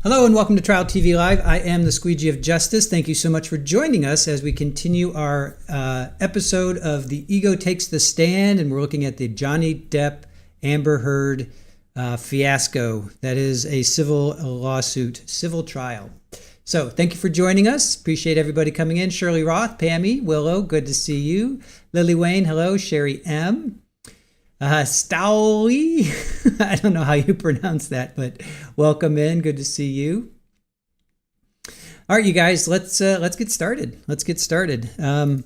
Hello and welcome to Trial TV Live. I am the Squeegee of Justice. Thank you so much for joining us as we continue our episode of The Ego Takes the Stand, and we're looking at the Johnny Depp Amber Heard fiasco. That is a civil lawsuit, civil trial. So thank you for joining us. Appreciate everybody coming in. Shirley Roth, Pammy, Willow, good to see you. Lily Wayne, hello. Sherry M. Stowley, I don't know how you pronounce that, but welcome in. Good to see you. All right, you guys, let's get started. Aaron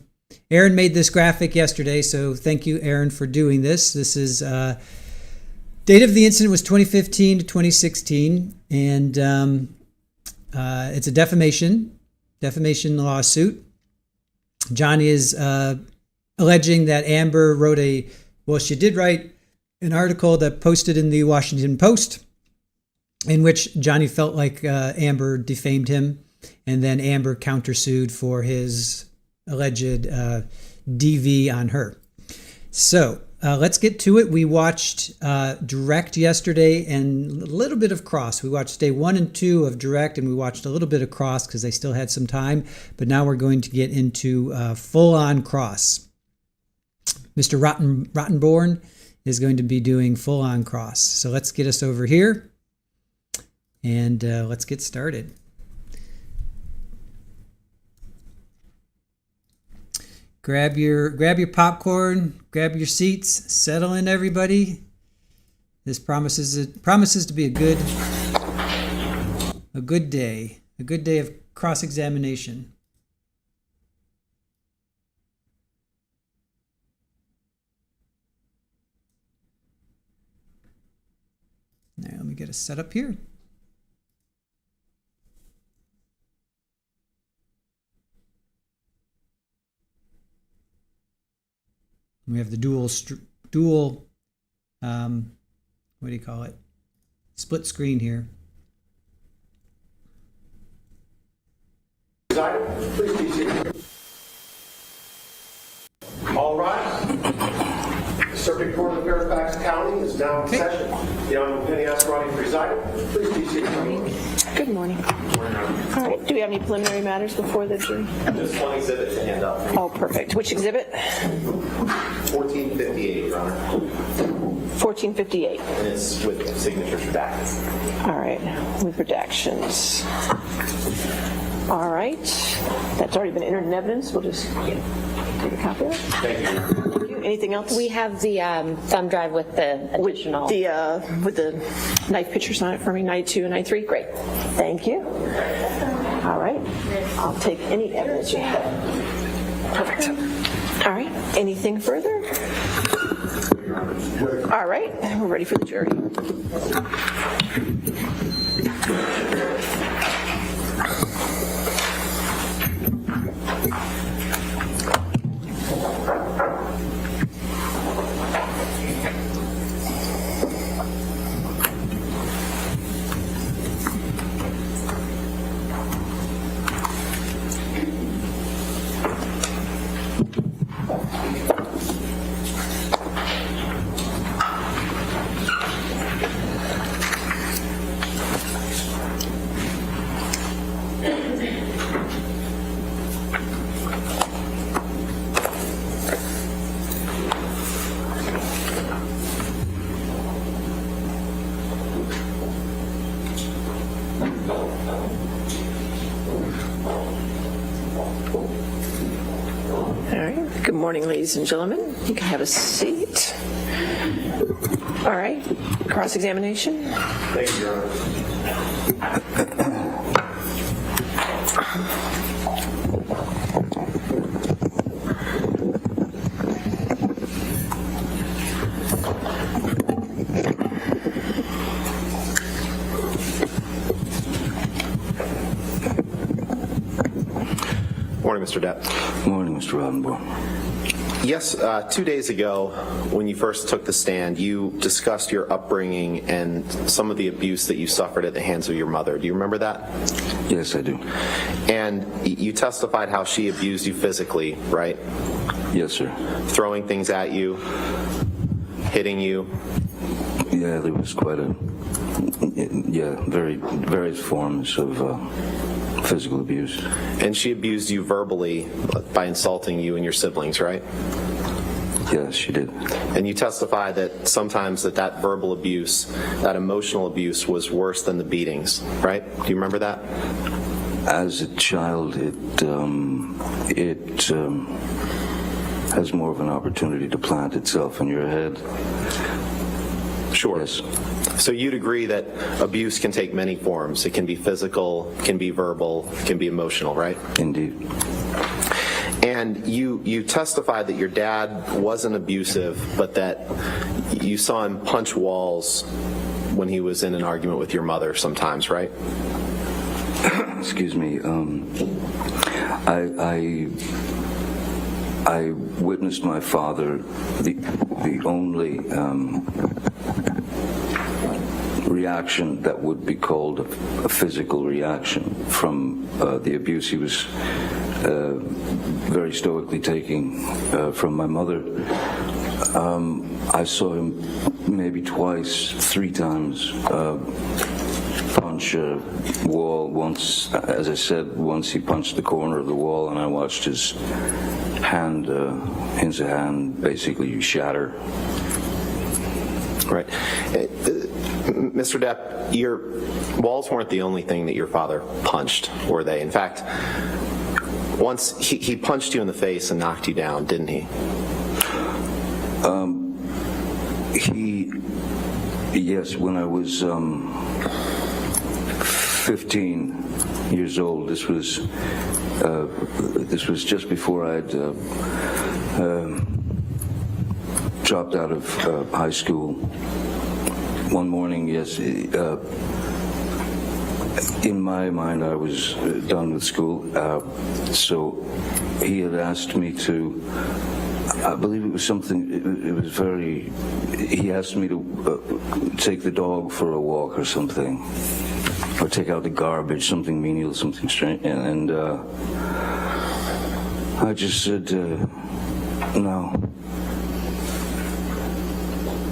made this graphic yesterday, so thank you, Aaron, for doing this. This is date of the incident was 2015 to 2016, and it's a defamation lawsuit. Johnny is alleging that Amber wrote she did write an article that posted in the Washington Post in which Johnny felt like Amber defamed him, and then Amber countersued for his alleged DV on her. So let's get to it. We watched Direct yesterday and a little bit of Cross. We watched day 1 and 2 of Direct, and we watched a little bit of Cross because they still had some time. But now we're going to get into full-on Cross. Mr. Rottenborn is going to be doing full-on Cross. So let's get us over here, and let's get started. Grab your popcorn, grab your seats, settle in, everybody. This promises to be a good day of cross-examination. Now, let me get us set up here. We have the dual what do you call it? Split screen here. Please be seated. All right. The Circuit Court of Fairfax County is now in session. The Honorable Penny Ascarati presiding. Please be seated. Good morning. All right. Do we have any preliminary matters before the jury? Just one exhibit to hand up. Oh, perfect. Which exhibit? 1458, Your Honor. 1458. And it's with signatures redacted. All right. With redactions. All right. That's already been entered in evidence. We'll just take a copy of it. Thank you. Anything else? We have the thumb drive with the additional. With the knife pictures on it for me, 92 and 93. Great. Thank you. All right. I'll take any evidence you have. Perfect. All right. Anything further? All right. We're ready for the jury. Good morning, ladies and gentlemen. You can have a seat. All right. Cross-examination. Thank you, Your Honor. Morning, Mr. Depp. Morning, Mr. Rottenborn. Yes, 2 days ago, when you first took the stand, you discussed your upbringing and some of the abuse that you suffered at the hands of your mother. Do you remember that? Yes, I do. And you testified how she abused you physically, right? Yes, sir. Throwing things at you, hitting you. Yeah, there was quite various forms of physical abuse. And she abused you verbally by insulting you and your siblings, right? Yes, she did. And you testify that sometimes that verbal abuse, that emotional abuse was worse than the beatings, right? Do you remember that? As a child, it has more of an opportunity to plant itself in your head. Sure. Yes. So you'd agree that abuse can take many forms. It can be physical, can be verbal, can be emotional, right? Indeed. And you testified that your dad wasn't abusive, but that you saw him punch walls when he was in an argument with your mother sometimes, right? Excuse me. I witnessed my father, the only reaction that would be called a physical reaction from the abuse he was very stoically taking from my mother. I saw him maybe twice, 3 times, punch a wall. Once, as I said, once he punched the corner of the wall, and I watched his hand basically shatter. Right. Mr. Depp, your walls weren't the only thing that your father punched, were they? In fact, once he punched you in the face and knocked you down, didn't he? Yes, when I was 15 years old, this was just before I'd dropped out of high school. One morning, yes, in my mind I was done with school, so he had asked me to, I believe it was something, it was very, he asked me to take the dog for a walk or something, or take out the garbage, something menial, something strange, and I just said, no.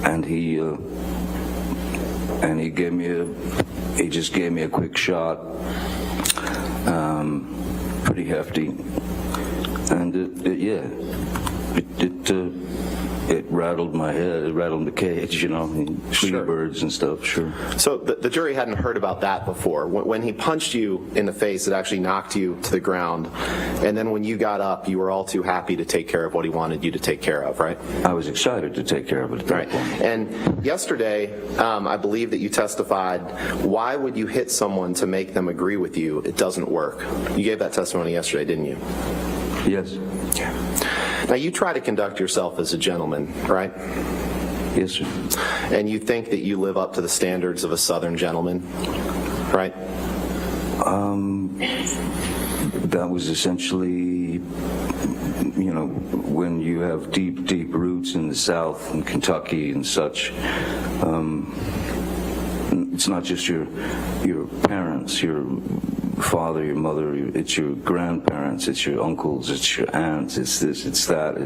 And he just gave me a quick shot, pretty hefty, and it rattled my head, it rattled the cage, Sure. birds and stuff, sure. So the jury hadn't heard about that before. When he punched you in the face, it actually knocked you to the ground, and then when you got up, you were all too happy to take care of what he wanted you to take care of, right? I was excited to take care of it at that Right. point. And yesterday, I believe that you testified, why would you hit someone to make them agree with you? It doesn't work. You gave that testimony yesterday, didn't you? Yes. Now, you try to conduct yourself as a gentleman, right? Yes, sir. And you think that you live up to the standards of a Southern gentleman, right? That was essentially, when you have deep, deep roots in the South, in Kentucky and such, it's not just your parents, your father, your mother, it's your grandparents, it's your uncles, it's your aunts, it's this, it's that,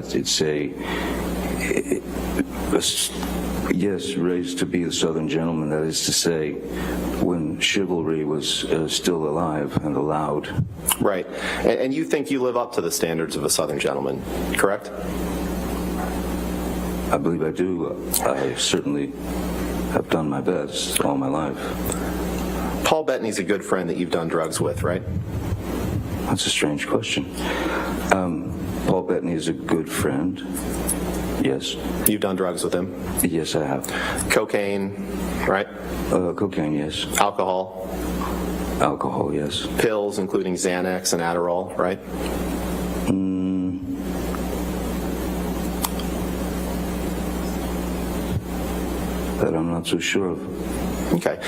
yes, raised to be a Southern gentleman, that is to say, when chivalry was still alive and allowed. Right. And you think you live up to the standards of a Southern gentleman, correct? I believe I do. I certainly have done my best all my life. Paul Bettany's a good friend that you've done drugs with, right? That's a strange question. Paul Bettany is a good friend. Yes. You've done drugs with him? Yes, I have. Cocaine, right? Cocaine, yes. Alcohol? Alcohol, yes. Pills, including Xanax and Adderall, right? That I'm not so sure of. Okay.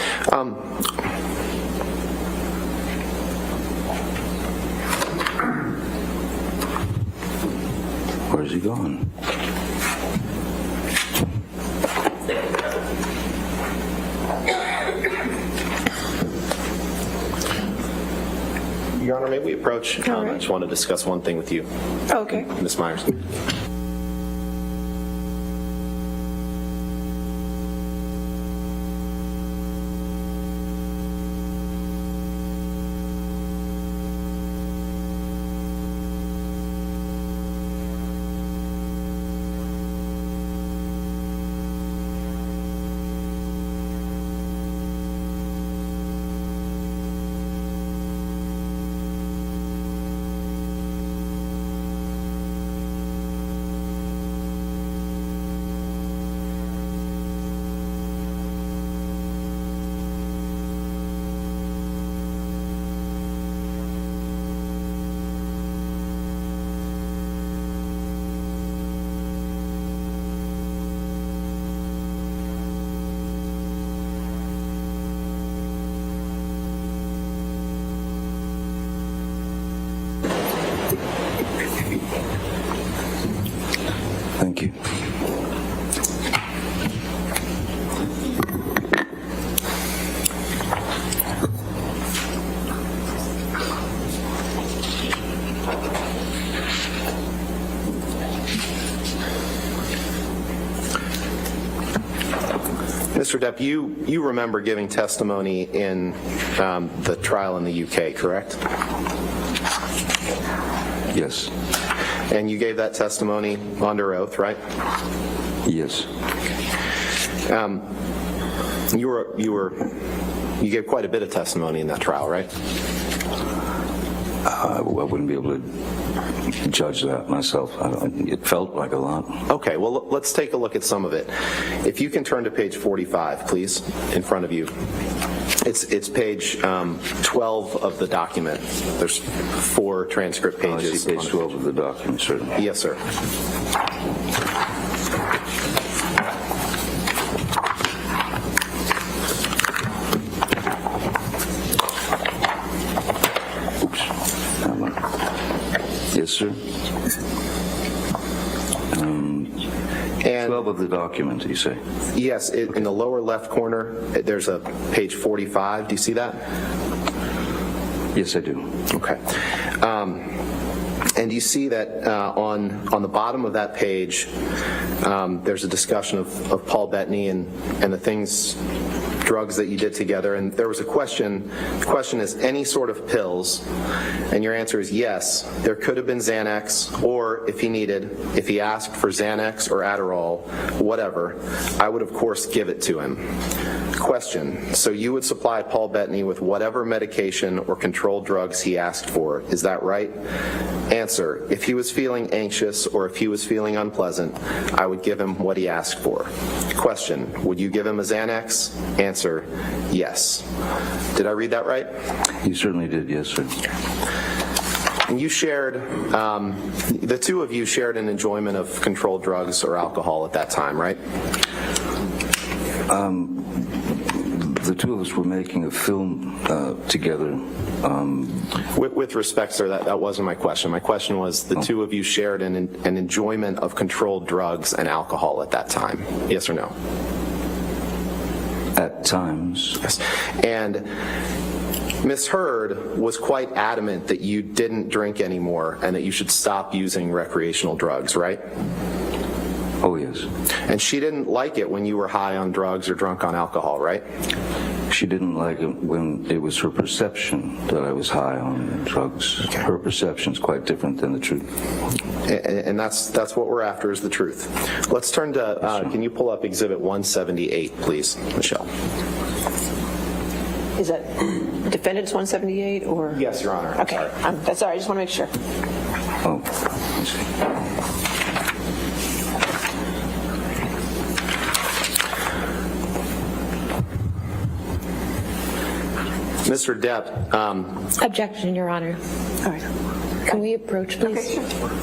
Where's he gone? Your Honor, may we approach? All right. I just want to discuss one thing with you, Okay. Ms. Myers. Mr. Depp, you remember giving testimony in the trial in the UK, correct? Yes. And you gave that testimony under oath, right? Yes. You gave quite a bit of testimony in that trial, right? I wouldn't be able to judge that myself. It felt like a lot. Okay, well, let's take a look at some of it. If you can turn to page 45, please, in front of you. It's page 12 of the document. There's 4 transcript I pages. see page 12 of the document, certainly. Yes, sir. Yes, sir. And 12 of the document, you say? yes, in the lower left corner, there's a page 45. Do you see that? Yes, I do. Okay. And you see that on the bottom of that page, there's a discussion of Paul Bettany and the drugs that you did together. And there was a question. The question is, any sort of pills? And your answer is yes. There could have been Xanax, or if he asked for Xanax or Adderall, whatever, I would, of course, give it to him. Question. So you would supply Paul Bettany with whatever medication or controlled drugs he asked for. Is that right? Answer. If he was feeling anxious or if he was feeling unpleasant, I would give him what he asked for. Question. Would you give him a Xanax? Answer. Yes. Did I read that right? You certainly did, yes, sir. And you shared, the two of you shared an enjoyment of controlled drugs or alcohol at that time, right? The two of us were making a film together. With respect, sir, that wasn't my question. My question was the two of you shared an enjoyment of controlled drugs and alcohol at that time. Yes or no? At times. Yes. And Ms. Hurd was quite adamant that you didn't drink anymore and that you should stop using recreational drugs, right? Oh, yes. And she didn't like it when you were high on drugs or drunk on alcohol, right? She didn't like it when it was her perception that I was high on drugs. Okay. Her perception's quite different than the truth. And that's what we're after, is the truth. Let's turn to, can you pull up Exhibit 178, please, Michelle? Is that defendants 178 or? Yes, Your Honor. Okay, that's all right, I just want to make sure. Oh, I see. Mr. Depp. Objection, Your Honor. All right. Can we approach, please? Okay, sure.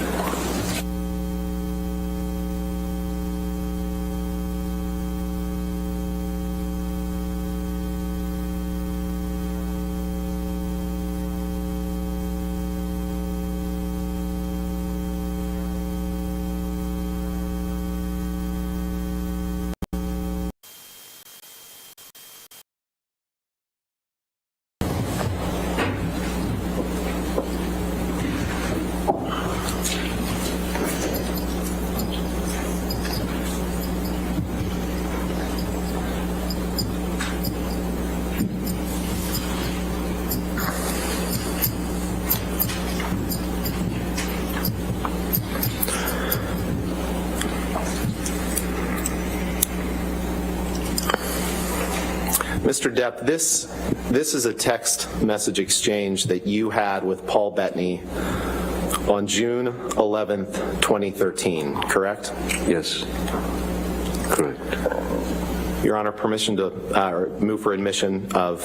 Mr. Depp, this is a text message exchange that you had with Paul Bettany on June 11th, 2013, correct? Yes, correct. Your Honor, permission to move for admission of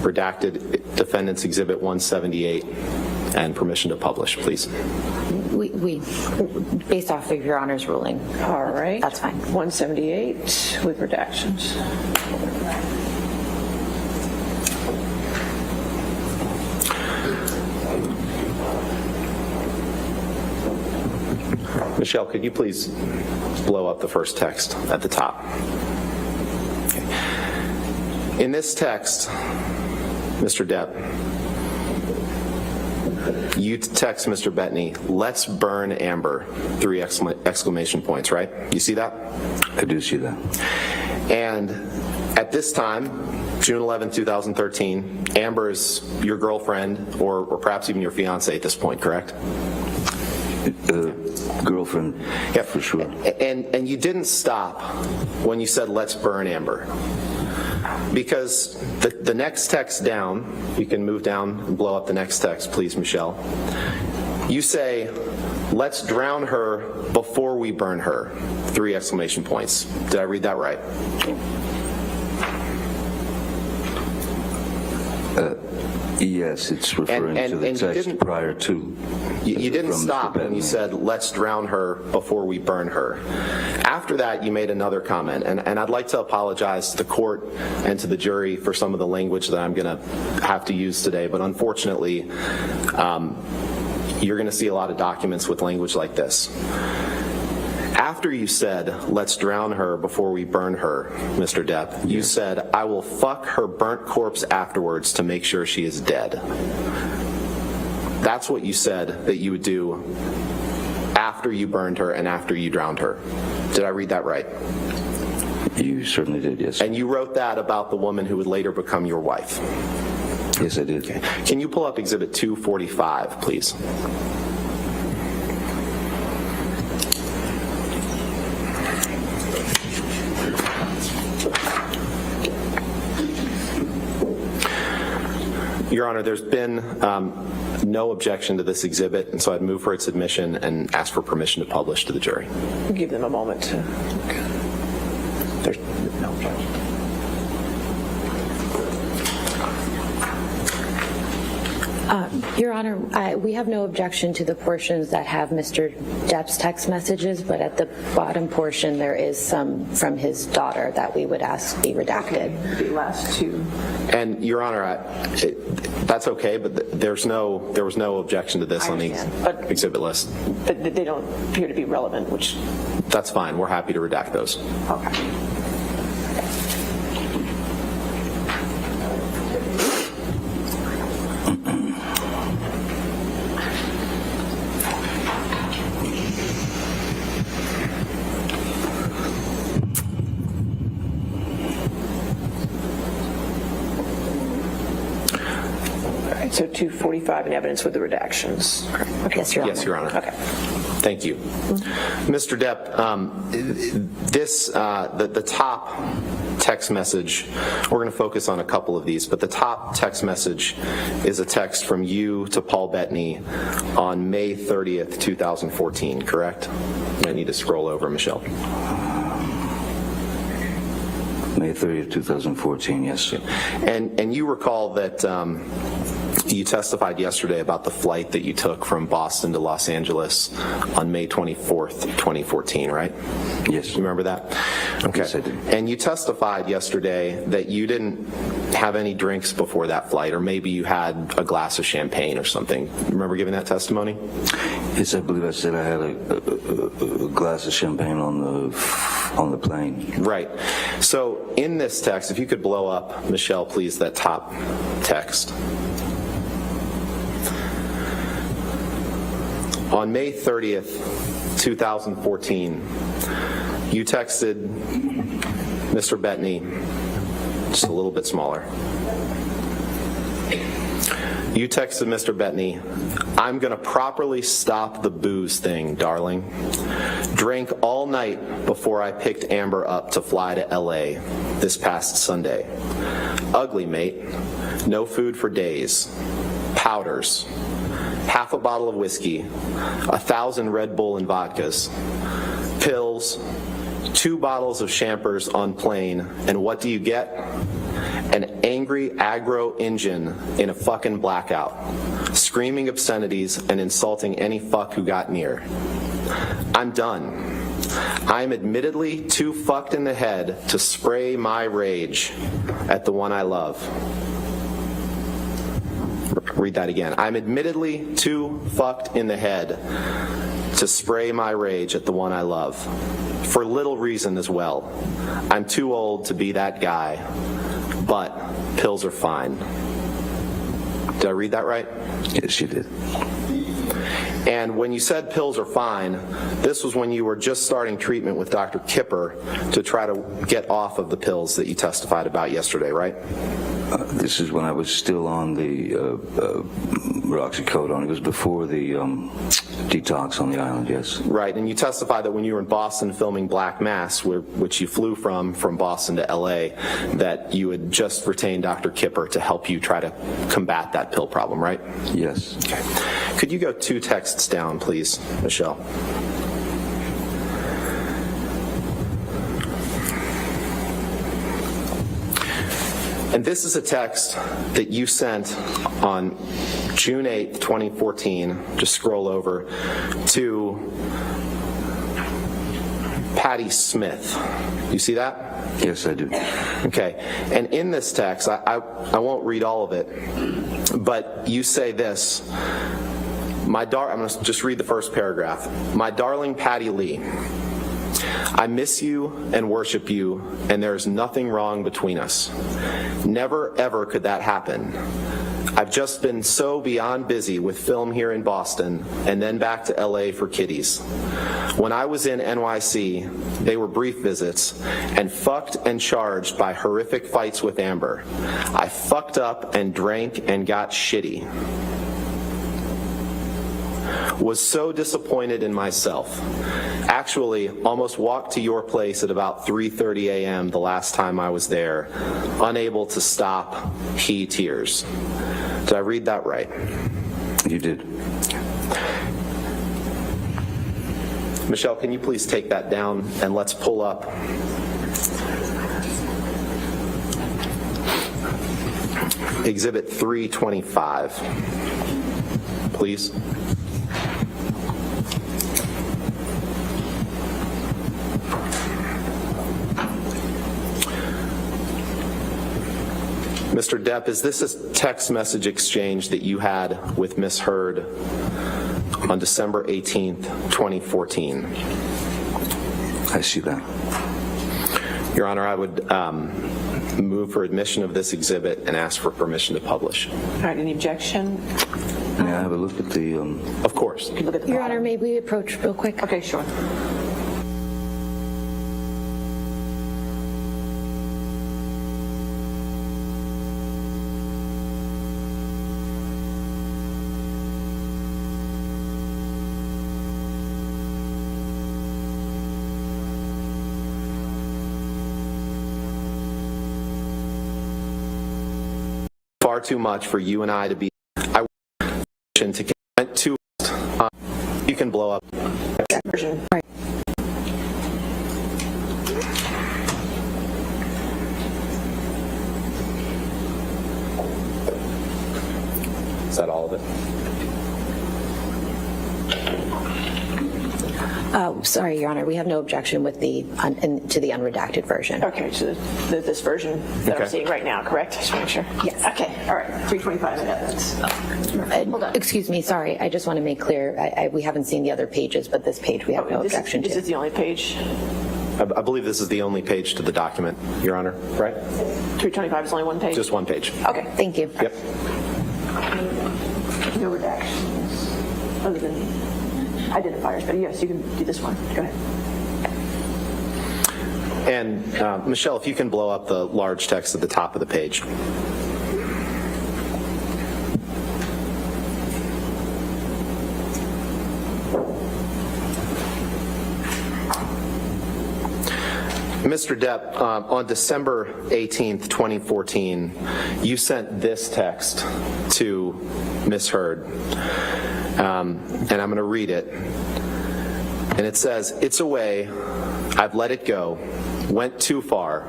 redacted Defendants Exhibit 178 and permission to publish, please. We based off of Your Honor's ruling. All right. That's fine. 178 with redactions. Michelle, could you please blow up the first text at the top? Okay. In this text, Mr. Depp, you text Mr. Bettany, "Let's burn Amber," 3 exclamation points, right? You see that? I do see that. And at this time, June 11, 2013, Amber is your girlfriend or perhaps even your fiance at this point, correct? Girlfriend, Yeah, for sure. And you didn't stop when you said, let's burn Amber. Because the next text down, you can move down and blow up the next text, please, Michelle. You say, let's drown her before we burn her. 3 exclamation points. Did I read that right? Yes, it's referring to the and you text didn't- prior to. You didn't from Mr. stop when you Bettman. said, let's drown her before we burn her. After that, you made another comment, and I'd like to apologize to the court and to the jury for some of the language that I'm going to have to use today, but unfortunately, you're going to see a lot of documents with language like this. After you said, let's drown her before we burn her, Mr. Depp, you said, I will fuck her burnt corpse afterwards to make sure she is dead. That's what you said that you would do after you burned her and after you drowned her. Did I read that right? You certainly did, yes. And you wrote that about the woman who would later become your wife. Yes, I did. Can you pull up Exhibit 245, please? Your Honor, there's been no objection to this exhibit, and so I'd move for its admission and ask for permission to publish to the jury. We'll give them a moment to. There's no objection. Your Honor, we have no objection to the portions that have Mr. Depp's text messages, but at the bottom portion, there is some from his daughter that we would ask be redacted. The last two. And Your Honor, that's okay, but there was no objection to this I on the understand, but- exhibit list. But they don't appear to be relevant, which, That's fine. We're happy to redact those. okay. All right, so 245 in evidence with the redactions. Okay. Yes, Your Honor. Yes, Your Honor. Okay. Thank you. Mr. Depp, the top text message, we're going to focus on a couple of these, but the top text message is a text from you to Paul Bettany on May 30th, 2014, correct? I need to scroll over, Michelle. May 30th, 2014, yes. And you recall that you testified yesterday about the flight that you took from Boston to Los Angeles on May 24th, 2014, right? Yes. You remember that? Okay. Yes, I do. And you testified yesterday that you didn't have any drinks before that flight, or maybe you had a glass of champagne or something. Remember giving that testimony? Yes, I believe I said I had a glass of champagne on the plane. Right. So in this text, if you could blow up, Michelle, please, that top text. On May 30th, 2014, you texted Mr. Bettany, just a little bit smaller. You texted Mr. Bettany, I'm going to properly stop the booze thing, darling. Drank all night before I picked Amber up to fly to LA this past Sunday. Ugly, mate. No food for days. Powders. Half a bottle of whiskey. 1,000 Red Bull and vodkas. Pills. 2 bottles of champers on plane. And what do you get? An angry aggro engine in a fucking blackout, screaming obscenities and insulting any fuck who got near. I'm done. I'm admittedly too fucked in the head to spray my rage at the one I love. Read that again. I'm admittedly too fucked in the head to spray my rage at the one I love. For little reason as well. I'm too old to be that guy. But pills are fine. Did I read that right? Yes, you did. And when you said pills are fine, this was when you were just starting treatment with Dr. Kipper to try to get off of the pills that you testified about yesterday, right? This is when I was still on the roxicodone. It was before the detox on the island, yes. Right, and you testified that when you were in Boston filming Black Mass, which you flew from Boston to LA, that you had just retained Dr. Kipper to help you try to combat that pill problem, right? Yes. Okay. Could you go 2 texts down, please, Michelle? And this is a text that you sent on June 8th, 2014, just scroll over, to Patty Smith. You see that? Yes, I do. Okay, and in this text, I won't read all of it, but you say this, I'm going to just read the first paragraph. My darling Patty Lee, I miss you and worship you, and there is nothing wrong between us. Never, ever could that happen. I've just been so beyond busy with film here in Boston and then back to LA for kiddies. When I was in NYC, they were brief visits and fucked and charged by horrific fights with Amber. I fucked up and drank and got shitty. Was so disappointed in myself. Actually, almost walked to your place at about 3:30 a.m. the last time I was there, unable to stop pee tears. Did I read that right? You did. Michelle, can you please take that down and let's pull up Exhibit 325, please. Mr. Depp, is this a text message exchange that you had with Ms. Heard on December 18th, 2014? I see that. Your Honor, I would move for admission of this exhibit and ask for permission to publish. All right, any objection? May I have a look at the... Of course. You can look at the Your bottom. Honor, may we approach real quick? Okay, sure. Far too much for you and I to be. I to went too. You can blow up. Version. Is that all of it? Sorry, Your Honor, we have no objection with the to the unredacted version. Okay, so this version that Okay. I'm seeing right now, correct? Just to make sure. Yes. Okay, all right, 325, I got that. Hold on. Excuse me, sorry, I just want to make clear, we haven't seen the other pages, but this page we have no objection Is to. this the only page? I believe this is the only page to the document, Your Honor, right? 325 is only one page? Just one page. Okay. Thank you. Yep. No redactions, other than identifiers, but yes, you can do this one. Go ahead. And Michelle, if you can blow up the large text at the top of the page. Mr. Depp, on December 18th, 2014, you sent this text to Ms. Heard, and I'm going to read it. And it says, "It's away. I've let it go. Went too far.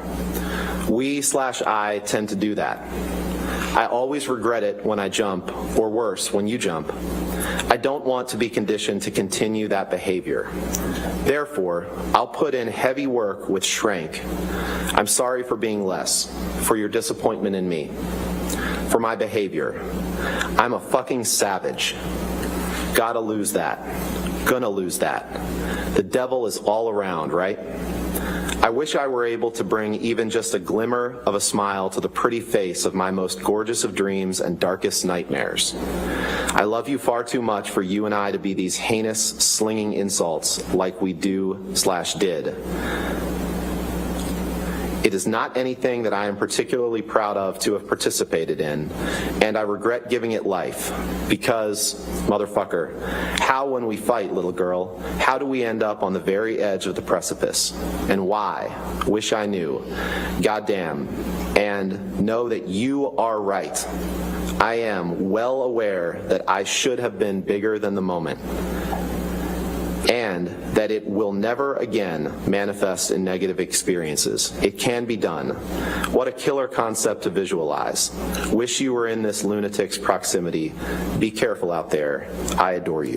We/I tend to do that. I always regret it when I jump, or worse, when you jump. I don't want to be conditioned to continue that behavior. Therefore, I'll put in heavy work with Shrank. I'm sorry for being less, for your disappointment in me, for my behavior. I'm a fucking savage. Gotta lose that. Gonna lose that. The devil is all around, right? I wish I were able to bring even just a glimmer of a smile to the pretty face of my most gorgeous of dreams and darkest nightmares. I love you far too much for you and I to be these heinous, slinging insults like we do/did. It is not anything that I am particularly proud of to have participated in, and I regret giving it life, because, motherfucker, how when we fight, little girl, how do we end up on the very edge of the precipice? And why? Wish I knew. Goddamn. And know that you are right. I am well aware that I should have been bigger than the moment, and that it will never again manifest in negative experiences. It can be done. What a killer concept to visualize. Wish you were in this lunatic's proximity. Be careful out there. I adore you.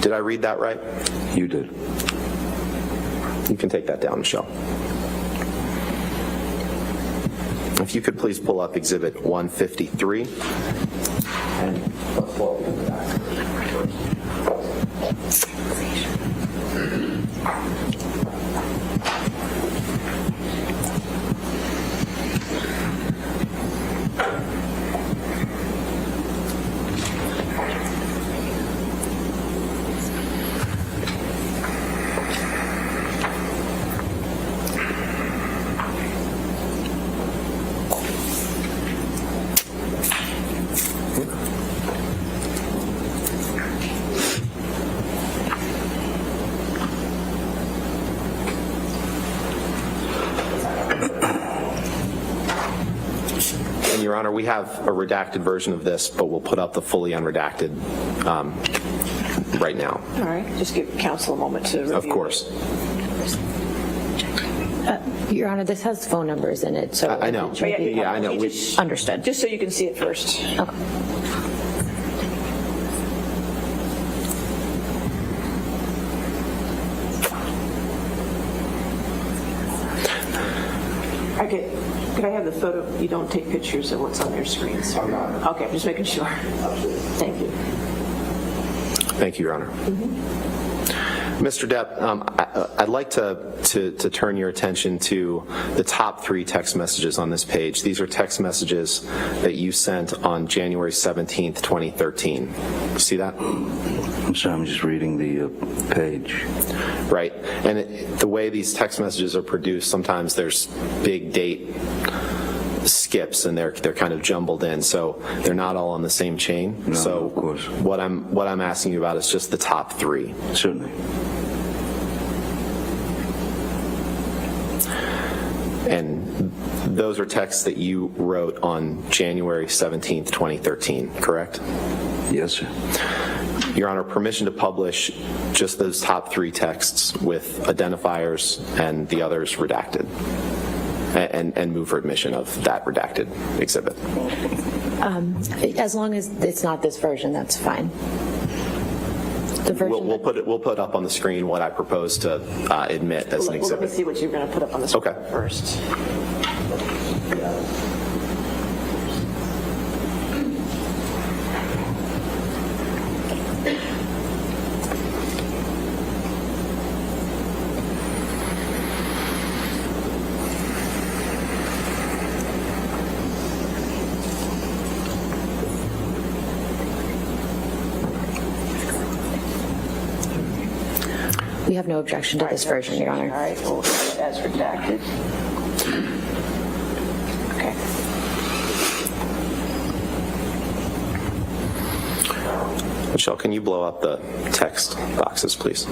Did I read that right? You did. You can take that down, Michelle. If you could please pull up Exhibit 153. And let's pull up the back. Your Honor, we have a redacted version of this, but we'll put up the fully unredacted right now. All right, just give counsel a moment to review. Of course. Your Honor, this has phone numbers in it, so. I know. Yeah, I know. Understood. Just so you can see it first. Okay. Okay, could I have the photo? You don't take pictures of what's on their screens? I'm not. Okay, just making sure. Absolutely. Thank you. Thank you, Your Honor. Mr. Depp, I'd like to turn your attention to the top 3 text messages on this page. These are text messages that you sent on January 17th, 2013. See that? I'm sorry, I'm just reading the page. Right. And the way these text messages are produced, sometimes there's big date skips and they're kind of jumbled in, so they're not all on the same chain. No, so of course. what I'm asking you about is just the top 3. Certainly. And those are texts that you wrote on January 17th, 2013, correct? Yes, sir. Your Honor, permission to publish just those top 3 texts with identifiers and the others redacted, and move for admission of that redacted exhibit. As long as it's not this version, that's fine. The version We'll put up on the screen what I propose to admit as an Well, let me exhibit. see what you're going to put up on the screen Okay. first. We have no objection to this version, Your All Honor. right, we'll do it as redacted. Okay. Michelle, can you blow up the text boxes, please?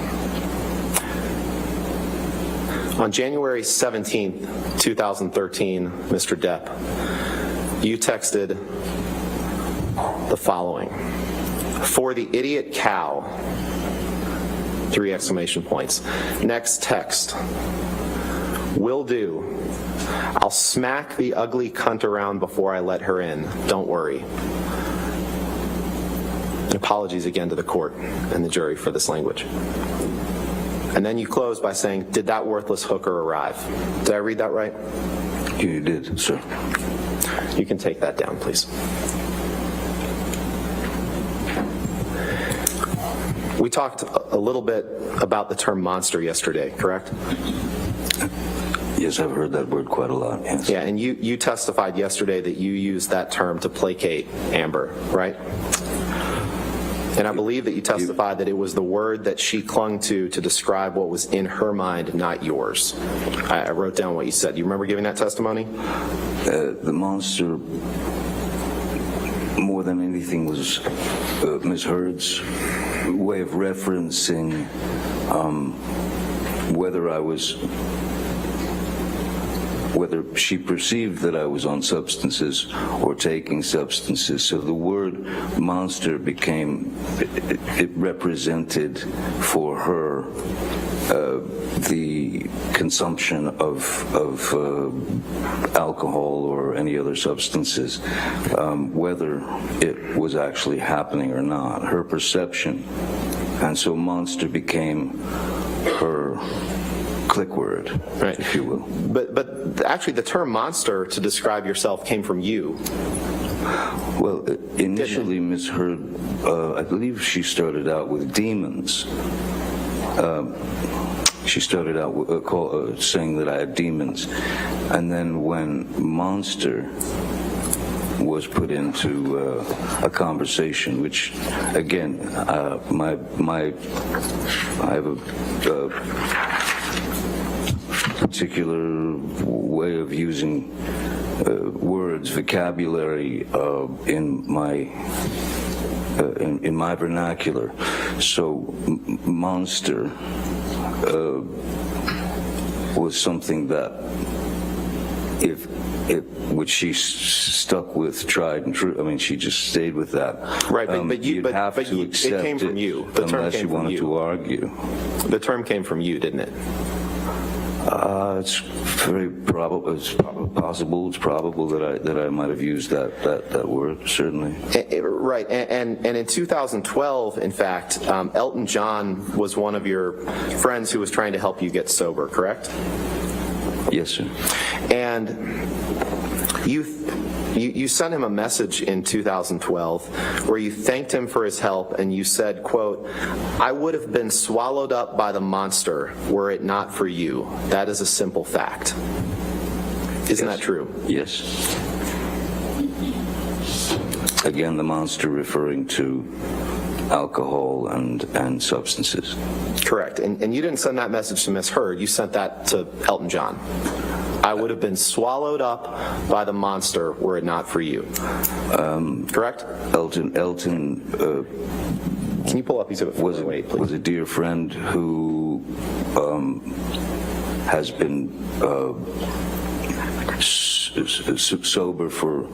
On January 17th, 2013, Mr. Depp, you texted the following: "For the idiot cow," 3 exclamation points. Next text: "Will do. I'll smack the ugly cunt around before I let her in. Don't worry." And apologies again to the court and the jury for this language. And then you close by saying, "Did that worthless hooker arrive?" Did I read that right? You did, sir. You can take that down, please. We talked a little bit about the term monster yesterday, correct? Yes, I've heard that word quite a lot, yes. Yeah, and you testified yesterday that you used that term to placate Amber, right? And I believe that you testified that it was the word that she clung to describe what was in her mind, not yours. I wrote down what you said. Do you remember giving that testimony? The monster, more than anything, was Ms. Heard's way of referencing whether she perceived that I was on substances or taking substances. So the word monster became, it represented for her the consumption of alcohol or any other substances, whether it was actually happening or not, her perception. And so monster became her click word, right, if you will. But actually the term monster to describe yourself came from you. Well, initially Ms. Heard, I believe she started out with demons. She started out with, saying that I had demons. And then when monster was put into a conversation, which again, I have a particular way of using words, vocabulary in my vernacular. So monster was something that which she stuck with, tried and true. I mean, she just stayed with that. Right, you'd have to accept it came from you. The term unless came you from wanted you. to argue. The term came from you, didn't it? It's very probable. It's possible. It's probable that I might have used that word. Certainly. Right, and in 2012, in fact, Elton John was one of your friends who was trying to help you get sober, correct? Yes, sir. And you sent him a message in 2012 where you thanked him for his help, and you said, quote, "I would have been swallowed up by the monster were it not for you. That is a simple fact." Isn't that true? Yes. Again, the monster referring to alcohol and substances. Correct. And you didn't send that message to Miss Heard. You sent that to Elton John. I would have been swallowed up by the monster were it not for you. Correct? Elton Can you pull up Exhibit 408, please? was a dear friend who has been sober for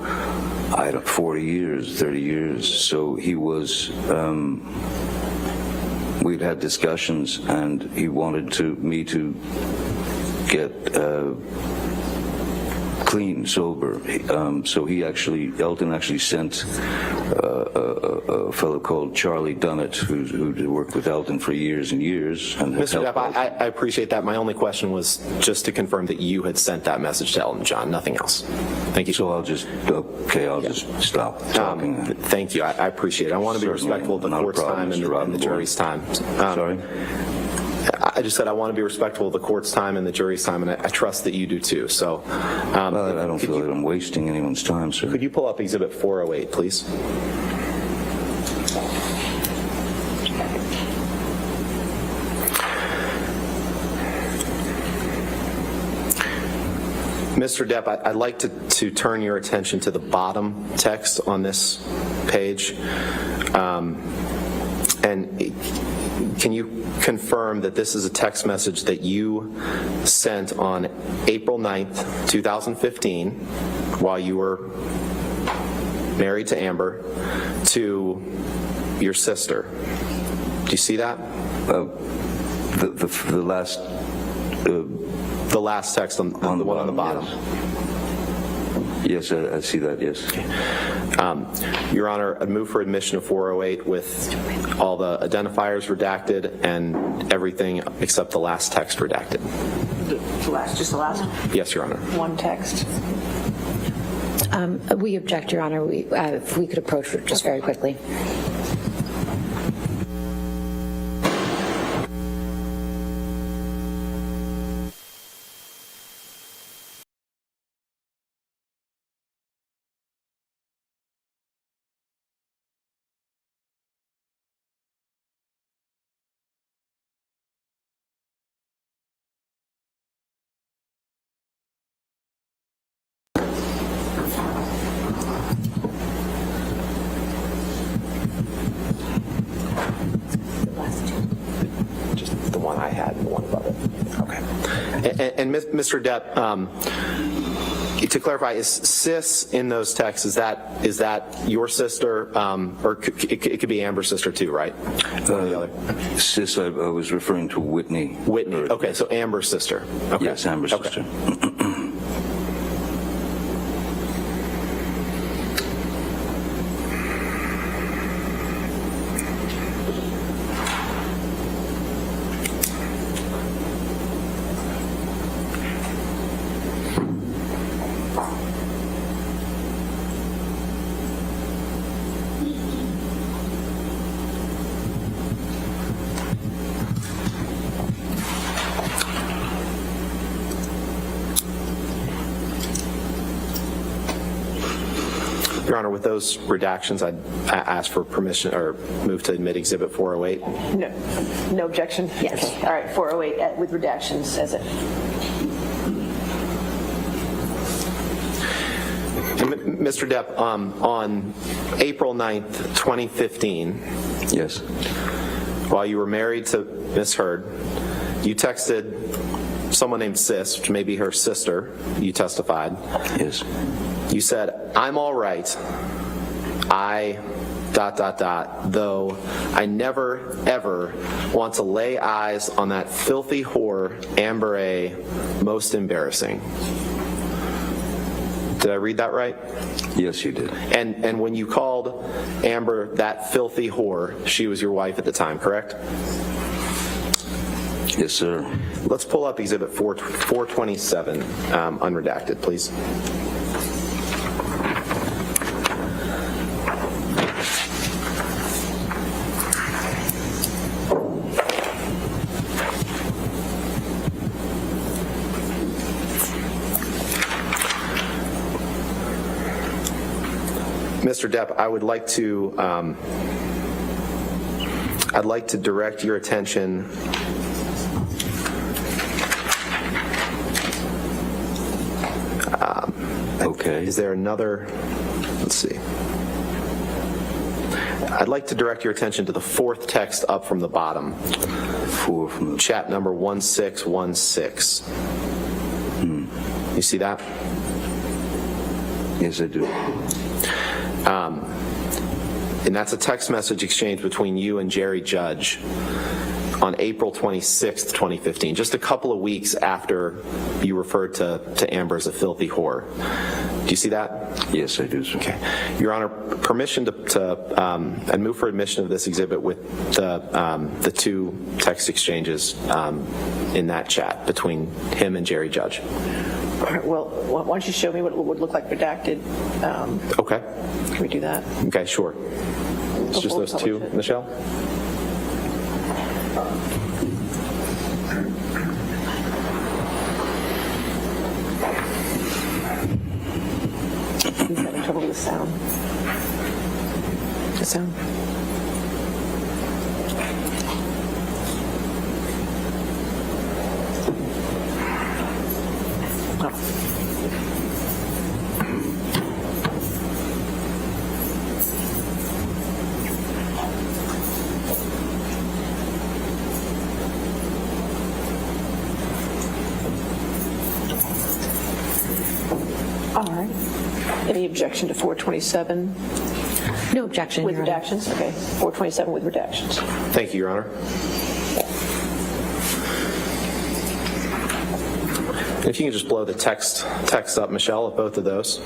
40 years, 30 years. So he was. We'd had discussions, and he wanted me to get clean, sober. So Elton actually sent a fellow called Charlie Dunnett, who worked with Elton for years and years. And Mr. Depp, I appreciate that. My only question was just to confirm that you had sent that message to Elton John, nothing else. Thank you. So I'll just stop talking. Thank you. I appreciate it. I want to be respectful of the court's time and the jury's time. Sorry? I just said I want to be respectful of the court's time and the jury's time, and I trust that you do too. So, I don't feel that I'm wasting anyone's time, sir. Could you pull up Exhibit 408, please? Mr. Depp, I'd like to turn your attention to the bottom text on this page. And can you confirm that this is a text message that you sent on April 9th, 2015, while you were married to Amber, to your sister? Do you see that? The last... the last text on the one on the bottom. Yes, I see that, yes. Your Honor, I'd move for admission of 408 with all the identifiers redacted and everything except the last text redacted. Just the last Yes, Your Honor. one text. We object, Your Honor. If we could approach it just very quickly. Mr. Depp, to clarify, is sis in those texts, is that your sister, or it could be Amber's sister too, right? One or the other. Sis, I was referring to Whitney. Whitney, okay, so Amber's sister. Okay. Yes, Amber's Okay. sister. Your Honor, with those redactions, I'd ask for permission or move to admit Exhibit 408. No objection? Yes. Okay. All right, 408 with redactions as it. Mr. Depp, on April 9th, 2015, Yes. while you were married to Ms. Heard, you texted someone named Sis, which may be her sister, you testified. Yes. You said, "I'm all right. Though I never, ever want to lay eyes on that filthy whore, Amber A. Most embarrassing." Did I read that right? Yes, you did. And when you called Amber that filthy whore, she was your wife at the time, correct? Yes, sir. Let's pull up Exhibit 427, unredacted, please. Mr. Depp, I'd like to direct your attention Okay. Is there another? Let's see. I'd like to direct your attention to the fourth text up from the bottom. 4 from the... Chat number 1616. You see that? Yes, I do. And that's a text message exchange between you and Jerry Judge on April 26th, 2015, just a couple of weeks after you referred to Amber as a filthy whore. Do you see that? Yes, I do, sir. Okay. Your Honor, permission I'd move for admission of this exhibit with the two text exchanges in that chat between him and Jerry Judge. All right, well, why don't you show me what it would look like redacted? Okay. Can we do that? Okay, sure. It's just Before we those two, publish it. Michelle? He's having trouble with the sound. The sound. All right. Any objection to 427 No objection, with Your Honor. redactions? Okay, 427 with redactions. Thank you, Your Honor. If you can just blow the text up, Michelle, of both of those.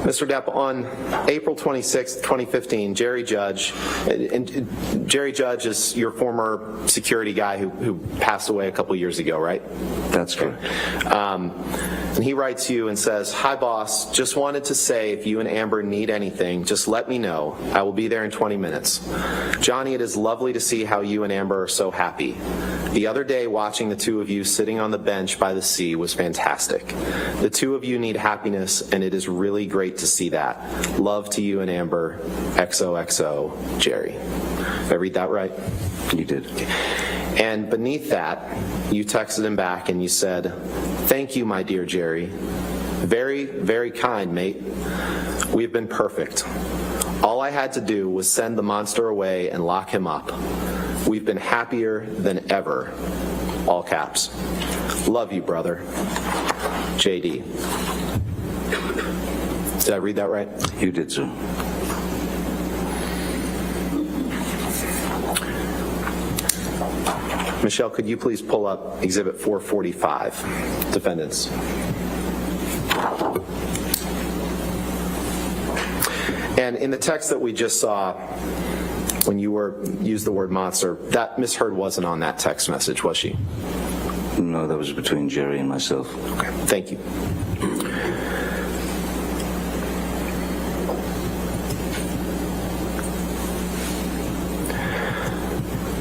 Mr. Depp, on April 26th, 2015, Jerry Judge, and Jerry Judge is your former security guy who passed away a couple years ago, right? That's correct. And he writes you and says, "Hi, boss. Just wanted to say if you and Amber need anything, just let me know. I will be there in 20 minutes. Johnny, it is lovely to see how you and Amber are so happy. The other day, watching the two of you sitting on the bench by the sea was fantastic. The two of you need happiness, and it is really great to see that. Love to you and Amber. XOXO, Jerry." Did I read that right? You did. And beneath that, you texted him back and you said, "Thank you, my dear Jerry. Very, very kind, mate. We've been perfect. All I had to do was send the monster away and lock him up. We've been happier than ever." All caps. Love you, brother. JD. Did I read that right? You did, sir. Michelle, could you please pull up Exhibit 445, defendants? And in the text that we just saw, when you used the word monster, that Miss Heard wasn't on that text message, was she? No, that was between Jerry and myself. Okay, thank you.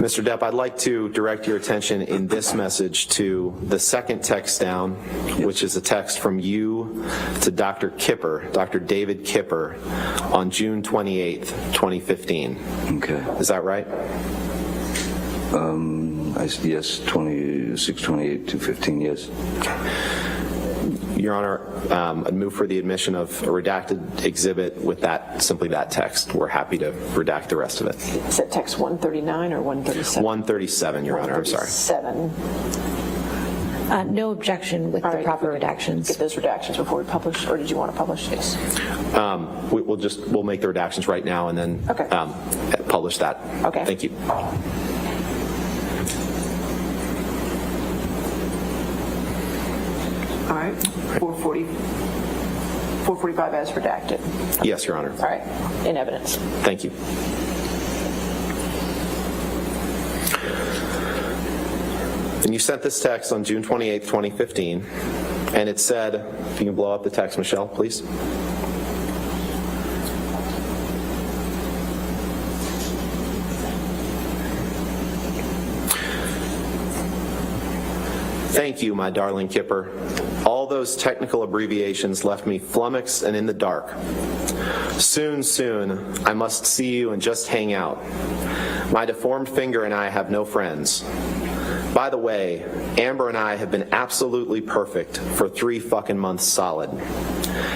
Mr. Depp, I'd like to direct your attention in this message to the second text down, which is a text from you to Dr. Kipper, Dr. David Kipper, on June 28th, 2015. Okay. Is that right? Yes, 26/28/215, yes. Your Honor, I'd move for the admission of a redacted exhibit with simply that text. We're happy to redact the rest of it. Is that text 139 or 137? 137, Your Honor, I'm sorry. 137. No objection with the proper redactions. Get those redactions before we publish, or did you want to publish? Yes. We'll make the redactions right now and then Okay. Publish that. Okay. Thank you. All right. 445 as redacted. Yes, Your Honor. All right. In evidence. Thank you. And you sent this text on June 28th, 2015, and it said, if you can blow up the text, Michelle, please. Thank you, my darling Kipper. All those technical abbreviations left me flummoxed and in the dark. Soon, I must see you and just hang out. My deformed finger and I have no friends. By the way, Amber and I have been absolutely perfect for 3 fucking months solid.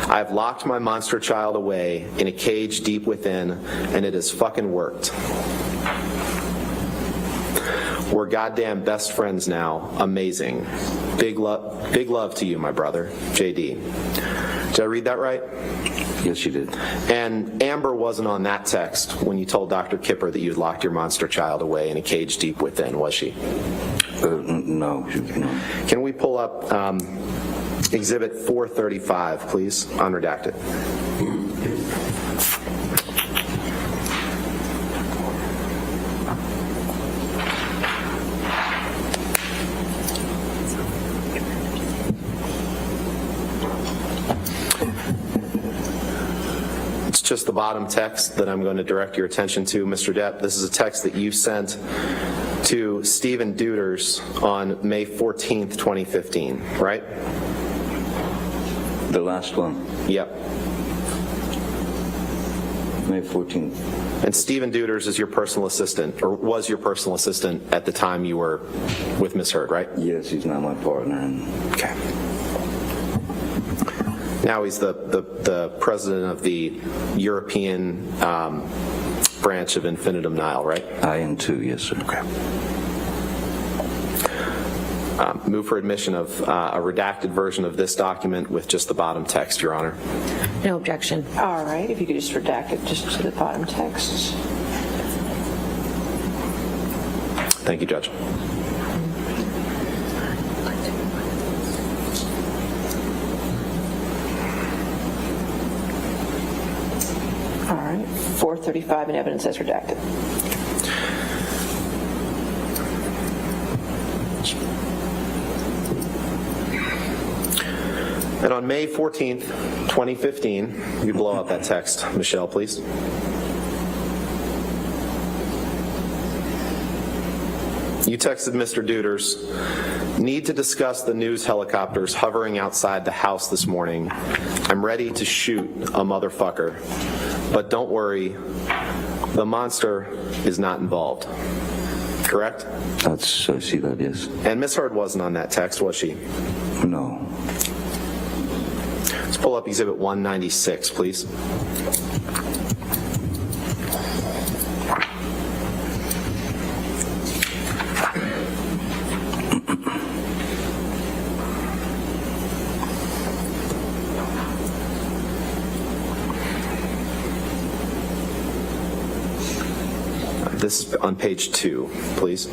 I've locked my monster child away in a cage deep within, and it has fucking worked. We're goddamn best friends now. Amazing. Big love to you, my brother. JD. Did I read that right? Yes, you did. And Amber wasn't on that text when you told Dr. Kipper that you'd locked your monster child away in a cage deep within, was she? No. Can we pull up Exhibit 435, please, unredacted? Just the bottom text that I'm going to direct your attention to, Mr. Depp. This is a text that you sent to Stephen Deuters on May 14th, 2015, right? The last one, Yep. May 14th. And Stephen Deuters is your personal assistant, or was your personal assistant at the time you were with Miss Heard, right? Yes, he's now my partner. Okay. Now he's the president of the European branch of Infinitum Nihil, right? I am too, yes, sir. Okay. Move for admission of a redacted version of this document with just the bottom text, Your Honor. No objection. All right. If you could just redact it just to the bottom text. Thank you, Judge. All right. 435 in evidence as redacted. And on May 14th, 2015, you blow up that text, Michelle, please. You texted Mr. Deuters, need to discuss the news helicopters hovering outside the house this morning. I'm ready to shoot a motherfucker. But don't worry, the monster is not involved. Correct? I see that, yes. And Miss Heard wasn't on that text, was she? No. Let's pull up Exhibit 196, please. This is on page 2, please.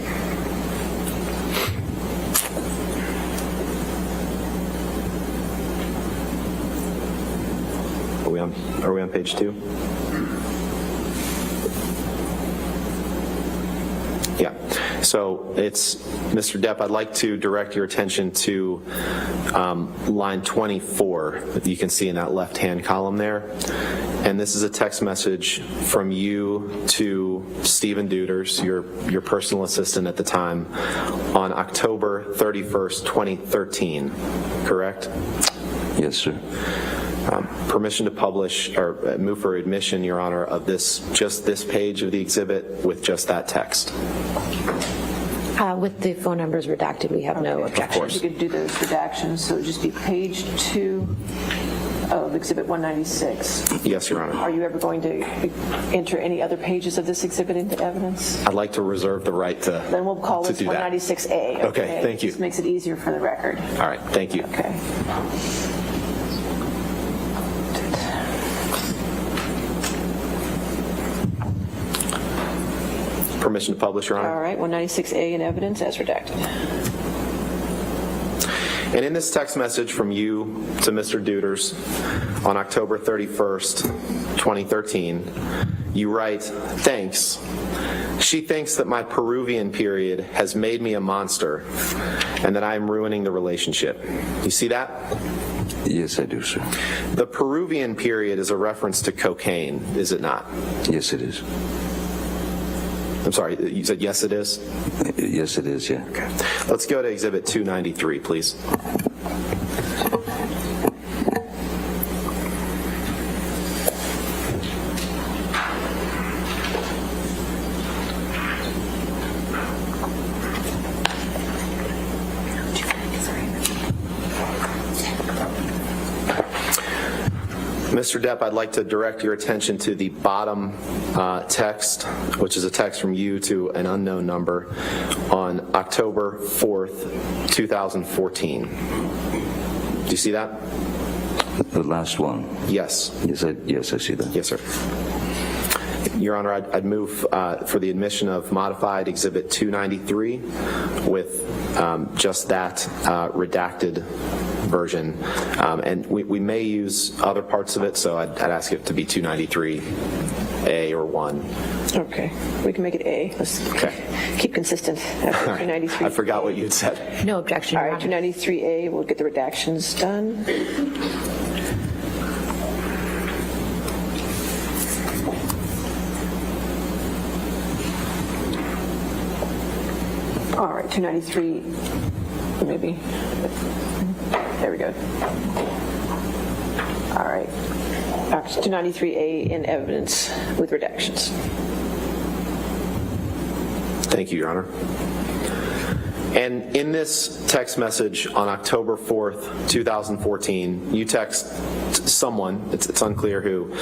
Are we on page 2? Yeah. So it's, Mr. Depp, I'd like to direct your attention to line 24 that you can see in that left-hand column there. And this is a text message from you to Stephen Deuters, your personal assistant at the time, on October 31st, 2013, correct? Yes, sir. Permission to publish or move for admission, Your Honor, of just this page of the exhibit with just that text. With the phone numbers redacted, we have no objection. You could do those redactions, so it would just be page 2 of Exhibit 196. Yes, Your Honor. Are you ever going to enter any other pages of this exhibit into evidence? I'd like to reserve the right to Then we'll call this do that. 196A. Okay, thank you. This makes it easier for the record. All right, thank you. Okay. Permission to publish, Your Honor. All right, 196A in evidence as redacted. And in this text message from you to Mr. Deuters on October 31st, 2013, you write, "Thanks. She thinks that my Peruvian period has made me a monster and that I am ruining the relationship." You see that? Yes, I do, sir. The Peruvian period is a reference to cocaine, is it not? Yes, it is. I'm sorry, you said yes it is? Yes, it is, yeah. Okay. Let's go to Exhibit 293, please. Mr. Depp, I'd like to direct your attention to the bottom text, which is a text from you to an unknown number on October 4th, 2014. Do you see that? The last one. Yes. Yes, I see that. Yes, sir. Your Honor, I'd move for the admission of modified Exhibit 293 with just that redacted version. And we may use other parts of it, so I'd ask it to be 293A or 1. Okay, we can make it A. Let's keep consistent. After 293. I forgot what you had said. No objection, All Your right, Honor. 293A, we'll get the redactions done. All right, 293, maybe. There we go. All right. 293A in evidence with redactions. Thank you, Your Honor. And in this text message on October 4th, 2014, you text someone, it's unclear who,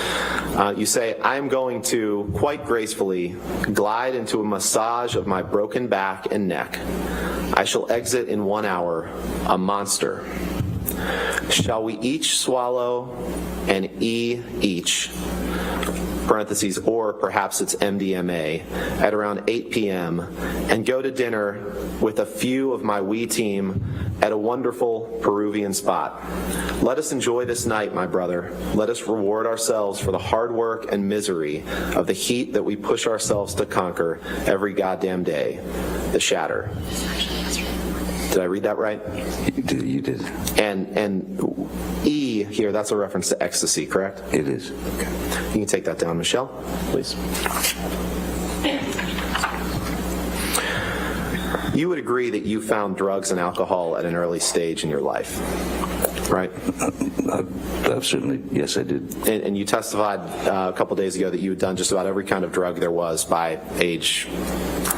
you say, "I am going to, quite gracefully, glide into a massage of my broken back and neck. I shall exit in 1 hour, a monster. Shall we each swallow an E each, parentheses, or perhaps it's MDMA, at around 8 p.m., and go to dinner with a few of my wee team at a wonderful Peruvian spot. Let us enjoy this night, my brother. Let us reward ourselves for the hard work and misery of the heat that we push ourselves to conquer every goddamn day. The Shatter." Did I read that right? You did. And E here, that's a reference to ecstasy, correct? It is. Okay. You can take that down, Michelle, please. You would agree that you found drugs and alcohol at an early stage in your life, right? I've certainly, yes, I did. And you testified a couple days ago that you had done just about every kind of drug there was by age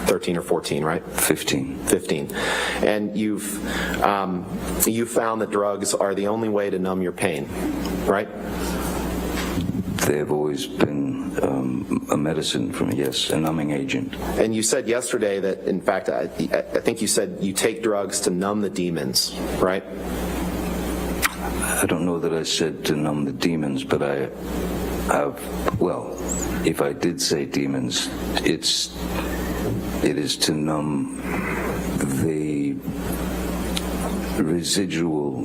13 or 14, right? 15. 15. And you found that drugs are the only way to numb your pain, right? They have always been a medicine for me, yes, a numbing agent. And you said yesterday that, in fact, I think you said you take drugs to numb the demons, right? I don't know that I said to numb the demons, but I well, if I did say demons, it is to numb the residual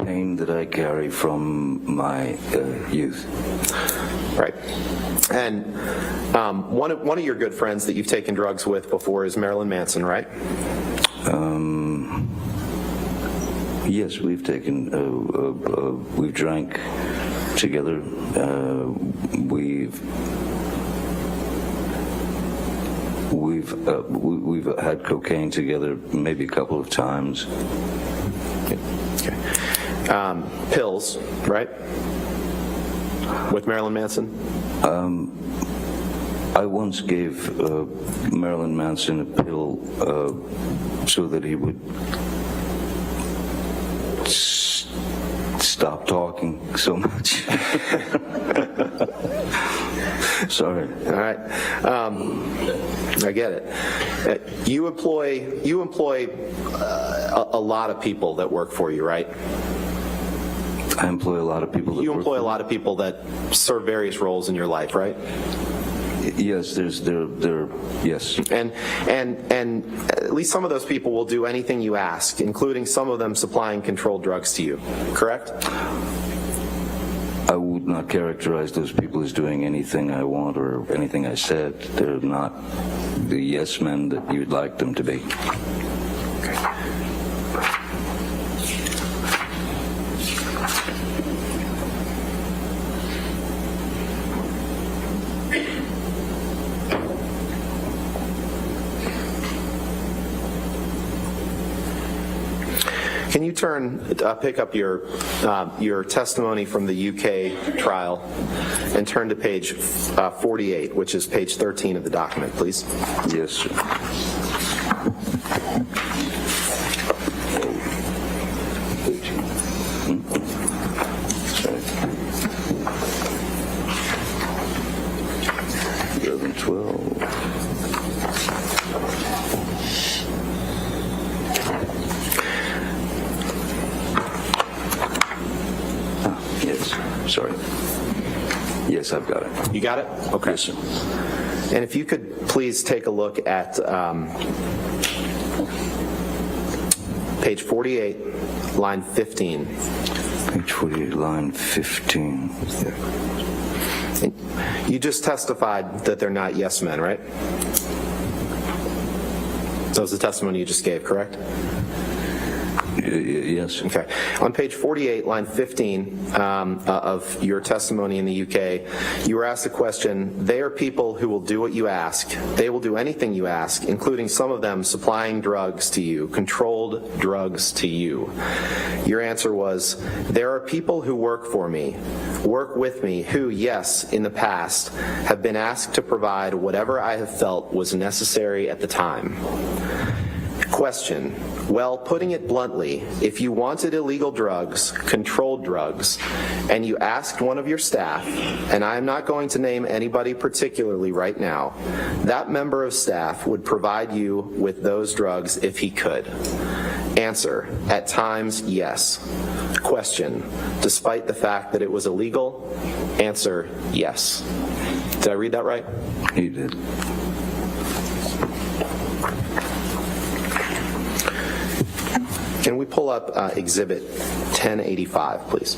pain that I carry from my youth. Right. And one of your good friends that you've taken drugs with before is Marilyn Manson, right? Yes, we've taken, we've drank together. We've had cocaine together maybe a couple of times. Okay. Pills, right? With Marilyn Manson? I once gave Marilyn Manson a pill so that he would stop talking so much. Sorry. All right. I get it. You employ a lot of people that work for you, right? I employ a lot of people that You work employ a for me. lot of people that serve various roles in your life, right? Yes, yes. And at least some of those people will do anything you ask, including some of them supplying controlled drugs to you, correct? I would not characterize those people as doing anything I want or anything I said. They're not the yes men that you'd like them to be. Can you pick up your testimony from the UK trial and turn to page 48, which is page 13 of the document, please? Yes, sir. Sorry. 11, 12. Yes, sorry. Yes, I've got it. You got it? Okay. Yes, sir. And if you could please take a look at page 48, line 15. Page 48, line 15. And you just testified that they're not yes men, right? That was the testimony you just gave, correct? Yes. Okay. On page 48, line 15 of your testimony in the UK, you were asked the question, they are people who will do what you ask. They will do anything you ask, including some of them supplying drugs to you, controlled drugs to you. Your answer was, there are people who work for me, work with me, who, yes, in the past, have been asked to provide whatever I have felt was necessary at the time. Question. Well, putting it bluntly, if you wanted illegal drugs, controlled drugs, and you asked one of your staff, and I am not going to name anybody particularly right now, that member of staff would provide you with those drugs if he could. Answer. At times, yes. Question. Despite the fact that it was illegal? Answer. Yes. Did I read that right? You did. Can we pull up Exhibit 1085, please?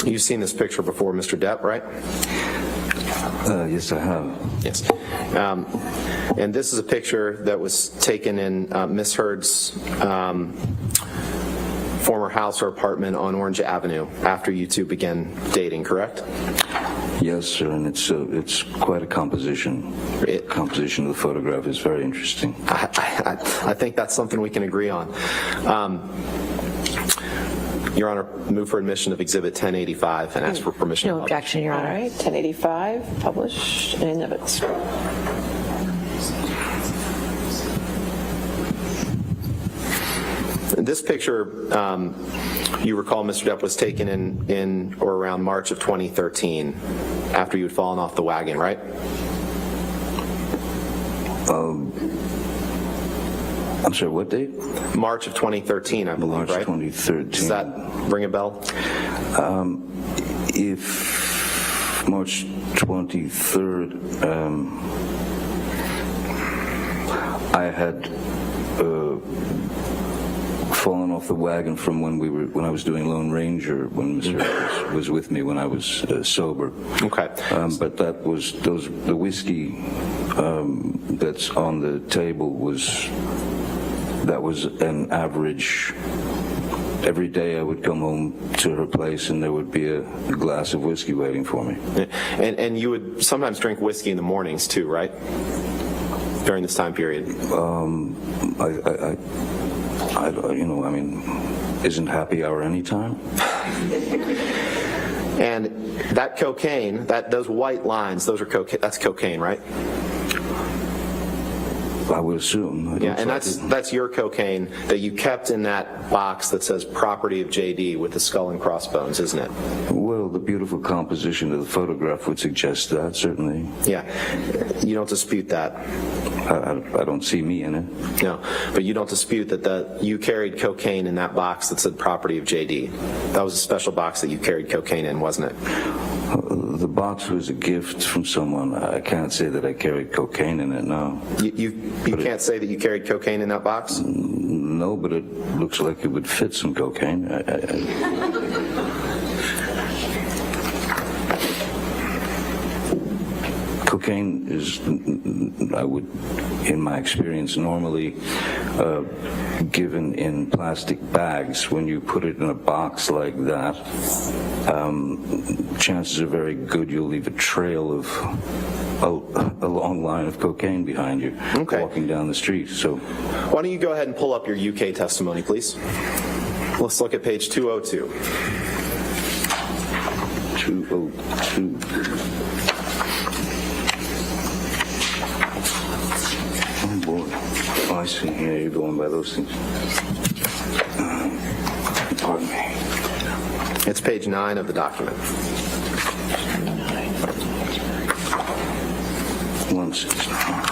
You've seen this picture before, Mr. Depp, right? Yes, I have. Yes. And this is a picture that was taken in Miss Heard's former house or apartment on Orange Avenue after you two began dating, correct? Yes, sir, and it's quite a composition. The composition of the photograph is very interesting. I think that's something we can agree on. Your Honor, move for admission of Exhibit 1085 and ask for permission. No to publish. objection, Your All Honor. right, 1085, published in evidence. this picture, you recall Mr. Depp was taken in or around March of 2013 after you had fallen off the wagon, right? I'm sorry, what date? March of 2013, I believe, March right? 2013. Does that ring a bell? If March 23rd, I had fallen off the wagon from when I was doing Lone Ranger, when Mr. Harris was with me when I was sober. Okay. But that was the whiskey that's on the table was an average. Every day I would come home to her place and there would be a glass of whiskey waiting for me. And you would sometimes drink whiskey in the mornings too, right? During this time period. Isn't happy hour anytime? And that cocaine, those white lines, those are cocaine. That's cocaine, right? I would assume. Yeah, and that's your cocaine that you kept in that box that says property of JD with the skull and crossbones, isn't it? Well, the beautiful composition of the photograph would suggest that, certainly. Yeah, you don't dispute that. I don't see me in it. No, but you don't dispute that you carried cocaine in that box that said property of JD. That was a special box that you carried cocaine in, wasn't it? The box was a gift from someone. I can't say that I carried cocaine in it, no. You can't say that you carried cocaine in that box? No, but it looks like it would fit some cocaine. Cocaine is, in my experience, normally given in plastic bags. When you put it in a box like that, chances are very good you'll leave a trail of a long line of cocaine behind you walking down the street. So, why don't you go ahead and pull up your UK testimony, please? Let's look at page 202. 202. Oh boy. Oh, I see. Yeah, you're going by those things. Pardon me. It's page 9 of the document. 169.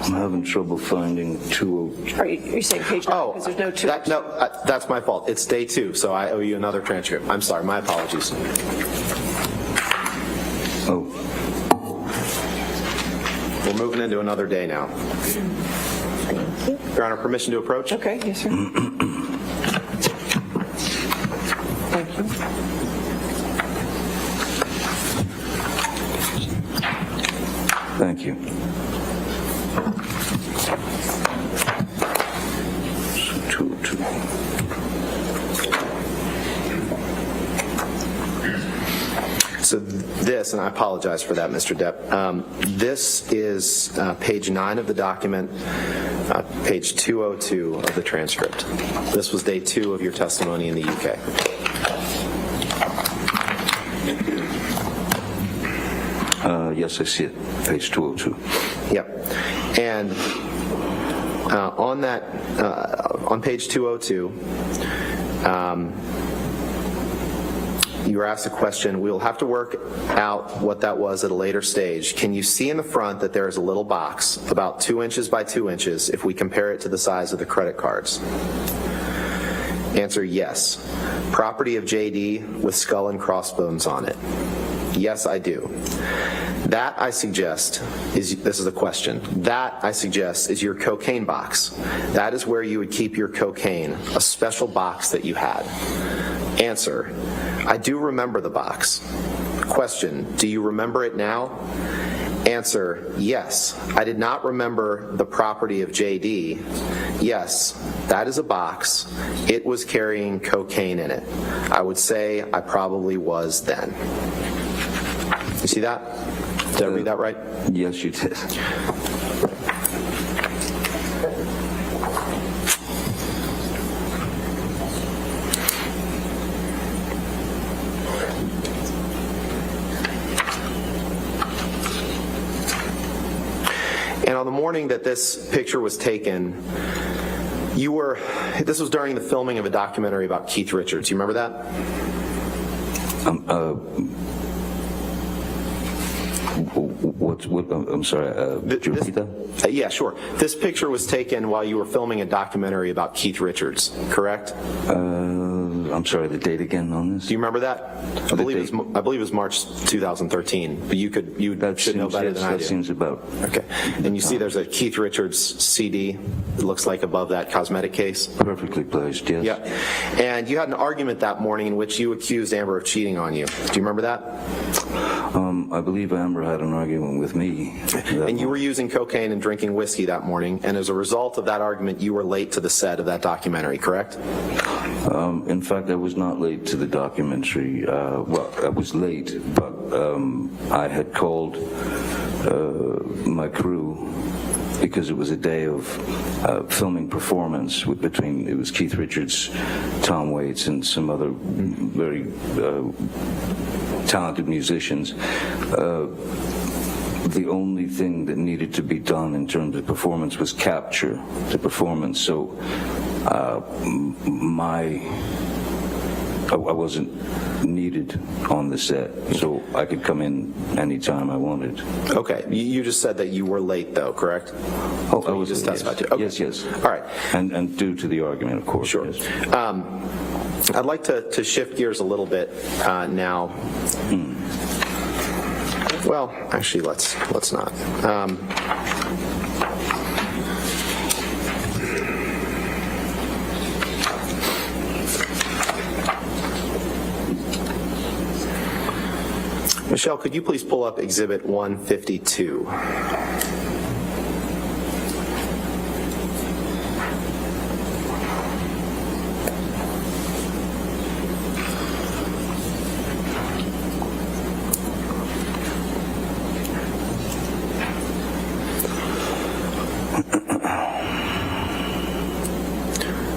I'm having trouble finding 202. Are you saying page 9 because there's no 2? That's my fault. It's day 2, so I owe you another transcript. I'm sorry. My apologies. Oh. We're moving into another day now. Your Honor, permission to approach? Okay, yes, sir. Thank you. Thank you. So this, and I apologize for that, Mr. Depp, this is page 9 of the document, page 202 of the transcript. This was day 2 of your testimony in the UK. Yes, I see it. Page 202. Yep. And on that, on page 202, you were asked a question. We'll have to work out what that was at a later stage. Can you see in the front that there is a little box about 2 inches by 2 inches if we compare it to the size of the credit cards? Answer, yes. Property of JD with skull and crossbones on it. Yes, I do. That, I suggest, this is a question, that, I suggest, is your cocaine box. That is where you would keep your cocaine, a special box that you had. Answer, I do remember the box. Question, do you remember it now? Answer, yes. I did not remember the property of JD. Yes, that is a box. It was carrying cocaine in it. I would say I probably was then. You see that? Did I read that right? Yes, you did. the morning that this picture was taken, this was during the filming of a documentary about Keith Richards. You remember that? I'm sorry, could you repeat that? Yeah, sure. This picture was taken while you were filming a documentary about Keith Richards, correct? I'm sorry, the date again on this? Do you remember that? I believe it was March 2013, but you should know better than I do. That seems about. Okay. And you see there's a Keith Richards CD, it looks like, above that cosmetic case? Perfectly placed, yes. Yeah. And you had an argument that morning in which you accused Amber of cheating on you. Do you remember that? I believe Amber had an argument with me. And you were using cocaine and drinking whiskey that morning, and as a result of that argument, you were late to the set of that documentary, correct? In fact, I was not late to the documentary. Well, I was late, but I had called my crew because it was a day of filming performance it was Keith Richards, Tom Waits, and some other very talented musicians. The only thing that needed to be done in terms of performance was capture the performance. So I wasn't needed on the set, so I could come in anytime I wanted. Okay. You just said that you were late, though, correct? Oh, I was just yes. testified to. Okay. Yes. All right. And due to the argument, of course. Sure. Yes. I'd like to shift gears a little bit now. Well, actually, let's not. Michelle, could you please pull up Exhibit 152?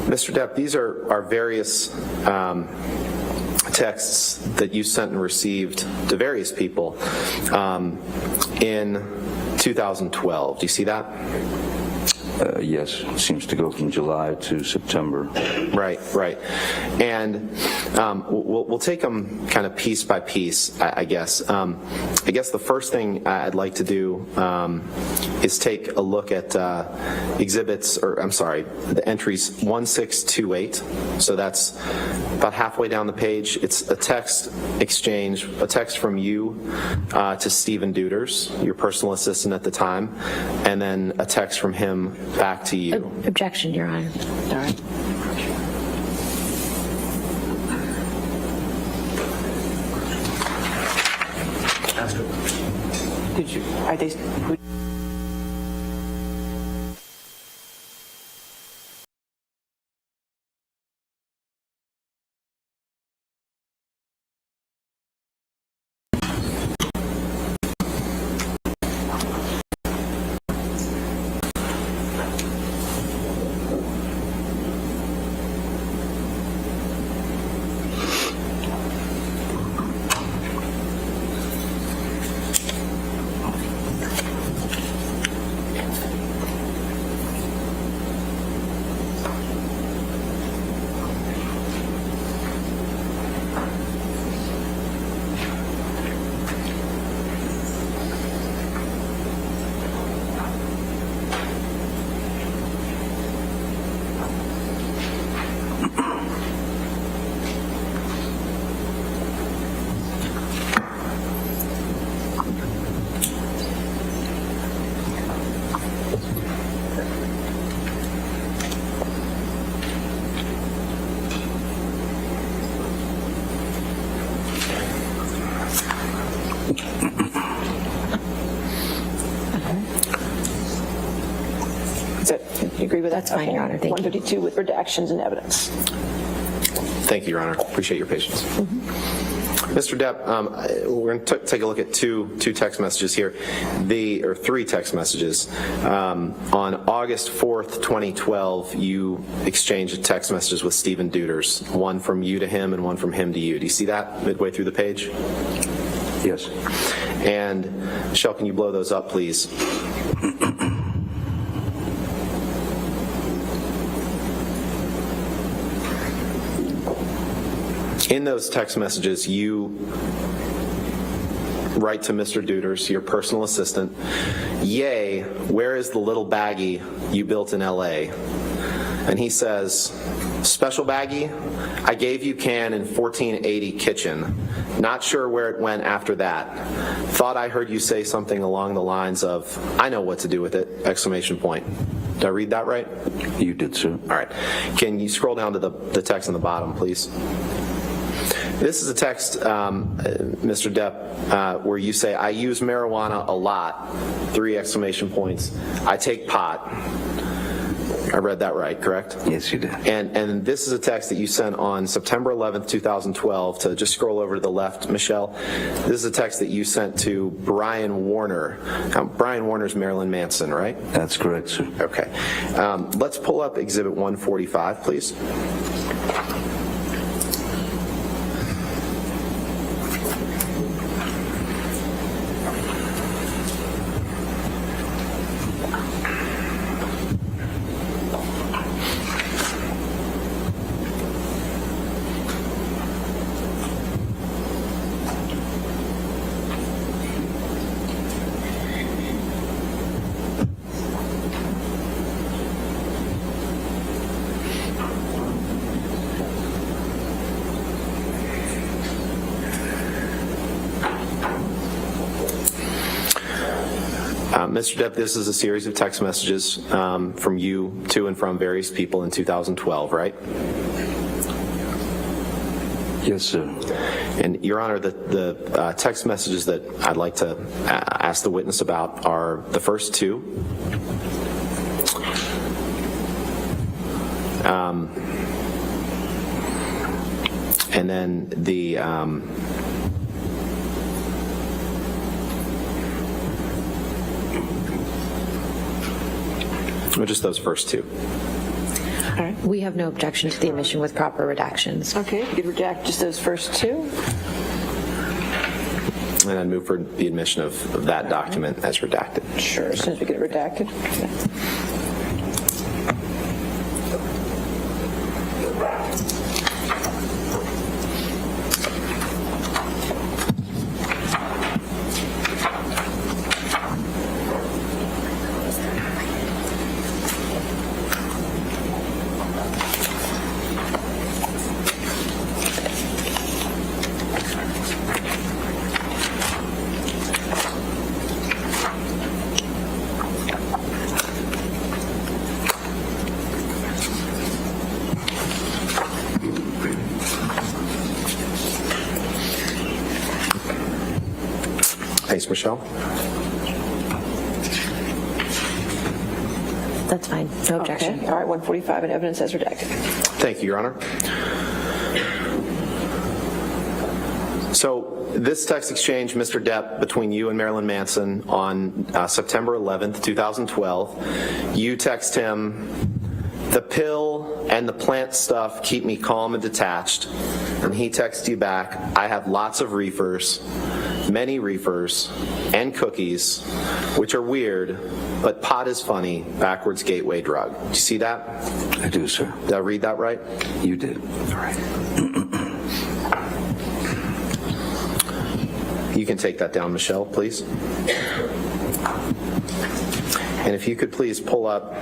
Mr. Depp, these are various texts that you sent and received to various people in 2012. Do you see that? Yes, it seems to go from July to September. Right. And we'll take them kind of piece by piece, I guess. I guess the first thing I'd like to do is take a look at the entries 1628. So that's about halfway down the page. It's a text exchange, a text from you to Stephen Duders, your personal assistant at the time, and then a text from him back to you. Objection, Your Honor. All right. Are they? You agree with that? That's fine, Your Honor. Thank you. 152 with redactions and evidence. Thank you, Your Honor. Appreciate your patience. Mr. Depp, we're going to take a look at two text messages here, or three text messages. On August 4th, 2012, you exchanged text messages with Stephen Duders, one from you to him and one from him to you. Do you see that midway through the page? Yes. And Michelle, can you blow those up, please? In those text messages, you write to Mr. Deuters, your personal assistant, "Yay, where is the little baggie you built in LA?" And he says, "Special baggie? I gave you can in 1480 kitchen. Not sure where it went after that. Thought I heard you say something along the lines of, I know what to do with it, exclamation point." Did I read that right? You did, sir. All right. Can you scroll down to the text on the bottom, please? This is a text, Mr. Depp, where you say, "I use marijuana a lot," 3 exclamation points. "I take pot." I read that right, correct? Yes, you did. And this is a text that you sent on September 11th, 2012, to just scroll over to the left, Michelle. This is a text that you sent to Brian Warner. Brian Warner's Marilyn Manson, right? That's correct, sir. Okay. Let's pull up Exhibit 145, please. Mr. Depp, this is a series of text messages from you to and from various people in 2012, right? Yes, sir. And, Your Honor, the text messages that I'd like to ask the witness about are the first 2. And then the... or just those first 2. All right. We have no objection to the omission with proper redactions. Okay, you could redact just those first 2. And I'd move for the admission of that document as redacted. Sure, as soon as we get it redacted. Thanks, Michelle. That's fine. No objection. Okay, all right, 145 and evidence as redacted. Thank you, Your Honor. So this text exchange, Mr. Depp, between you and Marilyn Manson on September 11th, 2012, you text him, "The pill and the plant stuff keep me calm and detached." And he texts you back, "I have lots of reefers, many reefers, and cookies, which are weird, but pot is funny, backwards gateway drug." Do you see that? I do, sir. Did I read that right? You did. All right. You can take that down, Michelle, please. And if you could please pull up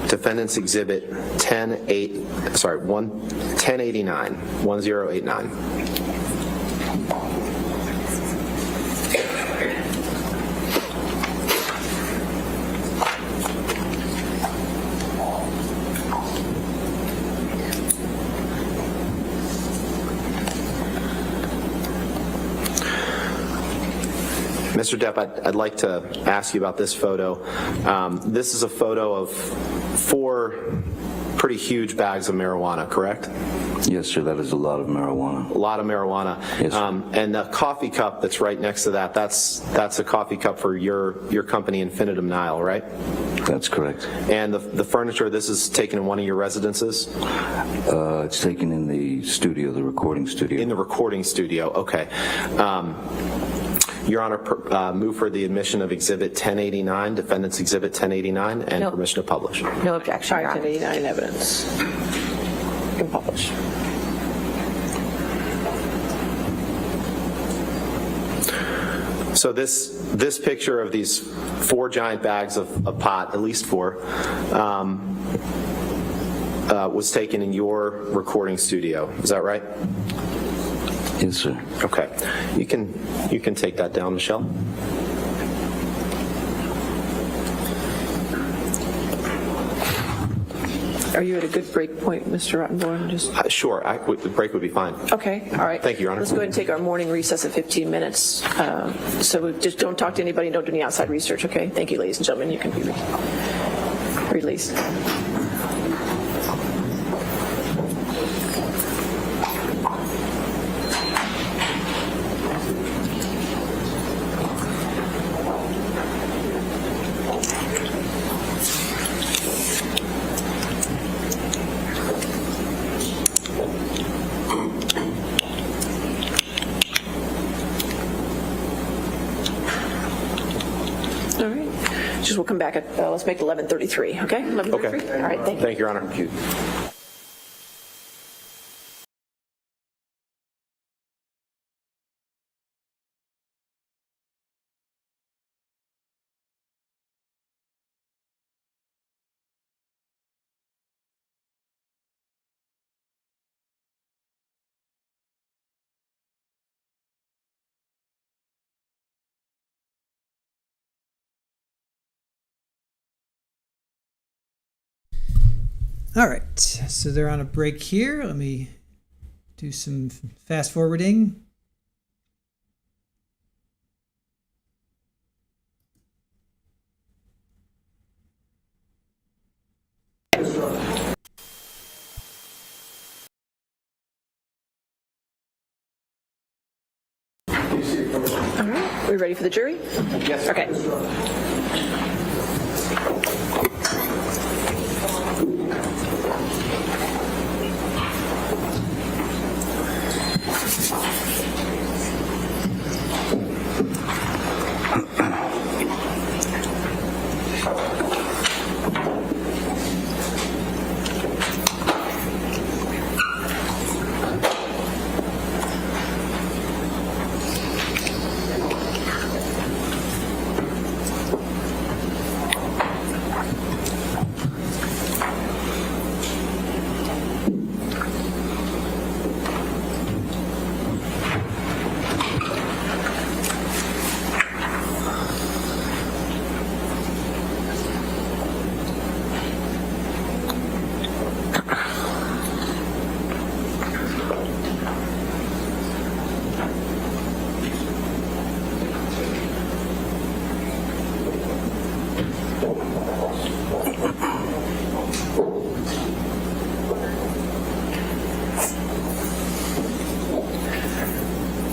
Defendants Exhibit 1089. Mr. Depp, I'd like to ask you about this photo. This is a photo of 4 pretty huge bags of marijuana, correct? Yes, sir, that is a lot of marijuana. A lot of marijuana. Yes, sir. And the coffee cup that's right next to that, that's a coffee cup for your company, Infinitum Nile, right? That's correct. And the furniture, this is taken in one of your residences? It's taken in the studio, the recording studio. In the recording studio, okay. Your Honor, move for the admission of Exhibit 1089, Defendants Exhibit 1089, and No. permission to publish. No objection, Your Honor. 1089 evidence. You can publish. So this picture of these 4 giant bags of pot, at least 4, was taken in your recording studio. Is that right? Yes, sir. Okay. You can take that down, Michelle. Are you at a good break point, Mr. Rottenborn? Just Sure. The break would be fine. okay. All right. Thank you, Your Honor. Let's go ahead and take our morning recess of 15 minutes. So we just don't talk to anybody. Don't do any outside research. Okay. Thank you, ladies and gentlemen. You can be released. All right. Just we'll come back at, let's make it 11:33, okay? 11:33? Okay. All right, thank you. Thank you, Your Honor. Thank you. All right, so they're on a break here. Let me do some fast forwarding. All right, we ready for the jury? Yes. Okay.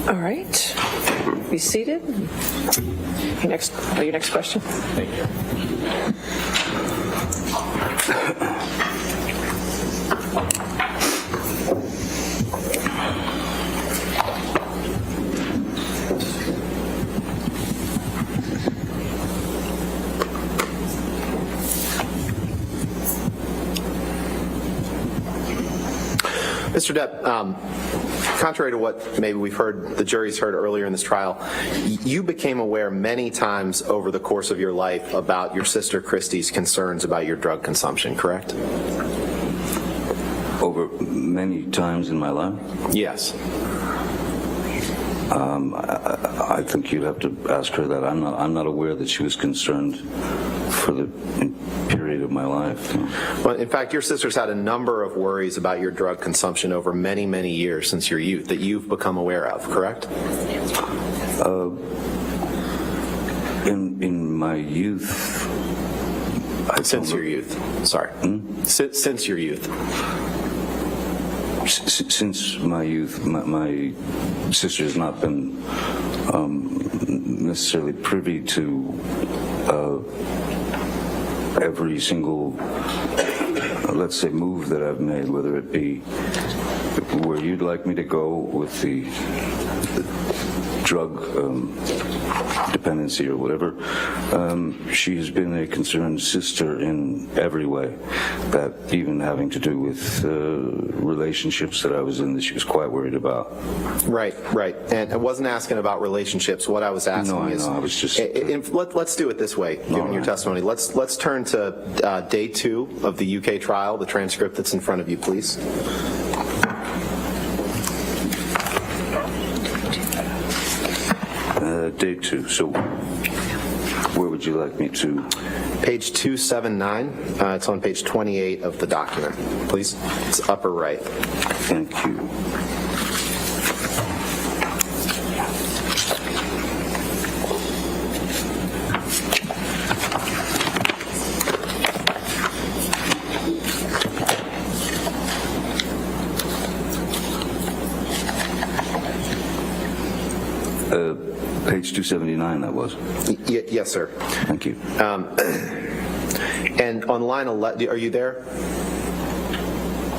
All right. Be seated. Your next question. Thank you. Mr. Depp, contrary to what maybe we've heard, the jury's heard earlier in this trial, you became aware many times over the course of your life about your sister Christy's concerns about your drug consumption, correct? Over many times in my life? Yes. I think you'd have to ask her that. I'm not aware that she was concerned for the period of my life. Well, in fact, your sister's had a number of worries about your drug consumption over many, many years since your youth that you've become aware of, correct? In my youth... Since your youth. Sorry. Since your youth. Since my youth, my sister has not been necessarily privy to every single, let's say, move that I've made, whether it be where you'd like me to go with the drug dependency or whatever. She has been a concerned sister in every way, that even having to do with relationships that I was in that she was quite worried about. Right. And I wasn't asking about relationships. What I was asking No, I is, know, I was just- let's do it this way, given your testimony. Let's turn to day 2 of the UK trial, the transcript that's in front of you, please. Day 2. So where would you like me to? Page 279. It's on page 28 of the document, please. It's upper right. Thank you. Page 279, that was. Yes, sir. Thank you. And on line 11, are you there?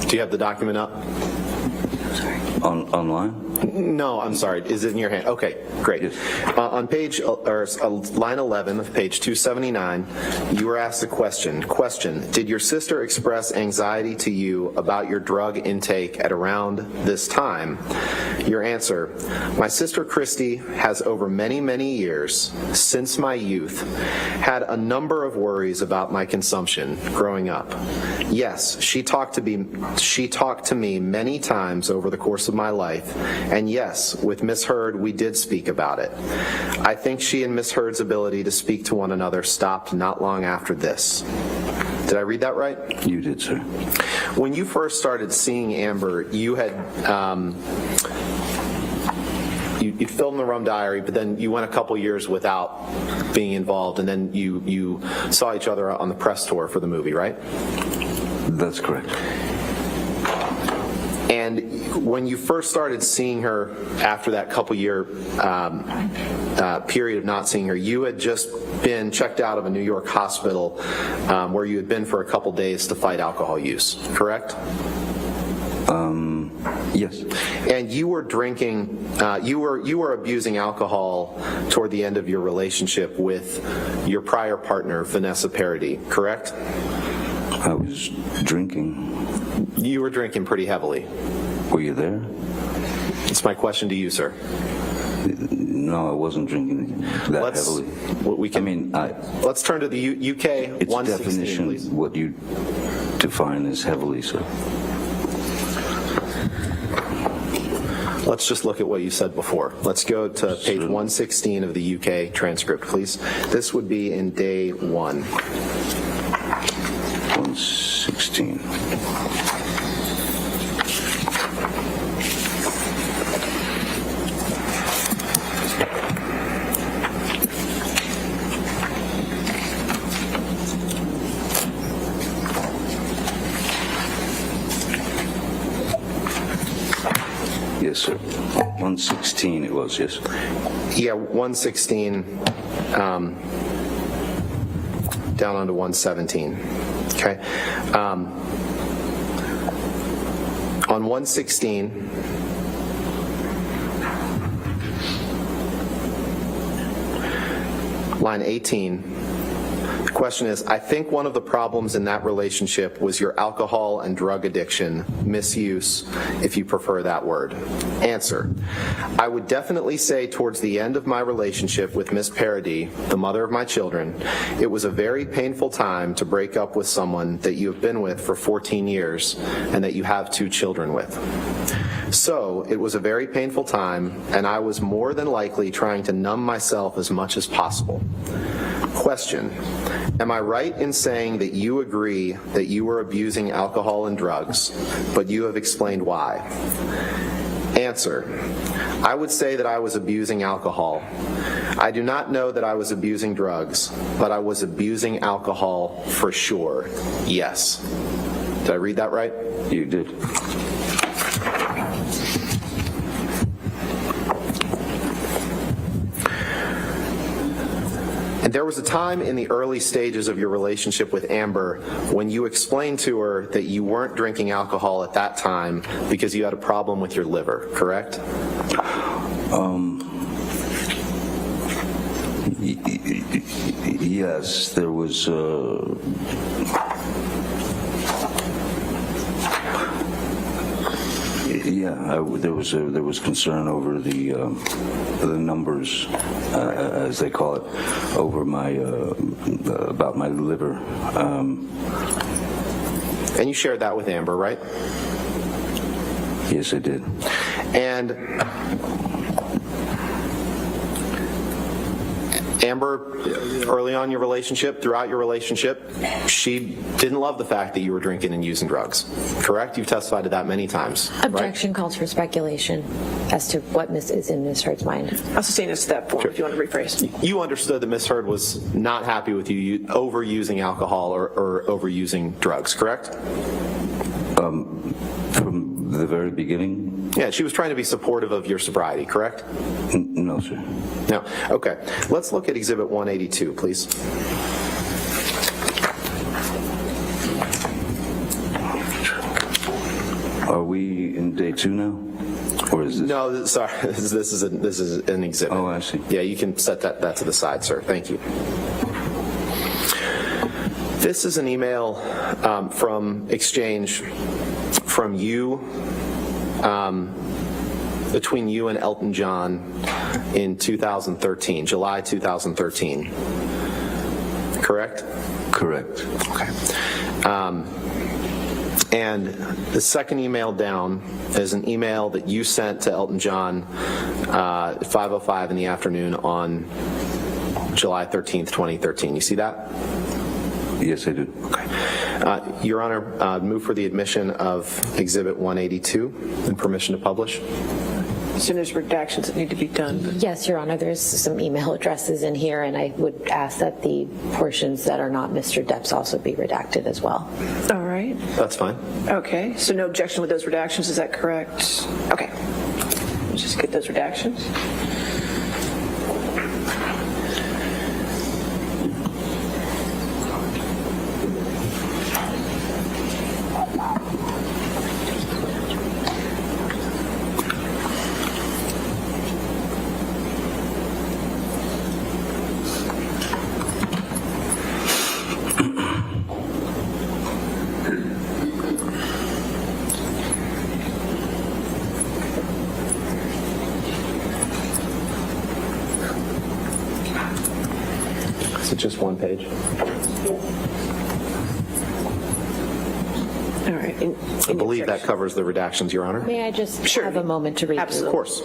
Do you have the document up? Online? No, I'm sorry. Is it in your hand? Okay, great. Yes. On page, or line 11 of page 279, you were asked a question. Question, did your sister express anxiety to you about your drug intake at around this time? Your answer, my sister Christy has over many, many years, since my youth, had a number of worries about my consumption growing up. Yes, she talked to me many times over the course of my life, and yes, with Miss Heard, we did speak about it. I think she and Miss Heard's ability to speak to one another stopped not long after this. Did I read that right? You did, sir. When you first started seeing Amber, you had you filmed the Rum Diary, but then you went a couple years without being involved, and then you saw each other on the press tour for the movie, right? That's correct. And when you first started seeing her after that couple year period of not seeing her, you had just been checked out of a New York hospital where you had been for a couple days to fight alcohol use, correct? Yes. And you were drinking, you were abusing alcohol toward the end of your relationship with your prior partner, Vanessa Parody, correct? I was drinking. You were drinking pretty heavily. Were you there? It's my question to you, sir. No, I wasn't drinking that heavily. Let's turn to the UK It's 116, definition, please. what you define as heavily, sir. Let's just look at what you said before. Let's go to page 116 of the UK transcript, please. This would be in day 1. 116. Yes, sir. 116 it was, yes. Yeah, 116 down onto 117. Okay. On 116, line 18, the question is, I think one of the problems in that relationship was your alcohol and drug addiction, misuse, if you prefer that word. Answer, I would definitely say towards the end of my relationship with Miss Parody, the mother of my children, it was a very painful time to break up with someone that you have been with for 14 years and that you have 2 children with. So, it was a very painful time, and I was more than likely trying to numb myself as much as possible. Question, am I right in saying that you agree that you were abusing alcohol and drugs, but you have explained why? Answer, I would say that I was abusing alcohol. I do not know that I was abusing drugs, but I was abusing alcohol for sure. Yes. Did I read that right? You did. And there was a time in the early stages of your relationship with Amber when you explained to her that you weren't drinking alcohol at that time because you had a problem with your liver, correct? Yes, there was. There was concern over the numbers, as they call it, over my about my liver. And you shared that with Amber, right? Yes, I did. And Amber, early on in your relationship, throughout your relationship, she didn't love the fact that you were drinking and using drugs, correct? You've testified to that many times, Objection calls for speculation as to what is in Ms. Heard's mind. I'll sustain this to that point if you want to rephrase. You understood that Ms. Heard was not happy with you overusing alcohol or overusing drugs, correct? From the very beginning? Yeah, she was trying to be supportive of your sobriety, correct? No, sir. No. Okay. Let's look at Exhibit 182, please. Are we in day 2 now? Or is this? No, sorry. This is an exhibit. Oh, I see. Yeah, you can set that to the side, sir. Thank you. This is an email from exchange from you, between you and Elton John in 2013, July 2013. Correct? Correct. Okay. And the second email down is an email that you sent to Elton John at 5:05 in the afternoon on July 13th, 2013. You see that? Yes, I do. Okay. Your Honor, move for the admission of Exhibit 182 and permission to publish. So there's redactions that need to be done. Yes, Your Honor, there's some email addresses in here, and I would ask that the portions that are not Mr. Depp's also be redacted as well. All right. That's fine. Okay, so no objection with those redactions, is that correct? Okay. Let's just get those redactions. Is it just one page? All right. I believe that covers the redactions, Your Honor. May I just Sure. have a moment to read through Absolutely. Of course.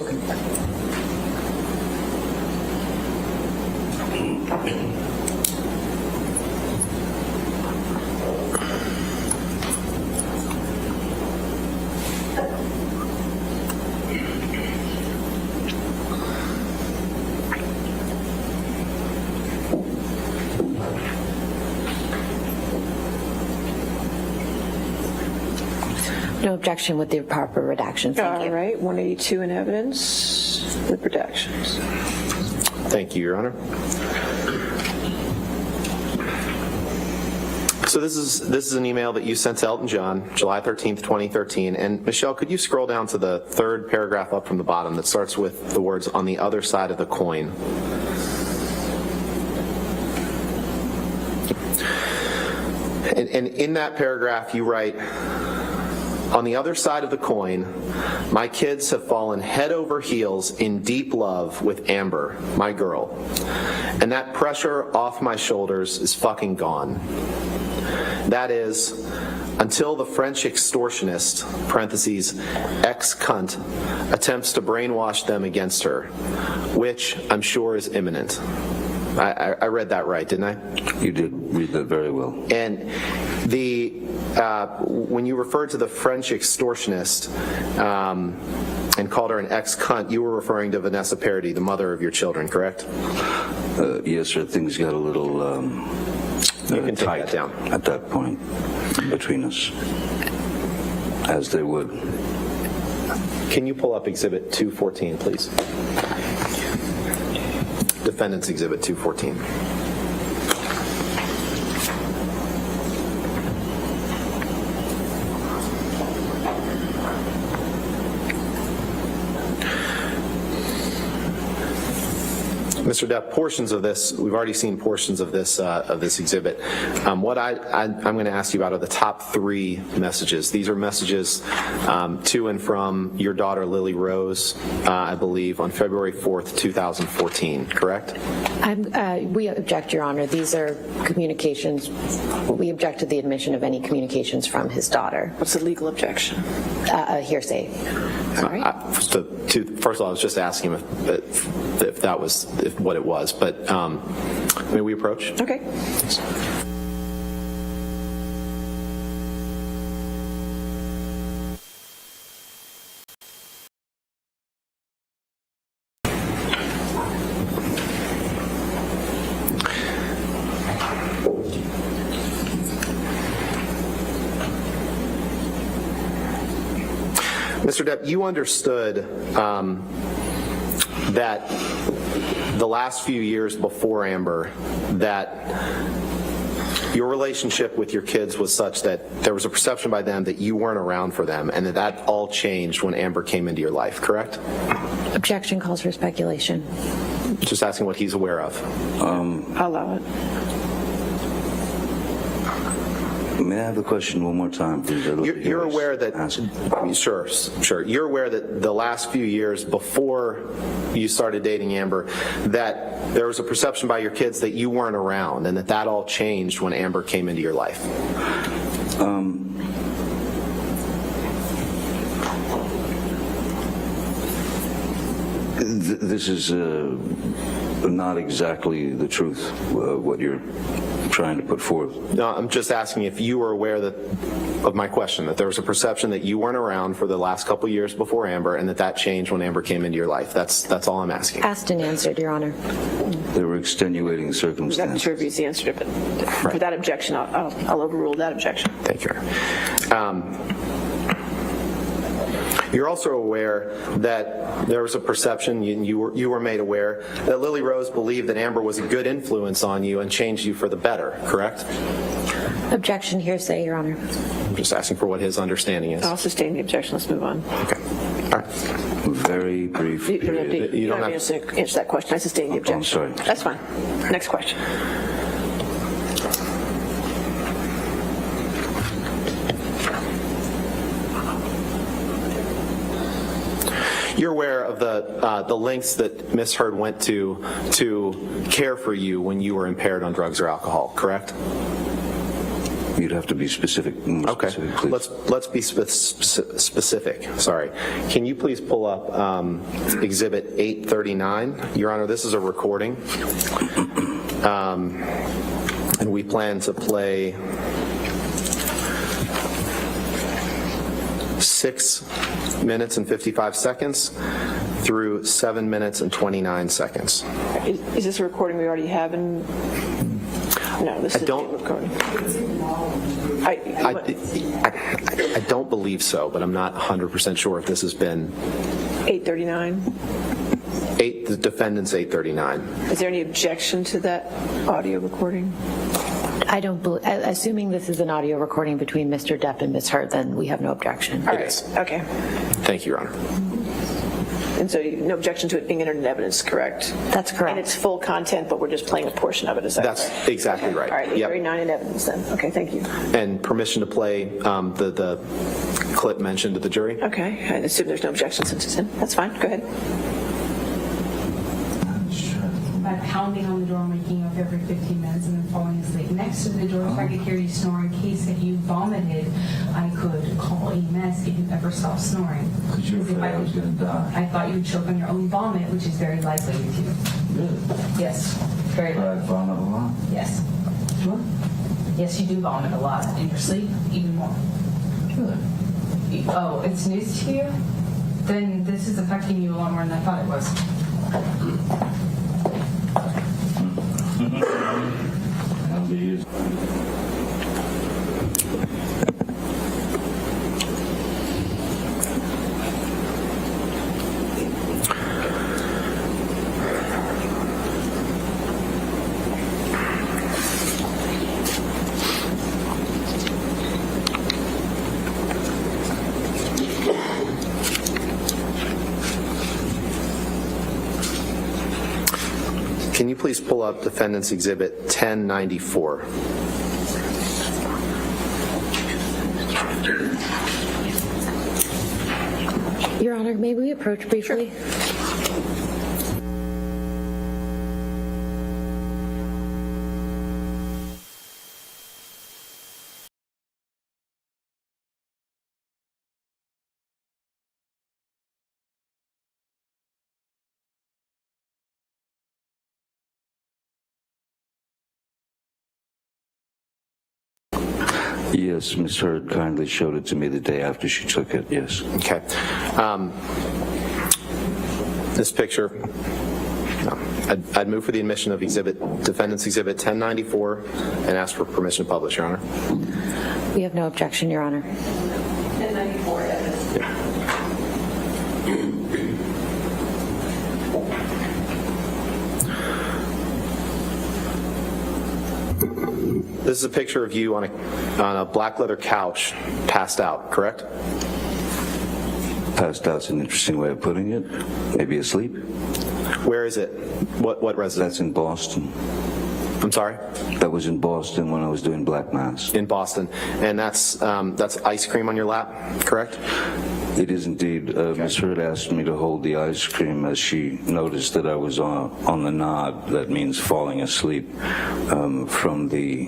No objection with the proper redactions. Thank you. All right, 182 in evidence with redactions. Thank you, Your Honor. So this is an email that you sent to Elton John, July 13th, 2013. And Michelle, could you scroll down to the third paragraph up from the bottom that starts with the words "on the other side of the coin"? And in that paragraph, you write, "On the other side of the coin, my kids have fallen head over heels in deep love with Amber, my girl. And that pressure off my shoulders is fucking gone. That is, until the French extortionist, parentheses, ex-cunt, attempts to brainwash them against her, which I'm sure is imminent." I read that right, didn't I? You did read that very well. And when you referred to the French extortionist and called her an ex-cunt, you were referring to Vanessa Paradis, the mother of your children, correct? Yes, sir. Things got a little You can take tight that down. at that point between us, as they would. Can you pull up Exhibit 214, please? Defendants Exhibit 214. Mr. Depp, portions of this, we've already seen portions of this exhibit. What I'm going to ask you about are the top 3 messages. These are messages to and from your daughter, Lily Rose, I believe, on February 4th, 2014, correct? We object, Your Honor. These are communications. We object to the admission of any communications from his daughter. What's the legal objection? Hearsay. All right. First of all, I was just asking if that was what it was, but may we approach? Okay. Mr. Depp, you understood that the last few years before Amber, that your relationship with your kids was such that there was a perception by them that you weren't around for them, and that all changed when Amber came into your life, correct? Objection calls for speculation. Just asking what he's aware of. I'll allow it. May I have the question one more time, please? You're aware that, sure. You're aware that the last few years before you started dating Amber, that there was a perception by your kids that you weren't around, and that all changed when Amber came into your life. This is not exactly the truth, what you're trying to put forth. No, I'm just asking if you were aware of my question, that there was a perception that you weren't around for the last couple years before Amber, and that changed when Amber came into your life. That's all I'm asking. Asked and answered, Your Honor. There were extenuating I'm circumstances. not sure if he's the answer to it, but for that objection, I'll overrule that objection. Thank you. You're also aware that there was a perception, you were made aware, that Lily Rose believed that Amber was a good influence on you and changed you for the better, correct? Objection, hearsay, Your Honor. I'm just asking for what his understanding is. I'll sustain the objection. Let's move on. Okay. All right. Very brief You don't have period. to, you don't have to answer that question. I sustain the objection. sorry. That's fine. Next question. You're aware of the lengths that Ms. Heard went to care for you when you were impaired on drugs or alcohol, correct? You'd have to be specific, more Okay. specific, please. Let's be specific. Sorry. Can you please pull up Exhibit 839? Your Honor, this is a recording, and we plan to play 6 minutes and 55 seconds through 7 minutes and 29 seconds. Is this a recording we already have? No, this is a new recording. I don't believe so, but I'm not 100% sure if this has been 839. the defendant's 839. Is there any objection to that audio recording? I don't believe, assuming this is an audio recording between Mr. Depp and Ms. Heard, then we have no objection. All It right. is. Okay. Thank you, Your Honor. And so no objection to it being entered in evidence, correct? That's correct. And it's full content, but we're just playing a portion of it, is that That's correct? exactly right. All right, Yep. 839 in evidence then. Okay, thank you. And permission to play the clip mentioned to the jury? Okay, I assume there's no objection since it's in. That's fine, go ahead. By pounding on the door and waking up every 15 minutes and then falling asleep next to the door. If I could hear you snore in case that you vomited, I could call EMS if you ever stopped snoring. Because you were afraid I was going to die. I thought you would choke on your own vomit, which is very likely with you. Really? Yes, very But I likely. vomit a lot. Yes. Sure. Yes, you do vomit a lot. In your sleep, even more. Really? Oh, it's news to you? Then this is affecting you a lot more than I thought it was. That'll be used. Can you please pull up Defendants Exhibit 1094? Your Honor, may we approach briefly? Yes, Ms. Hurd kindly showed it to me the day after she took it, yes. Okay. This picture, I'd move for the admission of Defendants Exhibit 1094 and ask for permission to publish, Your Honor. We have no objection, Your Honor. 1094, This is a picture of you on a black leather couch, passed out, correct? Passed out's an interesting way of putting it. Maybe asleep. Where is it? What residence? That's in Boston. I'm sorry? That was in Boston when I was doing Black Mass. In Boston. And that's ice cream on your lap, correct? It is indeed. Ms. Hurd asked me to hold the ice cream as she noticed that I was on the nod. That means falling asleep from the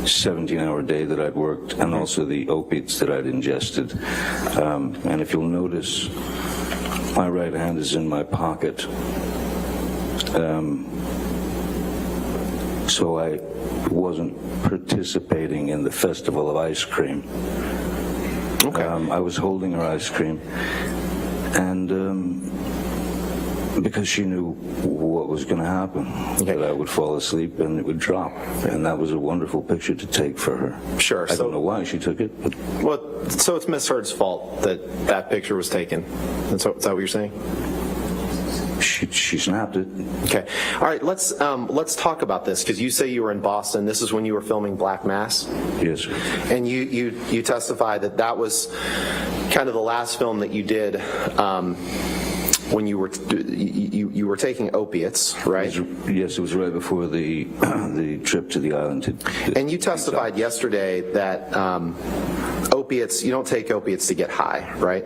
17-hour day that I'd worked and also the opiates that I'd ingested. And if you'll notice, my right hand is in my pocket. So I wasn't participating in the festival of ice cream. Okay. I was holding her ice cream, and because she knew what was going to happen, that I would fall asleep and it would drop, and that was a wonderful picture to take for her. Sure. I don't know why she took it. But Well, so it's Miss Hurd's fault that picture was taken. Is that what you're saying? she snapped it. Okay. All right. Let's talk about this, because you say you were in Boston. This is when you were filming Black Mass. Yes, sir. And you testified that was kind of the last film that you did when you were taking opiates, right? Yes, it was right before the the trip to the island. And you testified yesterday that opiates, you don't take opiates to get high, right?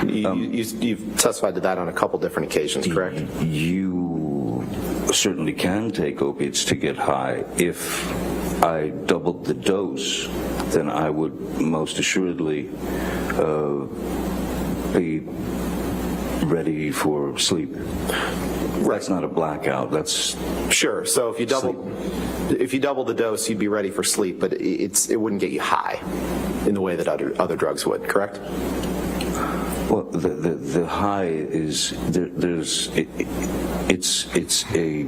You've testified to that on a couple different occasions, correct? You certainly can take opiates to get high. If I doubled the dose, then I would most assuredly be ready for sleep. That's not a blackout. That's sure. So if you double the dose, you'd be ready for sleep, but it wouldn't get you high in the way that other drugs would, correct? well, the high is it's a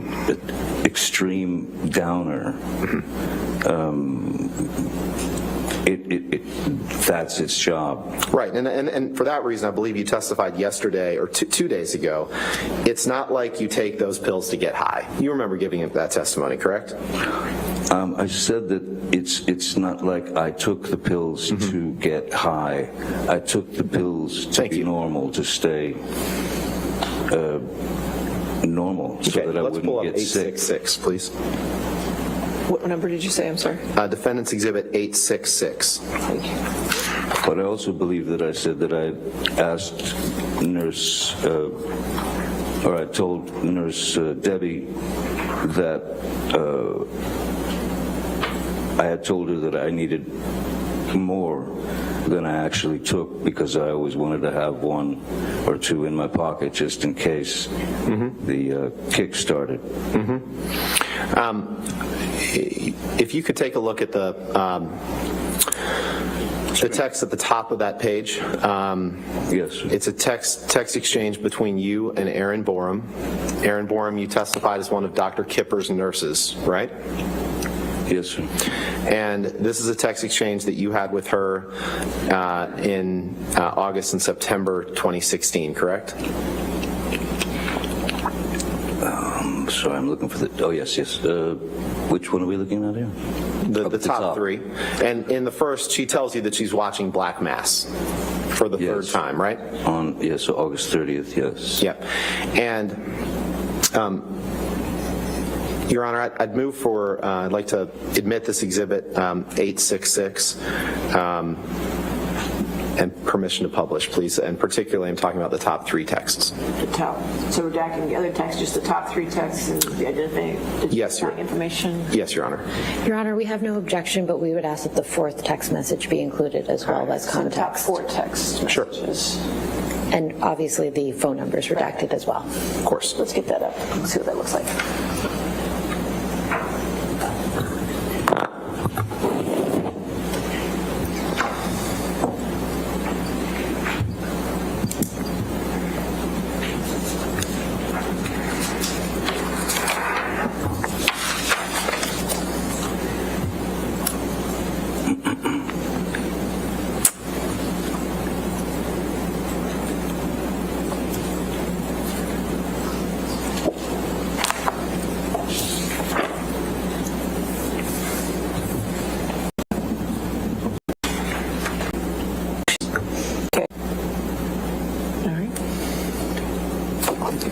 extreme downer. That's its job. Right, and for that reason, I believe you testified yesterday or 2 days ago. It's not like you take those pills to get high. You remember giving that testimony, correct? I said that it's not like I took the pills to get high. I took the pills to be normal, to stay normal, so that I wouldn't get sick. Let's pull up 866, please. What number did you say? I'm sorry. Defendants Exhibit 866. Thank you. But I also believe that I said that I asked Nurse, or I told Nurse Debbie that I had told her that I needed more than I actually took, because I always wanted to have 1 or 2 in my pocket just in case the kick started. If you could take a look at the text at the top of that page. Yes. It's a text exchange between you and Erin Borum. Erin Borum, you testified as one of Dr. Kipper's nurses, right? Yes, sir. And this is a text exchange that you had with her in August and September 2016, correct? So I'm looking for the. Oh, yes. Which one are we looking at here? The top 3. And in the first, she tells you that she's watching Black Mass for the third time, right? So August 30th, yes. Yep. And Your Honor, I'd move for, I'd like to admit this exhibit 866 and permission to publish, please. And particularly, I'm talking about the top 3 texts. The top, so redacting the other text, just the top 3 texts and the identifying Yes, Your information? Yes, Your Honor. Your Honor, we have no objection, but we would ask that the 4th text message be included as well as So the top context. 4 text messages. And obviously the phone numbers redacted as well. Of course. Let's get that up and see what that looks like.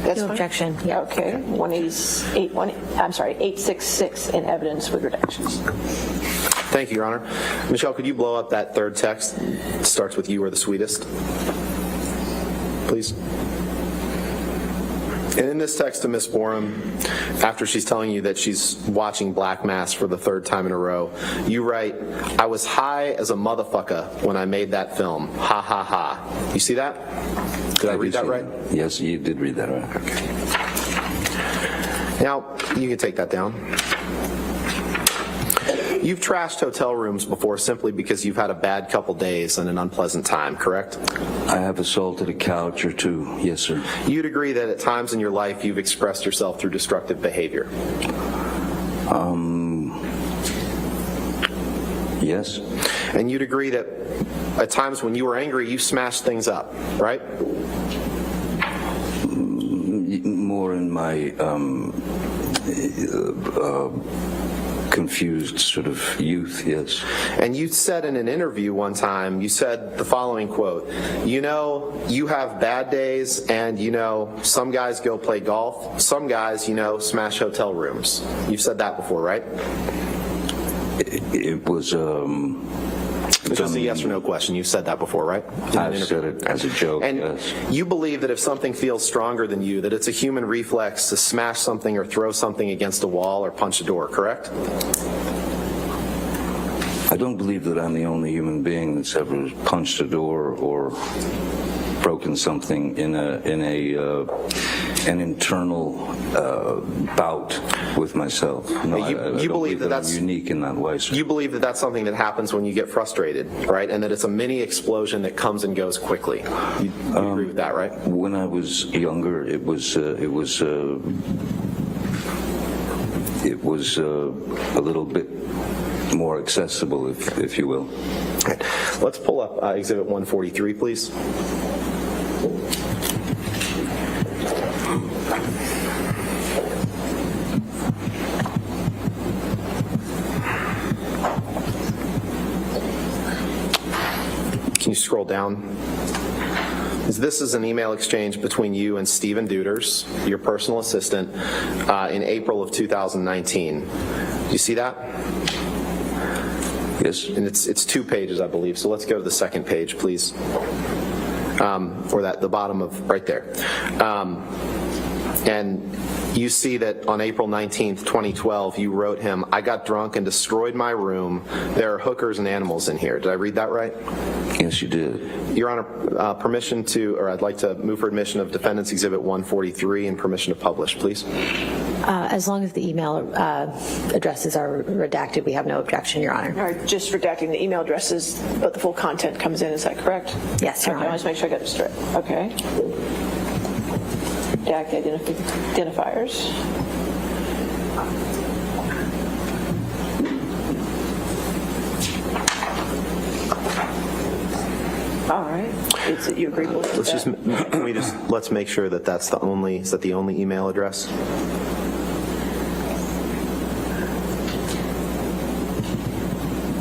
That's No fine? objection. Yeah. Okay, 866 in evidence with redactions. Thank you, Your Honor. Michelle, could you blow up that 3rd text? It starts with "you are the sweetest." Please. And in this text to Ms. Borum, after she's telling you that she's watching Black Mass for the 3rd time in a row, you write, "I was high as a motherfucker when I made that film. Ha ha ha." You see that? Did I read that right? Yes, you did read that right. Okay. Now, you can take that down. You've trashed hotel rooms before simply because you've had a bad couple days and an unpleasant time, correct? I have assaulted a couch or 2, yes, sir. You'd agree that at times in your life you've expressed yourself through destructive behavior? Yes. And you'd agree that at times when you were angry, you smashed things up, right? More in my confused sort of youth, yes. And you said in an interview one time, you said the following quote, "You know, you have bad days, and you know, some guys go play golf, some guys, you know, smash hotel rooms." You've said that before, right? It was It's just a yes or no question. You've said that before, right? I've said it as a joke, And yes. you believe that if something feels stronger than you, that it's a human reflex to smash something or throw something against a wall or punch a door, correct? I don't believe that I'm the only human being that's ever punched a door or broken something in an internal bout with myself. No, You I don't believe that that's I'm unique in that way, sir. You believe that that's something that happens when you get frustrated, right? And that it's a mini explosion that comes and goes quickly. You agree with that, right? When I was younger, it was a little bit more accessible, if you will. Okay. Let's pull up Exhibit 143, please. Can you scroll down? This is an email exchange between you and Stephen Duders, your personal assistant, in April of 2019. Do you see that? Yes. And it's 2 pages, I believe. So let's go to the 2nd page, please. Or the bottom of right there. And you see that on April 19th, 2012, you wrote him, "I got drunk and destroyed my room. There are hookers and animals in here." Did I read that right? Yes, you did. Your Honor, permission to, or I'd like to move for admission of Defendants Exhibit 143 and permission to publish, please. As long as the email addresses are redacted, we have no objection, Your Honor. All right, just redacting the email addresses, but the full content comes in, is that correct? Yes, Your Okay, Honor. let's make sure I got it straight. Okay. Redact identifiers. All right. You agree with Let's that? let's make sure that is that the only email address?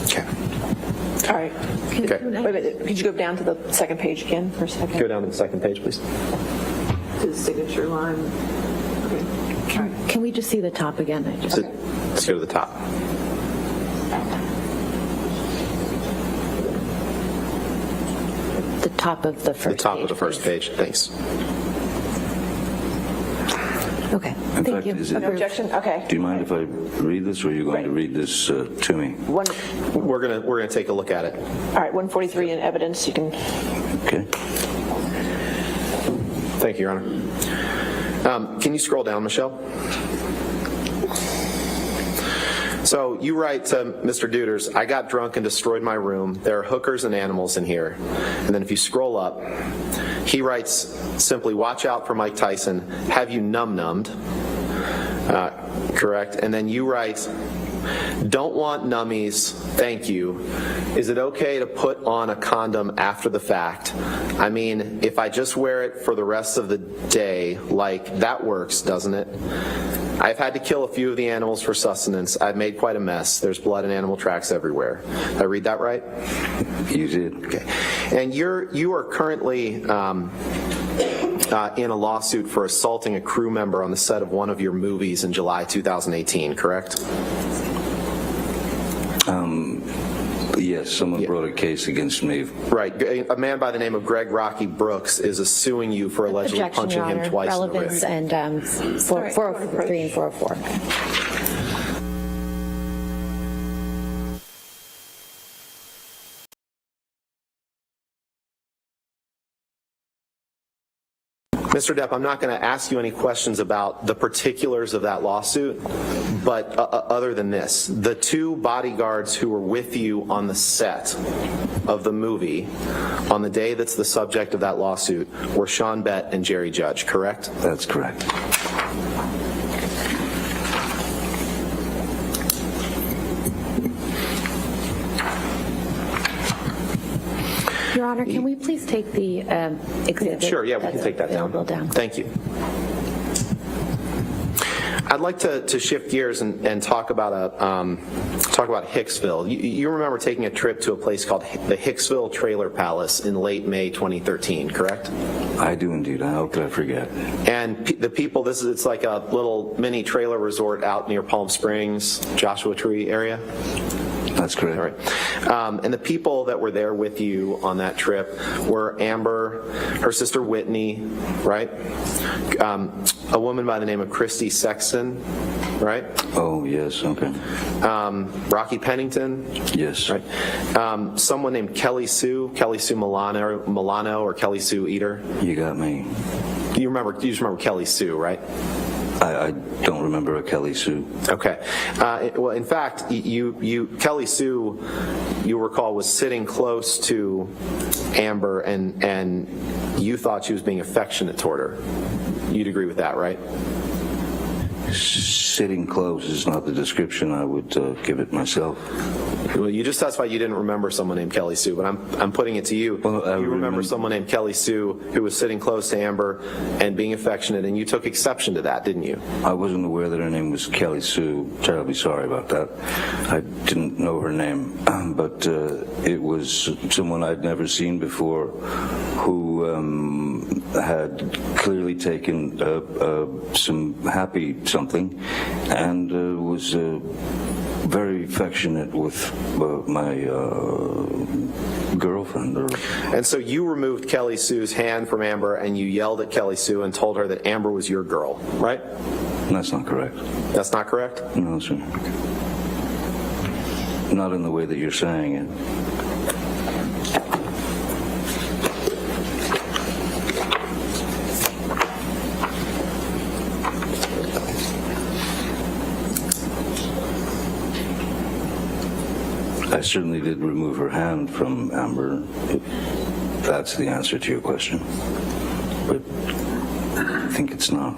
Okay. All right. Okay. Wait a minute. Could you go down to the 2nd page again for a second? Go down to the 2nd page, please. To the signature line. Okay. All right. Can we just see the top again? Let's go to the top. The top of the first page. The top of the first please. page. Thanks. Okay, In thank fact, you. is it- No objection? Okay. Do you mind if I read this, or are you going to Right. read this to me? We're gonna take a look at it. All right, 143 in evidence, you can, Okay. Thank you, Your Honor. Can you scroll down, Michelle? So you write to Mr. Duders, I got drunk and destroyed my room. There are hookers and animals in here. And then if you scroll up, he writes simply, watch out for Mike Tyson. Have you num-nummed? Correct. And then you write, don't want nummies, thank you. Is it okay to put on a condom after the fact? I mean, if I just wear it for the rest of the day, like, that works, doesn't it? I've had to kill a few of the animals for sustenance. I've made quite a mess. There's blood and animal tracks everywhere. Did I read that right? You did. Okay. And you are currently in a lawsuit for assaulting a crew member on the set of one of your movies in July 2018, correct? Yes, someone brought a case against me. Right. A man by the name of Greg Rocky Brooks is suing you for allegedly Objection, punching Your him Honor. twice Relevance in the rib. and 403 and 404. Mr. Depp, I'm not going to ask you any questions about the particulars of that lawsuit, but other than this, the two bodyguards who were with you on the set of the movie on the day that's the subject of that lawsuit were Sean Bett and Jerry Judge, correct? That's correct. Your Honor, can we please take the exhibit? Sure, yeah, we can that's take that available down. Thank you. I'd like to shift gears and talk about Hicksville. You remember taking a trip to a place called the Hicksville Trailer Palace in late May 2013, correct? I do indeed. How could I forget? And the people, it's like a little mini trailer resort out near Palm Springs, Joshua Tree area. That's correct. All right. And the people that were there with you on that trip were Amber, her sister Whitney, right? A woman by the name of Christy Sexton, right? Oh, yes, okay. Rocky Pennington, Yes. right? Someone named Kelly Sue Milano or Kelly Sue Eater. You got me. You just remember Kelly Sue, right? I don't remember a Kelly Sue. Okay. Well, in fact, Kelly Sue, you recall, was sitting close to Amber, and you thought she was being affectionate toward her. You'd agree with that, right? Sitting close is not the description I would give it myself. Well, you just testified you didn't remember someone named Kelly Sue, but I'm putting it to you. Well, I you remember remember someone named Kelly Sue who was sitting close to Amber and being affectionate, and you took exception to that, didn't you? I wasn't aware that her name was Kelly Sue. Terribly sorry about that. I didn't know her name, but it was someone I'd never seen before who had clearly taken some happy something and was very affectionate with my girlfriend. And so you removed Kelly Sue's hand from Amber, and you yelled at Kelly Sue and told her that Amber was your girl, right? That's not correct. That's not correct? No, sir. Not in the way that you're saying it. I certainly did remove her hand from Amber, if that's the answer to your question. But I think it's not.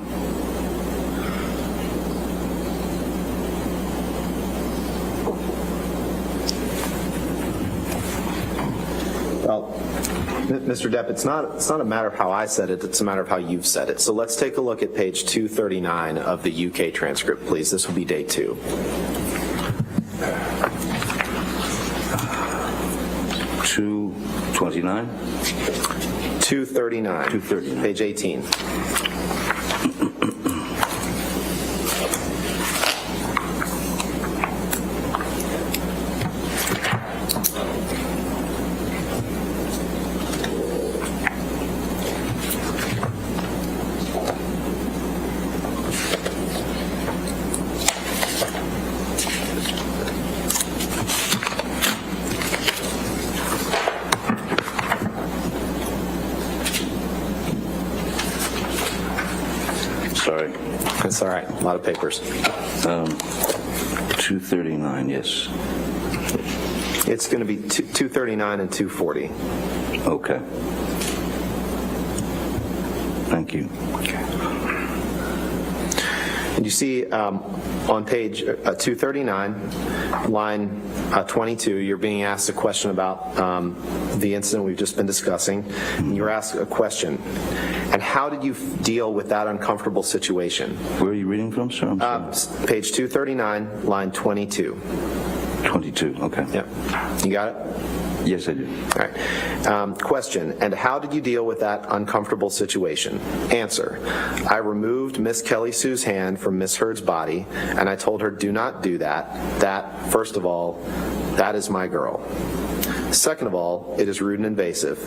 Well, Mr. Depp, it's not a matter of how I said it, it's a matter of how you've said it. So let's take a look at page 239 of the UK transcript, please. This will be day 2. $229? 239. 239. Page 18. Sorry. That's all right. A lot of papers. 239, yes. It's going to be 239 and 240. Okay. Thank you. And you see on page 239, line 22, you're being asked a question about the incident we've just been discussing. And you're asked a question. And how did you deal with that uncomfortable situation? Where are you reading from, sir? I'm sorry. Page 239, line 22. 22, okay. Yep. You got it? Yes, I do. All right. Question, and how did you deal with that uncomfortable situation? Answer, I removed Miss Kelly Sue's hand from Miss Heard's body, and I told her, do not do that. That, first of all, that is my girl. Second of all, it is rude and invasive.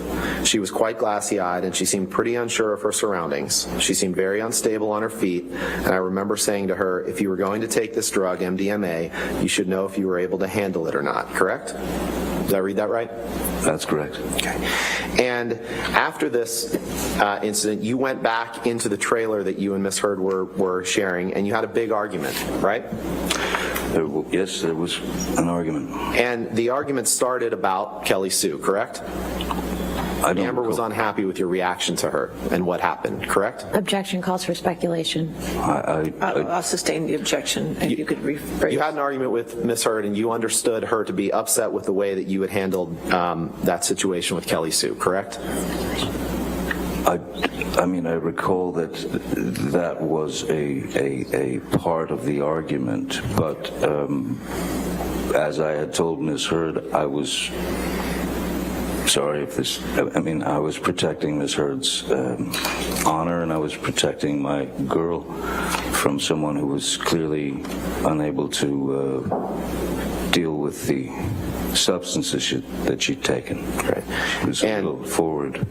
She was quite glassy-eyed, and she seemed pretty unsure of her surroundings. She seemed very unstable on her feet, and I remember saying to her, if you were going to take this drug, MDMA, you should know if you were able to handle it or not, correct? Did I read that right? That's correct. Okay. And after this incident, you went back into the trailer that you and Miss Heard were sharing, and you had a big argument, right? Yes, there was an argument. And the argument started about Kelly Sue, correct? I don't Amber was recall. unhappy with your reaction to her and what happened, correct? Objection calls for speculation. I'll sustain the objection, and you could rephrase. You had an argument with Miss Heard, and you understood her to be upset with the way that you had handled that situation with Kelly Sue, correct? I mean, I recall that that was a part of the argument, but as I had told Ms. Heard, I was sorry if this, I mean, I was protecting Ms. Heard's honor, and I was protecting my girl from someone who was clearly unable to deal with the substances that she'd taken. Right. She was a little forward.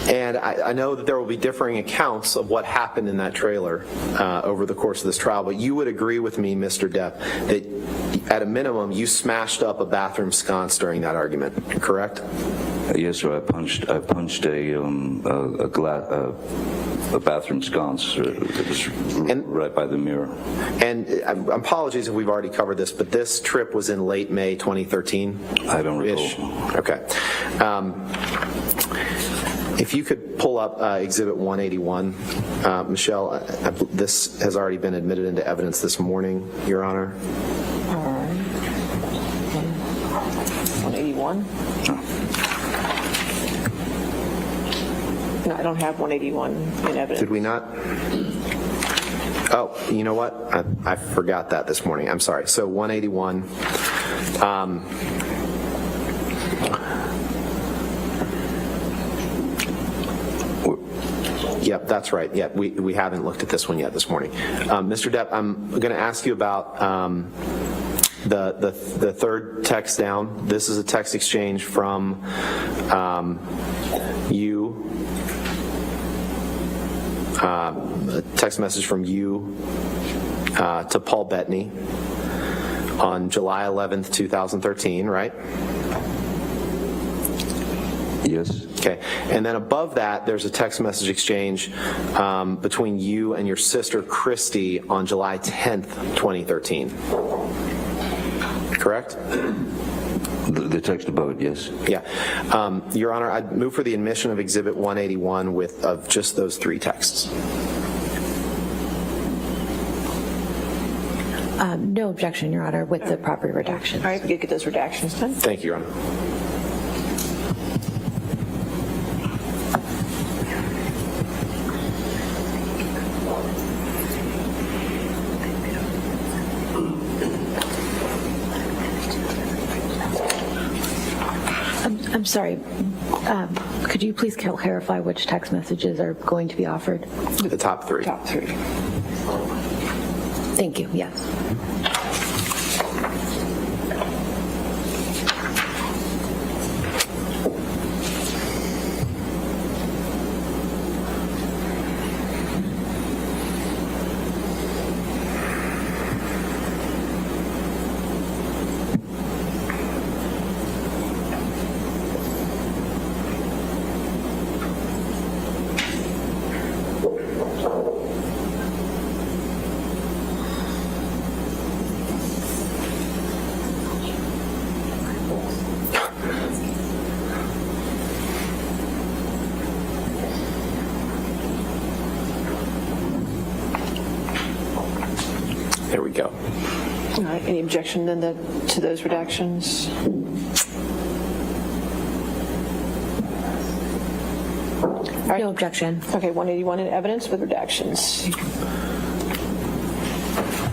And I know that there will be differing accounts of what happened in that trailer over the course of this trial, but you would agree with me, Mr. Depp, that at a minimum you smashed up a bathroom sconce during that argument, correct? Yes, sir. I punched a bathroom sconce right by the mirror. And apologies if we've already covered this, but this trip was in late May 2013? I don't recall. Okay. If you could pull up Exhibit 181, Michelle, this has already been admitted into evidence this morning, Your Honor. All right. 181? No, I don't have 181 in evidence. Did we not? Oh, you know what? I forgot that this morning. I'm sorry. So 181. Yep, that's right. Yep, we haven't looked at this one yet this morning. Mr. Depp, I'm going to ask you about the third text down. This is a text exchange from you, a text message from you to Paul Bettany on July 11th, 2013, right? Yes. Okay, and then above that, there's a text message exchange between you and your sister, Christy, on July 10th, 2013. Correct? The text above it, yes. Yeah. Your Honor, I'd move for the admission of Exhibit 181 of just those three texts. No objection, Your Honor, with the proper redactions. All right, we could get those redactions then. Thank you, Your Honor. I'm sorry. Could you please clarify which text messages are going to be offered? The top three. Top three. Thank you. Yes. Franco. All right, any objection then to those redactions? All right. No objection. Okay, 181 in evidence with redactions.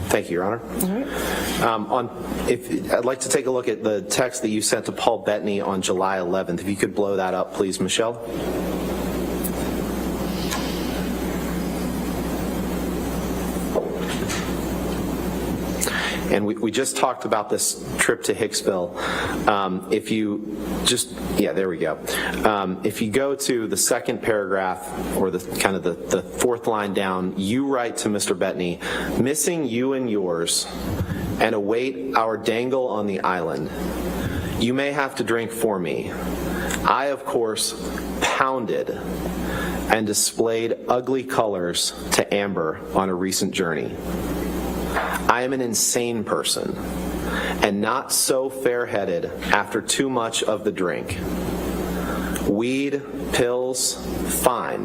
Thank you, Your Honor. I'd like to take a look at the text that you sent to Paul Bettany on July 11th. If you could blow that up, please, Michelle. And we just talked about this trip to Hicksville. If you just, yeah, there we go. If you go to the second paragraph, or the kind of the fourth line down, you write to Mr. Bettany, missing you and yours, and await our dangle on the island. You may have to drink for me. I, of course, pounded and displayed ugly colors to Amber on a recent journey. I am an insane person, and not so fair-headed after too much of the drink. Weed, pills, fine.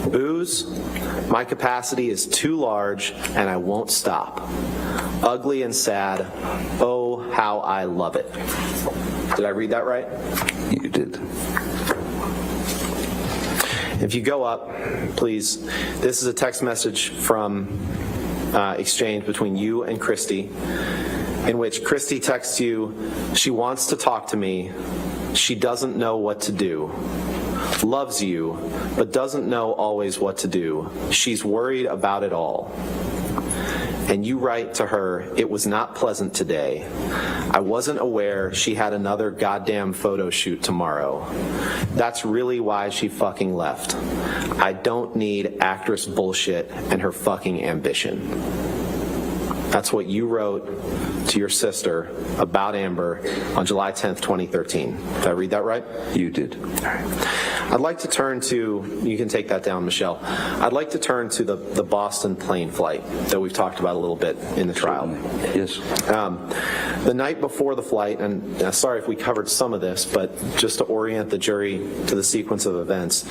Booze, my capacity is too large, and I won't stop. Ugly and sad, oh, how I love it. Did I read that right? You did. If you go up, please, this is a text message from exchange between you and Christy, in which Christy texts you, she wants to talk to me, she doesn't know what to do, loves you, but doesn't know always what to do, she's worried about it all. And you write to her, it was not pleasant today. I wasn't aware she had another goddamn photo shoot tomorrow. That's really why she fucking left. I don't need actress bullshit and her fucking ambition. That's what you wrote to your sister about Amber on July 10th, 2013. Did I read that right? You did. All right. I'd like to turn to, you can take that down, Michelle. I'd like to turn to the Boston plane flight that we've talked about a little bit in the trial. Yes. The night before the flight, and sorry if we covered some of this, but just to orient the jury to the sequence of events,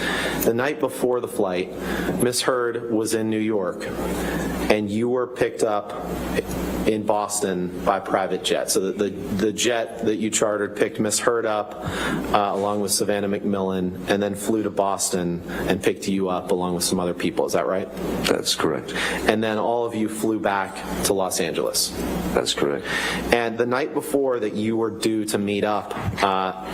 the night before the flight, Miss Heard was in New York, and you were picked up in Boston by private jet. So the jet that you chartered picked Miss Heard up along with Savannah McMillan, and then flew to Boston and picked you up along with some other people. Is that right? That's correct. And then all of you flew back to Los Angeles. That's correct. And the night before that you were due to meet up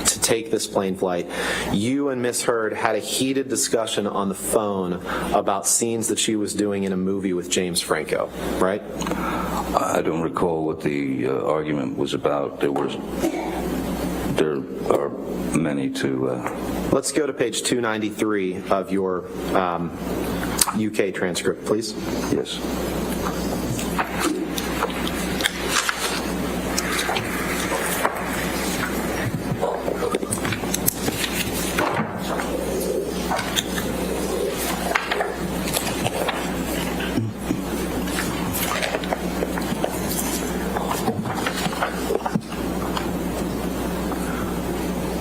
to take this plane flight, you and Miss Heard had a heated discussion on the phone about scenes that she was doing in a movie with James Franco, right? I don't recall what the argument was about. There are many to... Let's go to page 293 of your UK transcript, please. Yes.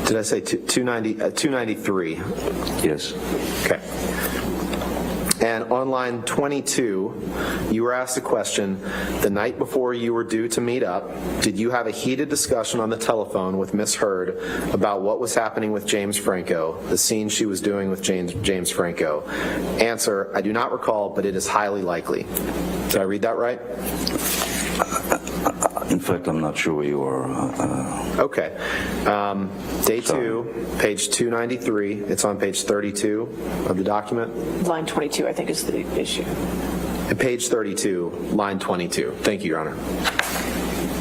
Did I say 293? Yes. Okay. And on line 22, you were asked a question, the night before you were due to meet up, did you have a heated discussion on the telephone with Miss Heard about what was happening with James Franco, the scene she was doing with James Franco? Answer, I do not recall, but it is highly likely. Did I read that right? In fact, I'm not sure where you are. Okay. Day 2, page 293. It's on page 32 of the document. Line 22, I think, is the issue. Page 32, line 22. Thank you, Your Honor.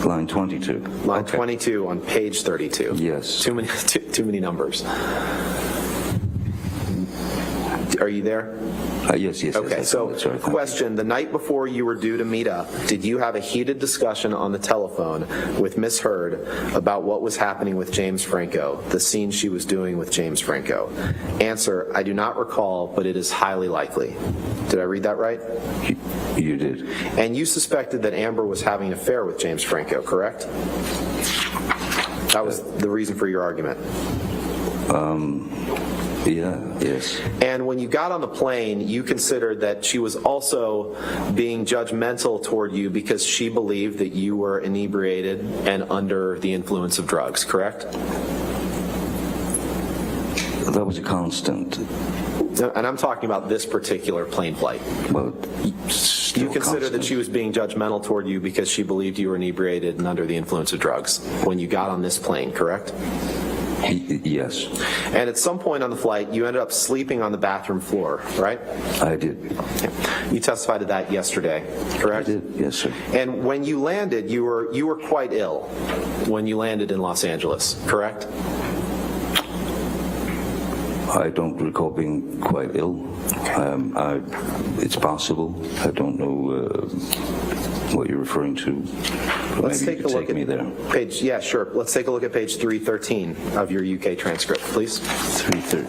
Line 22. Line Okay. 22 on page 32. Yes. Too many numbers. Are you there? Yes. Okay, so that's right. question, the night before you were due to meet up, did you have a heated discussion on the telephone with Miss Heard about what was happening with James Franco, the scene she was doing with James Franco? Answer, I do not recall, but it is highly likely. Did I read that right? You did. And you suspected that Amber was having an affair with James Franco, correct? That was the reason for your argument. Yeah, yes. And when you got on the plane, you considered that she was also being judgmental toward you because she believed that you were inebriated and under the influence of drugs, correct? That was a constant. And I'm talking about this particular plane flight. Well, You consider that she was being judgmental toward you because she believed you were inebriated and under the influence of drugs when you got on this plane, correct? Yes, And at some point on the flight, you ended up sleeping on the bathroom floor, right? I did. You testified to that yesterday, I correct? did, yes, sir. And when you landed, you were quite ill when you landed in Los Angeles, correct? I don't recall being quite ill. It's possible. I don't know what you're referring to. Let's Maybe take you a could look take me at there. page. Yeah, sure. Let's take a look at page 313 of your UK transcript, please. 3:30.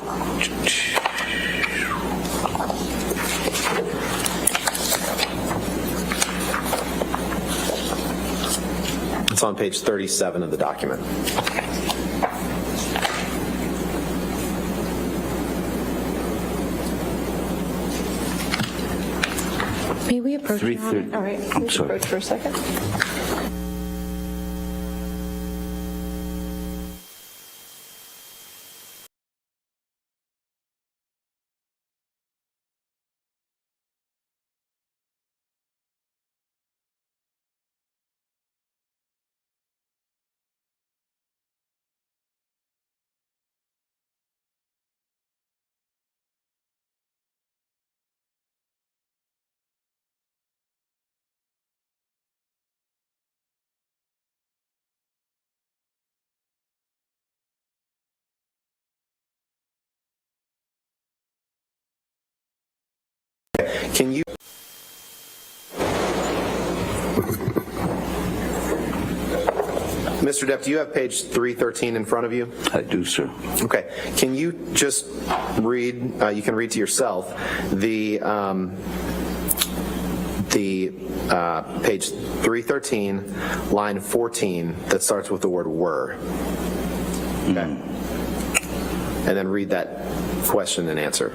It's on page 37 of the document. May we approach Your Honor? 3:30. All right, I'm please sorry. approach for a second. Can you? Mr. Depp, do you have page 313 in front of you? I do, sir. Okay. Can you just read, you can read to yourself, the page 313, line 14, that starts with the word were. Okay. And then read that question and answer.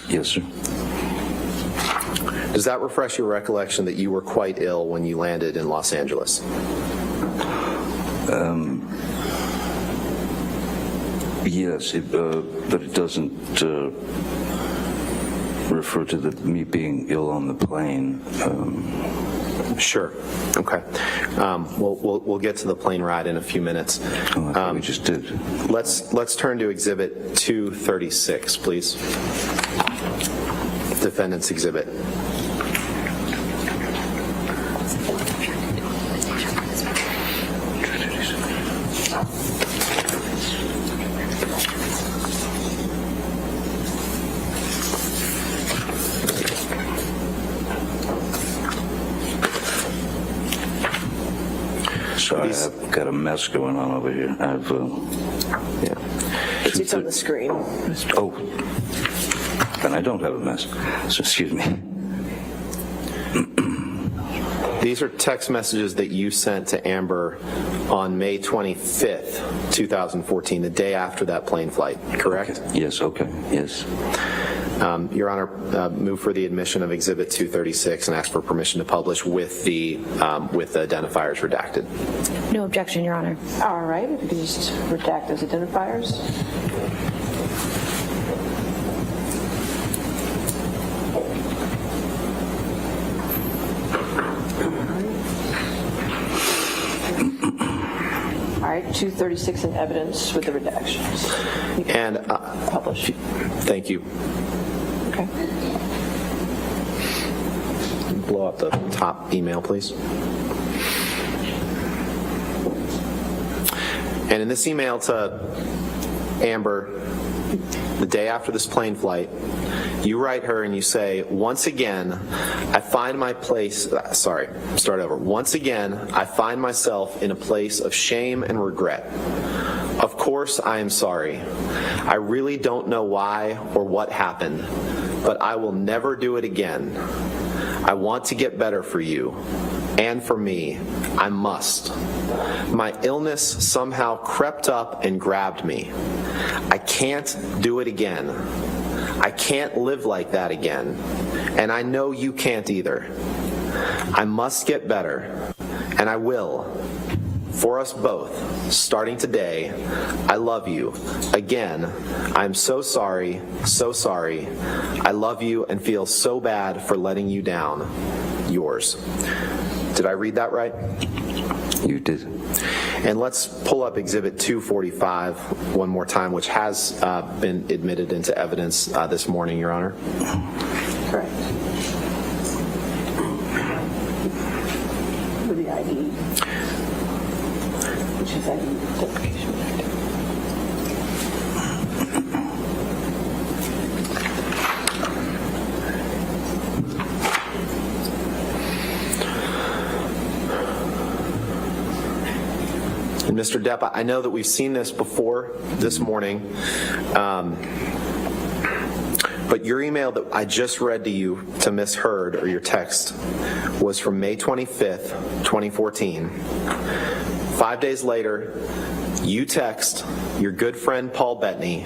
Yes, sir. Does that refresh your recollection that you were quite ill when you landed in Los Angeles? Yes, but it doesn't refer to me being ill on the plane. Sure. Okay. We'll get to the plane ride in a few minutes. Oh, I thought we just did. Let's turn to Exhibit 236, please. Defendant's Exhibit. Sorry, I've got a mess going on over here. It's on the screen. Oh, and I don't have a mess, so excuse me. These are text messages that you sent to Amber on May 25th, 2014, the day after that plane flight, correct? Yes, okay, yes. Your Honor, move for the admission of Exhibit 236 and ask for permission to publish with the identifiers redacted. No objection, Your Honor. All right, if you could just redact those identifiers. All right, 236 in evidence with the redactions. You can And publish. thank you. Okay. Blow up the top email, please. And in this email to Amber, the day after this plane flight, you write her and you say, once again, I find my place, start over. Once again, I find myself in a place of shame and regret. Of course I am sorry. I really don't know why or what happened, but I will never do it again. I want to get better for you. And for me, I must. My illness somehow crept up and grabbed me. I can't do it again. I can't live like that again. And I know you can't either. I must get better, and I will. For us both, starting today, I love you. Again, I'm so sorry, so sorry. I love you and feel so bad for letting you down. Yours. Did I read that right? You did. And let's pull up Exhibit 245 one more time, which has been admitted into evidence this morning, Your Honor. Correct. With the ID, which is ID identification. And Mr. Depp, I know that we've seen this before this morning, but your email that I just read to you to Ms. Hurd, or your text, was from May 25th, 2014. 5 days later, you text your good friend Paul Bettany,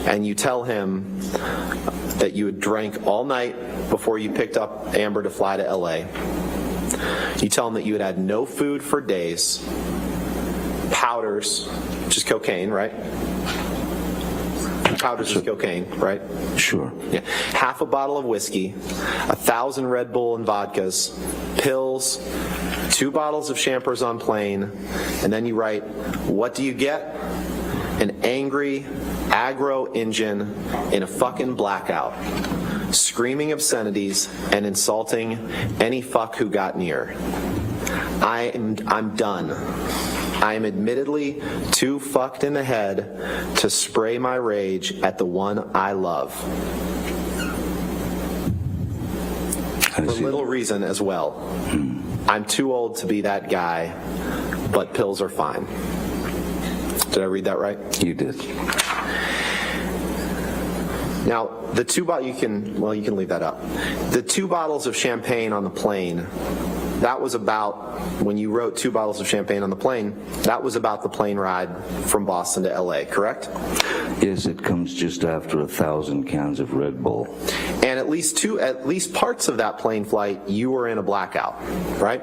and you tell him that you had drank all night before you picked up Amber to fly to LA. You tell him that you had had no food for days, powders, which is cocaine, right? Powders is cocaine, right? Sure. Yeah. Half a bottle of whiskey, 1,000 Red Bull and vodkas, pills, 2 bottles of Champers on plane, and then you write, what do you get? An angry, aggro engine in a fucking blackout, screaming obscenities and insulting any fuck who got near. I'm done. I am admittedly too fucked in the head to spray my rage at the one I love. For little reason as well. I'm too old to be that guy, but pills are fine. Did I read that right? You did. Now, the 2 bottles, you can leave that up. The 2 bottles of champagne on the plane, that was about, when you wrote 2 bottles of champagne on the plane, that was about the plane ride from Boston to LA, correct? Yes, it comes just after 1,000 cans of Red Bull. And at least parts of that plane flight, you were in a blackout, right?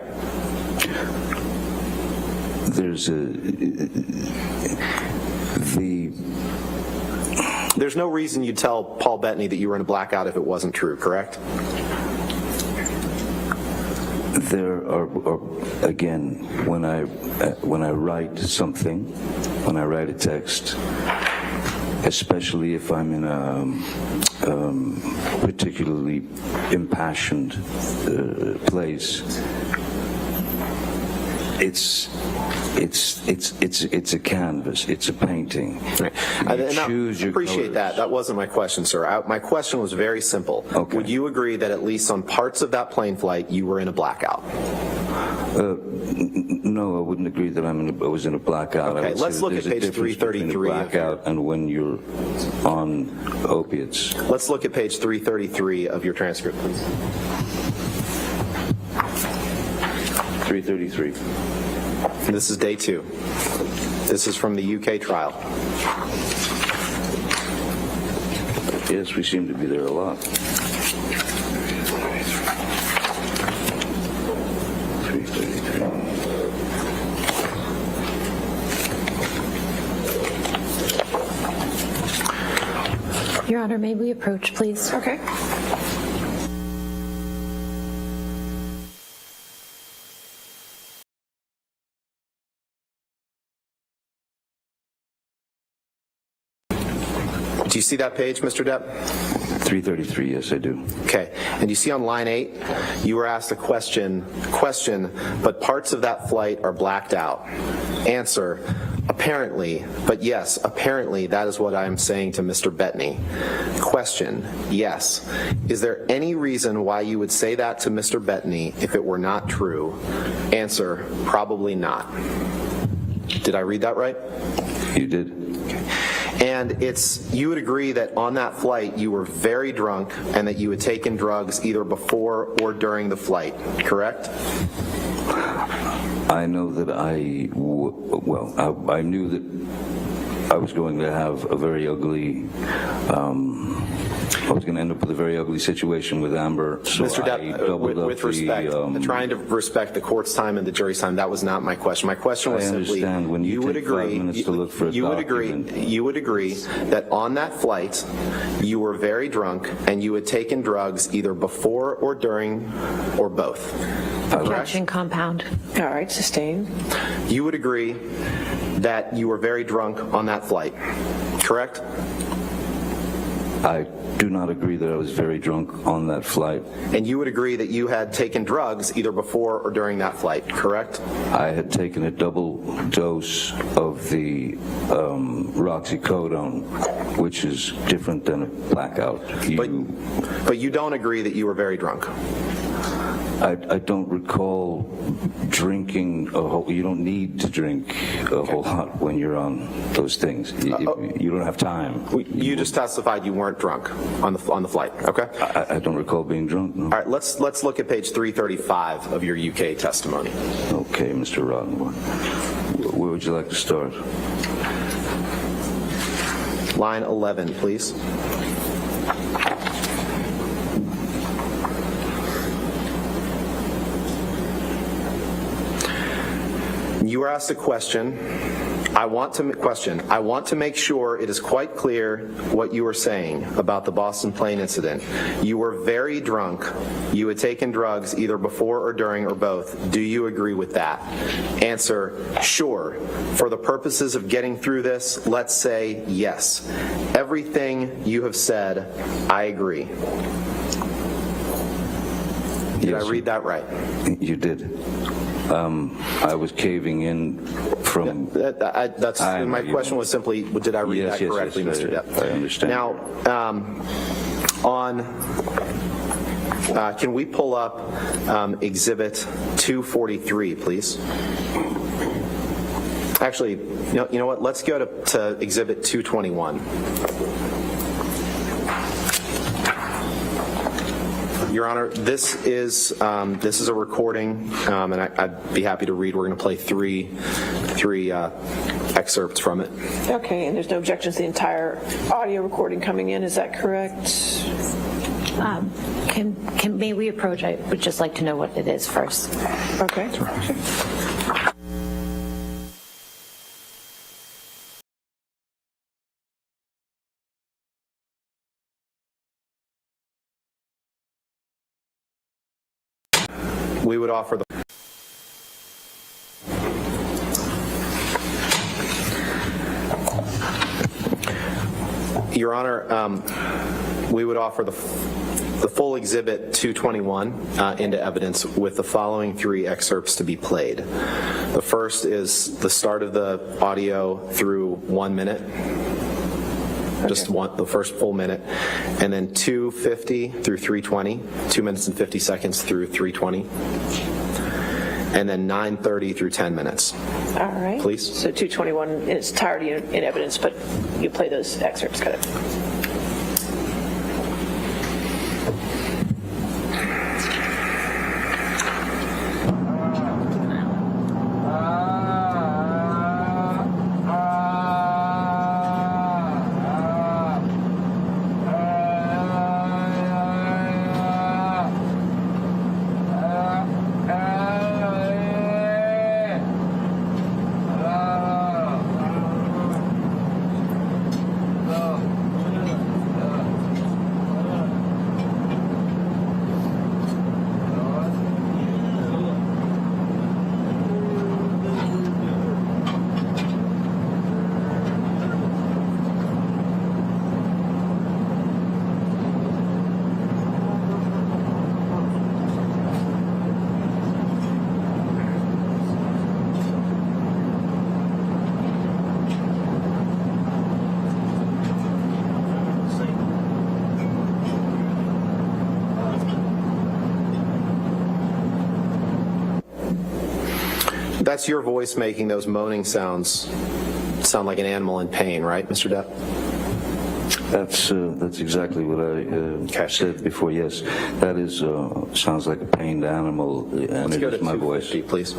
There's no reason you'd tell Paul Bettany that you were in a blackout if it wasn't true, correct? There are again, when I write something, when I write a text, especially if I'm in a particularly impassioned place, it's a canvas, it's a painting. Right. Choose your appreciate colors. that. That wasn't my question, sir. My question was very simple. Okay. Would you agree that at least on parts of that plane flight, you were in a blackout? No, I wouldn't agree that I was in a blackout. Okay, let's look at page 333. Blackout and when you're on opiates. Let's look at page 333 of your transcript, please. 333. This is day 2. This is from the UK trial. Yes, we seem to be there a lot. 333. Your Honor, may we approach, please? Okay. Do you see that page, Mr. Depp? 333, yes, I do. Okay. And you see on line 8, you were asked a question, but parts of that flight are blacked out. Answer, apparently, but yes, apparently that is what I am saying to Mr. Bettany. Question, yes. Is there any reason why you would say that to Mr. Bettany if it were not true? Answer, probably not. Did I read that right? You did. And you would agree that on that flight you were very drunk and that you had taken drugs either before or during the flight, correct? I know that I knew that I was going to have a very ugly, I was going to end up with a very ugly situation with Amber, so Mr. Depp, I doubled up with respect, trying to respect the court's time and the jury's time, that was not my question. My question was simply, when you would take agree, 5 minutes to look for a you would agree that on that flight you were very drunk and you had taken drugs either before or during or both. Objection compound. All right, sustained. You would agree that you were very drunk on that flight, correct? I do not agree that I was very drunk on that flight. And you would agree that you had taken drugs either before or during that flight, correct? I had taken a double dose of the roxycodone, which is different than a blackout. But you don't agree that you were very drunk? I don't recall drinking a whole. You don't need to drink a whole lot when you're on those things. You don't have time. You just testified you weren't drunk on the flight, okay? I don't recall being drunk. No. All right, let's look at page 335 of your UK testimony. Okay, Mr. Roddenberry. Where would you like to start? Line 11, please. You were asked a question. I want to make sure it is quite clear what you were saying about the Boston plane incident. You were very drunk. You had taken drugs either before or during or both. Do you agree with that? Answer, sure. For the purposes of getting through this, let's say yes. Everything you have said, I agree. Did I read that right? You did. I was caving in from... My question was simply, did I read that correctly, yes, Mr. Depp? I understand. Now, can we pull up Exhibit 243, please? Actually, you know what? Let's go to Exhibit 221. Your Honor, this is a recording, and I'd be happy to read. We're going to play three excerpts from it. Okay, and there's no objections to the entire audio recording coming in, is that correct? May we approach? I would just like to know what it is first. Okay. We would offer the... Your Honor, we would offer the full Exhibit 221 into evidence with the following three excerpts to be played. The first is the start of the audio through 1 minute. Just the first full minute, and then 2:50 through 3:20, 2 minutes and 50 seconds through 3:20, and then 9:30 through 10 minutes. All right. Please. So 221 in its entirety in evidence, but you play those excerpts, got it. That's your voice making those moaning sounds sound like an animal in pain, right, Mr. Depp? That's exactly what I said before. Yes, that is sounds like a pained animal, and Let's it go is to my voice. 250, please.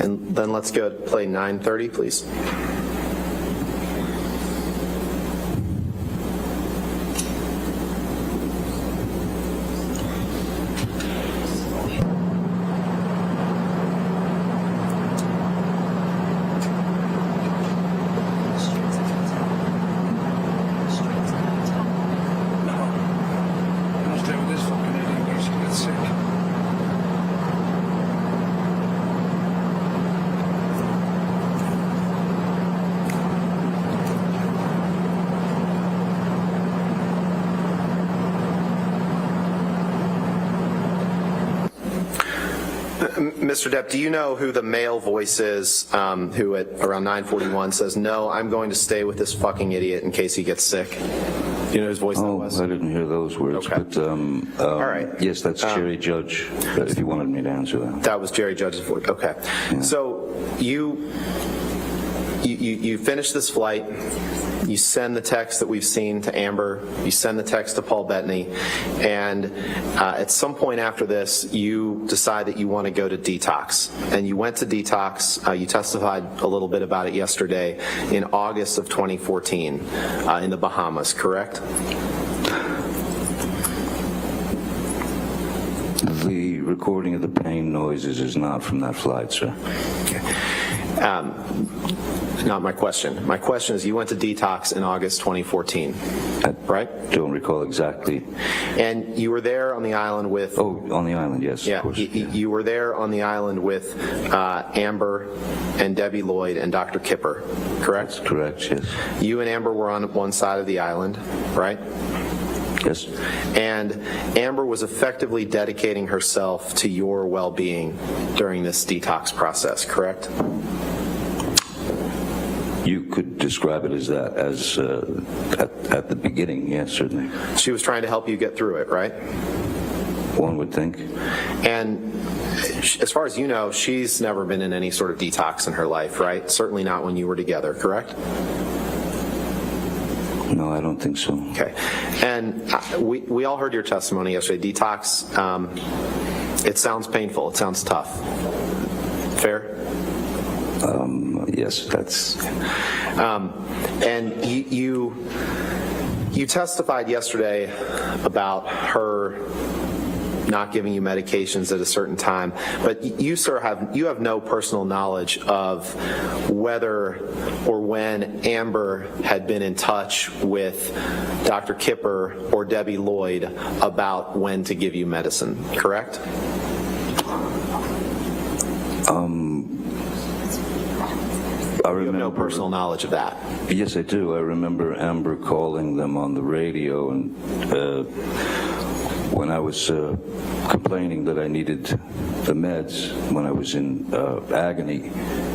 And then let's go play 930, please. Stay with this fucking idiot in case she gets sick. Mr. Depp, do you know who the male voice is who at around 9:41 says, "No, I'm going to stay with this fucking idiot in case he gets sick"? Do you know whose voice that was? I didn't hear those words, Okay. but All right. yes, that's Jerry Judge, if you wanted me to answer that. That was Jerry Judge's voice. Okay. So you finish this flight. You send the text that we've seen to Amber. You send the text to Paul Bettany. And at some point after this, you decide that you want to go to detox. And you went to detox. You testified a little bit about it yesterday in August of 2014 in the Bahamas, correct? The recording of the pain noises is not from that flight, sir. Not my question. My question is, you went to detox in August 2014, right? Don't recall exactly. And you were there on the island with... Oh, on the island, yes, Yeah, of course. you were there on the island with Amber and Debbie Lloyd and Dr. Kipper, correct? That's correct, yes. You and Amber were on one side of the island, right? Yes. And Amber was effectively dedicating herself to your well-being during this detox process, correct? You could describe it as that, as at the beginning, yes, certainly. She was trying to help you get through it, right? One would think. And as far as you know, she's never been in any sort of detox in her life, right? Certainly not when you were together, correct? No, I don't think so. Okay. And we all heard your testimony yesterday. Detox, it sounds painful. It sounds tough. Fair? Yes, that's... And you testified yesterday about her not giving you medications at a certain time, but you, sir, have no personal knowledge of whether or when Amber had been in touch with Dr. Kipper or Debbie Lloyd about when to give you medicine, correct? I You have remember, no personal knowledge of that. Yes, I do. I remember Amber calling them on the radio, and when I was complaining that I needed the meds when I was in agony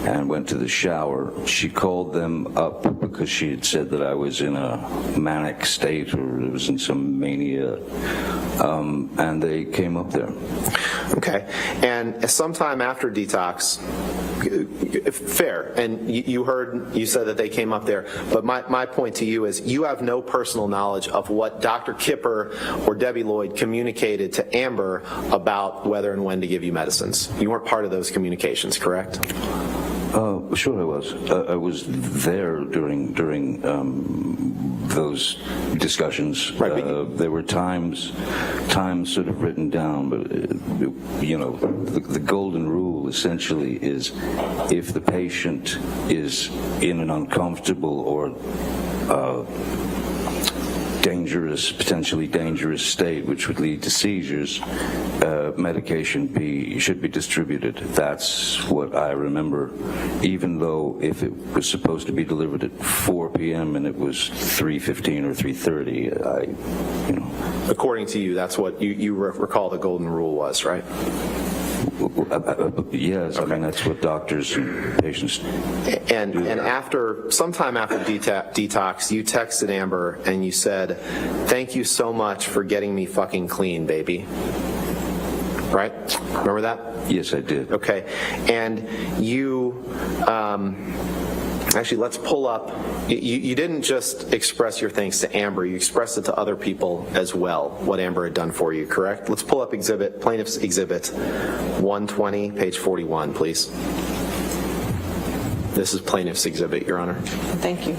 and went to the shower, she called them up because she had said that I was in a manic state or it was in some mania, and they came up there. Okay. And sometime after detox, fair, and you said that they came up there, but my point to you is you have no personal knowledge of what Dr. Kipper or Debbie Lloyd communicated to Amber about whether and when to give you medicines. You weren't part of those communications, correct? Sure I was. I was there during those discussions. Right, there were times sort of written down, but the golden rule essentially is if the patient is in an uncomfortable or potentially dangerous state, which would lead to seizures, medication should be distributed. That's what I remember, even though if it was supposed to be delivered at 4 p.m. and it was 3:15 or 3:30, According to you, that's what you recall the golden rule was, right? Yes, I mean, that's what doctors and patients And sometime after detox, you texted Amber and you said, "Thank you so much for getting me fucking clean, baby." Right? Remember that? Yes, I did. Okay. And you, actually, let's pull up. You didn't just express your thanks to Amber, you expressed it to other people as well, what Amber had done for you, correct? Let's pull up Plaintiff's Exhibit 120, page 41, please. This is Plaintiff's Exhibit, Your Honor. Thank you.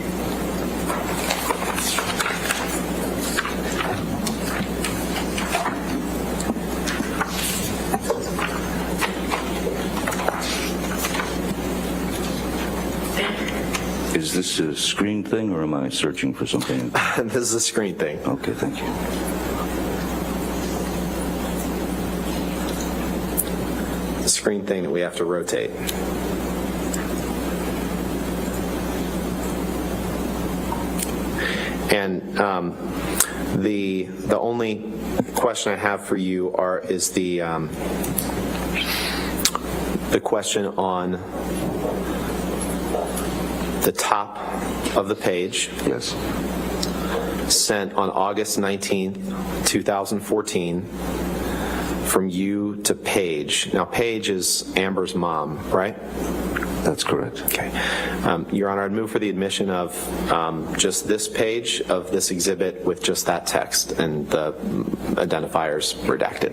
Is this a screen thing, or am I searching for something? This is a screen thing. Okay, thank you. The screen thing that we have to rotate. And the only question I have for you is the question on the top of the page. Yes. Sent on August 19th, 2014, from you to Paige. Now, Paige is Amber's mom, right? That's correct. Okay. Your Honor, I'd move for the admission of just this page of this exhibit with just that text and the identifiers redacted.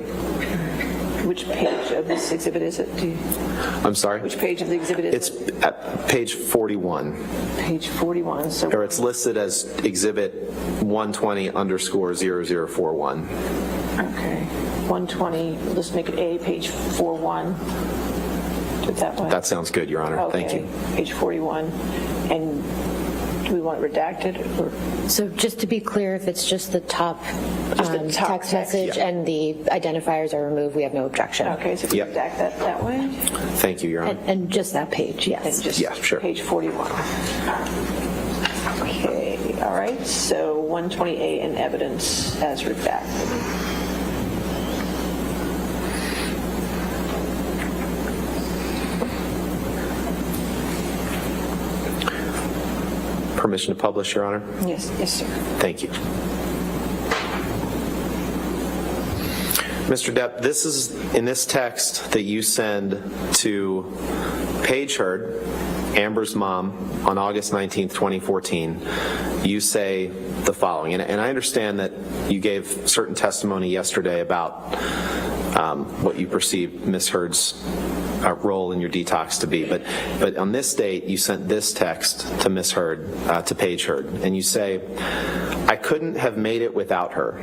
Which page of this exhibit is it? I'm sorry? Which page of the exhibit is It's it? at page 41. Page 41. So Or it's listed as exhibit 120_0041. okay, 120. Let's make it A, page 41. Do it that way. That sounds good, Your Honor. Okay, Thank you. Page 41. And do we want it redacted or? So just to be clear, if it's just the top, Just the top text text, message yeah. and the identifiers are removed, we have no objection. Okay, so if we Yep. redact that way? Thank you, Your Honor. And just that page, And yes. just Yeah, sure. page 41. Okay, all right, so 120A in evidence as redacted. Permission to publish, Your Honor? Yes, sir. Thank you. Mr. Depp, this is in this text that you send to Paige Heard, Amber's mom, on August 19th, 2014. You say the following, and I understand that you gave certain testimony yesterday about what you perceive Ms. Heard's role in your detox to be, but on this date you sent this text to Ms. Heard, to Paige Heard, and you say, "I couldn't have made it without her.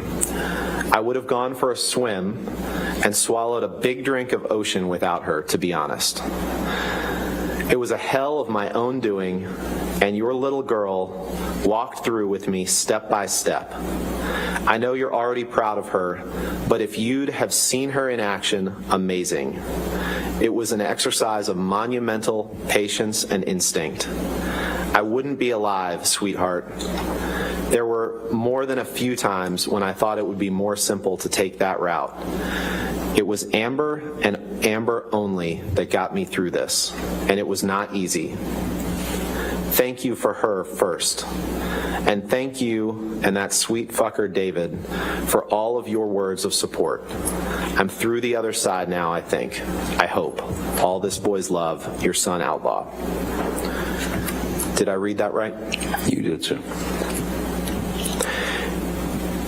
I would have gone for a swim and swallowed a big drink of ocean without her, to be honest. It was a hell of my own doing, and your little girl walked through with me step by step. I know you're already proud of her, but if you'd have seen her in action, amazing. It was an exercise of monumental patience and instinct. I wouldn't be alive, sweetheart. There were more than a few times when I thought it would be more simple to take that route. It was Amber and Amber only that got me through this, and it was not easy. Thank you for her first. And thank you and that sweet fucker David for all of your words of support. I'm through the other side now, I think. I hope. All this boy's love, your son Outlaw." Did I read that right? You did, sir.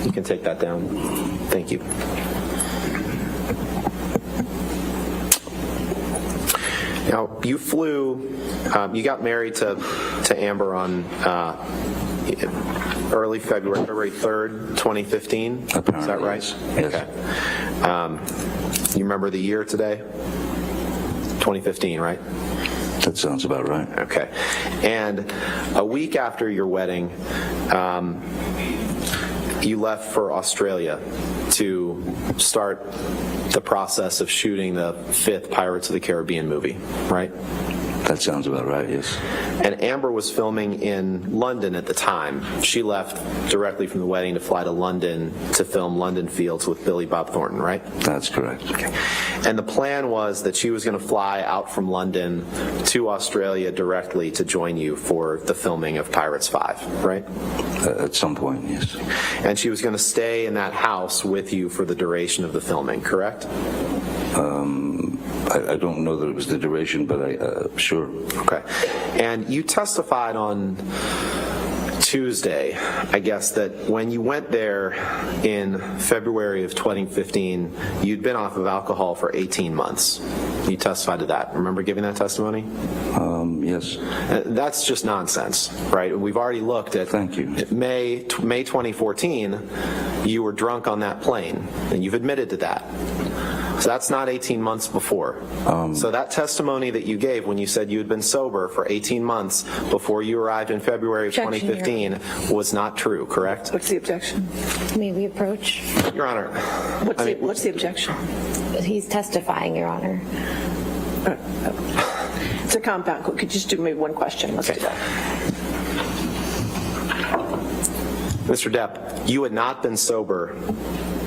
You can take that down. Thank you. Now, you flew, you got married to Amber on early February 3rd, 2015? Apparently, Is that right? yes. Okay. You remember the year today? 2015, right? That sounds about right. Okay. And a week after your wedding, you left for Australia to start the process of shooting the 5th Pirates of the Caribbean movie, right? That sounds about right, yes. And Amber was filming in London at the time. She left directly from the wedding to fly to London to film London Fields with Billy Bob Thornton, right? That's correct. Okay. And the plan was that she was going to fly out from London to Australia directly to join you for the filming of Pirates 5, right? At some point, yes. And she was going to stay in that house with you for the duration of the filming, correct? I don't know that it was the duration, but sure. Okay. And you testified on Tuesday, I guess, that when you went there in February of 2015, you'd been off of alcohol for 18 months. You testified to that. Remember giving that testimony? Yes. That's just nonsense, right? We've already looked at Thank you. May 2014, you were drunk on that plane, and you've admitted to that. So that's not 18 months before. So that testimony that you gave when you said you had been sober for 18 months before you arrived in February of 2015 was not true, correct? What's the objection? May we approach? Your Honor. What's the objection? He's testifying, Your Honor. It's a compound. Could you just do me one question? Let's do that. Mr. Depp, you had not been sober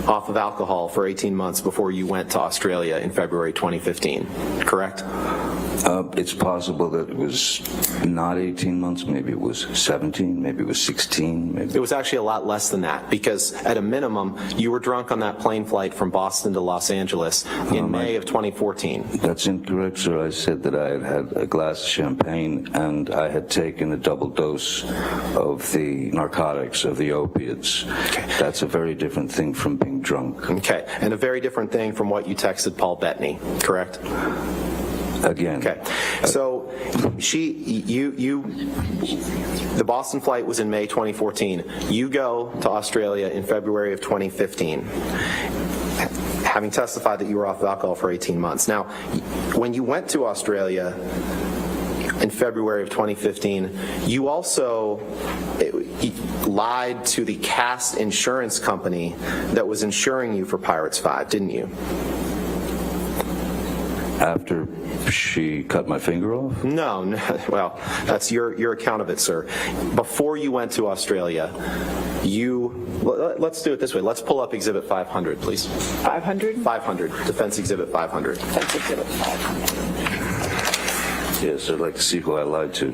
off of alcohol for 18 months before you went to Australia in February 2015, correct? It's possible that it was not 18 months, maybe it was 17, maybe it was 16. Maybe. It was actually a lot less than that, because at a minimum, you were drunk on that plane flight from Boston to Los Angeles in May of 2014. That's incorrect, sir. I said that I had had a glass of champagne and I had taken a double dose of the narcotics, of the opiates. Okay. That's a very different thing from being drunk. Okay, and a very different thing from what you texted Paul Bettany, correct? Again. Okay, so the Boston flight was in May 2014. You go to Australia in February of 2015, having testified that you were off of alcohol for 18 months. Now, when you went to Australia in February of 2015, you also lied to the cast insurance company that was insuring you for Pirates 5, didn't you? After she cut my finger off? No, well, that's your account of it, sir. Before you went to Australia, let's do it this way. Let's pull up Exhibit 500, please. 500? 500, Defense Exhibit 500. Defense Exhibit 500. Yes, I'd like to see who I lied to.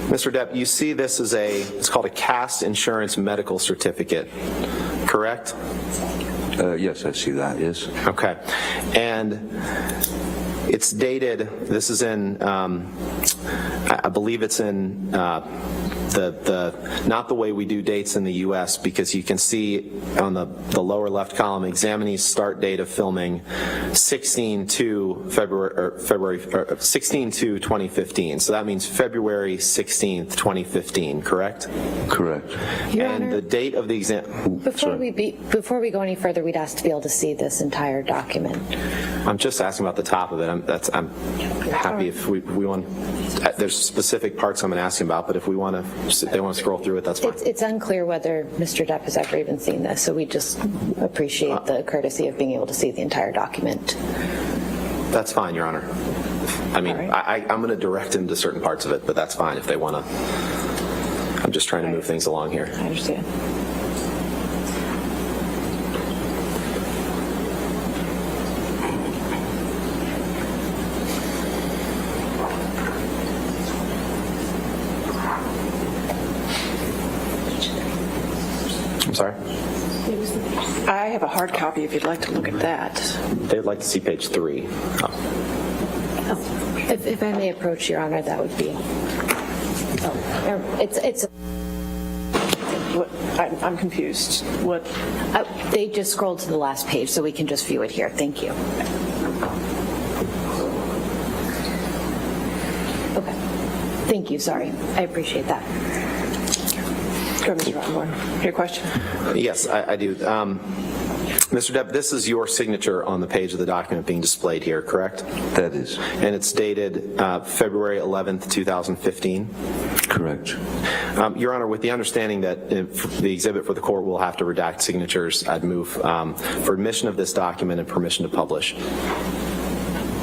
Mr. Depp, you see this as it's called a cast insurance medical certificate, correct? Yes, I see that, yes. Okay. And it's dated, this is in, I believe it's in not the way we do dates in the U.S., because you can see on the lower left column, examinee's start date of filming 16/2/2015. So that means February 16th, 2015, correct? Correct. Your And Honor, the date of the exam. before we go any further, we'd ask to be able to see this entire document. I'm just asking about the top of it. I'm happy if we want. There's specific parts I'm going to ask him about, but if they want to scroll through it, that's fine. It's unclear whether Mr. Depp has ever even seen this, so we just appreciate the courtesy of being able to see the entire document. That's fine, Your Honor. I mean, right. I'm going to direct him to certain parts of it, but that's fine if they want to. I'm just trying to move things along here. I understand. I'm sorry? I have a hard copy if you'd like to look at that. They'd like to see page 3. Oh. If I may approach, Your Honor, that would be. It's. I'm confused. What? They just scrolled to the last page, so we can just view it here. Thank you. Okay. Thank you. Sorry. I appreciate that. Go, Mr. Rottenborn. Your question? Yes, I do. Mr. Depp, this is your signature on the page of the document being displayed here, correct? That is And it's dated February 11th, 2015? correct. Your Honor, with the understanding that the exhibit for the court will have to redact signatures, I'd move for admission of this document and permission to publish.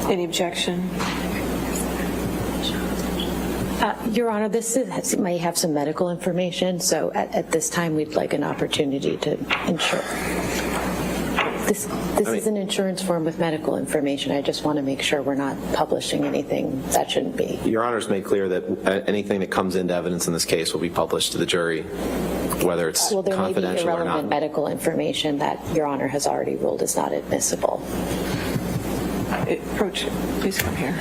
Any objection? Your Honor, may have some medical information, so at this time, we'd like an opportunity to ensure. This is an insurance form with medical information. I just want to make sure we're not publishing anything that shouldn't be. Your Honor's made clear that anything that comes into evidence in this case will be published to the jury, whether it's Well, there may be confidential or irrelevant not. medical information that Your Honor has already ruled is not admissible. Approach, please come here.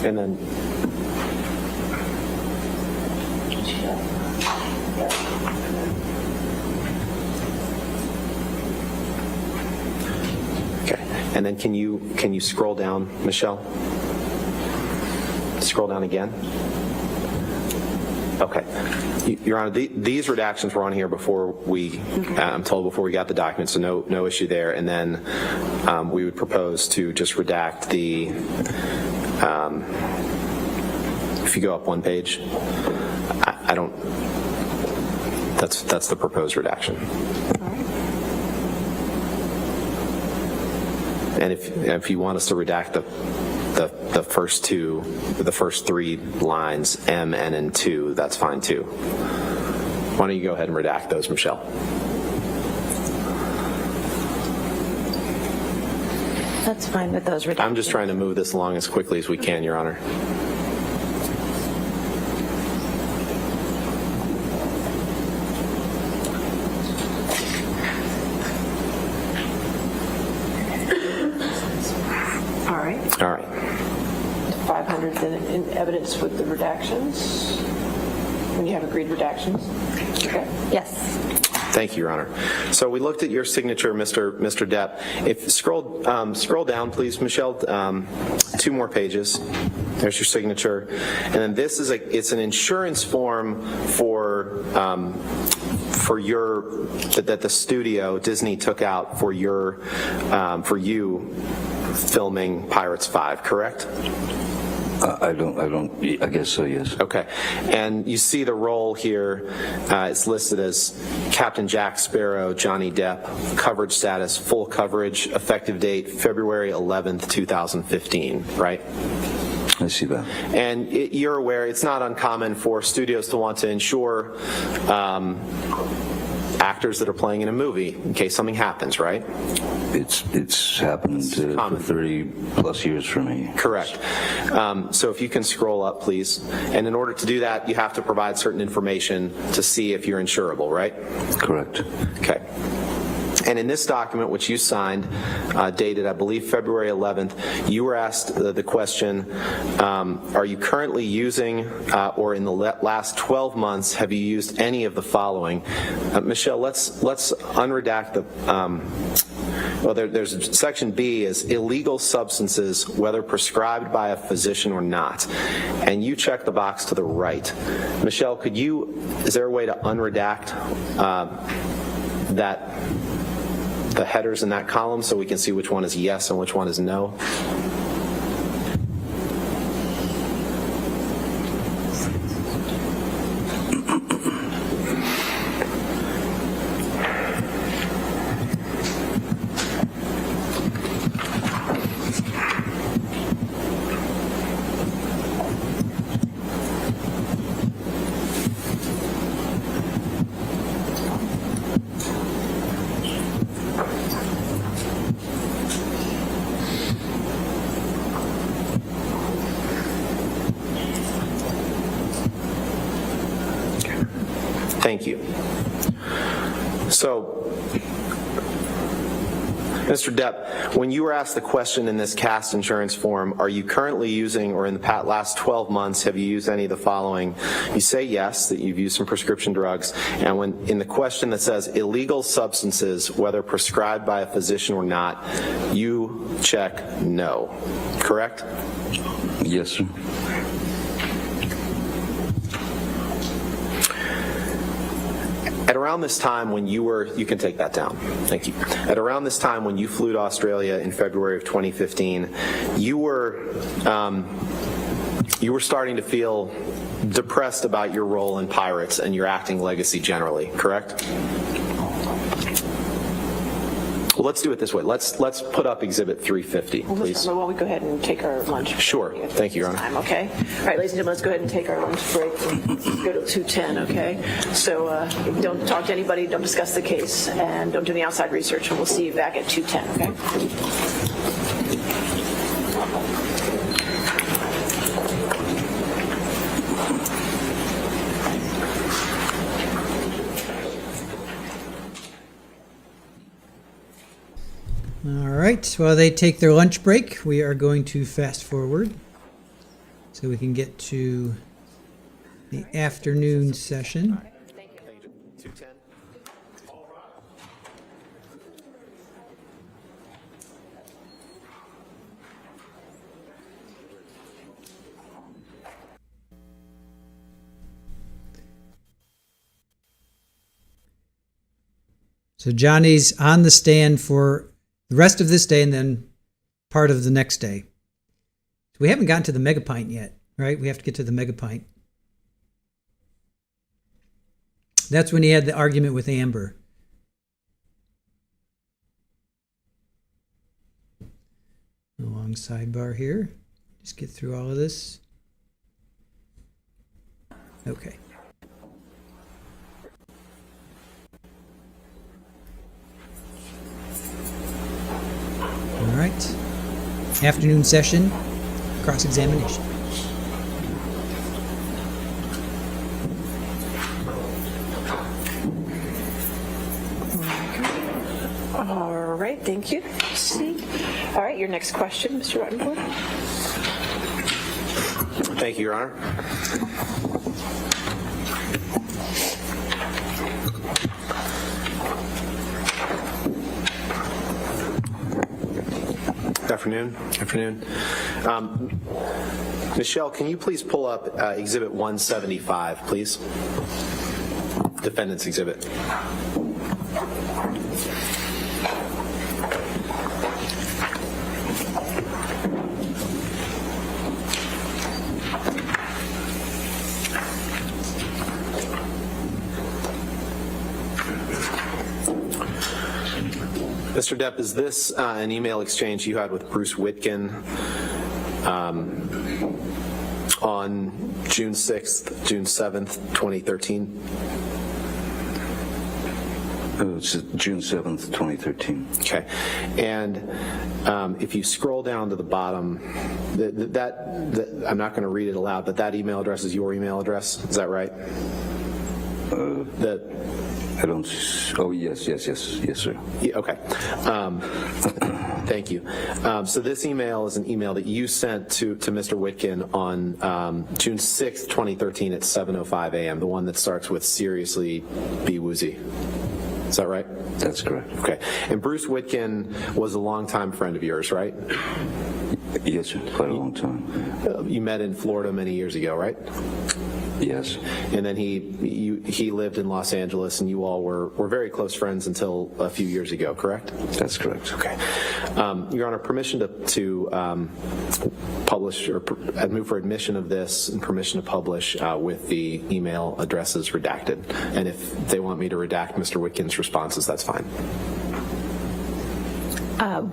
And then okay. And then can you scroll down, Michelle? Scroll down again. Okay. Your Honor, these redactions were on here before we, I'm told, before we got the document, so no issue there. And then we would propose to just redact the, if you go up one page, I don't, that's the proposed redaction. And if you want us to redact the first three lines, M, N, and 2, that's fine too. Why don't you go ahead and redact those, Michelle? That's fine with those redactions. I'm just trying to move this along as quickly as we can, Your Honor. All right. 500 in evidence with the redactions? When you have agreed redactions? Okay. Yes. Thank you, Your Honor. So we looked at your signature, Mr. Depp. If scroll down, please, Michelle. 2 more pages. There's your signature, and then this is it's an insurance form for your that the studio Disney took out for your for you filming Pirates 5, correct? I guess so, yes. Okay. And you see the role here, it's listed as Captain Jack Sparrow, Johnny Depp, coverage status, full coverage, effective date, February 11th, 2015, right? I see that. And you're aware it's not uncommon for studios to want to insure actors that are playing in a movie in case something happens, right? It's happened for 30 plus years for me. Correct. So if you can scroll up, please. And in order to do that, you have to provide certain information to see if you're insurable, right? Correct. Okay. And in this document, which you signed, dated, I believe, February 11th, you were asked the question, are you currently using, or in the last 12 months, have you used any of the following? Michelle, let's unredact Well, there's section B is illegal substances, whether prescribed by a physician or not. And you check the box to the right. Michelle, is there a way to unredact the headers in that column so we can see which one is yes and which one is no? Thank you. So, Mr. Depp, when you were asked the question in this CAST insurance form, are you currently using, or in the last 12 months, have you used any of the following? You say yes, that you've used some prescription drugs, and when in the question that says illegal substances, whether prescribed by a physician or not, you check no, correct? Yes, sir. At around this time when you can take that down, thank you. At around this time when you flew to Australia in February of 2015, you were starting to feel depressed about your role in Pirates and your acting legacy generally, correct? Well, let's do it this way. Let's put up Exhibit 350, please. Why don't we go ahead and take our lunch? Sure. Thank you, Your Honor. Time, okay. All right, ladies and gentlemen, let's go ahead and take our lunch break and go to 2:10, okay? So don't talk to anybody, don't discuss the case, and don't do any outside research, and we'll see you back at 2:10, okay? All right, while they take their lunch break, we are going to fast forward so we can get to the afternoon session. 210. So Johnny's on the stand for the rest of this day and then part of the next day. So we haven't gotten to the mega pint yet, right? We have to get to the mega pint. That's when he had the argument with Amber. A long sidebar here. Just get through all of this. Okay. All right. Afternoon session, cross-examination. All right, thank you. See. All right, your next question, Mr. Rottenberg. Thank you, Your Honor. Afternoon. Michelle, can you please pull up Exhibit 175, please? Defendant's Exhibit. Mr. Depp, is this an email exchange you had with Bruce Witkin on June 6th, June 7th, 2013? It's June 7th, 2013. Okay. And if you scroll down to the bottom, I'm not going to read it aloud, but that email address is your email address. Is that right? I don't. Oh, yes, sir. Yeah, okay. Thank you. So this email is an email that you sent to Mr. Witkin on June 6th, 2013 at 7:05 a.m., the one that starts with "seriously, be woozy." Is that right? That's correct. Okay. And Bruce Witkin was a longtime friend of yours, right? Yes, sir. Quite a long time. You met in Florida many years ago, right? Yes. And then he lived in Los Angeles, and you all were very close friends until a few years ago, correct? That's correct. Okay. Your Honor, permission to publish or move for admission of this and permission to publish with the email addresses redacted. And if they want me to redact Mr. Witkin's responses, that's fine.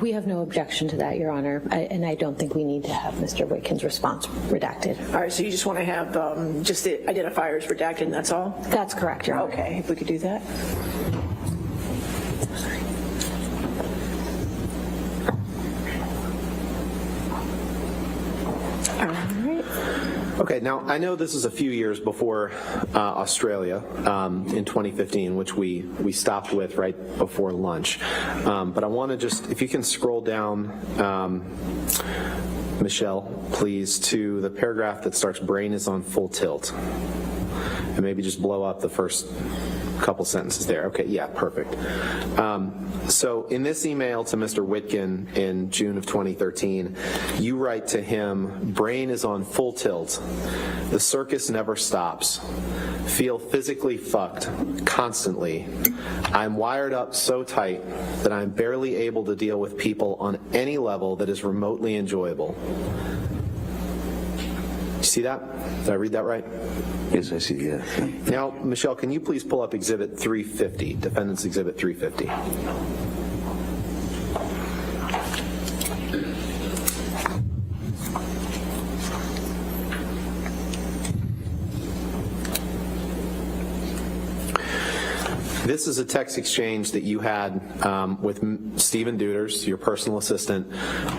We have no objection to that, Your Honor, and I don't think we need to have Mr. Witkin's response redacted. All right, so you just want to have just the identifiers redacted and that's all? That's correct, Your Honor. Okay, if we could do that. All right. Okay, now I know this is a few years before Australia in 2015, which we stopped with right before lunch. But I want to just, if you can scroll down, Michelle, please, to the paragraph that starts, brain is on full tilt. And maybe just blow up the first couple sentences there. Okay, yeah, perfect. So in this email to Mr. Witkin in June of 2013, you write to him, brain is on full tilt. The circus never stops. Feel physically fucked constantly. I'm wired up so tight that I'm barely able to deal with people on any level that is remotely enjoyable. You see that? Did I read that right? Yes, I see, yeah. Now, Michelle, can you please pull up Exhibit 350, Defendants Exhibit 350? This is a text exchange that you had with Stephen Deuters, your personal assistant,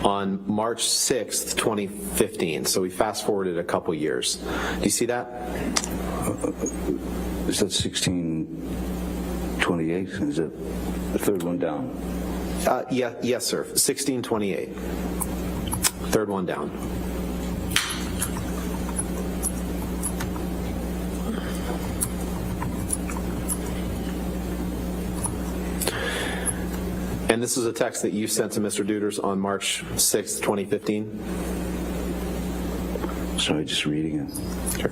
on March 6th, 2015. So we fast forwarded a couple years. Do you see that? Is that 1628? Is it the third one down? Yes, sir. 1628. Third one down. And this is a text that you sent to Mr. Deuters on March 6th, 2015? Sorry, just reading it. Sure.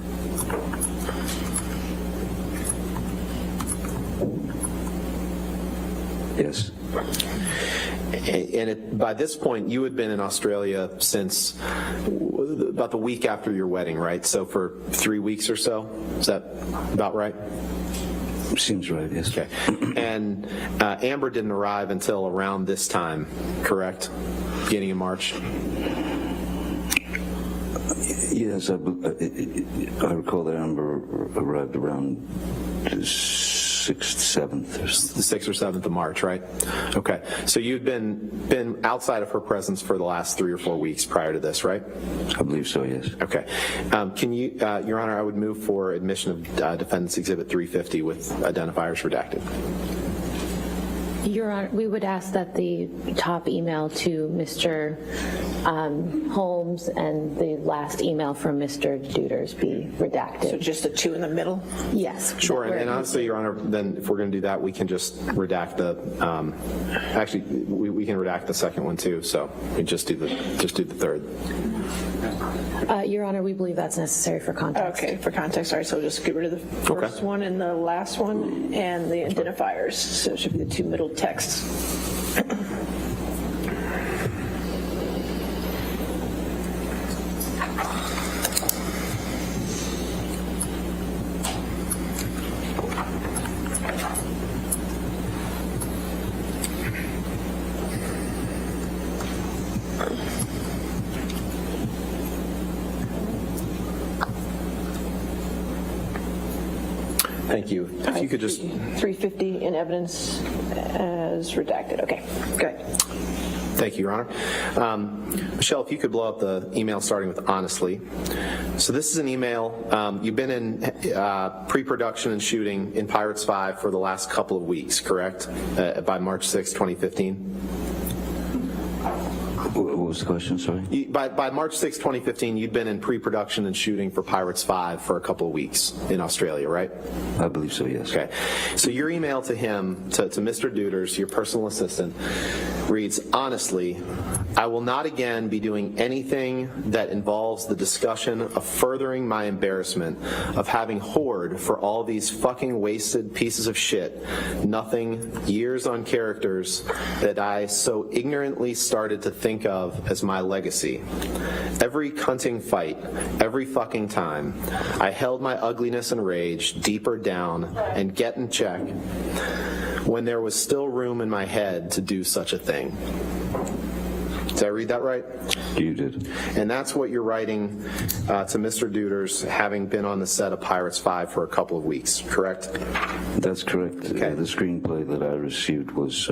Yes. And by this point, you had been in Australia since about the week after your wedding, right? So for 3 weeks or so? Is that about right? Seems right, yes. Okay. And Amber didn't arrive until around this time, correct? Beginning of March? Yes, I recall that Amber arrived around the 6th, 7th. The 6th or 7th of March, right? Okay. So you'd been outside of her presence for the last 3 or 4 weeks prior to this, right? I believe so, yes. Okay. Can you, Your Honor, I would move for admission of Defendants Exhibit 350 with identifiers redacted. Your Honor, we would ask that the top email to Mr. Holmes and the last email from Mr. Deuters be redacted. So just the two in the middle? Yes. Sure, and honestly, Your Honor, then if we're going to do that, we can just redact the, actually, we can redact the second one too, so we just do the third. Your Honor, we believe that's necessary for context. Okay, for context, all right, so just get rid of the first one and the last one and the identifiers. So it should be the two middle texts. Thank you. If you could just... 350 in evidence as redacted. Okay, good. Thank you, Your Honor. Michelle, if you could blow up the email starting with honestly. So this is an email. You've been in pre-production and shooting in Pirates 5 for the last couple of weeks, correct? By March 6, 2015? What was the question, sorry? By March 6, 2015, you'd been in pre-production and shooting for Pirates 5 for a couple of weeks in Australia, right? I believe so, yes. Okay. So your email to him, to Mr. Deuters, your personal assistant, reads, honestly, I will not again be doing anything that involves the discussion of furthering my embarrassment of having whored for all these fucking wasted pieces of shit, nothing, years on characters that I so ignorantly started to think of as my legacy. Every cunting fight, every fucking time, I held my ugliness and rage deeper down and get in check when there was still room in my head to do such a thing. Did I read that right? You did. And that's what you're writing to Mr. Deuters, having been on the set of Pirates 5 for a couple of weeks, correct? That's correct. Okay. The screenplay that I received was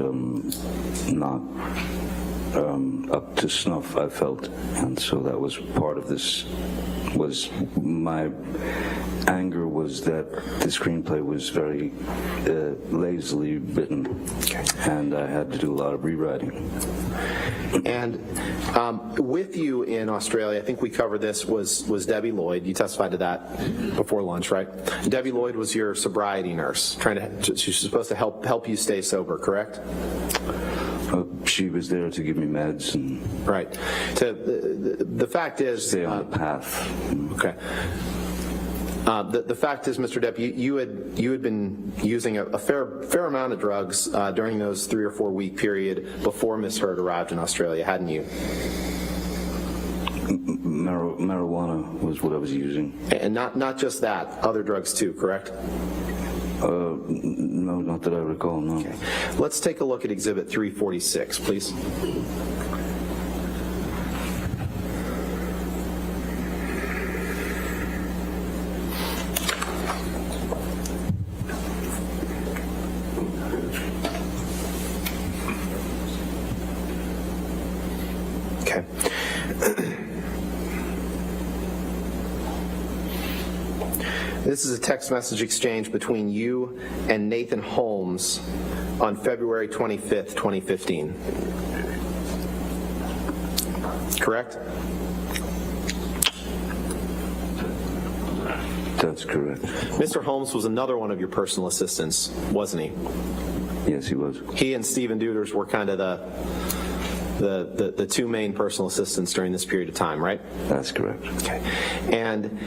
not up to snuff, I felt, and so that was part of this. Was my anger was that the screenplay was very lazily written, and I had to do a lot of rewriting. And with you in Australia, I think we covered this, was Debbie Lloyd. You testified to that before lunch, right? Debbie Lloyd was your sobriety nurse, she's supposed to help you stay sober, correct? She was there to give me meds and right. The fact is, stay on the path. Okay. The fact is, Mr. Depp, you had been using a fair amount of drugs during those 3 or 4 week period before Miss Heard arrived in Australia, hadn't you? Marijuana was what I was using. And not just that, other drugs too, correct? No, not that I recall, no. Okay. Let's take a look at Exhibit 346, please. Okay. This is a text message exchange between you and Nathan Holmes on February 25th, 2015. Correct? That's correct. Mr. Holmes was another one of your personal assistants, wasn't he? Yes, he was. He and Stephen Deuters were kind of the two main personal assistants during this period of time, right? That's correct. Okay. And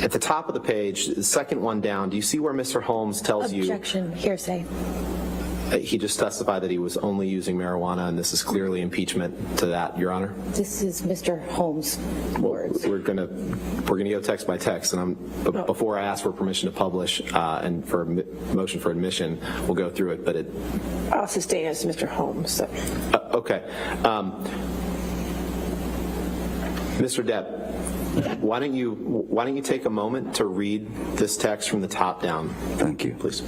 at the top of the page, the second one down, do you see where Mr. Holmes tells you... Objection, hearsay. He just testified that he was only using marijuana, and this is clearly impeachment to that, Your Honor. This is Mr. Holmes' words. We're gonna go text by text, and before I ask for permission to publish and for motion for admission, we'll go through it. But I'll sustain as Mr. Holmes. So. Okay, Mr. Depp. Why don't you take a moment to read this text from the top down? Thank you. Please.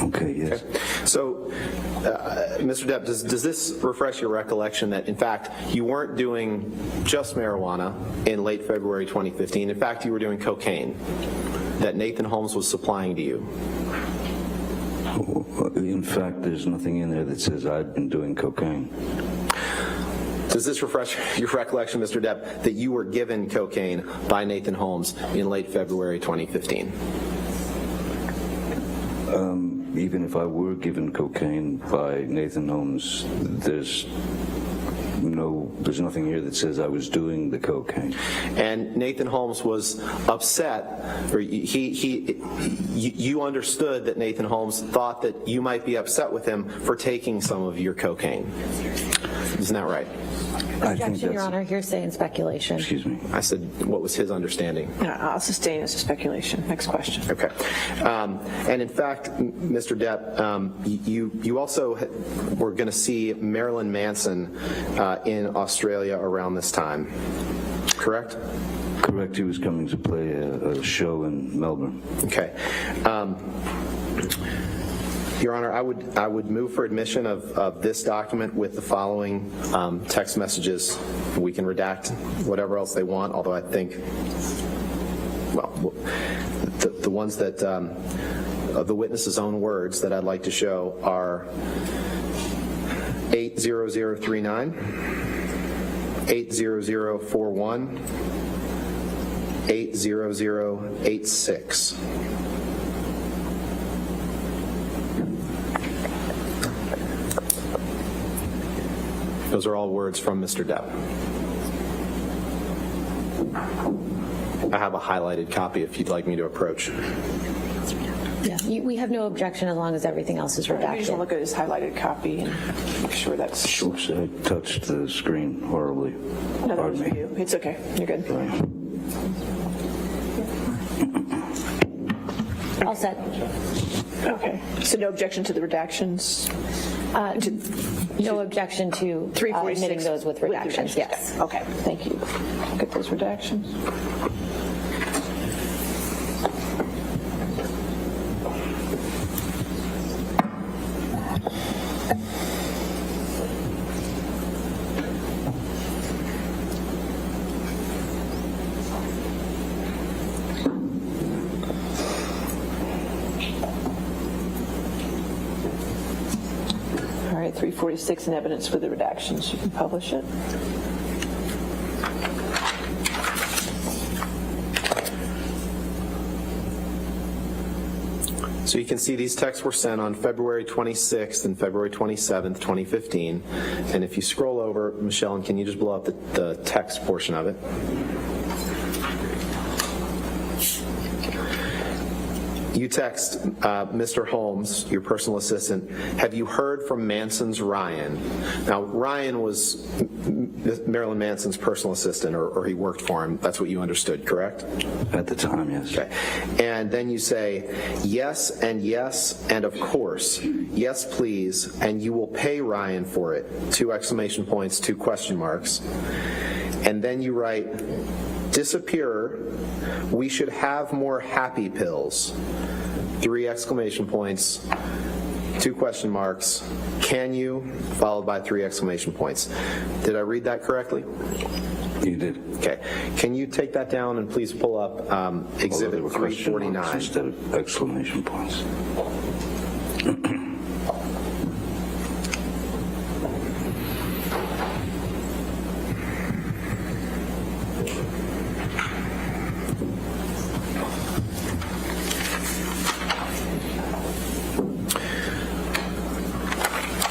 Okay, yes. So, Mr. Depp, does this refresh your recollection that, in fact, you weren't doing just marijuana in late February 2015? In fact, you were doing cocaine that Nathan Holmes was supplying to you? In fact, there's nothing in there that says I'd been doing cocaine. Does this refresh your recollection, Mr. Depp, that you were given cocaine by Nathan Holmes in late February 2015? Even if I were given cocaine by Nathan Holmes, there's there's nothing here that says I was doing the cocaine. And Nathan Holmes was upset, or you understood that Nathan Holmes thought that you might be upset with him for taking some of your cocaine. Isn't that right? I think Objection, Your that's, Honor, hearsay and speculation. excuse me. I said, what was his understanding? I'll sustain as a speculation. Next question. Okay. And in fact, Mr. Depp, you also were going to see Marilyn Manson in Australia around this time, correct? Correct, he was coming to play a show in Melbourne. Okay. Your Honor, I would move for admission of this document with the following text messages. We can redact whatever else they want, although I think, well, the ones that, of the witness's own words that I'd like to show are 80039, 80041, 80086. Those are all words from Mr. Depp. I have a highlighted copy if you'd like me to approach. Yeah, we have no objection as long as everything else is You just want to redacted. look at his highlighted copy and make sure that's... Oops, I touched the screen horribly. No, that Pardon was me. you. It's okay. You're good. All set. Okay. So no objection to the redactions? No objection to 346 admitting those with redactions, yes. Okay, thank you. Get those redactions. All right, 346 in evidence with the redactions. You can publish it. So you can see these texts were sent on February 26th and February 27th, 2015. And if you scroll over, Michelle, and can you just blow up the text portion of it? You text Mr. Holmes, your personal assistant, have you heard from Manson's Ryan? Now, Ryan was Marilyn Manson's personal assistant, or he worked for him. That's what you understood, correct? At the time, yes. Okay. And then you say, yes, and of course, yes, please, and you will pay Ryan for it. 2 exclamation points, 2 question marks. And then you write, disappearer, we should have more happy pills. 3 exclamation points, 2 question marks, can you, followed by 3 exclamation points. Did I read that correctly? You did. Okay. Can you take that down and please pull up Exhibit Although there were question marks 349? instead of exclamation points.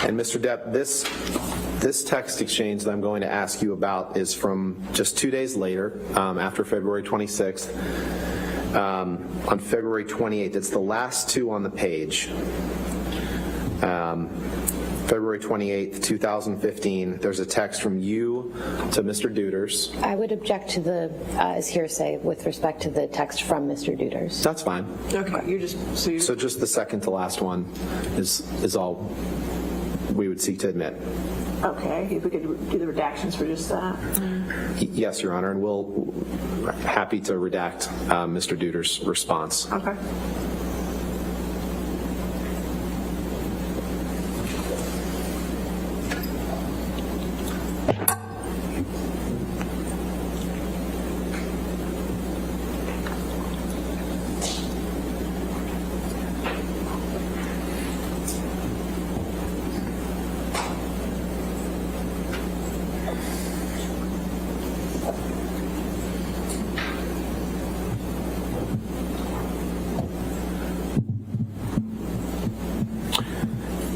And Mr. Depp, this text exchange that I'm going to ask you about is from just 2 days later, after February 26th. On February 28th, it's the last 2 on the page. February 28th, 2015, there's a text from you to Mr. Duders. I would object to the, as hearsay with respect to the text from Mr. Duders. That's fine. Okay, you're just, So just the second to last one is all we would seek to admit. okay, if we could do the redactions for just that. Yes, Your Honor, and we'll happy to redact Mr. Duders' response. Okay.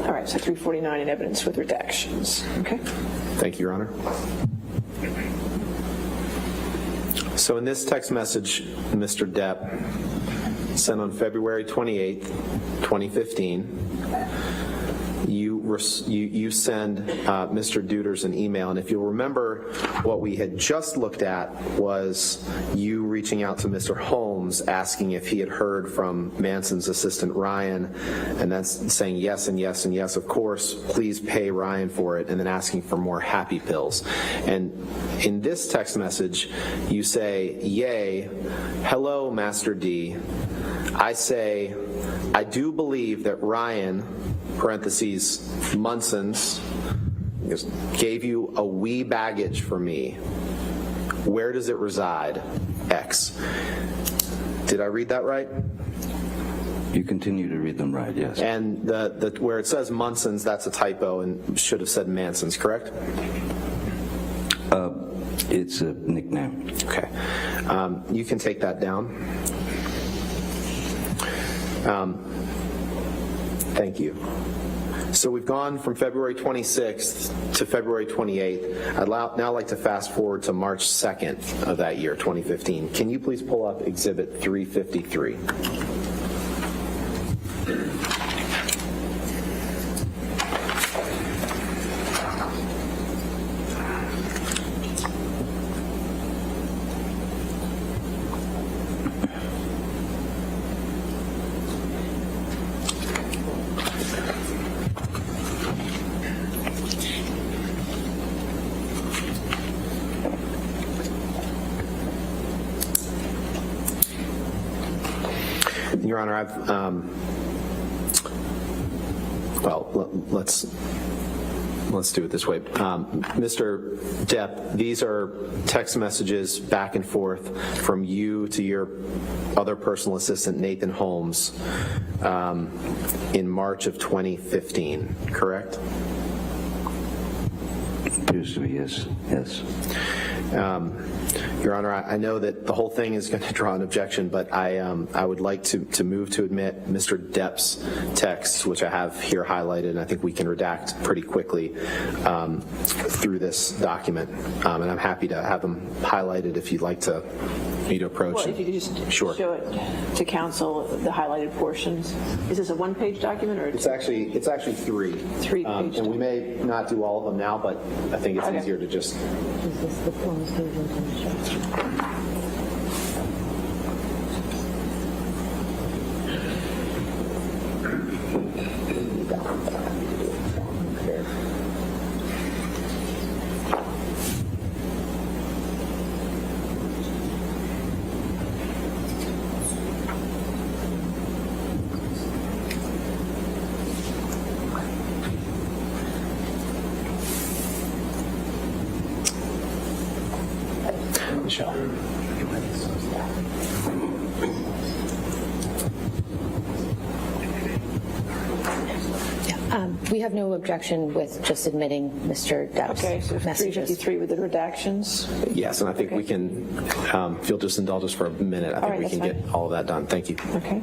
All right, so 349 in evidence with redactions. Okay. Thank you, Your Honor. So in this text message, Mr. Depp sent on February 28th, 2015, you send Mr. Deuters an email, and if you'll remember, what we had just looked at was you reaching out to Mr. Holmes asking if he had heard from Manson's assistant Ryan, and that's saying yes and yes and yes, of course, please pay Ryan for it, and then asking for more happy pills. And in this text message, you say, yay, hello, Master D. I say, I do believe that Ryan, parentheses, Munson's, gave you a wee baggage for me. Where does it reside? X. Did I read that right? You continue to read them right, yes. And the where it says Munson's, that's a typo and should have said Manson's, correct? It's a nickname. Okay. You can take that down. Thank you. So we've gone from February 26th to February 28th. I'd now like to fast forward to March 2nd of that year, 2015. Can you please pull up Exhibit 353? Your Honor, let's do it this way. Mr. Depp, these are text messages back and forth from you to your other personal assistant, Nathan Holmes, in March of 2015, correct? Appears to be, yes. Yes. Your Honor, I know that the whole thing is going to draw an objection, but I would like to move to admit Mr. Depp's text, which I have here highlighted, and I think we can redact pretty quickly through this document. And I'm happy to have them highlighted if you'd like me to approach. Well, if you could just Sure. show it to counsel, the highlighted portions. Is this a one-page document or? It's actually three. 3 pages. And we may not do all of them now, but I think it's Okay. easier to just. Is this the forms we were going to show? Michelle. We have no objection with just admitting Mr. Depp's Okay, so messages. 353 with the redactions. Yes, and I think we can, if you'll just indulge us for a minute, I think right, we can that's get all of that done. Thank you. Okay.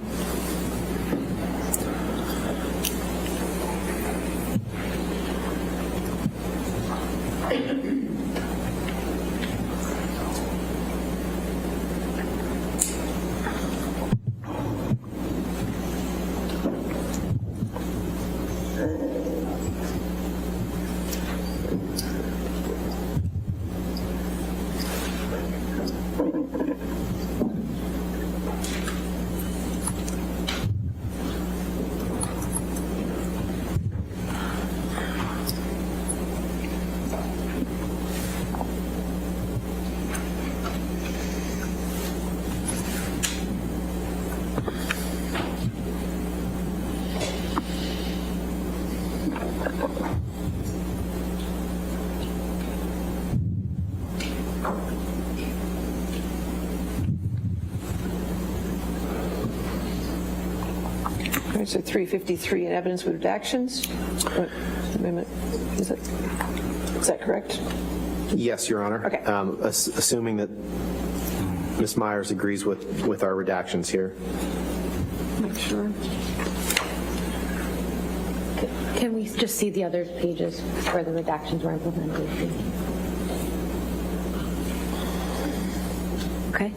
All right, so 353 in evidence with redactions. What amendment is it? Is that correct? Yes, Your Honor. Okay. Assuming that Ms. Myers agrees with our redactions here. Make sure. Can we just see the other pages where the redactions were implemented? Okay.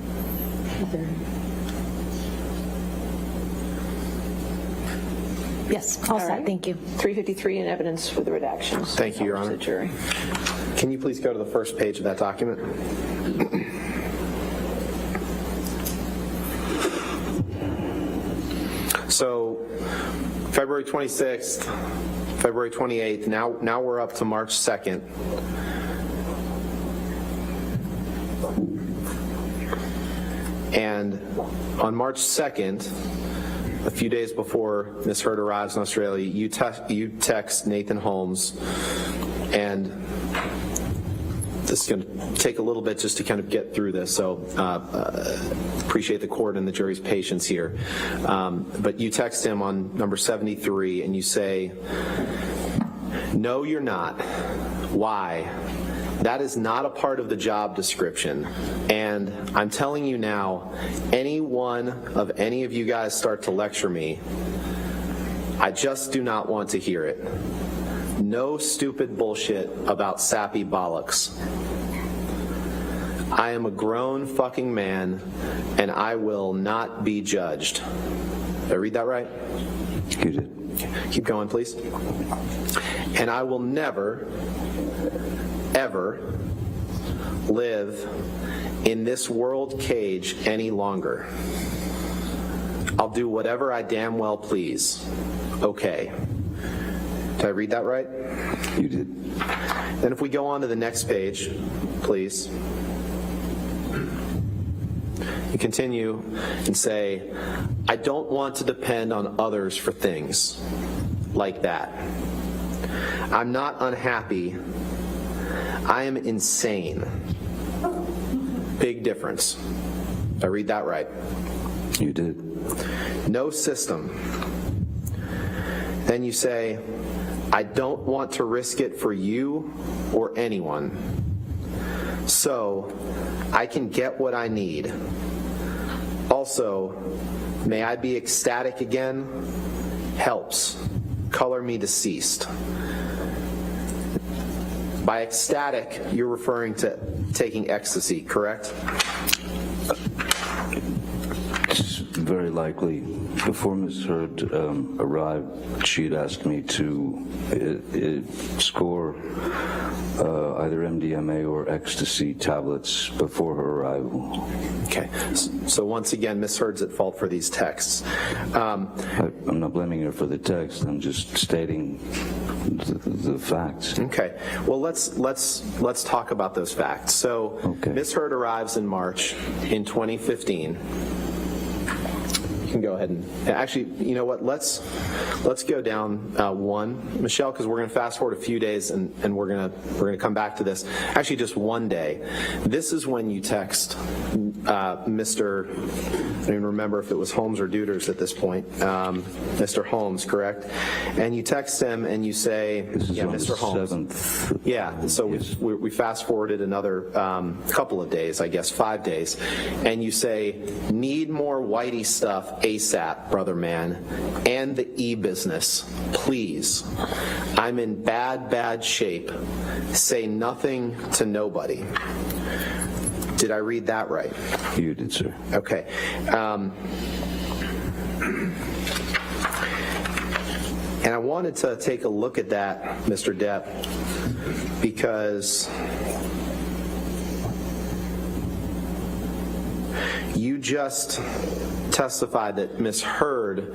Yes, all set, thank you. 353 in evidence with the redactions. Thank you, Your Honor. To the jury. Can you please go to the first page of that document? So, February 26th, February 28th, now we're up to March 2nd. And on March 2nd, a few days before Ms. Heard arrives in Australia, you text Nathan Holmes, and this is going to take a little bit just to kind of get through this, so appreciate the court and the jury's patience here. But you text him on number 73, and you say, "No, you're not. Why? That is not a part of the job description. And I'm telling you now, any of you guys start to lecture me, I just do not want to hear it. No stupid bullshit about sappy bollocks. I am a grown fucking man, and I will not be judged." Did I read that right? You did. Keep going, please. "And I will never, ever live in this world cage any longer. I'll do whatever I damn well please. Okay." Did I read that right? You did. Then if we go on to the next page, please. You continue and say, "I don't want to depend on others for things like that. I'm not unhappy. I am insane." Big difference. Did I read that right? You did. "No system." Then you say, "I don't want to risk it for you or anyone. So I can get what I need. Also, may I be ecstatic again? Helps. Color me deceased." By ecstatic, you're referring to taking ecstasy, correct? It's very likely. Before Ms. Heard arrived, she had asked me to score either MDMA or ecstasy tablets before her arrival. Okay. So once again, Ms. Heard's at fault for these texts. I'm not blaming her for the text. I'm just stating the facts. Okay. Well, let's talk about those facts. So, Okay. Ms. Heard arrives in March in 2015. You can go ahead and actually, you know what? Let's go down one, Michelle, because we're going to fast forward a few days and we're going to come back to this. Actually, just one day. This is when you text Mr. I don't even remember if it was Holmes or Duders at this point. Mr. Holmes, correct? And you text him and you say, This is "Yeah, on Mr. the Holmes." 7th. Yeah, so Yes. we fast forwarded another couple of days, I guess 5 days, and you say, "Need more whitey stuff ASAP, brother man, and the e-business, please. I'm in bad shape. Say nothing to nobody." Did I read that right? You did, sir. Okay. And I wanted to take a look at that, Mr. Depp, because you just testified that Ms. Heard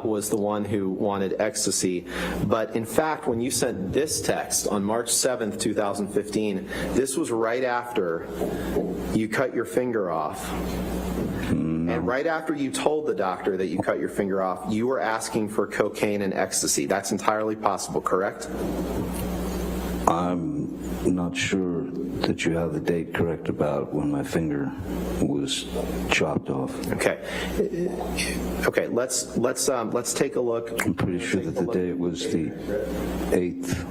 was the one who wanted ecstasy, but in fact, when you sent this text on March 7th, 2015, this was right after you cut your finger off. And right after you told the doctor that you cut your finger off, you were asking for cocaine and ecstasy. That's entirely possible, correct? I'm not sure that you have the date correct about when my finger was chopped off. Okay. Okay. Let's take a look. I'm pretty sure that the date was the 8th.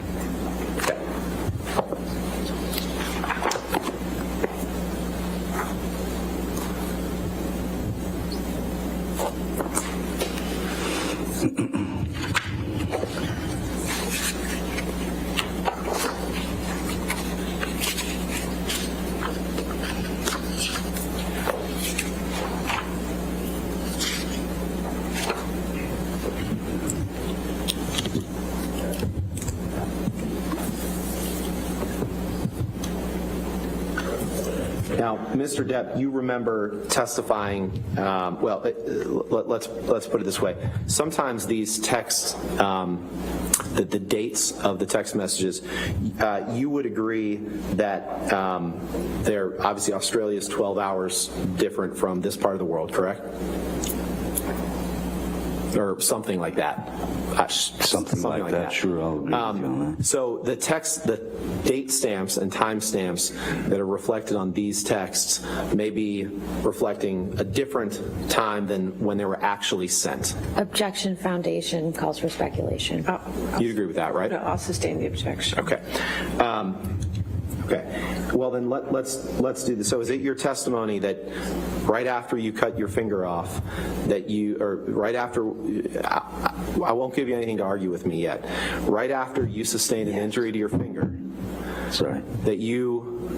Now, Mr. Depp, you remember testifying, let's put it this way. Sometimes these texts, the dates of the text messages, you would agree that they're, obviously Australia is 12 hours different from this part of the world, correct? Or something like that. Something like that, sure, I'll agree with you on that. So the text, the date stamps and time stamps that are reflected on these texts may be reflecting a different time than when they were actually sent. Objection foundation calls for speculation. You'd agree with that, right? I'll sustain the objection. Okay. Okay. Well, then let's do this. So is it your testimony that right after you cut your finger off, that you, or right after, I won't give you anything to argue with me yet, right after you sustained an injury to your finger, that you,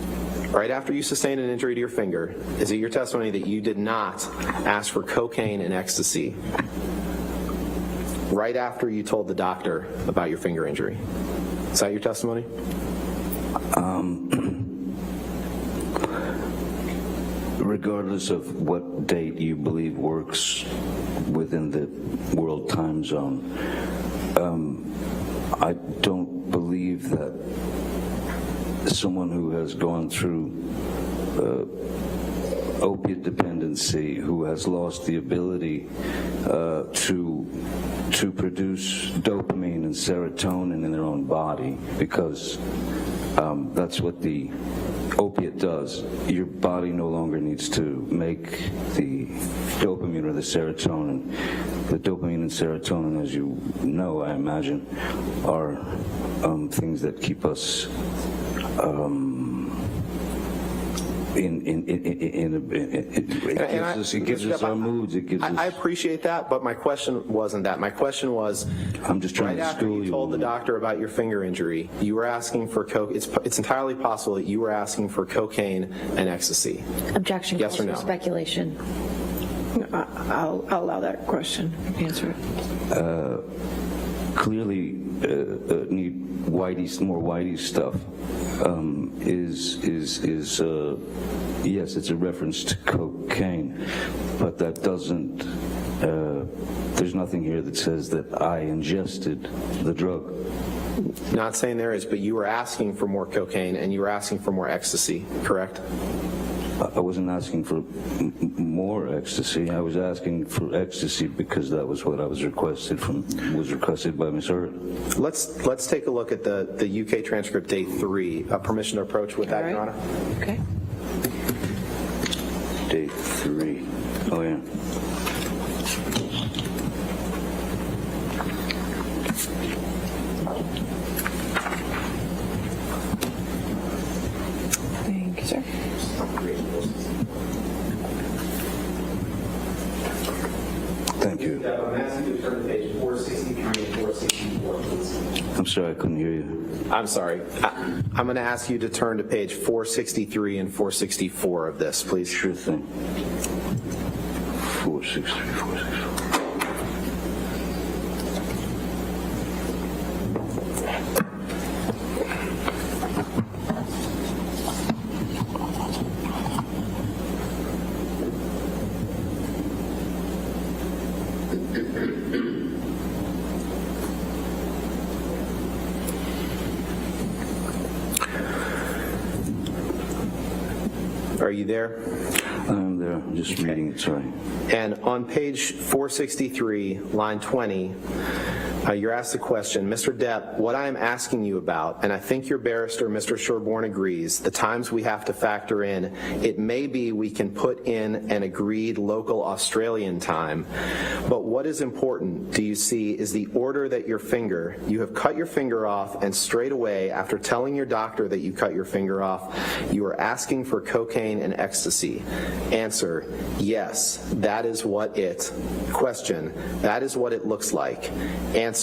right after you sustained an injury to your finger, is it your testimony that you did not ask for cocaine and ecstasy right after you told the doctor about your finger injury? Is that your testimony? Regardless of what date you believe works within the world time zone, I don't believe that someone who has gone through opiate dependency, who has lost the ability to produce dopamine and serotonin in their own body, because that's what the opiate does. Your body no longer needs to make the dopamine or the serotonin. The dopamine and serotonin, as you know, I imagine, are things that keep us it gives us our moods. It gives us. I appreciate that, but my question wasn't that. My question was, I'm just trying right to after school you you. told the doctor about your finger injury, you were asking for coke. It's entirely possible that you were asking for cocaine and ecstasy. Objection Yes calls or for no? speculation. I'll allow that question. Answer it. Clearly need more Whitey stuff. Yes, it's a reference to cocaine, but that doesn't. There's nothing here that says that I ingested the drug. Not saying there is, but you were asking for more cocaine and you were asking for more ecstasy, correct? I wasn't asking for more ecstasy. I was asking for ecstasy because that was what I was requested by Ms. Hurd. Let's take a look at the UK transcript day 3. Permission to approach with that, All right. Your Honor? Okay. Date 3. Oh, yeah. Thank you, sir. Thank you. I'm asking you to turn to page 463 and 464, please. I'm sorry, I couldn't hear you. I'm sorry. I'm going to ask you to turn to page 463 and 464 of this, please. Sure thing. 463, 464. Are you there? I'm there. I'm just reading it, sorry. And on page 463, line 20, you're asked the question, Mr. Depp, what I am asking you about, and I think your barrister, Mr. Sherborne, agrees, the times we have to factor in, it may be we can put in an agreed local Australian time, but what is important, do you see, is the order that you have cut your finger off, and straight away, after telling your doctor that you cut your finger off, you are asking for cocaine and ecstasy. Answer, yes, that is what it. Question, that is what it looks like. Answer,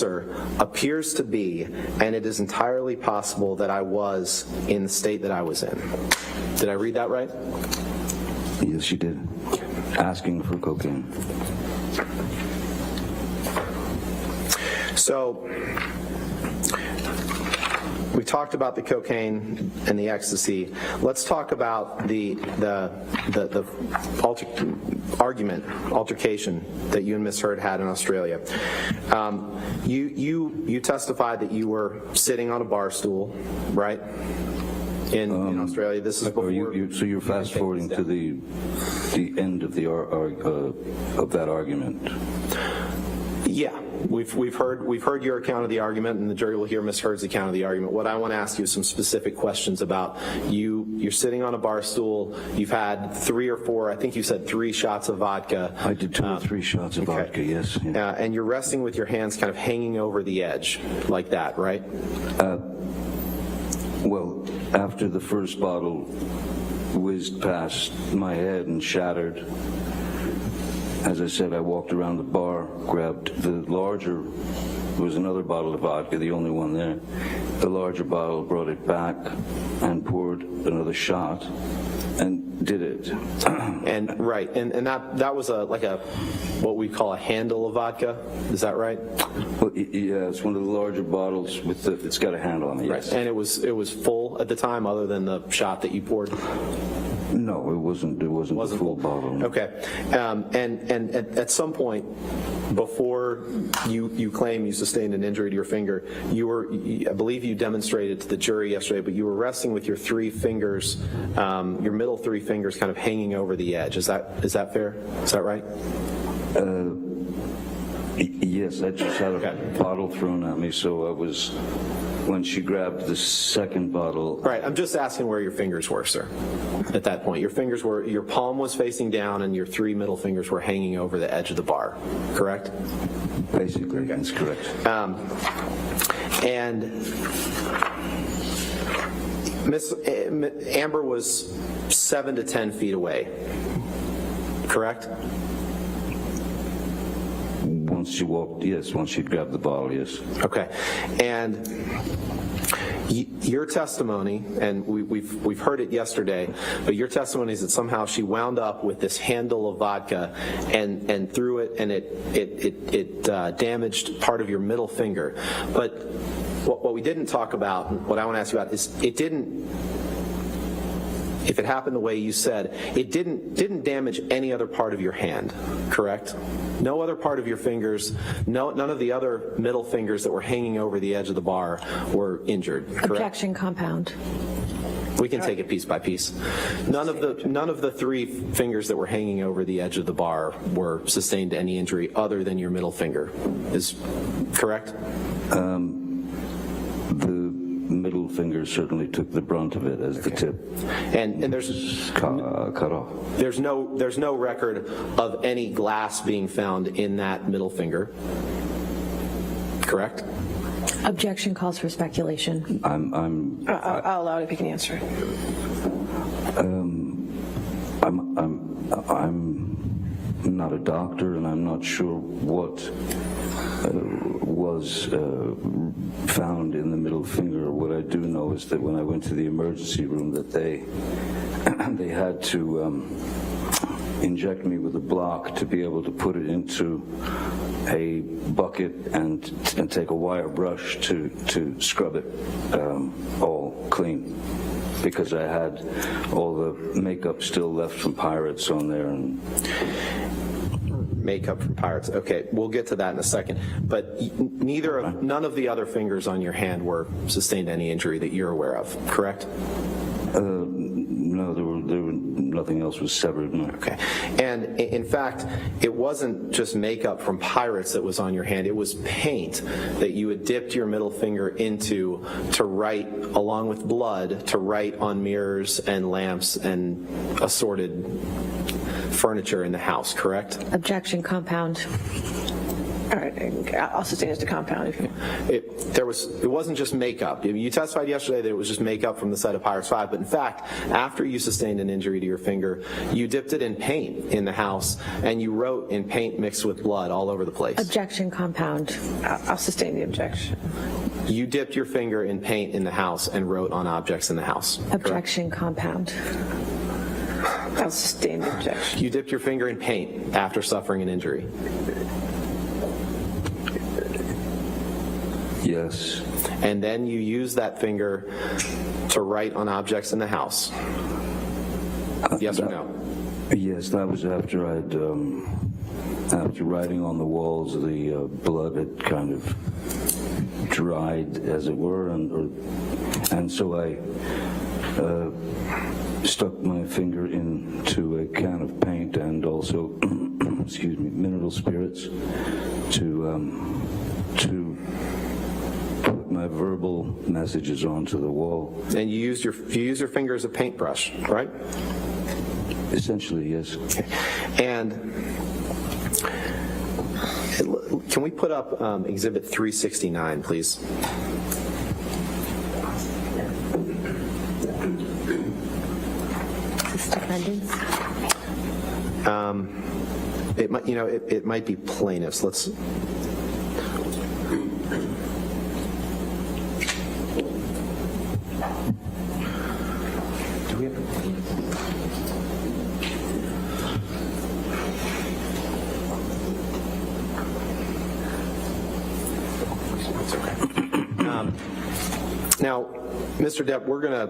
appears to be, and it is entirely possible that I was in the state that I was in. Did I read that right? Yes, you did. Asking for cocaine. So, we talked about the cocaine and the ecstasy. Let's talk about the altercation that you and Ms. Heard had in Australia. You testified that you were sitting on a bar stool, right? In Australia. This is before. So you're fast forwarding to the end of that argument. Yeah, we've heard your account of the argument, and the jury will hear Ms. Heard's account of the argument. What I want to ask you is some specific questions about you're sitting on a bar stool. You've had 3 or 4, I think you said 3 shots of vodka. I did 2 or 3 shots of vodka, yes. Yeah. And you're resting with your hands kind of hanging over the edge like that, right? Well, after the first bottle whizzed past my head and shattered, as I said, I walked around the bar, grabbed the larger, there was another bottle of vodka, the only one there. The larger bottle, brought it back and poured another shot and did it. And right, and that was like a what we call a handle of vodka. Is that right? Well, yeah, it's one of the larger bottles with it's got a handle on it. Yes. Right. And it was full at the time, other than the shot that you poured. No, it wasn't. It wasn't a full bottle. No. Okay, and at some point before you claim you sustained an injury to your finger, I believe you demonstrated to the jury yesterday, but you were resting with your 3 fingers, your middle 3 fingers, kind of hanging over the edge. Is that fair? Is that right? Yes, I just had a bottle thrown at me, so I was. When she grabbed the second bottle. Right, I'm just asking where your fingers were, sir, at that point. Your palm was facing down and your 3 middle fingers were hanging over the edge of the bar, correct? Basically, that's correct. And Miss Amber was 7 to 10 feet away, correct? Once she walked, yes. Once she grabbed the bottle, yes. Okay, and your testimony, and we've heard it yesterday, but your testimony is that somehow she wound up with this handle of vodka and threw it, and it damaged part of your middle finger. But what we didn't talk about, what I want to ask you about, is it didn't. If it happened the way you said, it didn't damage any other part of your hand, correct? No other part of your fingers, none of the other middle fingers that were hanging over the edge of the bar were injured, correct? Objection compound. We can take it piece by piece. None of the 3 fingers that were hanging over the edge of the bar were sustained any injury other than your middle finger. Is correct? The middle finger certainly took the brunt of it as the tip. And there's cut off. There's no record of any glass being found in that middle finger. Correct? Objection calls for speculation. I'll allow it if you can answer it. I'm not a doctor, and I'm not sure what was found in the middle finger. What I do know is that when I went to the emergency room, that they had to inject me with a block to be able to put it into a bucket and take a wire brush to scrub it all clean, because I had all the makeup still left from Pirates on there. And makeup from Pirates. Okay, we'll get to that in a second. But none of the other fingers on your hand were sustained any injury that you're aware of, correct? No, there were nothing else was severed. No. Okay, and in fact, it wasn't just makeup from Pirates that was on your hand. It was paint that you had dipped your middle finger into to write, along with blood, to write on mirrors and lamps and assorted furniture in the house, correct? Objection compound. All right, I'll sustain it as a compound if you. It wasn't just makeup. You testified yesterday that it was just makeup from the set of Pirates 5, but in fact, after you sustained an injury to your finger, you dipped it in paint in the house, and you wrote in paint mixed with blood all over the place. Objection compound. I'll sustain the objection. You dipped your finger in paint in the house and wrote on objects in the house. Objection compound. I'll sustain the objection. You dipped your finger in paint after suffering an injury. Yes. And then you used that finger to write on objects in the house. Yes or no? Yes, that was after after writing on the walls, the blood had kind of dried, as it were, and so I stuck my finger into a can of paint and also, excuse me, mineral spirits to put my verbal messages onto the wall. And you used your finger as a paintbrush, right? Essentially, yes. And can we put up Exhibit 369, please? Defendants? It might be plaintiffs. Let's. Do we have? Now, Mr. Depp, we're gonna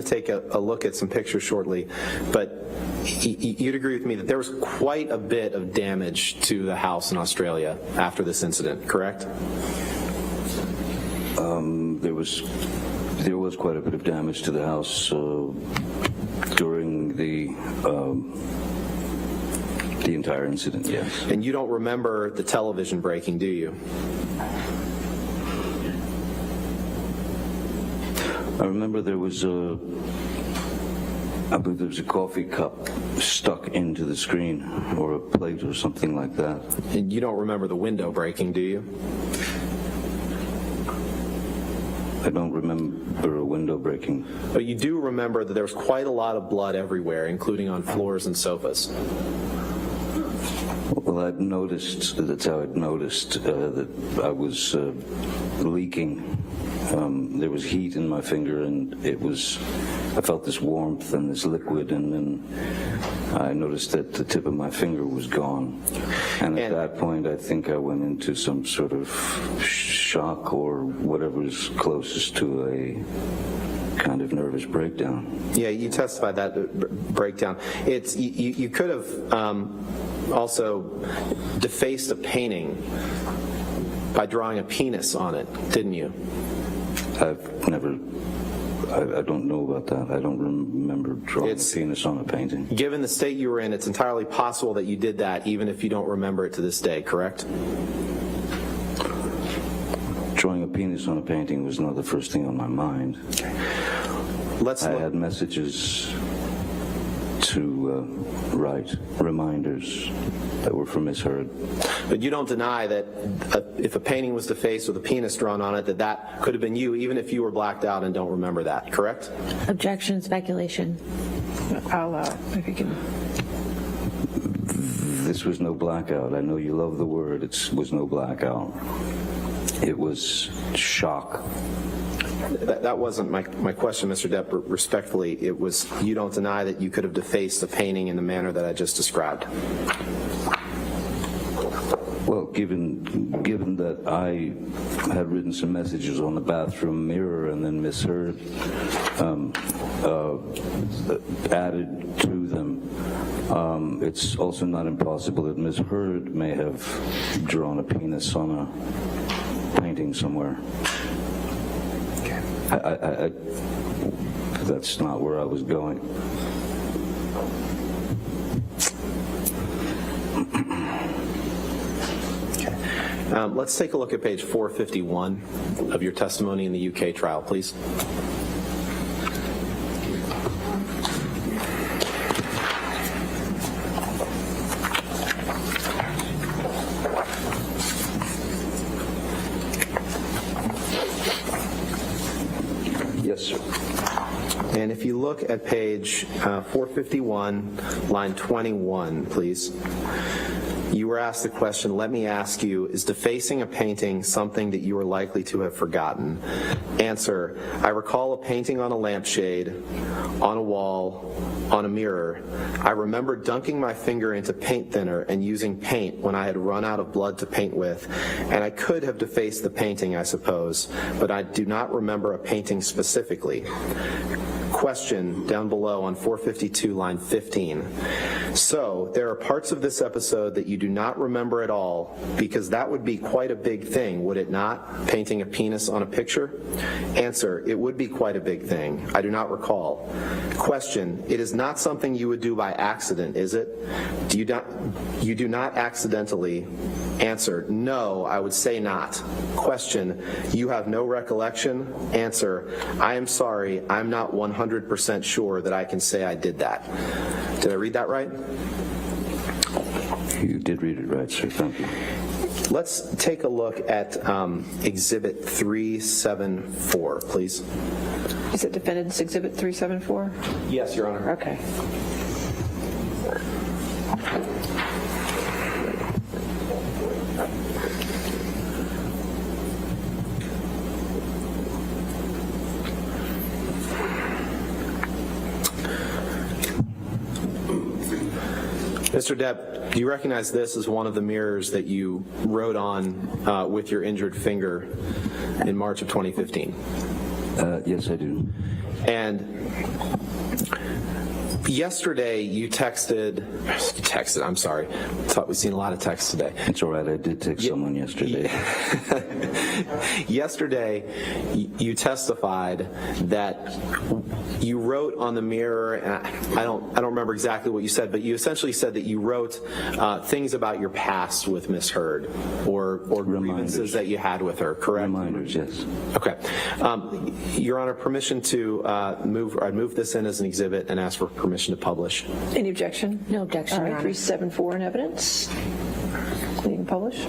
take a look at some pictures shortly, but you'd agree with me that there was quite a bit of damage to the house in Australia after this incident, correct? There was quite a bit of damage to the house during the entire incident. Yes. And you don't remember the television breaking, do you? I remember there was I believe there was a coffee cup stuck into the screen, or a plate or something like that. And you don't remember the window breaking, do you? I don't remember a window breaking. But you do remember that there was quite a lot of blood everywhere, including on floors and sofas. Well, I'd noticed, that's how I'd noticed that I was leaking. There was heat in my finger, and I felt this warmth and this liquid, and then I noticed that the tip of my finger was gone. And at that point, I think I went into some sort of shock or whatever is closest to a kind of nervous breakdown. Yeah, you testified that breakdown. You could have also defaced a painting by drawing a penis on it, didn't you? I don't know about that. I don't remember drawing a penis on a painting. Given the state you were in, it's entirely possible that you did that, even if you don't remember it to this day, correct? Drawing a penis on a painting was not the first thing on my mind. I had messages to write, reminders that were for Miss Heard. But you don't deny that if a painting was defaced with a penis drawn on it, that could have been you, even if you were blacked out and don't remember that, correct? Objection, speculation. I'll, if you can. This was no blackout. I know you love the word. It was no blackout. It was shock. That wasn't my question, Mr. Depp. Respectfully, it was, you don't deny that you could have defaced the painting in the manner that I just described. Well, given that I had written some messages on the bathroom mirror, and then Miss Heard added to them, it's also not impossible that Miss Heard may have drawn a penis on a painting somewhere. That's not where I was going. Let's take a look at page 451 of your testimony in the UK trial, please. Yes, sir. And if you look at page 451, line 21, please, You were asked the question, let me ask you, is defacing a painting something that you are likely to have forgotten? Answer, I recall a painting on a lampshade, on a wall, on a mirror. I remember dunking my finger into paint thinner and using paint when I had run out of blood to paint with, and I could have defaced the painting, I suppose, but I do not remember a painting specifically. Question down below on 452, line 15. So, there are parts of this episode that you do not remember at all, because that would be quite a big thing, would it not? Painting a penis on a picture? Answer, it would be quite a big thing. I do not recall. Question, it is not something you would do by accident, is it? You do not accidentally. Answer, no, I would say not. Question, you have no recollection? Answer, I am sorry, I'm not 100% sure that I can say I did that. Did I read that right? You did read it right, sir. Thank you. Let's take a look at Exhibit 374, please. Is it Defendants Exhibit 374? Yes, Your Honor. Okay. Mr. Depp, do you recognize this as one of the mirrors that you wrote on with your injured finger in March of 2015? Yes, I do. And yesterday you texted, I'm sorry, thought we've seen a lot of texts today. It's all right, I did text someone yesterday. Yesterday, you testified that you wrote on the mirror, and I don't remember exactly what you said, but you essentially said that you wrote things about your past with Miss Heard, or grievances that you had with her, correct? Reminders, yes. Okay. Your Honor, permission to move this in as an exhibit and ask for permission to publish. Any objection? No objection, All right, Your Honor. 374 in evidence. You can publish.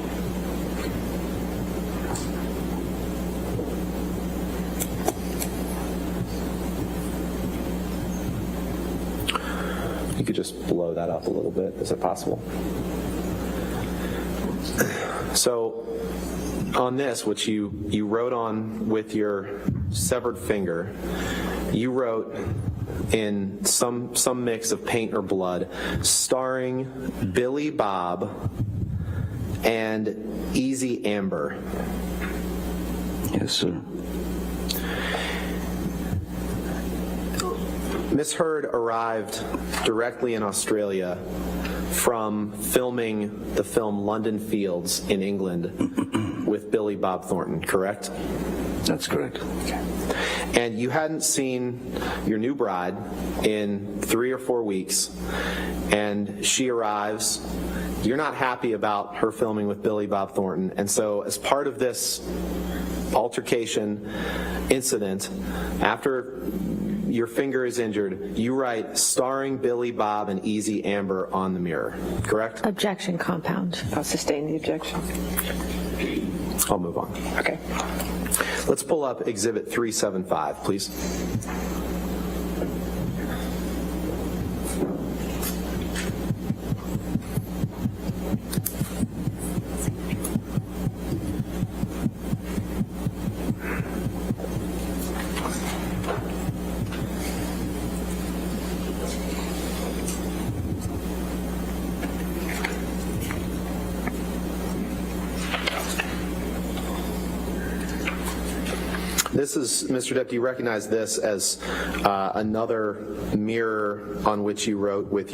You could just blow that up a little bit. Is it possible? So, on this, which you wrote on with your severed finger, you wrote in some mix of paint or blood, starring Billy Bob and Easy Amber. Yes, sir. Miss Heard arrived directly in Australia from filming the film London Fields in England with Billy Bob Thornton, correct? That's correct. And you hadn't seen your new bride in 3 or 4 weeks, and she arrives. You're not happy about her filming with Billy Bob Thornton, and so as part of this altercation incident, after your finger is injured, you write starring Billy Bob and Easy Amber on the mirror, correct? Objection, compound. I'll sustain the objection. I'll move on. Okay. Let's pull up Exhibit 375, please. This is, Mr. Depp, do you recognize this as another mirror on which you wrote with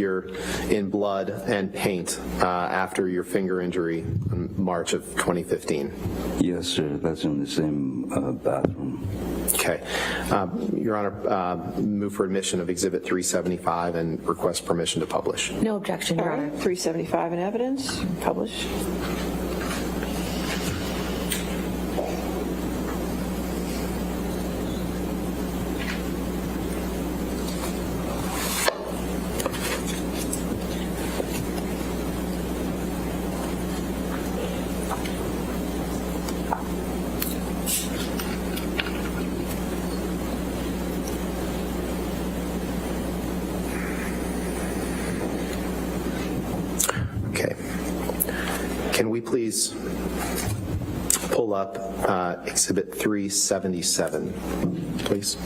in blood and paint after your finger injury in March of 2015? Yes, sir. That's in the same bathroom. Okay. Your Honor, move for admission of Exhibit 375 and request permission to publish. No objection, All Your right, Honor. 375 in evidence. Publish. Can we please pull up Exhibit 377, please?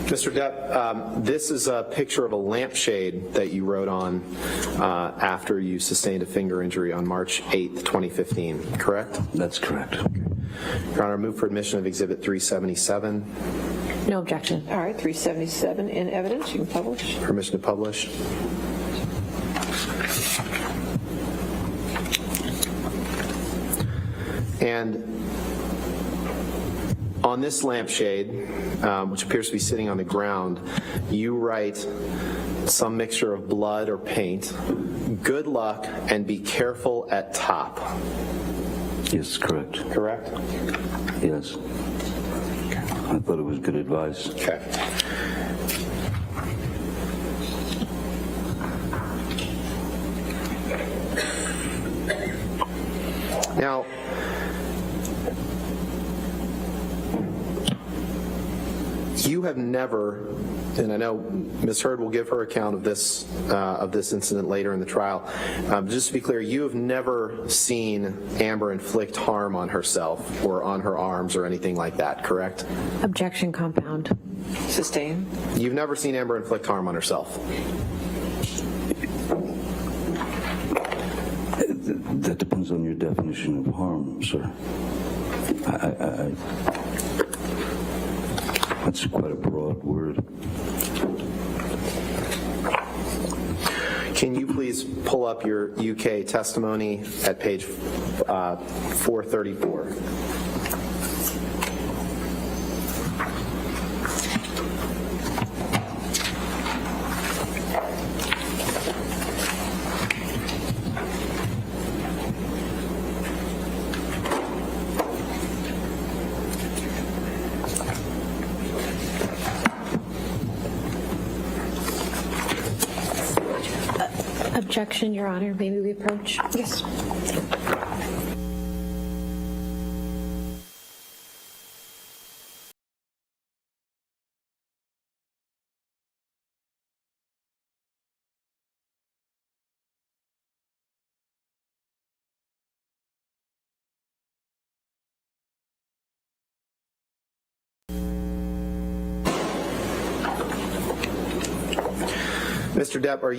Mr. Depp, this is a picture of a lampshade that you wrote on after you sustained a finger injury on March 8th, 2015, correct? That's correct. Your Honor, I move for admission of Exhibit 377. No objection. All right, 377 in evidence. You can publish. Permission to publish. And on this lampshade, which appears to be sitting on the ground, you write some mixture of blood or paint, "Good luck and be careful at top." Yes, correct. Correct? Yes. I thought it was good advice. Okay. Now, you have never, and I know Ms. Hurd will give her account of this incident later in the trial. Just to be clear, you have never seen Amber inflict harm on herself or on her arms or anything like that, correct? Objection compound. Sustain. You've never seen Amber inflict harm on herself. That depends on your definition of harm, sir. That's quite a broad word. Can you please pull up your UK testimony at page 434? Objection, Your Honor. Maybe we approach? Yes. Mr. Depp, are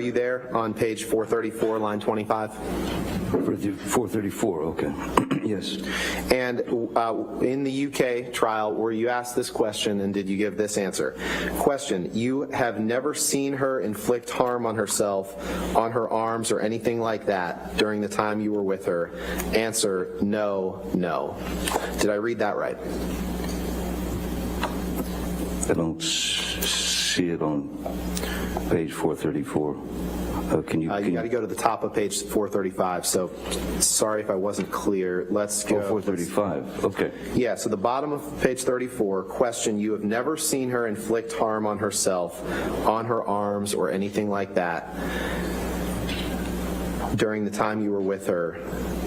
you there on page 434, line 25? 434, okay. Yes. And in the UK trial, were you asked this question and did you give this answer? Question, you have never seen her inflict harm on herself, on her arms, or anything like that during the time you were with her? Answer, no, no. Did I read that right? I don't see it on page 434. Can you You got to go to the top of page 435, so sorry if I wasn't clear. Let's go. 435, okay. Yeah, so the bottom of page 34, question, you have never seen her inflict harm on herself, on her arms, or anything like that during the time you were with her,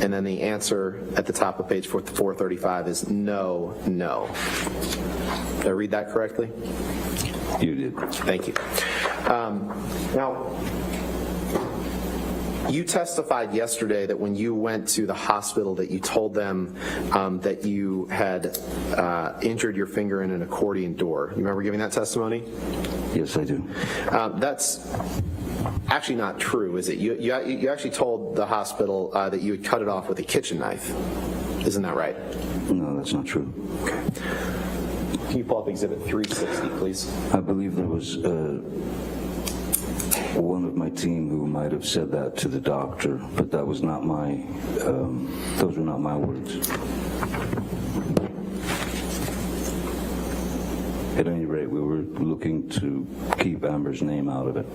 and then the answer at the top of page 435 is no, no. Did I read that correctly? You did. Thank you. Now, you testified yesterday that when you went to the hospital that you told them that you had injured your finger in an accordion door. You remember giving that testimony? Yes, I do. That's actually not true, is it? You actually told the hospital that you had cut it off with a kitchen knife. Isn't that right? No, that's not true. Okay. Can you pull up Exhibit 360, please? I believe there was one of my team who might have said that to the doctor, but that was not my, those were not my words. At any rate, we were looking to keep Amber's name out of it.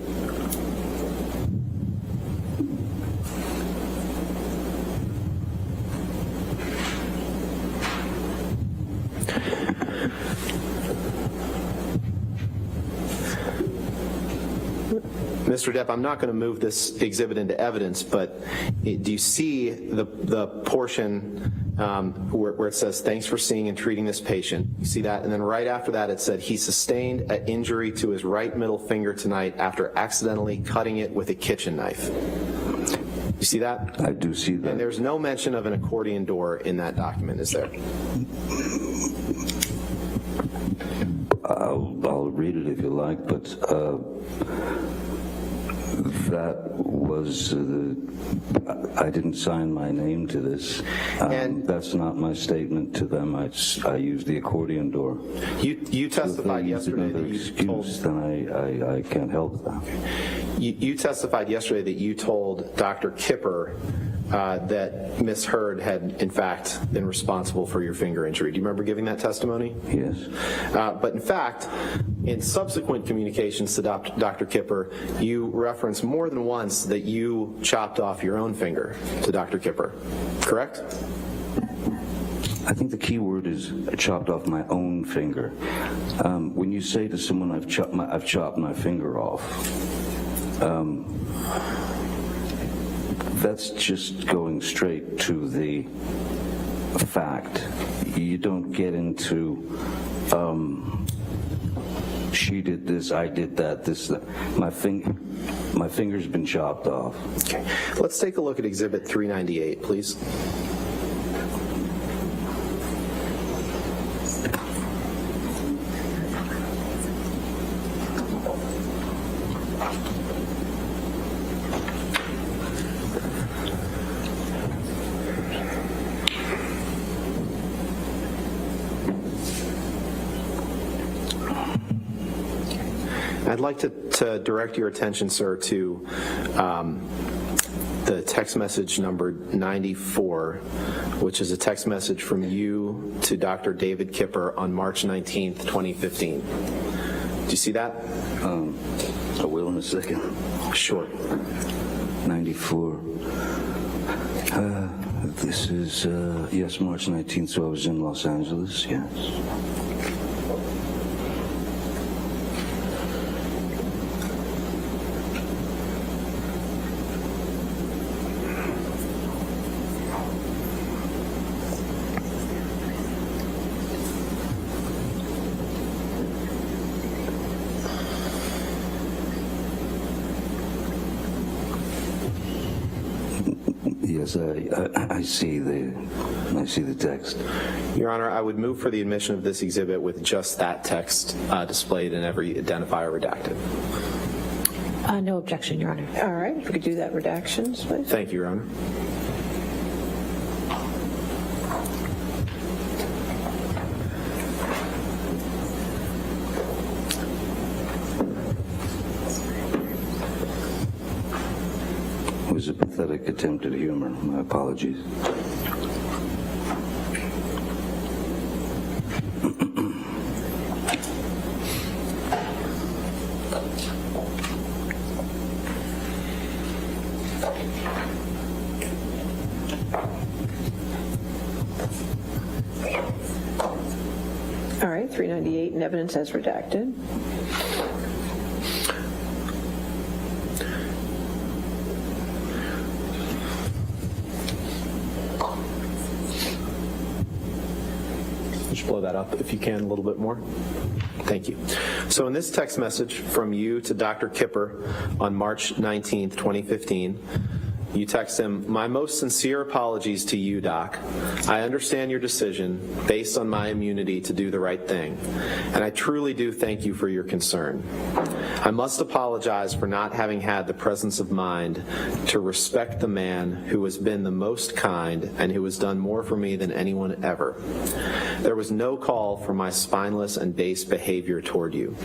Mr. Depp, I'm not going to move this exhibit into evidence, but do you see the portion where it says, thanks for seeing and treating this patient? You see that? And then right after that, it said, he sustained an injury to his right middle finger tonight after accidentally cutting it with a kitchen knife. You see that? I do see that. And there's no mention of an accordion door in that document, is there? I'll read it if you like, but that was, I didn't sign my name to this. And that's not my statement to them. I used the accordion door. You testified yesterday that you told... Then I can't help that. You testified yesterday that you told Dr. Kipper that Ms. Hurd had, in fact, been responsible for your finger injury. Do you remember giving that testimony? Yes. But in fact, in subsequent communications to Dr. Kipper, you referenced more than once that you chopped off your own finger to Dr. Kipper, correct? I think the key word is chopped off my own finger. When you say to someone, I've chopped my finger off, that's just going straight to the fact. You don't get into, she did this, I did that, that. My finger's been chopped off. Okay. Let's take a look at Exhibit 398, please. I'd like to direct your attention, sir, to the text message number 94, which is a text message from you to Dr. David Kipper on March 19th, 2015. Do you see that? I will in a second. Sure. 94. This is, yes, March 19th, so I was in Los Angeles, yes. Yes, I see the text. Your Honor, I would move for the admission of this exhibit with just that text displayed and every identifier redacted. No objection, Your Honor. All right, if we could do that redactions, please. Thank you, Your Honor. It was a pathetic attempt at humor. My apologies. All right, 398 in evidence as redacted. Just blow that up if you can a little bit more. Thank you. So in this text message from you to Dr. Kipper on March 19th, 2015, you text him, "My most sincere apologies to you, Doc. I understand your decision based on my immunity to do the right thing, and I truly do thank you for your concern. I must apologize for not having had the presence of mind to respect the man who has been the most kind and who has done more for me than anyone ever. There was no call for my spineless and base behavior toward you.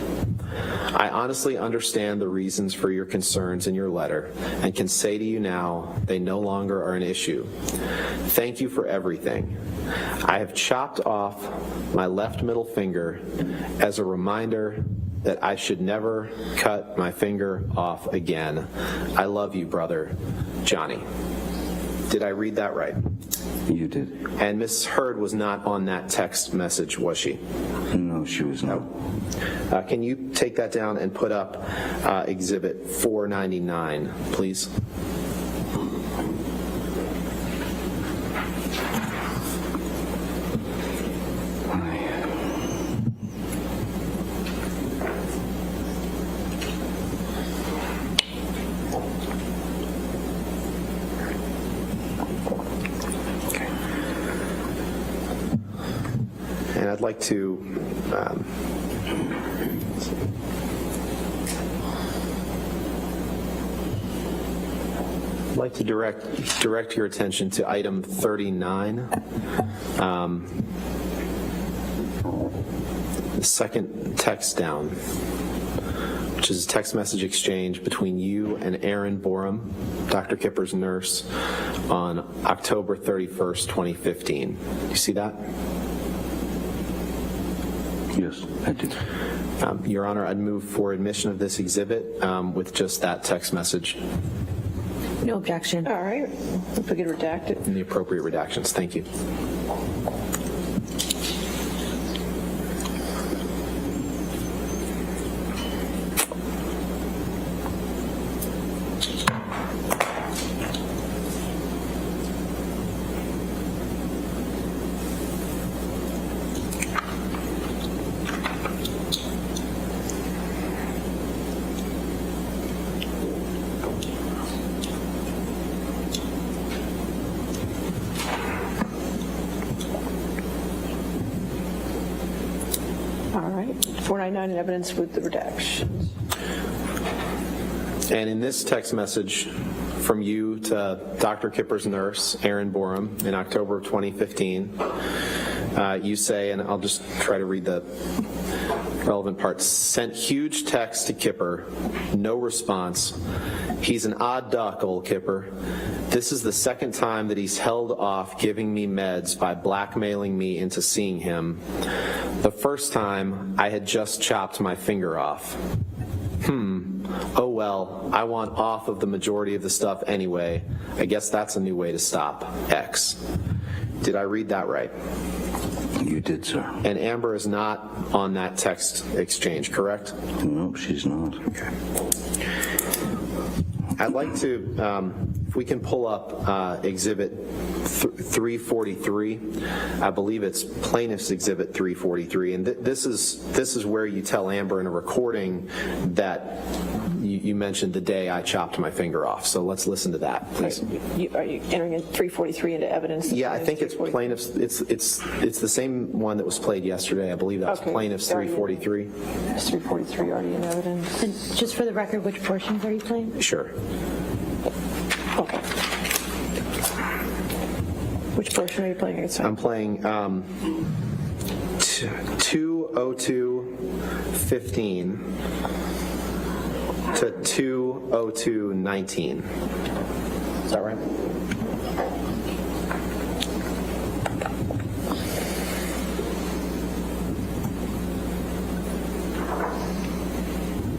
I honestly understand the reasons for your concerns in your letter and can say to you now they no longer are an issue. Thank you for everything. I have chopped off my left middle finger as a reminder that I should never cut my finger off again. I love you, brother, Johnny." Did I read that right? You did. And Ms. Hurd was not on that text message, was she? No, she was not. Can you take that down and put up Exhibit 499, please? And I'd like to direct your attention to item 39. The second text down, which is a text message exchange between you and Aaron Borum, Dr. Kipper's nurse, on October 31st, 2015. You see that? Yes, I did. Your Honor, I'd move for admission of this exhibit with just that text message No objection. All right, if we could redact it. and the appropriate redactions. Thank you. All right, 499 in evidence with the redactions. And in this text message from you to Dr. Kipper's nurse, Aaron Borum, in October of 2015, you say, and I'll just try to read the relevant parts, sent huge text to Kipper, no response. He's an odd duck, old Kipper. This is the second time that he's held off giving me meds by blackmailing me into seeing him. The first time, I had just chopped my finger off. Oh well, I want off of the majority of the stuff anyway. I guess that's a new way to stop. X. Did I read that right? You did, sir. And Amber is not on that text exchange, correct? No, she's not. Okay. I'd like to, if we can pull up Exhibit 343. I believe it's Plaintiff's Exhibit 343, and this is where you tell Amber in a recording that you mentioned the day I chopped my finger off. So let's listen to that, please. Are you entering in 343 into evidence? Yeah, I think it's Plaintiff's. It's the same one that was played yesterday. I believe that was Plaintiff's 343. It's 343 already in evidence. And just for the record, which portions are you playing? Sure. Okay. Which portion are you playing against? I'm playing 2:02:15 to 2:02:19. Is that right?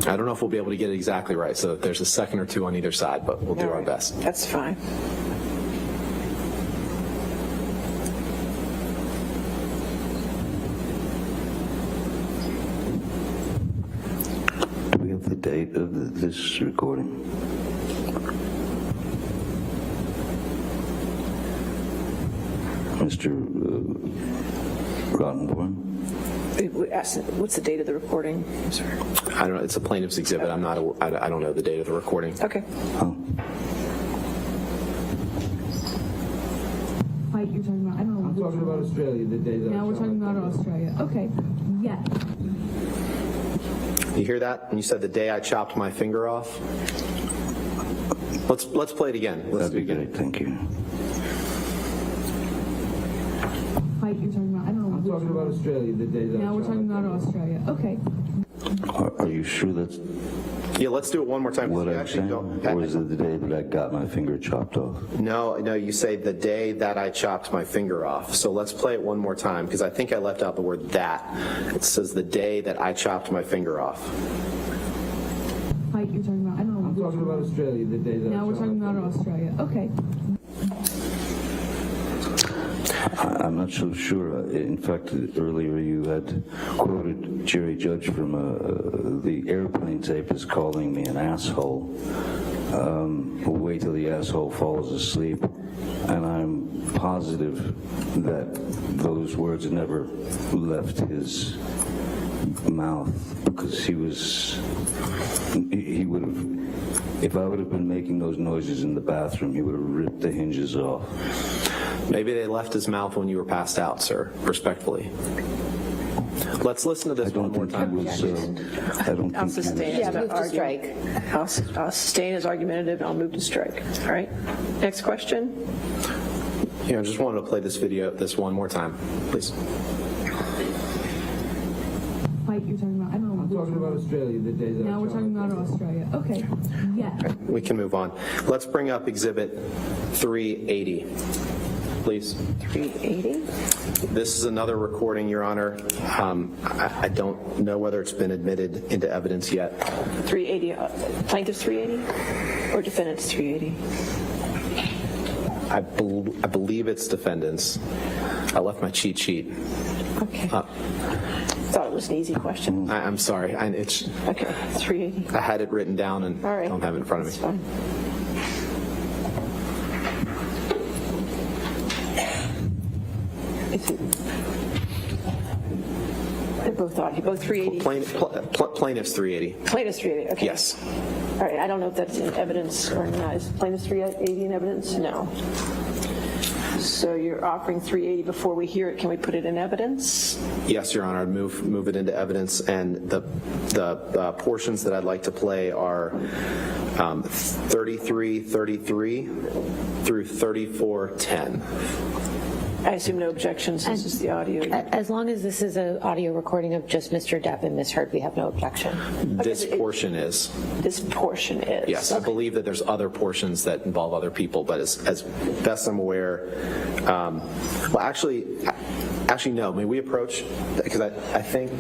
I don't know if we'll be able to get it exactly right, so there's a second or two on either side, but we'll do our best. That's fine. Do we have the date of this recording? Mr. Rottenborn? What's the date of the recording? I'm sorry. I don't know. It's a plaintiff's exhibit. I don't know the date of the recording. Okay. Oh. Fight you're talking about, I don't know. I'm talking about Australia, the day that Now we're talking about Australia. Okay, yeah. You hear that? And you said the day I chopped my finger off? Let's play it again. Let's That'd do it be again. great, thank you. Fight you're talking about, I don't know. I'm talking about Australia, the day that Now we're talking about Australia. Okay. Are you sure that's Yeah, let's do it one more time. what You I'm actually saying? don't. Or is it the day that I got my finger chopped off? No, you say the day that I chopped my finger off. So let's play it one more time, because I think I left out the word that. It says the day that I chopped my finger off. Fight you're talking about, I don't know. I'm talking about Australia, the day that Now we're talking about Australia. Okay. I'm not so sure. In fact, earlier you had quoted Jerry Judge from the airplane tape as calling me an asshole. We'll wait till the asshole falls asleep. And I'm positive that those words never left his mouth, because he would have, if I would have been making those noises in the bathroom, he would have ripped the hinges off. Maybe they left his mouth when you were passed out, sir, respectfully. Let's listen to this one more time. I don't I'll think sustain he his move to argument. strike. I'll sustain his argumentative, and I'll move to strike. All right. Next question. I just wanted to play this video, this one more time, please. Fight you're talking about, I don't know. I'm talking about Australia, the day that Now we're I talking about Australia. Okay, yeah. We can move on. Let's bring up Exhibit 380, please. 380. This is another recording, Your Honor. I don't know whether it's been admitted into evidence yet. 380. Plaintiff's 380 or defendant's 380? I believe it's defendants. I left my cheat sheet. Okay. Thought it was an easy question. I'm sorry. It's Okay, 380. I had it written down and All right. don't have it in front of That's me. fine. Is it? They're both 380. Plaintiff's 380. Plaintiff's 380. Okay. Yes. All right. I don't know if that's in evidence or not. Is plaintiff's 380 in evidence? No. So you're offering 380 before we hear it. Can we put it in evidence? Yes, Your Honor. I'd move it into evidence, and the portions that I'd like to play are 3333 through 3410. I assume no objections. This is the audio. As long as this is an audio recording of just Mr. Depp and Ms. Heard, we have no objection. This portion is. This portion is. Yes, I believe that there's other portions that involve other people, but as best I'm aware, well, actually, no. May we approach? Because I think.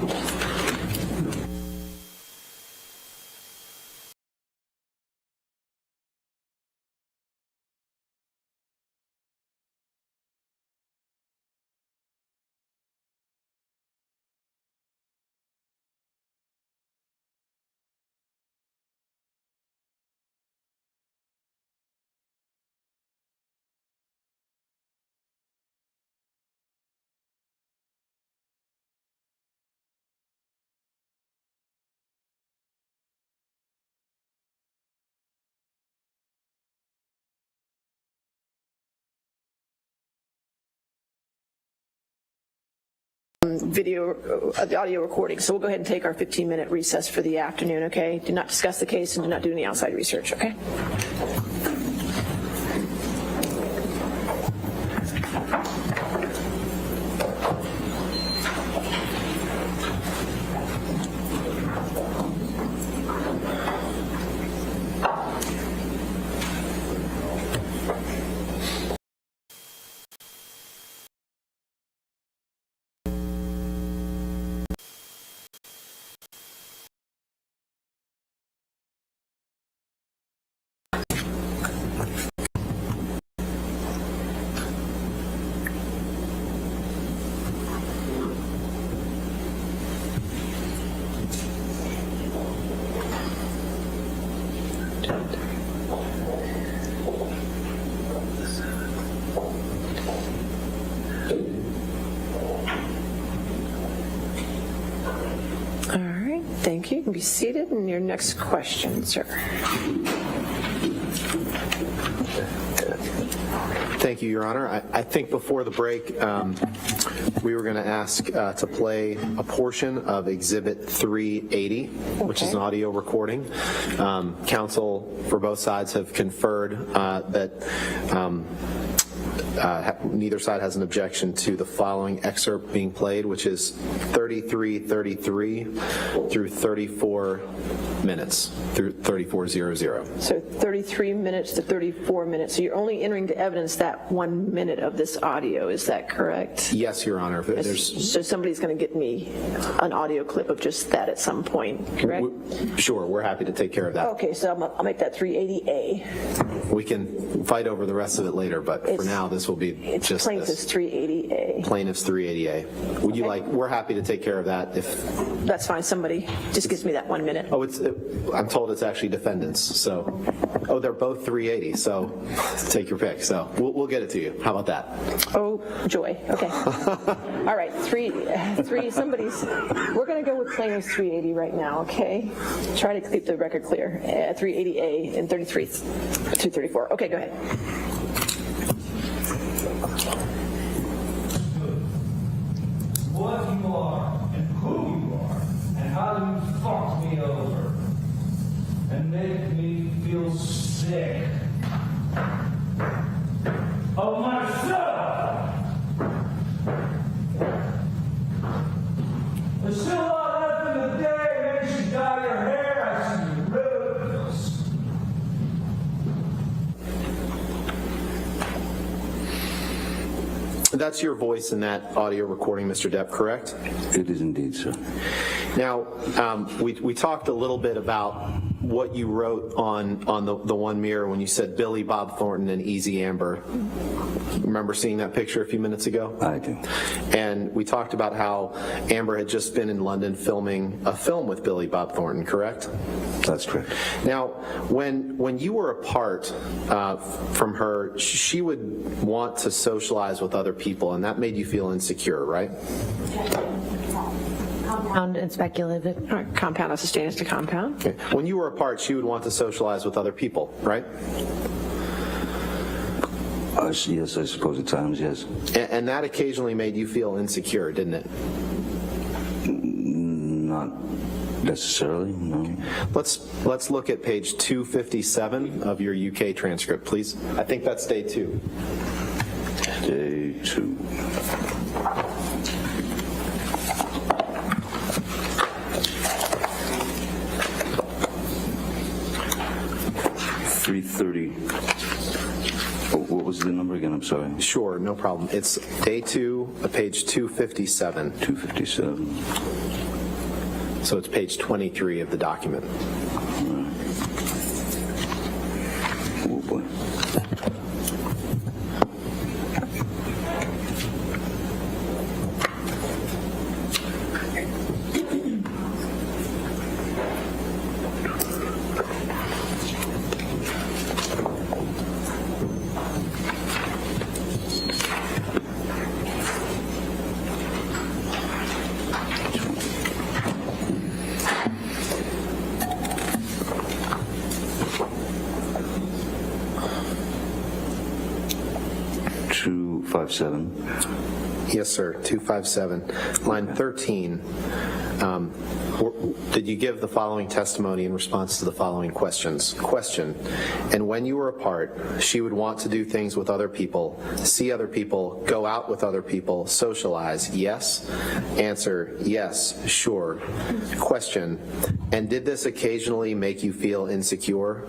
The audio recording. So we'll go ahead and take our 15-minute recess for the afternoon, okay? Do not discuss the case and do not do any outside research, okay? All right, thank you. You can be seated. And your next question, sir. Thank you, Your Honor. I think before the break, we were going to ask to play a portion of Exhibit 380, which is an audio recording. Counsel for both sides have conferred that neither side has an objection to the following excerpt being played, which is 3333 through 34 minutes, through 3400. So 33 minutes to 34 minutes. So you're only entering to evidence that 1 minute of this audio. Is that correct? Yes, Your Honor. So somebody's going to get me an audio clip of just that at some point, correct? Sure, we're happy to take care of that. Okay, so I'll make that 380A. We can fight over the rest of it later, but for now, this will be It's just plaintiff's this. 380A. 380A. Plaintiff's 380A. Would you Okay. like, we're happy to take care of that if, That's fine, somebody just gives me that 1 minute. oh, I'm told it's actually defendants, so, oh, they're both 380, so take your pick. So we'll get it to you. How about that? Oh, joy, okay. All right, we're going to go with plaintiff's 380 right now, okay? Try to keep the record clear. 380A and 234. Okay, go ahead. What you are and who you are and how you fucked me over and make me feel sick of myself. There's still a lot left in the day. Makes you dye your hair. I see you rose. That's your voice in that audio recording, Mr. Depp, correct? It is indeed, sir. Now, we talked a little bit about what you wrote on the one mirror when you said Billy Bob Thornton and Easy Amber. Remember seeing that picture a few minutes ago? I do. And we talked about how Amber had just been in London filming a film with Billy Bob Thornton, correct? That's correct. Now, when you were apart from her, she would want to socialize with other people, and that made you feel insecure, right? Compound and speculative. All right, compound has to stand as to compound. Okay. When you were apart, she would want to socialize with other people, right? Yes, I suppose at times, yes. And that occasionally made you feel insecure, didn't it? Not necessarily, no. Let's look at page 257 of your UK transcript, please. I think that's day 2. Day 2. What was the number again? I'm sorry. Sure, no problem. It's day 2, page 257. 257. So it's page 23 of the document. Oh boy. Yes, sir. 257. Line 13. Did you give the following testimony in response to the following questions? Question. And when you were apart, she would want to do things with other people, see other people, go out with other people, socialize. Yes? Answer. Yes. Sure. Question. And did this occasionally make you feel insecure?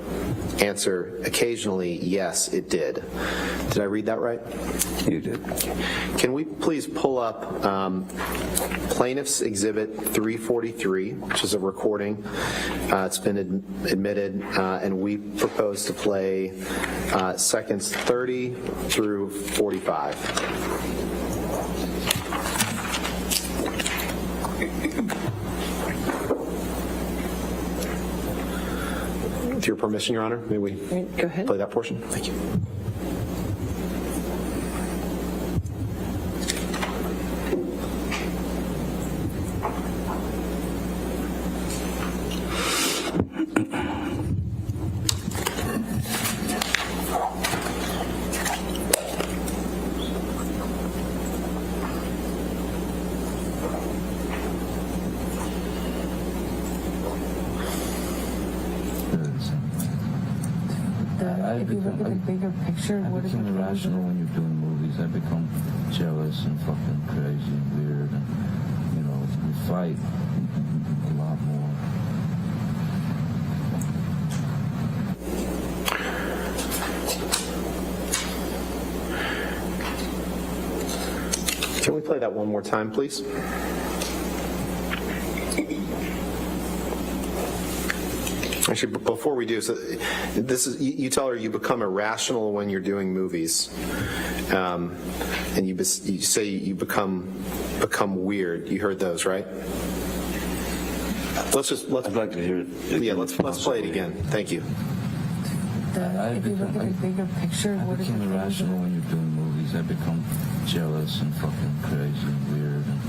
Answer. Occasionally, yes, it did. Did I read that right? You did. Can we please pull up Plaintiff's Exhibit 343, which is a recording. It's been admitted, and we propose to play seconds 30 through 45. With your permission, Your Honor, may we Go ahead. play that portion? Thank you. If you look at the bigger picture, what is it? I become irrational when you're doing movies. I become jealous and fucking crazy and weird, and we fight a lot more. Can we play that one more time, please? Actually, before we do, so this is, you tell her you become irrational when you're doing movies, and you say you become weird. You heard those, right? I'd like to hear it. Yeah, let's play it again. Thank you. If you look at the bigger picture, I become irrational when you're doing movies. I become jealous and fucking crazy and weird, and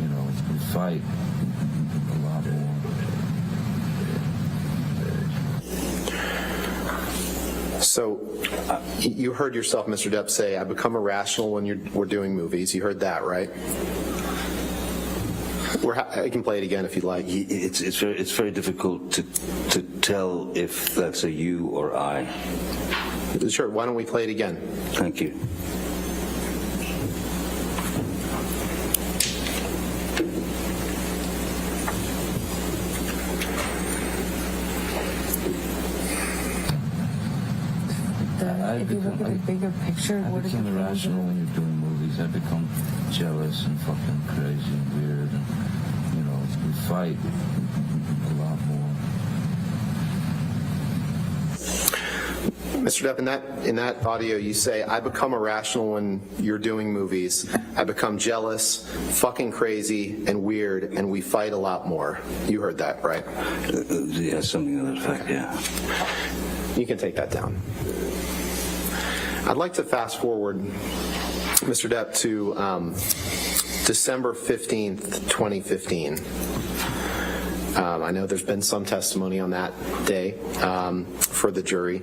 you know, we fight a lot more. So you heard yourself, Mr. Depp, say, I become irrational when we're doing movies. You heard that, right? I can play it again if you'd like. It's very difficult to tell if that's a you or I. Sure, why don't we play it again? Thank you. If you look at the bigger picture, I become irrational when you're doing movies. I become jealous and fucking crazy and weird, and you know, we fight a lot more. Mr. Depp, in that audio, you say, I become irrational when you're doing movies. I become jealous, fucking crazy, and weird, and we fight a lot more. You heard that, right? Yeah, something to that effect, yeah. You can take that down. I'd like to fast forward, Mr. Depp, to December 15th, 2015. I know there's been some testimony on that day for the jury.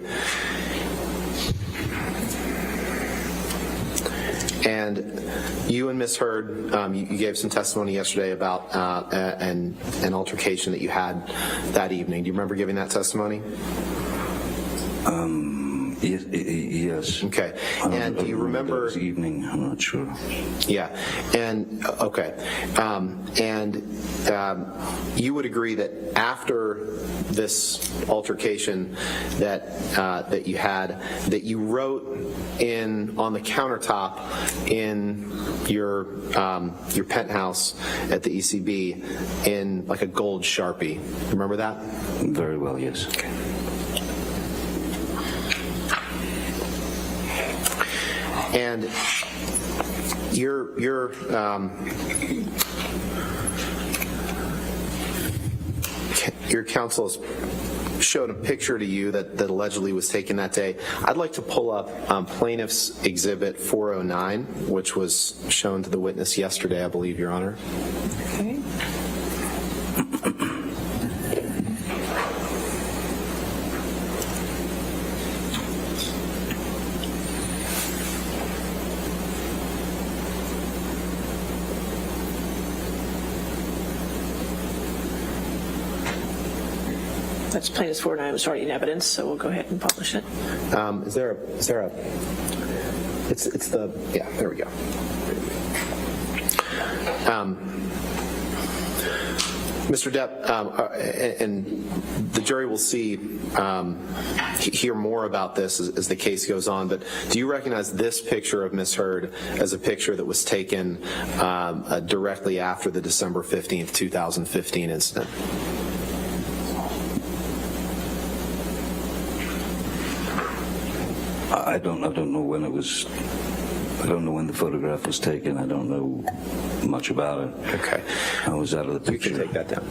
And you and Ms. Heard, you gave some testimony yesterday about an altercation that you had that evening. Do you remember giving that testimony? Yes. Okay. And do you remember this evening? I'm not sure. Yeah. And okay. And you would agree that after this altercation that you had, that you wrote on the countertop in your penthouse at the ECB in like a gold Sharpie. Remember that? Very well, yes. Okay. And your counsel has showed a picture to you that allegedly was taken that day. I'd like to pull up Plaintiff's Exhibit 409, which was shown to the witness yesterday, I believe, Your Honor. Okay. That's Plaintiff's 409 was already in evidence, so we'll go ahead and publish it. Is there a? It's the, yeah, there we go. Mr. Depp, and the jury will hear more about this as the case goes on, but do you recognize this picture of Ms. Heard as a picture that was taken directly after the December 15th, 2015 incident? I don't know when it was. I don't know when the photograph was taken. I don't know much about it. Okay. I was out of the picture. You can take that down.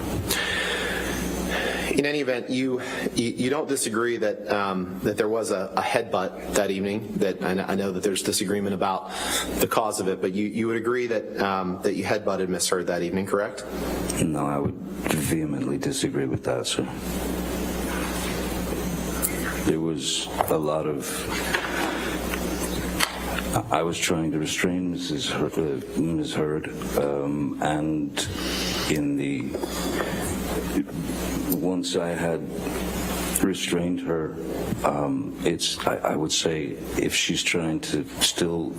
In any event, you don't disagree that that there was a headbutt that evening. That I know that there's disagreement about the cause of it, but you would agree that that you headbutted Ms. Heard that evening, correct? No, I would vehemently disagree with that, sir. There was a lot of. I was trying to restrain Ms. Heard, and once I had restrained her, I would say if she's trying to still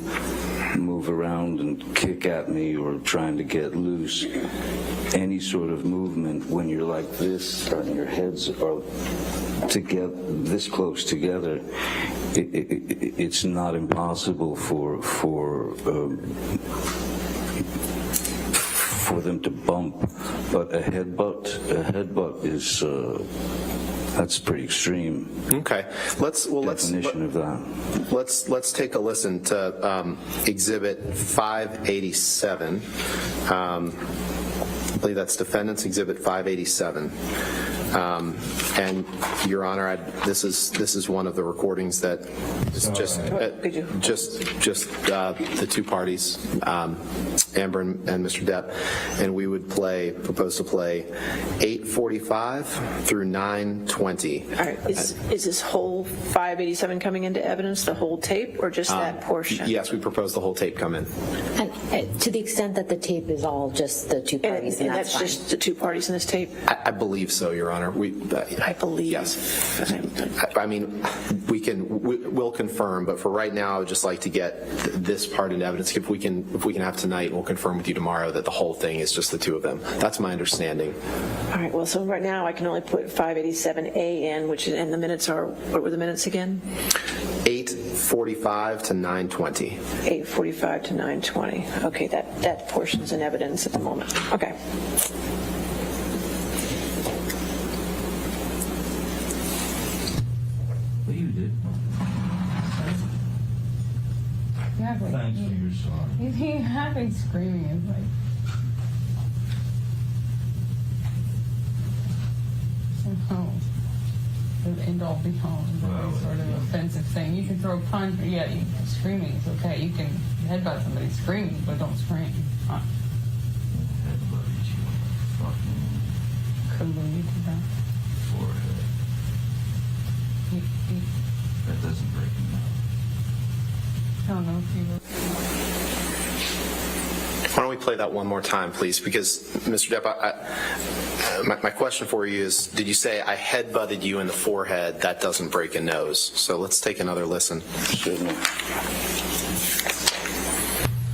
move around and kick at me or trying to get loose, any sort of movement when you're like this and your heads are together, this close together, it's not impossible for them to bump, but a headbutt is That's pretty extreme Okay. definition of that. Let's take a listen to Exhibit 587. I believe that's Defendants Exhibit 587. And Your Honor, this is one of the recordings that is just the two parties, Amber and Mr. Depp, and we would propose to play 8:45 through 9:20. All right, is this whole 587 coming into evidence, the whole tape, or just that portion? Yes, we propose the whole tape come in. And to the extent that the tape is all just the two parties, And and that's that's fine. just the two parties in this tape? I believe so, Your Honor. I believe. Yes. I mean, we'll confirm, but for right now, I would just like to get this part into evidence. If we can have tonight, we'll confirm with you tomorrow that the whole thing is just the two of them. That's my understanding. All right, well, so right now I can only put 587A in, and the minutes are, what were the minutes again? 8:45 to 9:20. 8:45 to 9:20. Okay, that portion's in evidence at the moment. Okay. What you did? Thanks for your sorry. He had me screaming. It's like, somehow, the end all be all. Very sort of offensive thing. You can throw a punch, yeah, screaming is okay. You can headbutt somebody screaming, but don't scream. Headbutt you in the fucking Couldn't believe you did that. forehead. That doesn't break me out. I don't know if you were. Why don't we play that one more time, please? Because, Mr. Depp, my question for you is, did you say I headbutted you in the forehead? That doesn't break a nose. So let's take another listen. Certainly.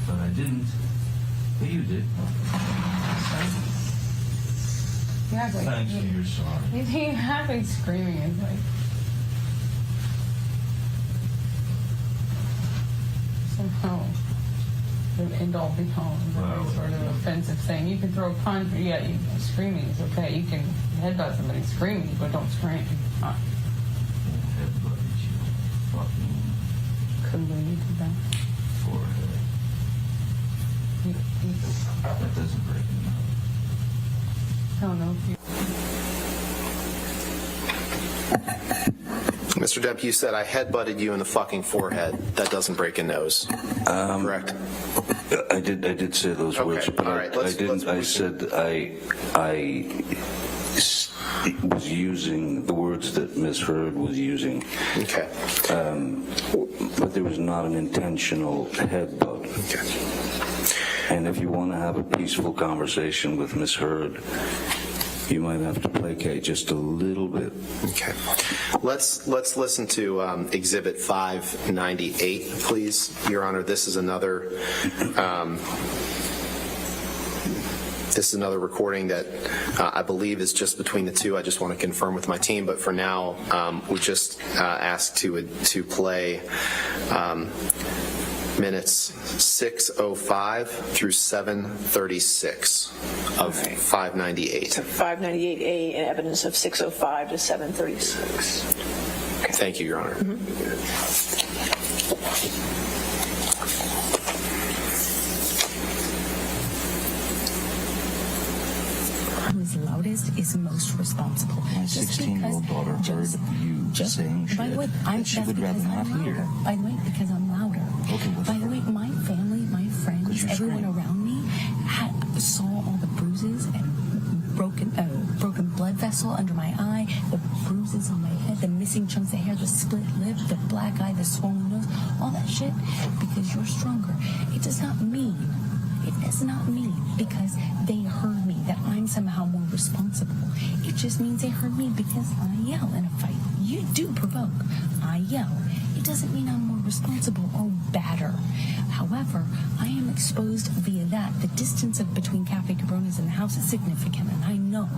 But I didn't. But you did. Yeah, like, Thanks for your sorry. he had me screaming. It's like, somehow, the end all be all. Very sort of offensive thing. You can throw a punch, yeah, screaming is okay. You can headbutt somebody screaming, but don't scream. Headbutt you in the fucking Couldn't believe you did that. forehead. That doesn't break me out. I don't know if you. Mr. Depp, you said I headbutted you in the fucking forehead. That doesn't break a nose. Correct? I did say those Okay, words, but all right, I didn't. I said I was using the words that Ms. Heard was using. Okay. But there was not an intentional headbutt. Okay. And if you want to have a peaceful conversation with Ms. Heard, you might have to placate just a little bit. Okay. Let's listen to Exhibit 598, please, Your Honor. This is another recording that I believe is just between the two. I just want to confirm with my team, but for now, we just asked to play minutes 6:05 through 7:36 of 598. So 598A and evidence of 6:05 to 7:36. Okay. Thank you, Your Honor. Who's loudest is most responsible. My Just 16-year-old because daughter heard you saying by the way, shit that she would rather not hear. By the way, because I'm louder. Okay, what's by the way, my family, my friends, you're everyone screaming. around me saw all the bruises and broken blood vessel under my eye, the bruises on my head, the missing chunks of hair, the split lip, the black eye, the swollen nose, all that shit. Because you're stronger. It does not mean because they heard me that I'm somehow more responsible. It just means they heard me because I yell in a fight. You do provoke. I yell. It doesn't mean I'm more responsible or badder. However, I am exposed via that. The distance between Cafe Cabronas and the house is significant, and I know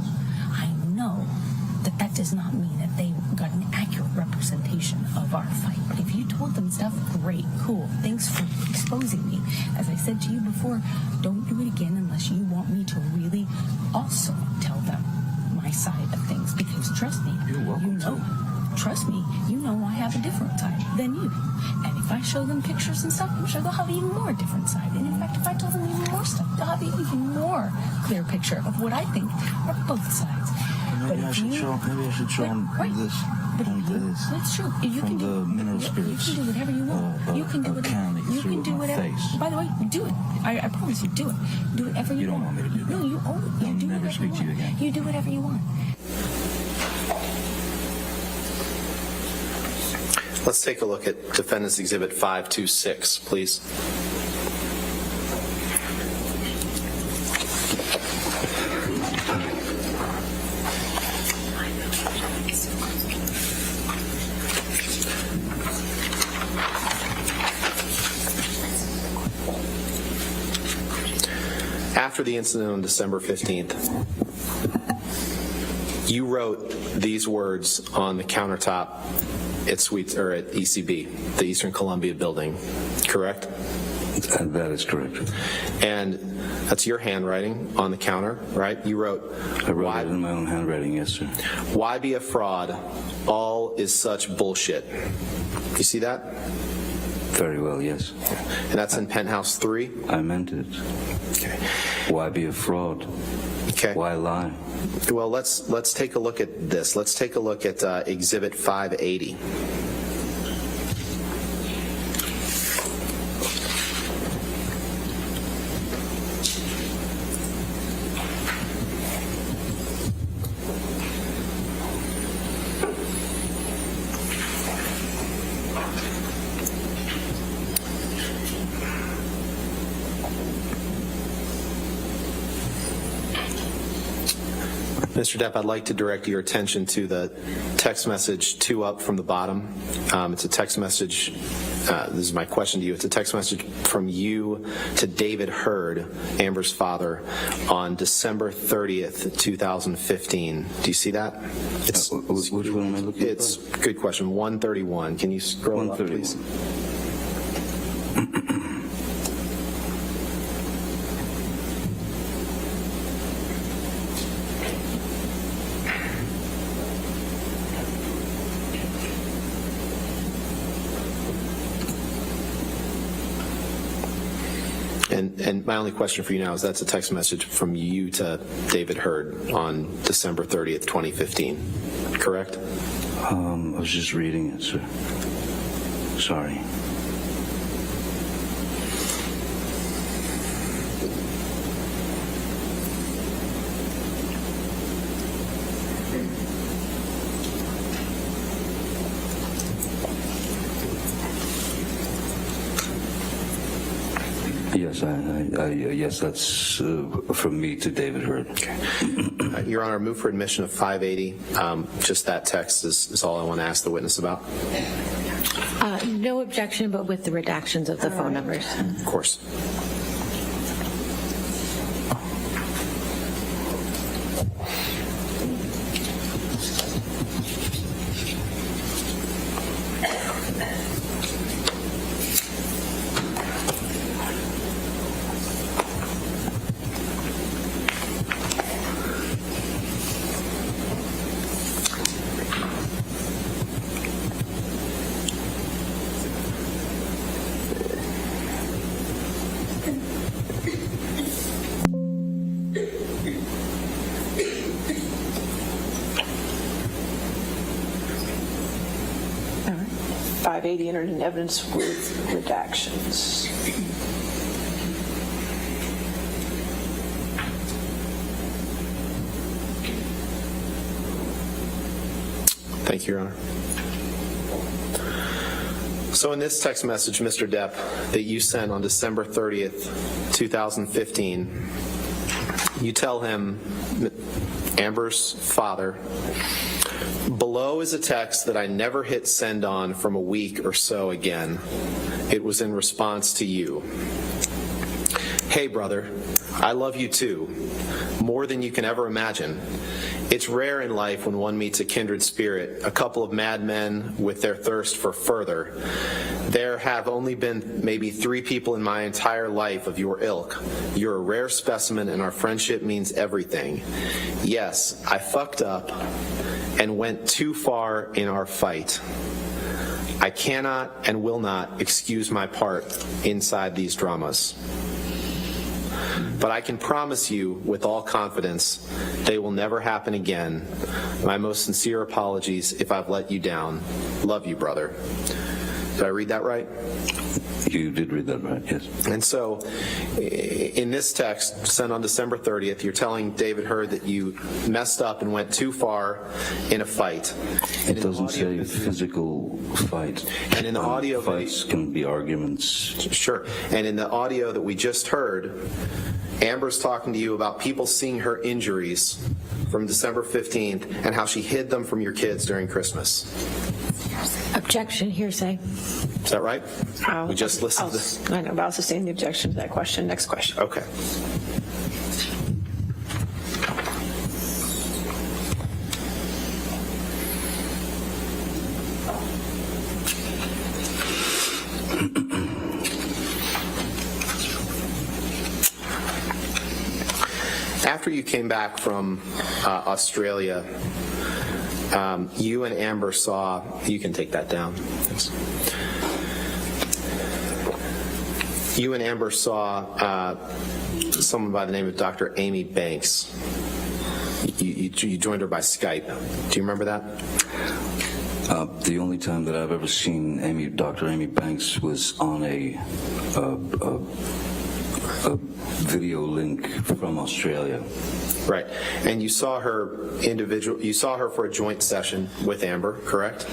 that does not mean that they got an accurate representation of our fight. But if you told them stuff, great, cool. Thanks for exposing me. As I said to you before, don't do it again unless you want me to really also tell them my side of things. Because trust me, You're welcome trust me, you know I have a different side than you. And if I show them pictures and stuff, I'm sure they'll have an even more different side. And in fact, if I tell them even more stuff, they'll have an even more clear picture of what I think are both sides. Maybe I should show them this. That's true. You From can do the mineral spirits. You can do whatever you want. You can do a whatever. can that you You threw can at do my whatever. face. By the way, do it. I promise you, do it. Do whatever you You don't want. want me to do that. No, you I'll do never whatever speak to you want. again. You do whatever you want. Let's take a look at Defendants Exhibit 526, please. After the incident on December 15th, you wrote these words on the countertop at ECB, the Eastern Columbia building, correct? That is correct. And that's your handwriting on the counter, right? You wrote, I wrote it in my own handwriting, yes, sir. "Why be a fraud? All is such bullshit." You see that? Very well, yes. And that's in Penthouse 3? I meant it. Okay. Why be a fraud? Okay. Why lie? Well, let's take a look at this. Let's take a look at Exhibit 580. Mr. Depp, I'd like to direct your attention to the text message 2 up from the bottom. It's a text message, this is my question to you, it's a text message from you to David Hurd, Amber's father, on December 30th, 2015. Do you see that? It's, Which one am I looking at? it's a good question, 131. Can you scroll up, please? 131. And my only question for you now is that's a text message from you to David Hurd on December 30th, 2015, correct? I was just reading it, sir. Sorry. Yes, yes, that's from me to David Hurd. Okay. Your Honor, move for admission of 580. Just that text is all I want to ask the witness about. No objection, but with the redactions of the phone numbers. Of course. All right. 580 entered in evidence with redactions. Thank you, Your Honor. So in this text message, Mr. Depp, that you sent on December 30th, 2015, you tell him, Amber's father, "Below is a text that I never hit send on from a week or so again. It was in response to you. Hey, brother, I love you too, more than you can ever imagine. It's rare in life when one meets a kindred spirit, a couple of madmen with their thirst for further. There have only been maybe 3 people in my entire life of your ilk. You're a rare specimen, and our friendship means everything. Yes, I fucked up and went too far in our fight. I cannot and will not excuse my part inside these dramas. But I can promise you with all confidence, they will never happen again. My most sincere apologies if I've let you down. Love you, brother. Did I read that right? You did read that right, yes. And so, in this text, sent on December 30th, you're telling David Hurd that you messed up and went too far in a fight. It doesn't say physical fight. And in the audio... Fights can be arguments. Sure. And in the audio that we just heard, Amber's talking to you about people seeing her injuries from December 15th and how she hid them from your kids during Christmas. Objection, hearsay. Is that right? We just listened to... I know, but I'll sustain the objection to that question. Next question. Okay. After you came back from Australia, you and Amber saw, you can take that down. Thanks. You and Amber saw someone by the name of Dr. Amy Banks. You joined her by Skype. Do you remember that? The only time that I've ever seen Dr. Amy Banks was on a video link from Australia. Right. And you saw her for a joint session with Amber, correct?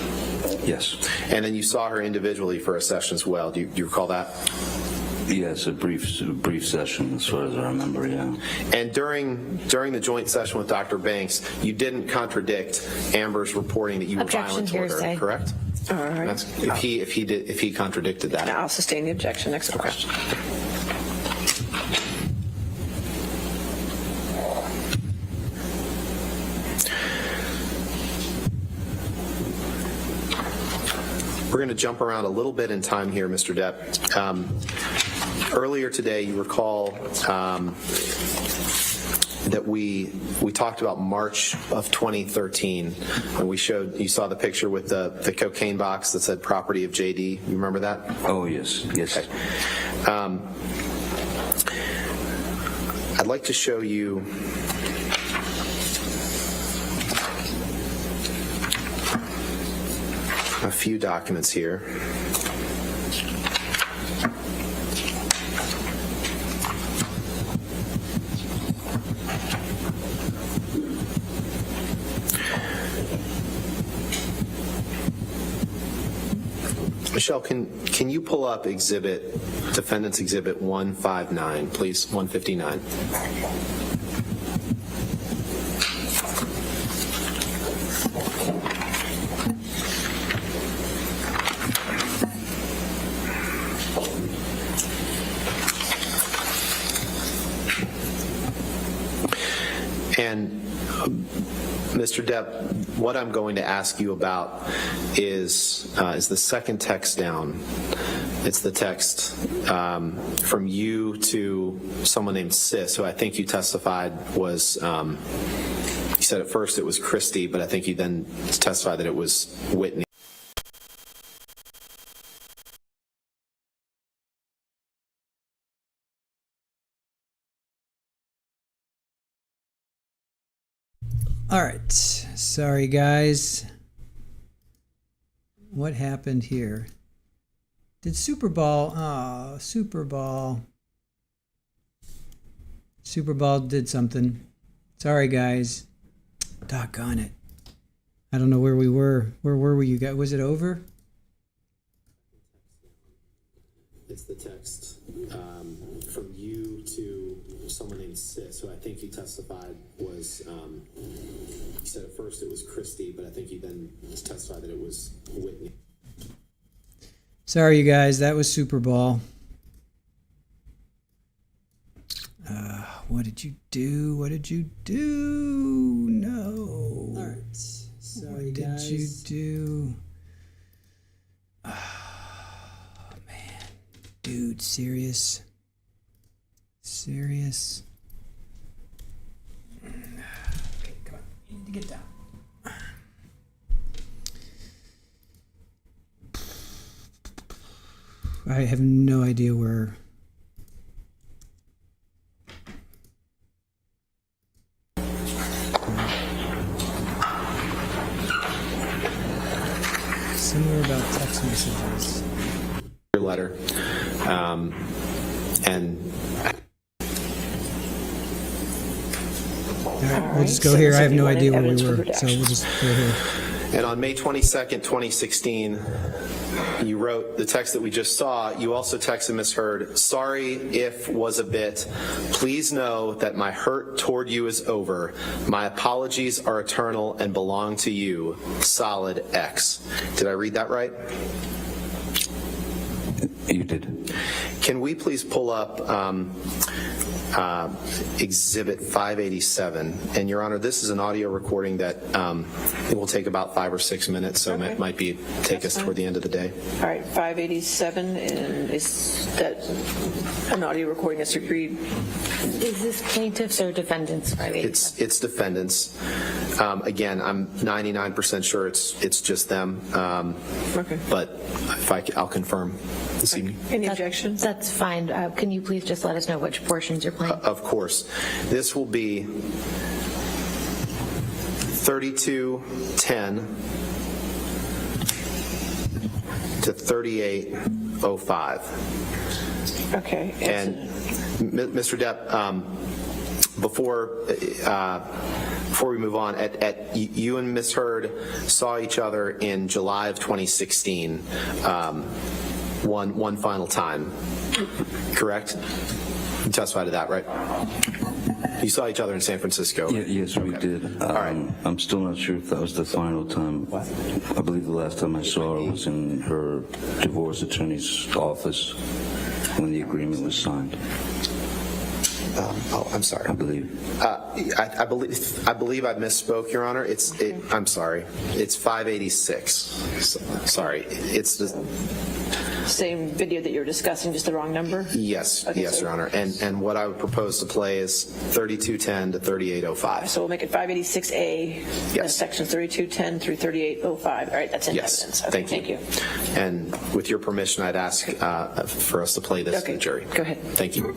Yes. And then you saw her individually for a session as well. Do you recall that? Yes, a brief session, as far as I remember, yeah. And during the joint session with Dr. Banks, you didn't contradict Amber's reporting that you were violent toward her, correct? All right. That's, if he contradicted that. Now I'll sustain the objection. Next question. We're going to jump around a little bit in time here, Mr. Depp. Earlier today, you recall that we talked about March of 2013, and you saw the picture with the cocaine box that said property of JD. You remember that? Oh, yes. Okay. I'd like to show you a few documents here. Michelle, can you pull up defendant's exhibit 159, please, 159. And Mr. Depp, what I'm going to ask you about is the second text down. It's the text from you to someone named Sis, who I think you testified was, you said at first it was Christy, but I think you then testified that it was Whitney. All right. Sorry, guys. What happened here? Did Super Ball did something. Sorry, guys. Doggone it. I don't know where we were. Where were we, you guys? Was it over? It's the text from you to someone named Sis, who I think you testified was, you said at first it was Christy, but I think you then testified that it was Whitney. Sorry, you guys. That was Super Ball. what did you do? What did you do? No. All right. Sorry, What guys. did you do? Oh, man. Dude, serious? Serious? Okay, come on. You need to get down. I have no idea where. Somewhere about text messages. Your letter. And All right, we'll right, just go so here. this I have would be no one idea where we evidence for were, redaction. so we'll just go here. And on May 22nd, 2016, you wrote the text that we just saw. You also texted Ms. Heard, sorry if was a bit. Please know that my hurt toward you is over. My apologies are eternal and belong to you. Solid X. Did I read that right? You did. Can we please pull up Exhibit 587? And Your Honor, this is an audio recording that it will take about 5 or 6 minutes, so it might be take us toward the end of the day. All right, 587, and is that an audio recording that's agreed? Is this plaintiffs or defendants? It's defendants. Again, I'm 99% sure it's just them. Okay. But if I'll confirm this evening. Any objections? That's fine. Can you please just let us know which portions you're playing? Of course. This will be 3210 to 3805. Okay. And Mr. Depp, before we move on, you and Ms. Heard saw each other in July of 2016, one final time, correct? You testified to that, right? You saw each other in San Francisco. Yes, we did. All right. I'm still not sure if that was the final time. I believe the last time I saw her was in her divorce attorney's office when the agreement was signed. I'm sorry. I believe. I believe I misspoke, Your Honor. I'm sorry. It's 586. Sorry. It's the Same video that you were discussing, just the wrong number? yes, Okay, yes, so- Your Honor. And what I would propose to play is 3210 to 3805. So we'll make it 586A, Yes. section 3210 through 3805. All right, that's in Yes, evidence. Okay, thank you. And with your permission, I'd ask for us to play this to Okay, the jury. go ahead. Thank you.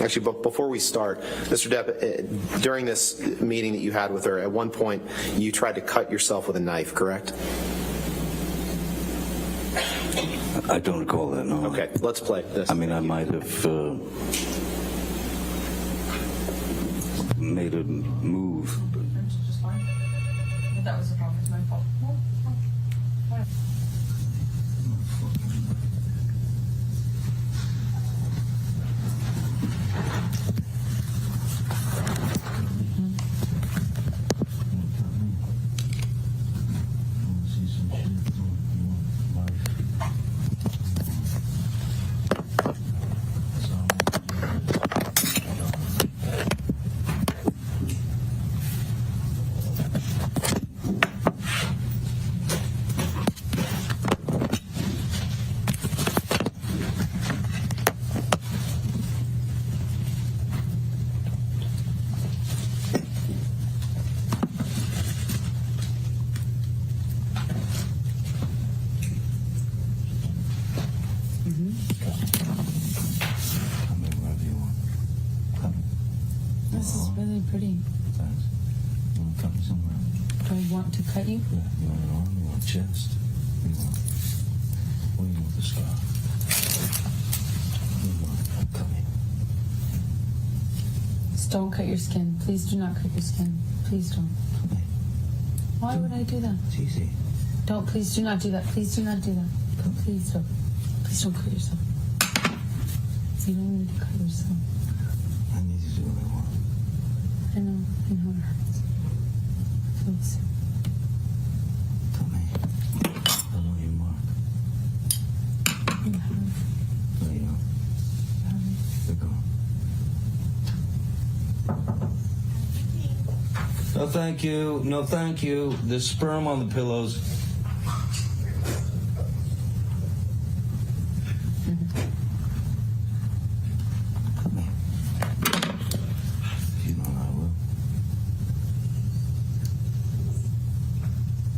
Actually, but before we start, Mr. Depp, during this meeting that you had with her, at one point you tried to cut yourself with a knife, correct? I don't recall that, no. Okay, let's play this. I mean, I might have made a move. Just fine. But that was the problem. It's my fault. This is really pretty. Thanks. You want to cut me somewhere? Do I want to cut you? Yeah, you want an arm? You want chest? You want... What do you want the scar? What do you want? Cut me. Just don't cut your skin. Please do not cut your skin. Please don't. Cut me. Why would I do that? It's easy. Don't. Please do not do that. Please do not do that. Please don't. Please don't cut yourself. You don't need to cut yourself. I need to do what I want. I know it hurts. Please. No, thank you. No, thank you. There's sperm on the pillows. Come here. You know I will.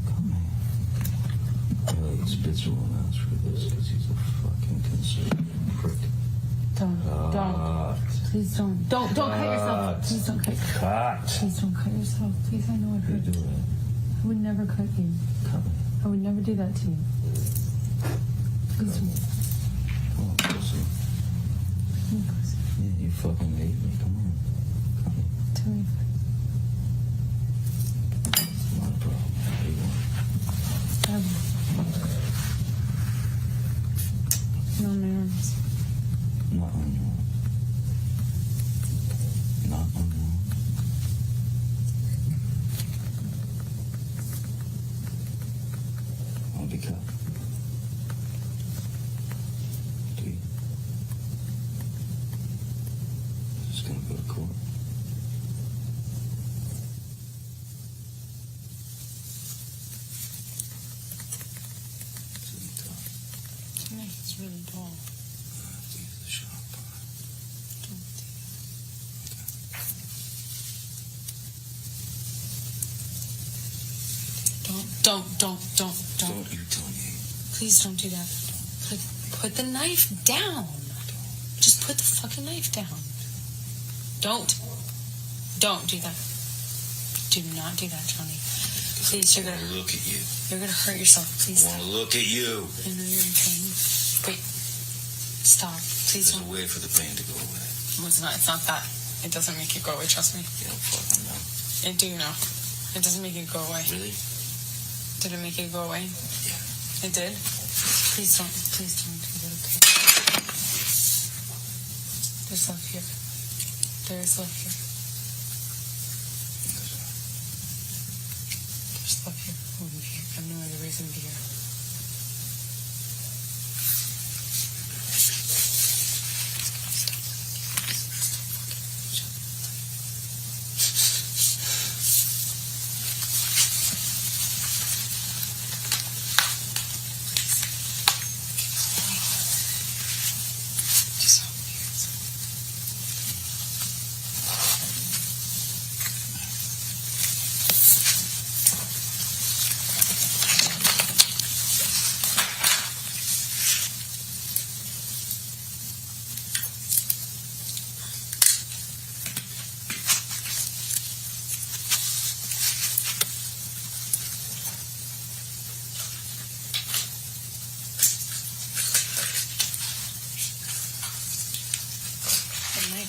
Come here. Well, he spits one out for this because he's a fucking conservative prick. Don't. Please don't. Don't cut yourself. Please don't cut yourself. Cut. Please don't cut yourself. Please, I know it You hurts. do it. I would never cut you. Come here. I would never do that to you. Please don't. Come on, pussy. Yeah, you fucking hate me. Come on. Come here. Tell me. Not a problem. Hey, No, my arms. not on your own. Not on your own. I'll be cut. Do you? Just gonna go to court. Isn't it tough? It's really dull. Use the sharp part. Don't. Don't you tell me. Please don't do that. Put the knife down. Just put the fucking knife down. Don't do that. Do not do that, Tony. Please, you're gonna Look at you. You're gonna hurt yourself. Please I stop. want to look at you. I know you're in pain. Wait. Stop. Please There's don't. a way for the pain to go away. Well, it's not that. It doesn't make it go away, trust me. You don't fucking know. I do know. It doesn't make it go away. Really? Did it make it go away? Yeah. It did? Please don't do that, okay? There's love here. There is love here. There's love here. I wouldn't be here. I have no other reason to be here.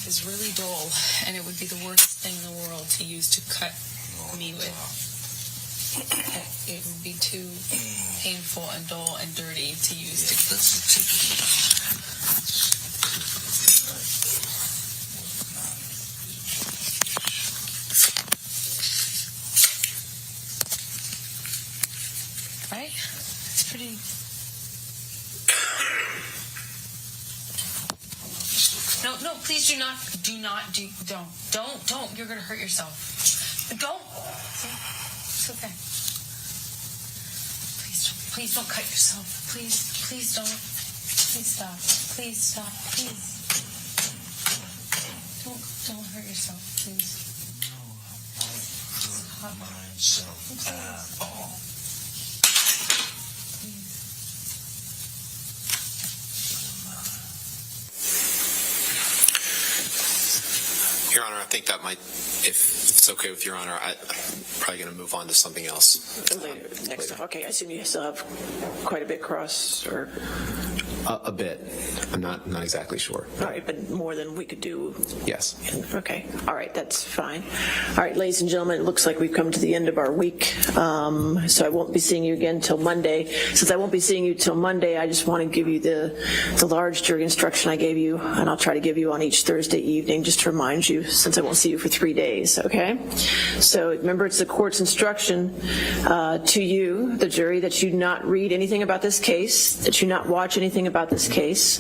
Is really dull, and it would be the worst thing in the world to use to cut me with. It would be too painful and dull and dirty to use to. Right? It's pretty. No, please do not, don't. You're going to hurt yourself. Don't. See? It's okay. Please don't cut yourself. Please don't. Please stop. Please stop. Please. Don't hurt yourself, please. No, I don't hurt myself at all. Your Honor, I think that might, if it's okay with Your Honor, I'm probably going to move on to something else. Later, next. Okay, I assume you still have quite a bit cross, or A bit. I'm not exactly sure. all right, but more than we could do. Yes. Okay, all right, that's fine. All right, ladies and gentlemen, it looks like we've come to the end of our week, so I won't be seeing you again till Monday. Since I won't be seeing you till Monday, I just want to give you the large jury instruction I gave you, and I'll try to give you on each Thursday evening, just to remind you, since I won't see you for 3 days, okay? So remember, it's the court's instruction to you, the jury, that you not read anything about this case, that you not watch anything about this case,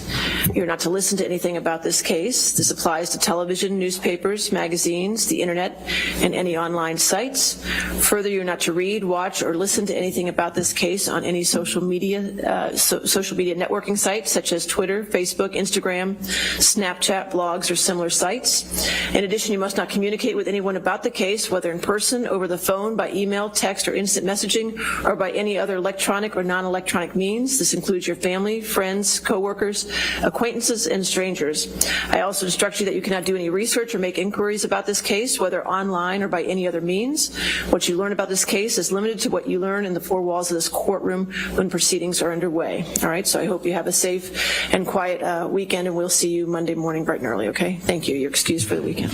you're not to listen to anything about this case. This applies to television, newspapers, magazines, the internet, and any online sites. Further, you're not to read, watch, or listen to anything about this case on any social media networking sites such as Twitter, Facebook, Instagram, Snapchat, blogs, or similar sites. In addition, you must not communicate with anyone about the case, whether in person, over the phone, by email, text, or instant messaging, or by any other electronic or non-electronic means. This includes your family, friends, co-workers, acquaintances, and strangers. I also instruct you that you cannot do any research or make inquiries about this case, whether online or by any other means. What you learn about this case is limited to what you learn in the four walls of this courtroom when proceedings are underway. All right, so I hope you have a safe and quiet weekend, and we'll see you Monday morning bright and early, okay? Thank you. You're excused for the weekend.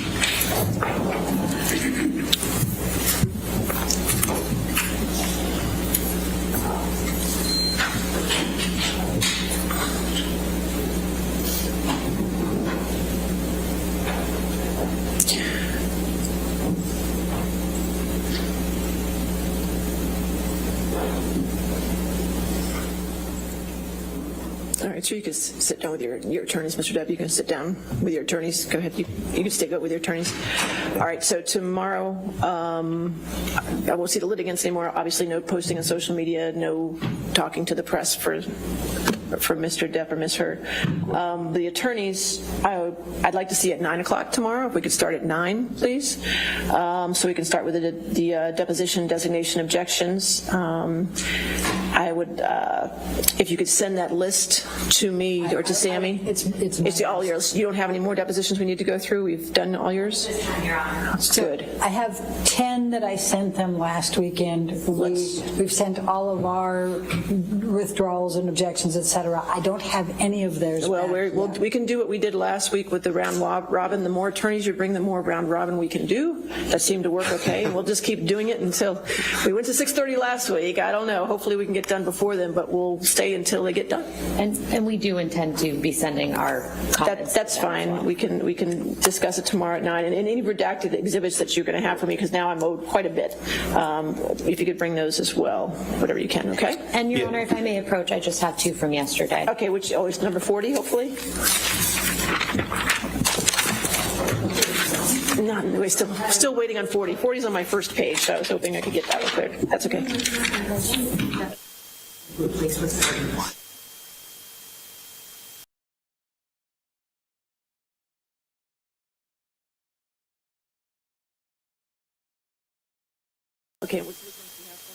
All right, so you can sit down with your attorneys, Mr. Depp. You can sit down with your attorneys. Go ahead. You can stay with your attorneys. All right, so tomorrow, I won't see the litigants anymore. Obviously, no posting on social media, no talking to the press for Mr. Depp or Ms. Hurd. The attorneys, I'd like to see at 9 o'clock tomorrow. If we could start at 9, please, so we can start with the deposition designation objections. I would, if you could send that list to me or to Sammy. It's all yours. You don't have any more depositions we need to go through? We've done all yours? Good. I have 10 that I sent them last weekend. We've sent all of our withdrawals and objections, etc. I don't have any of theirs. Well, back. we can do what we did last week with the round robin. The more attorneys you bring, the more round robin we can do. That seemed to work okay. We'll just keep doing it until we went to 6:30 last week. I don't know. Hopefully we can get done before then, but we'll stay until they get done. And we do intend to be sending our comments. That's fine. Well. We can discuss it tomorrow at 9. And any redacted exhibits that you're going to have for me, because now I'm owed quite a bit. If you could bring those as well, whatever you can. Okay. And Your Honor, if I may approach, I just have 2 from yesterday. Okay, which is number 40, hopefully. We're still waiting on 40. 40 is on my first page, so I was hoping I could get that real quick. That's okay. Okay. Which ones do you have for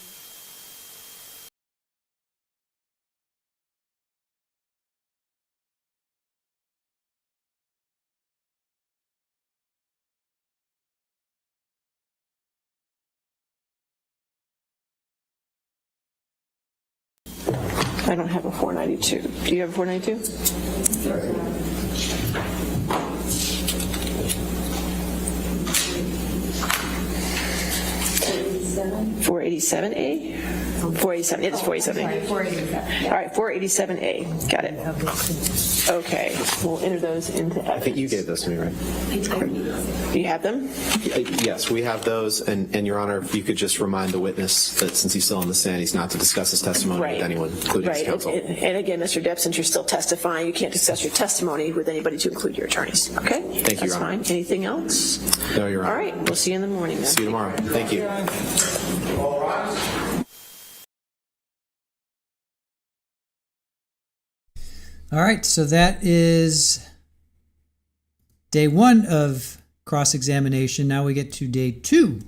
me? I don't have a 492. Do you have a 492? 487A? 487, it is 487A. 487. All right, 487A, got it. Okay, we'll enter those into evidence. I think you gave those to me, right? Do you have them? Yes, we have those, and Your Honor, if you could just remind the witness that since he's still on the stand, he's not to discuss his testimony with anyone, including his counsel. And again, Mr. Depp, since you're still testifying, you can't discuss your testimony with anybody to include your attorneys, okay? Thank you, Your Honor. That's fine. Anything else? No, Your Honor. All right, we'll see you in the morning then. See you tomorrow. Thank you. All rise. All right, so that is day 1 of cross-examination. Now we get to day 2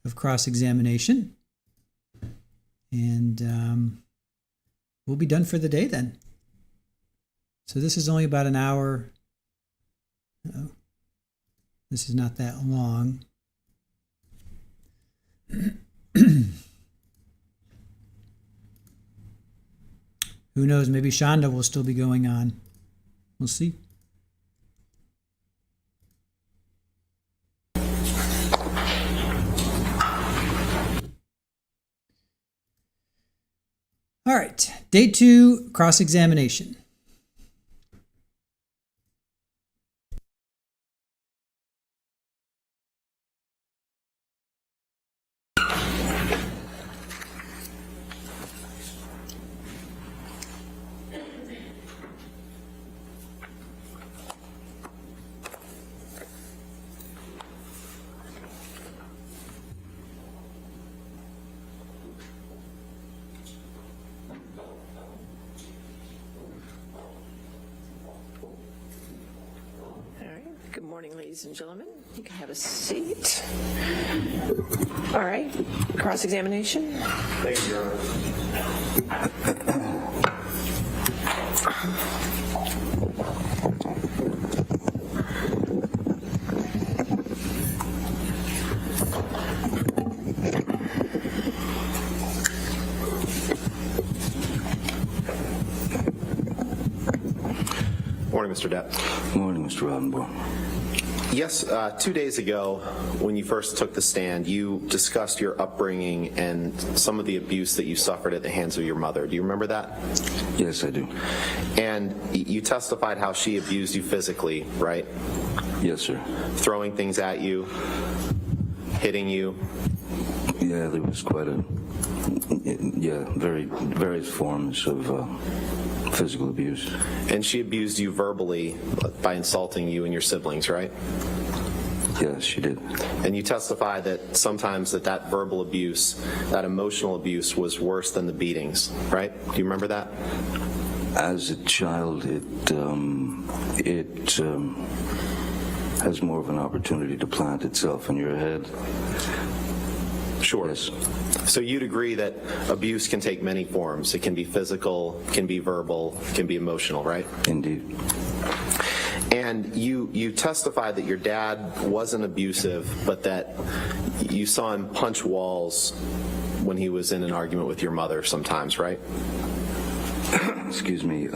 of cross-examination. And we'll be done for the day then. So this is only about an hour. Uh-oh. This is not that long. Who knows? Maybe Shonda will still be going on. We'll see. All right. Day 2, cross-examination. morning, ladies and gentlemen. You can have a seat. All right, cross-examination. Thank you, Your Honor. Morning, Mr. Depp. Good morning, Mr. Rodenborn. Yes, 2 days ago, when you first took the stand, you discussed your upbringing and some of the abuse that you suffered at the hands of your mother. Do you remember that? Yes, I do. And you testified how she abused you physically, right? Yes, sir. Throwing things at you, hitting you. Yeah, there was quite a, various forms of physical abuse. And she abused you verbally by insulting you and your siblings, right? Yes, she did. And you testify that sometimes that verbal abuse, that emotional abuse was worse than the beatings, right? Do you remember that? As a child, it has more of an opportunity to plant itself in your head. Sure. Yes. So you'd agree that abuse can take many forms. It can be physical, can be verbal, can be emotional, right? Indeed. And you testified that your dad wasn't abusive, but that you saw him punch walls when he was in an argument with your mother sometimes, right? Excuse me.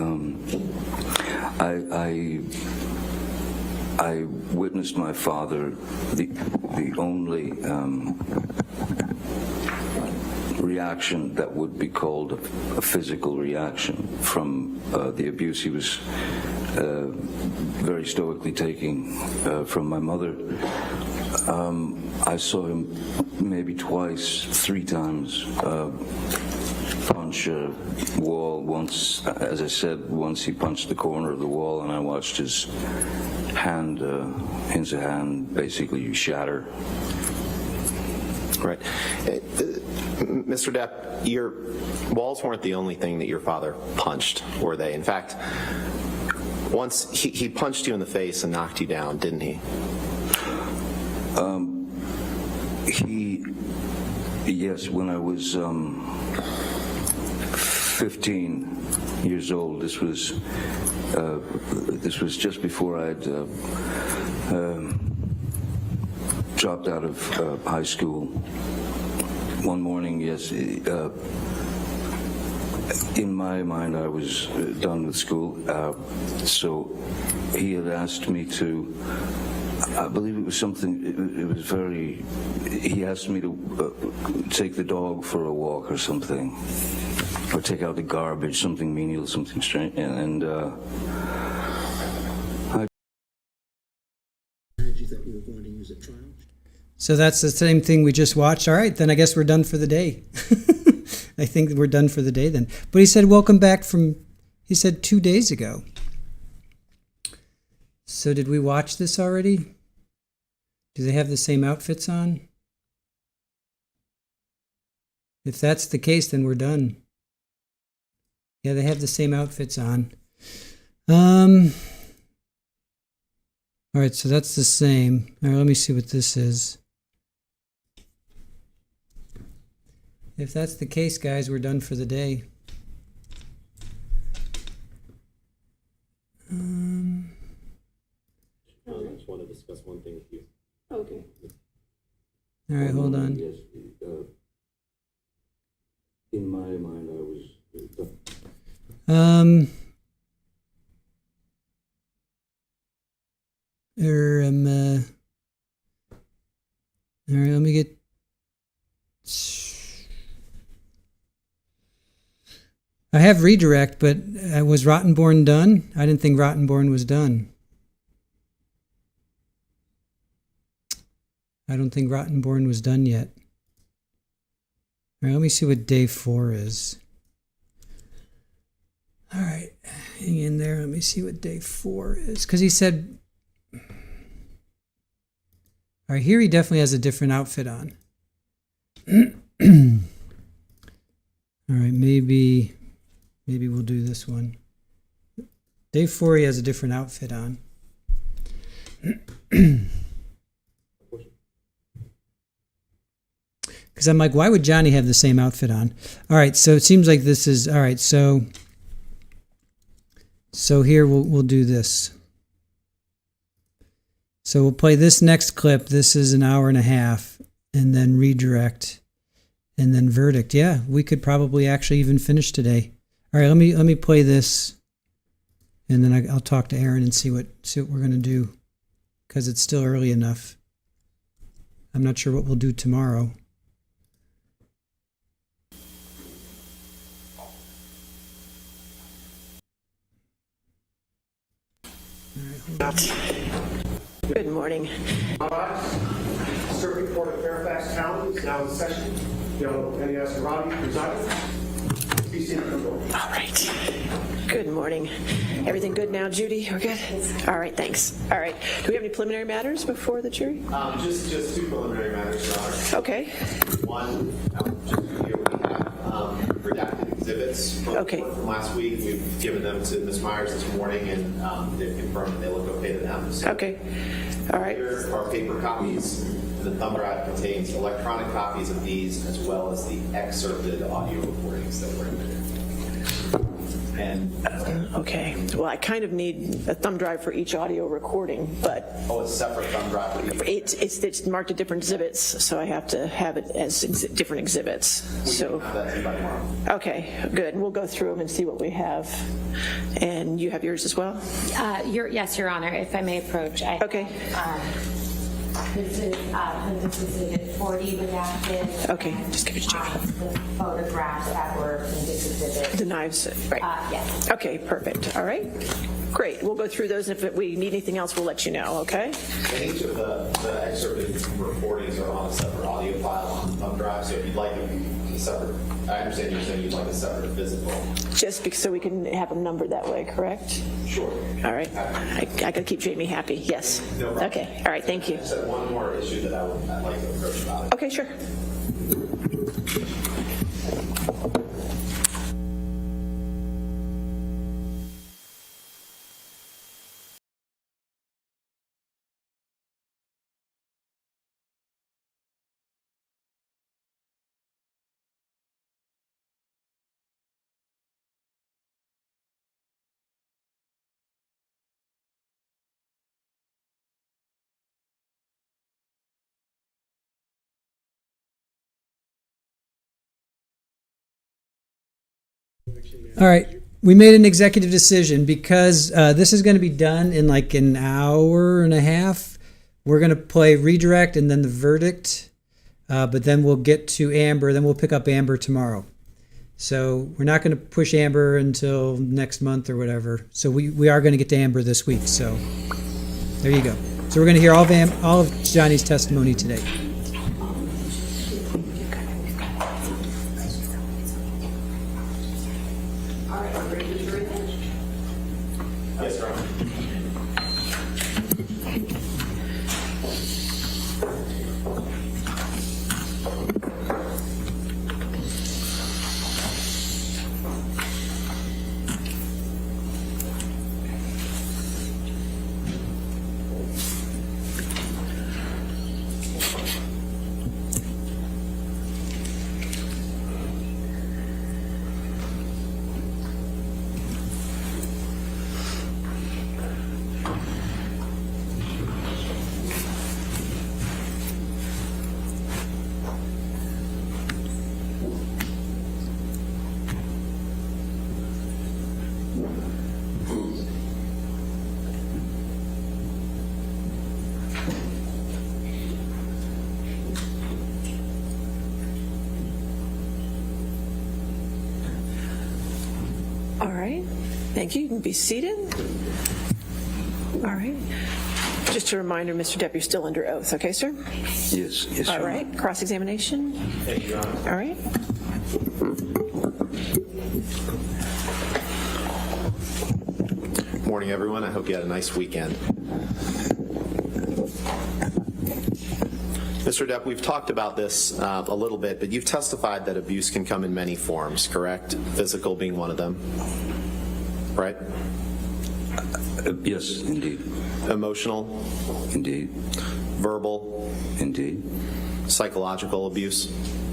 I witnessed my father, the only reaction that would be called a physical reaction from the abuse he was very stoically taking from my mother. I saw him maybe twice, 3 times, punch a wall. Once, as I said, once he punched the corner of the wall and I watched his hand, his hand basically shatter. Right. Mr. Depp, your walls weren't the only thing that your father punched, were they? In fact, once he punched you in the face and knocked you down, didn't he? Yes, when I was 15 years old, this was just before I'd dropped out of high school. One morning, yes, in my mind I was done with school, so he had asked me to, I believe it was something, it was very, he asked me to take the dog for a walk or something, or take out the garbage, something menial, something strange, and So that's the same thing we just watched. All right, then I guess we're done for the day. I think we're done for the day then. But he said, welcome back from, he said 2 days ago. So did we watch this already? Do they have the same outfits on? If that's the case, then we're done. Yeah, they have the same outfits on. All right, so that's the same. All right, let me see what this is. If that's the case, guys, we're done for the day. I just want to discuss one thing with you. Okay. All right, hold on. Yes, in my mind, I was. All right, let me get. I have redirect, but was Rottenborn done? I didn't think Rottenborn was done. I don't think Rottenborn was done yet. All right, let me see what day 4 is. All right, hang in there. Let me see what day 4 is. Because he said... All right, here he definitely has a different outfit on. All right, maybe we'll do this one. Day 4, he has a different outfit on. Because I'm like, why would Johnny have the same outfit on? All right, so it seems like this is all right. So here we'll do this. So we'll play this next clip. This is an hour and a half, and then redirect, and then verdict. Yeah, we could probably actually even finish today. All right, let me play this, and then I'll talk to Aaron and see what we're gonna do, because it's still early enough. I'm not sure what we'll do tomorrow. Good morning. Circuit Court of Fairfax County is now in session. The Honorable Penny Askarati presiding. Be seated, please. All right. Good morning. Everything good now, Judy? We're good? All right, thanks. All right. Do we have any preliminary matters before the jury? Just two preliminary matters, Your Honor. Okay. One, just here we have redacted exhibits from last week. We've given them to Ms. Myers this morning, and they've confirmed that they look okay to them. So Okay. All right. here are paper copies. The thumb drive contains electronic copies of these, as well as the excerpted audio recordings that were in there. And Okay. Well, I kind of need a thumb drive for each audio recording, but a separate thumb drive for each. it's marked as different exhibits, so I have to have it as different exhibits. So, Have that to you by tomorrow. okay, good. We'll go through them and see what we have. And you have yours as well? Yes, Your Honor, if I may approach. Okay. This is exhibit 40 redacted. Okay, just give it to Judy. The photographs that were in this exhibit. The knives, right? Yes. Okay, perfect. All right. Great. We'll go through those, and if we need anything else, we'll let you know, okay? And each of the excerpted recordings are on a separate audio file on the thumb drive, so if you'd like a separate, I understand you're saying you'd like a separate physical. Just because, so we can have them numbered that way, correct? Sure. All right. I got to keep Jamie happy. Yes. No problem. Okay. All right. Thank you. I just had one more issue that I'd like to approach about it. Okay, sure. All right, we made an executive decision because this is going to be done in like an hour and a half. We're going to play redirect and then the verdict, but then we'll get to Amber. Then we'll pick up Amber tomorrow. So we're not going to push Amber until next month or whatever. So we are going to get to Amber this week. So there you go. So we're going to hear all of Johnny's testimony today. Yes, Your Honor. All right. Thank you. You can be seated. All right. Just a reminder, Mr. Depp, you're still under oath, okay, sir? Yes, yes. All Your right. Honor. Cross-examination. Thank you, Your Honor. All right. Morning, everyone. I hope you had a nice weekend. Mr. Depp, we've talked about this a little bit, but you've testified that abuse can come in many forms, correct? Physical being one of them, right? Yes, indeed. Emotional, Indeed. verbal, Indeed. psychological abuse?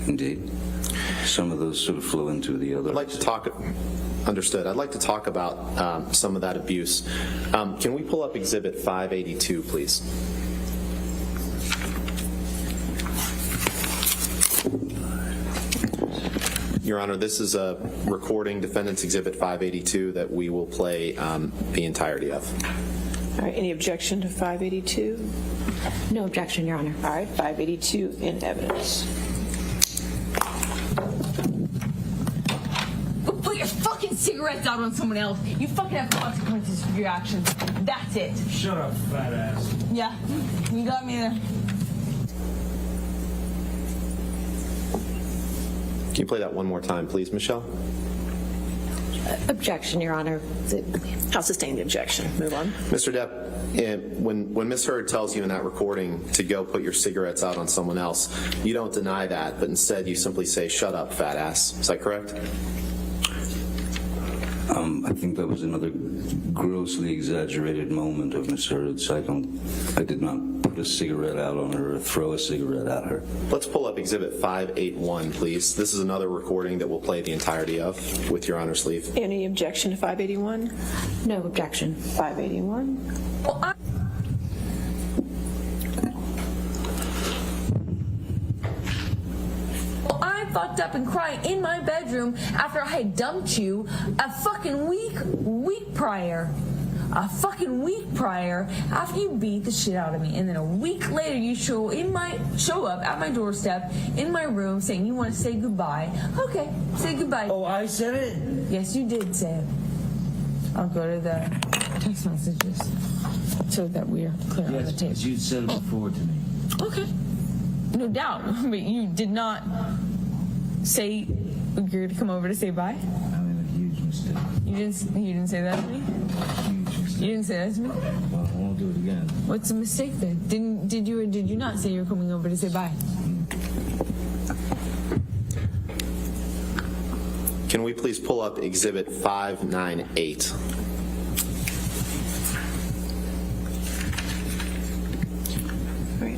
Indeed. Some of those sort of flow into the other. I'd like to talk, understood. I'd like to talk about some of that abuse. Can we pull up Exhibit 582, please? Your Honor, this is a recording, Defendants Exhibit 582, that we will play the entirety of. All right, any objection to 582? No objection, Your Honor. All right, 582 in evidence. Go put your fucking cigarettes out on someone else. You fucking have consequences for your actions. That's it. Shut up, fat ass. Yeah, you got me there. Can you play that one more time, please, Michelle? Objection, Your Honor. I'll sustain the objection. Move on. Mr. Depp, when Ms. Heard tells you in that recording to go put your cigarettes out on someone else, you don't deny that, but instead you simply say, "Shut up, fat ass." Is that correct? I think that was another grossly exaggerated moment of Miss Heard's. I did not put a cigarette out on her or throw a cigarette at her. Let's pull up Exhibit 581, please. This is another recording that we'll play the entirety of, with Your Honor's leave. Any objection to 581? No objection. 581. Well, I fucked up and cried in my bedroom after I had dumped you a fucking week prior. A fucking week prior after you beat the shit out of me, and then a week later you show up at my doorstep in my room saying you want to say goodbye. Okay, say goodbye. Oh, I said it? Yes, you did say it. I'll go to the text messages so that we're clear on the tape. Yes, you said it before to me. Okay, no doubt, but you did not say you're going to come over to say bye. I made a huge mistake. You didn't say that to me. You didn't say that to me. Well, I won't do it again. What's the mistake then? Did you or did you not say you were coming over to say bye? Can we please pull up Exhibit 598? All right.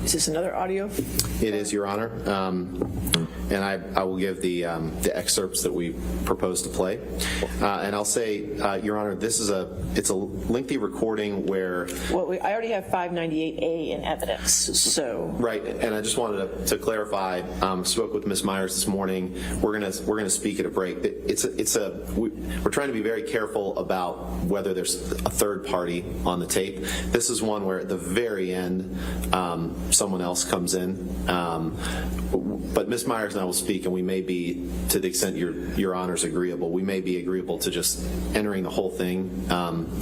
Is this another audio? It is, Your Honor. And I will give the excerpts that we propose to play. And I'll say, Your Honor, it's a lengthy recording where... Well, I already have 598A in evidence, so... Right, and I just wanted to clarify, spoke with Ms. Myers this morning. We're gonna speak at a break. We're trying to be very careful about whether there's a third party on the tape. This is one where at the very end, someone else comes in. But Ms. Myers and I will speak, and we may be, to the extent Your Honor's agreeable, we may be agreeable to just entering the whole thing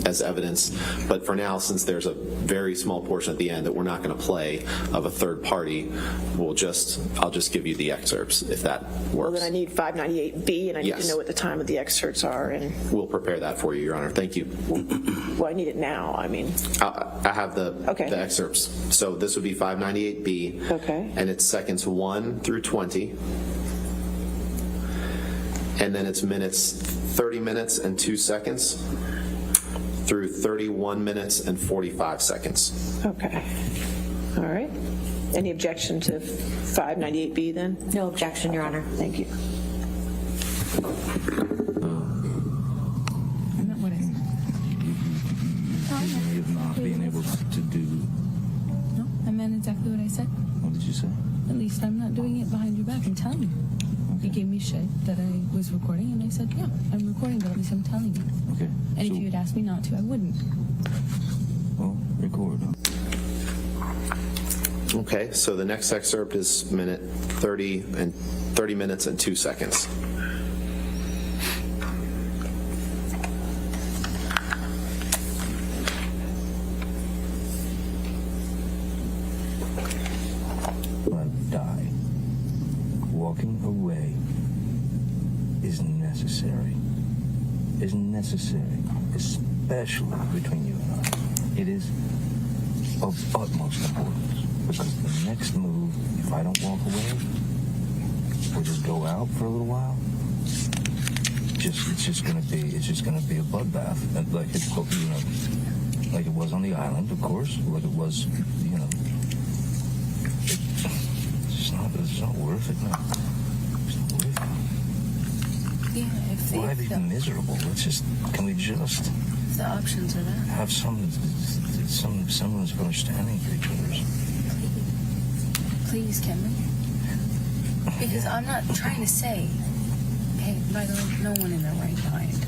as evidence. But for now, since there's a very small portion at the end that we're not going to play of a third party, I'll just give you the excerpts if that works. Well, then I need 598B, and I need Yes. to know what the time of the excerpts are. And We'll prepare that for you, Your Honor. Thank you. well, I need it now. I mean, I have the excerpts. So this would be 598B. Okay. And it's seconds 1 through 20. And then it's 30 minutes and 2 seconds through 31 minutes and 45 seconds. okay. All right. Any objection to 598B then? No objection, Your Honor. Thank you. What is it? Of not being able to do. No, I meant exactly what I said. What did you say? At least I'm not doing it behind your back. I'm telling you. You gave me shit that I was recording, and I said, yeah, I'm recording, but at least I'm telling you. Okay. And if you had asked me not to, I wouldn't. Well, record. Okay, so the next excerpt is 30 minutes and 2 seconds. Die. Walking away is necessary. Is necessary, especially between you and I. It is of utmost importance because the next move, if I don't walk away or just go out for a little while, it's just gonna be a bloodbath, and like like it was on the island, of course, like it was, it's not worth it now. It's not worth it. Yeah, Why be miserable? Can we just if the options are there. have some semblance of understanding for each other? Please, can we? Because I'm not trying to say, hey, by the way, no one in their right mind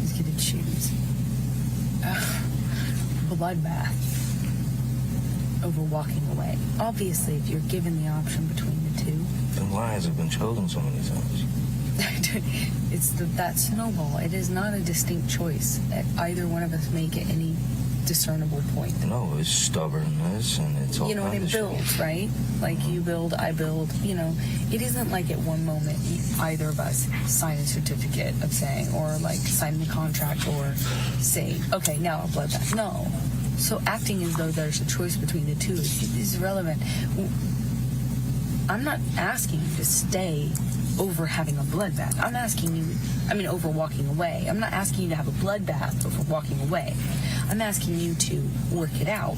is going to choose bloodbath over walking away. Obviously, if you're given the option between the two, Then why has it been chosen so many times? it's that snowball. It is not a distinct choice that either one of us make at any discernible point. No, it's stubbornness and it's all And kinds it of shit. builds, right? Like you build, I build, it isn't like at one moment either of us sign a certificate of saying, or like sign the contract or say, okay, now I'll bloodbath. No. So acting as though there's a choice between the two is irrelevant. I'm not asking you to stay over having a bloodbath. I'm asking you, over walking away. I'm not asking you to have a bloodbath over walking away. I'm asking you to work it out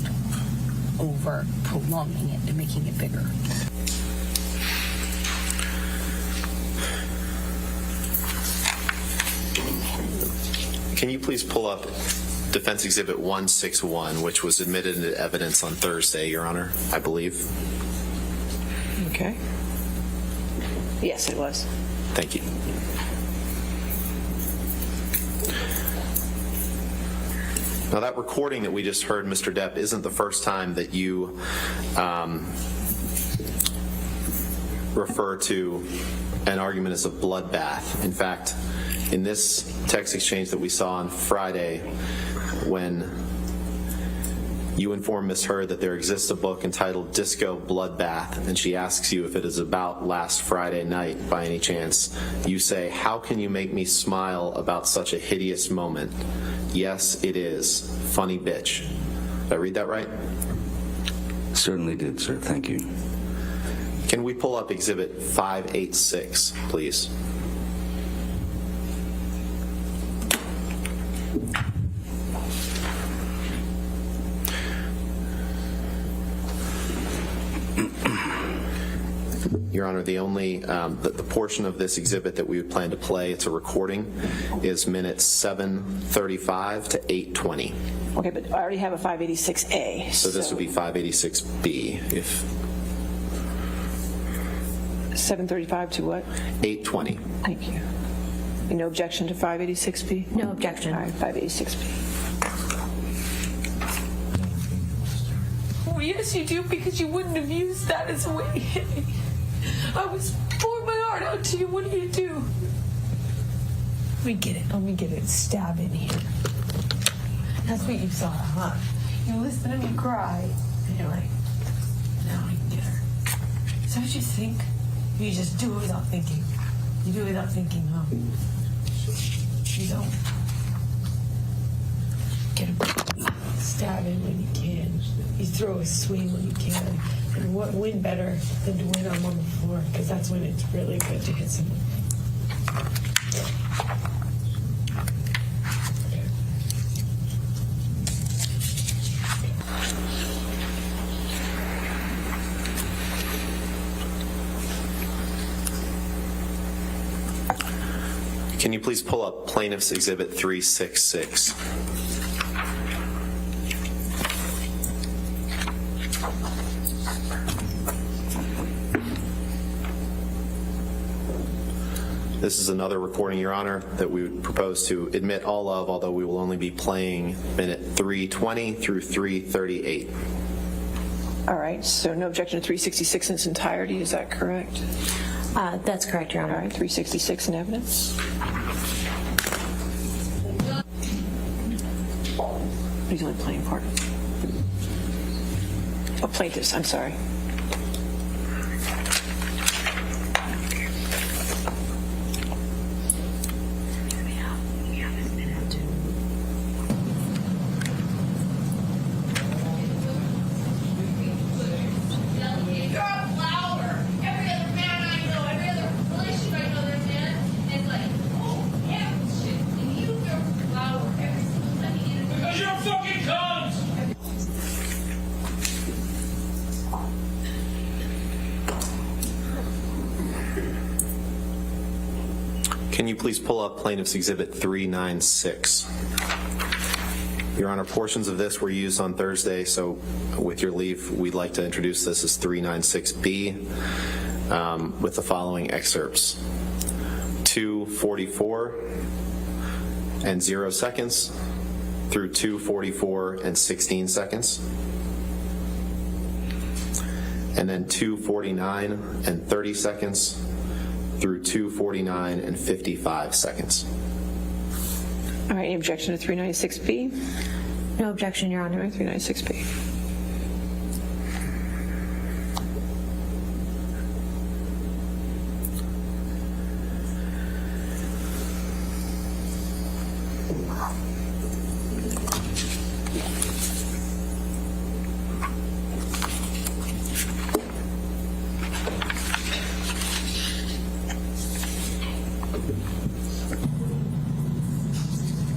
over prolonging it and making it bigger. Can you please pull up Defense Exhibit 161, which was admitted into evidence on Thursday, Your Honor, I believe. Okay. Yes, it was. Thank you. Now, that recording that we just heard, Mr. Depp, isn't the first time that you refer to an argument as a bloodbath. In fact, in this text exchange that we saw on Friday, when you inform Ms. Hurd that there exists a book entitled Disco Bloodbath, and she asks you if it is about last Friday night by any chance, you say, "How can you make me smile about such a hideous moment?" "Yes, it is. Funny bitch." Did I read that right? Certainly did, sir. Thank you. Can we pull up Exhibit 586, please? Your Honor, the only the portion of this exhibit that we would plan to play, it's a recording, is minutes 7:35 to 8:20. Okay, but I already have a 586A. So this would be 586B, if 735 to what? 8:20. Thank you. No objection to 586B? No objection. All right, 586B. Oh, yes, you do, because you wouldn't have used that as a way to hit me. I was pouring my heart out to you. What do you do? Let me get it. Let me get it. Stab in here. That's what you saw, huh? You listen to me cry, and you're like, now I can get her. Is that what you think? You just do it without thinking. You do it without thinking, huh? You don't. Get him. Stab him when you can. You throw a swing when you can. And what win better than to win on the floor? Because that's when it's really good to hit someone. Can you please pull up Plaintiff's Exhibit 366? This is another recording, Your Honor, that we would propose to admit all of, although we will only be playing minute 320 through 338. All right, so no objection to 366 in its entirety, is that correct? That's correct, Your Honor. All right, 366 in evidence. He's only playing part. Oh, plaintiffs, I'm sorry. Can you please pull up Plaintiff's Exhibit 396? Your Honor, portions of this were used on Thursday, so with your leave, we'd like to introduce this as 396B with the following excerpts. 2:44 and 0 seconds through 2:44 and 16 seconds. And then 2:49 and 30 seconds through 2:49 and 55 seconds. All right, any objection to 396B? No objection, Your Honor. 396B.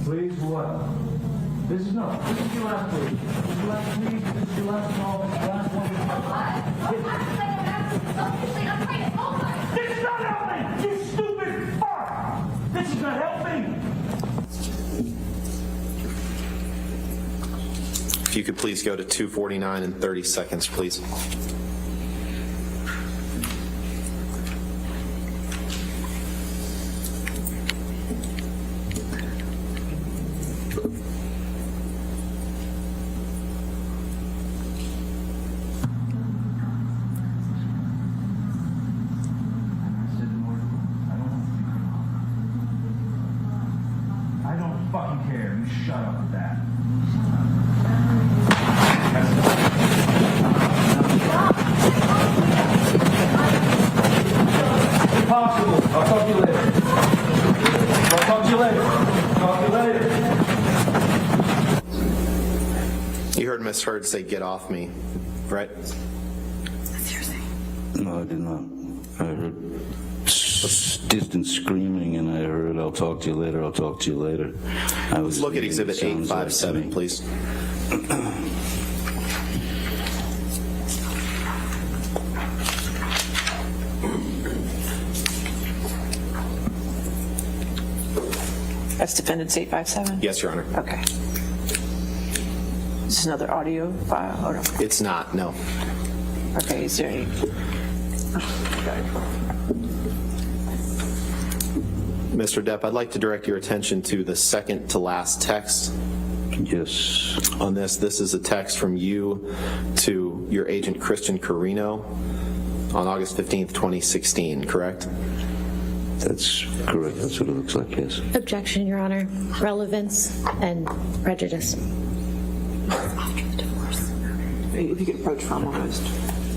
Please, what? This is your last plea. This is your last plea. This is your last call. Last one. This is not helping! You stupid fuck! This is not helping! If you could please go to 2:49 and 30 seconds, please. I don't fucking care. You shut up with that. Impossible. I'll talk to you later. I'll talk to you later. Talk to you later. You heard Ms. Hurd say, "Get off me," right? No, I did not. I heard distant screaming, and I heard, "I'll talk to you later, I'll talk to you later." I was Look at Exhibit sounds like 857, me. please. That's defendants 857? Yes, Your Honor. Okay. Is this another audio file? Oh, no. It's not, no. Okay, is there any? Mr. Depp, I'd like to direct your attention to the second to last text. Yes. On this is a text from you to your agent Christian Carino on August 15th, 2016, correct? That's correct. That's what it looks like, yes. Objection, Your Honor. Relevance and prejudice. If you could approach from almost.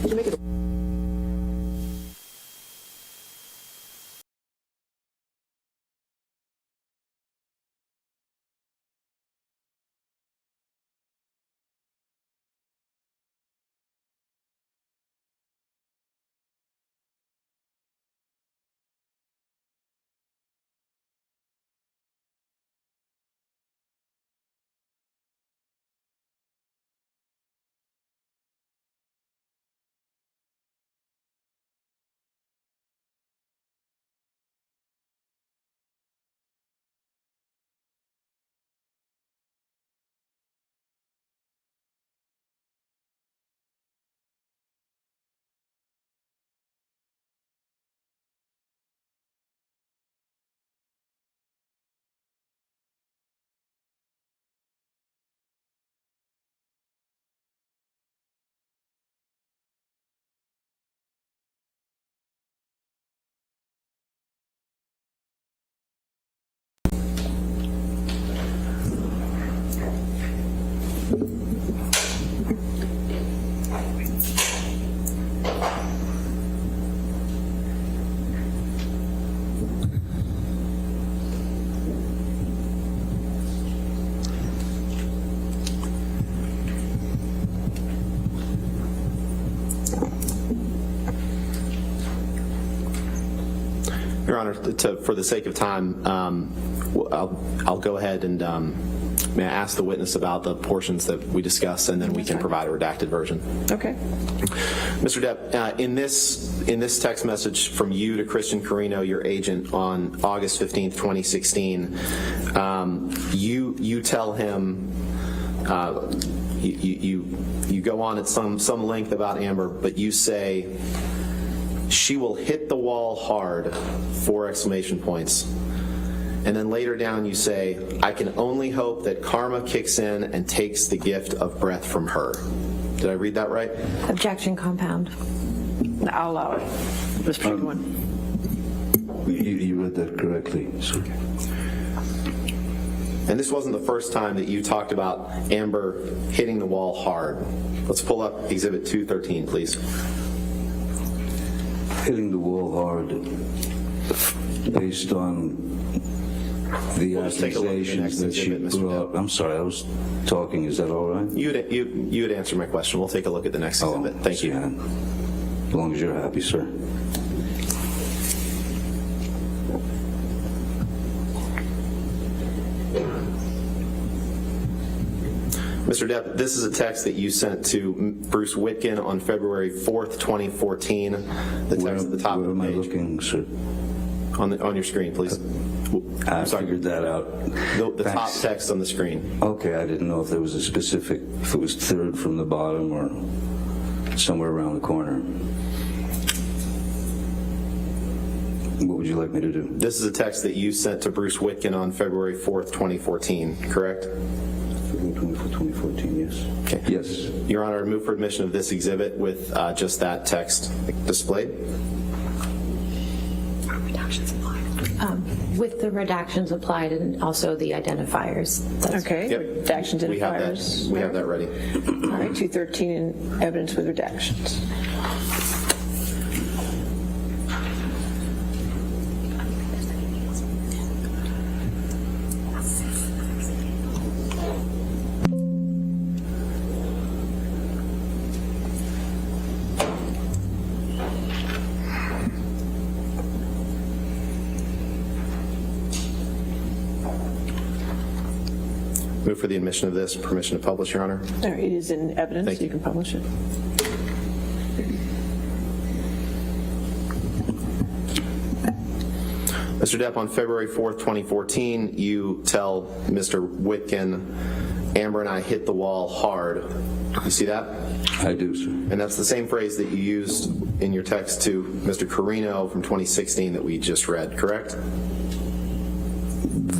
Make it Your Honor, for the sake of time, I'll go ahead and may I ask the witness about the portions that we discussed, and then we can provide a redacted version. Okay. Mr. Depp, in this text message from you to Christian Carino, your agent, on August 15th, 2016, you tell him, you go on at some length about Amber, but you say, "She will hit the wall hard," 4 exclamation points. And then later down you say, "I can only hope that karma kicks in and takes the gift of breath from her." Did I read that right? Objection compound. I'll allow it. This particular one. You read that correctly, sir. And this wasn't the first time that you talked about Amber hitting the wall hard. Let's pull up Exhibit 213, please. Hitting the wall hard based on the We'll just take a look at the accusations next that she exhibit, Mr. brought. I'm sorry, I was talking. Is that all right? You had answered my question. We'll take a look at the next exhibit. Thank you. As long as you're happy, sir. Mr. Depp, this is a text that you sent to Bruce Witkin on February 4th, 2014. The text at the top of the page. Where am I looking, sir? On your screen, please. I figured that out. The top text on the screen. Okay, I didn't know if there was a specific, if it was third from the bottom or somewhere around the corner. What would you like me to do? This is a text that you sent to Bruce Witkin on February 4th, 2014, correct? February 24, 2014, yes. Okay. Yes. Your Honor, I move for admission of this exhibit with just that text displayed. With the redactions applied and also the identifiers. Okay. Yep. Redactions and We have that. We have that ready. All right, 213 in evidence with redactions. Move for the admission of this, permission to publish, Your Honor. All right, it is in evidence, Thank so you you. can publish it. Mr. Depp, on February 4th, 2014, you tell Mr. Witkin, "Amber and I hit the wall hard." You see that? I do, sir. And that's the same phrase that you used in your text to Mr. Carino from 2016 that we just read, correct?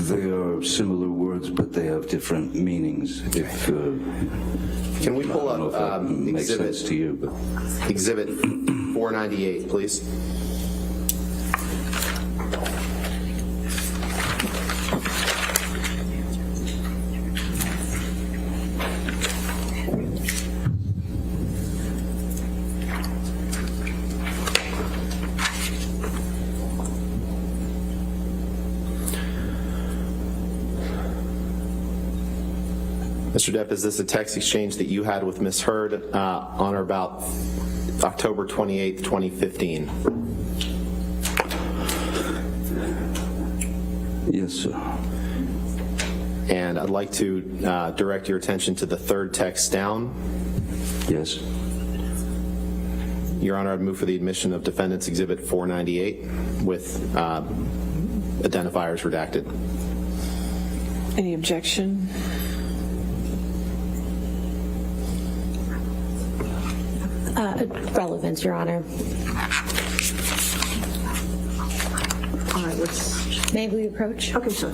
They are similar words, but they have different meanings. If Can we pull I don't know if that up makes exhibit sense to you, but Exhibit 498, please? Mr. Depp, is this a text exchange that you had with Ms. Hurd on or about October 28th, 2015? yes, sir. And I'd like to direct your attention to the third text down. Yes. Your Honor, I'd move for the admission of Defendants Exhibit 498 with identifiers redacted. Any objection? Relevance, Your Honor. All right, let's. May we approach? Okay, sure.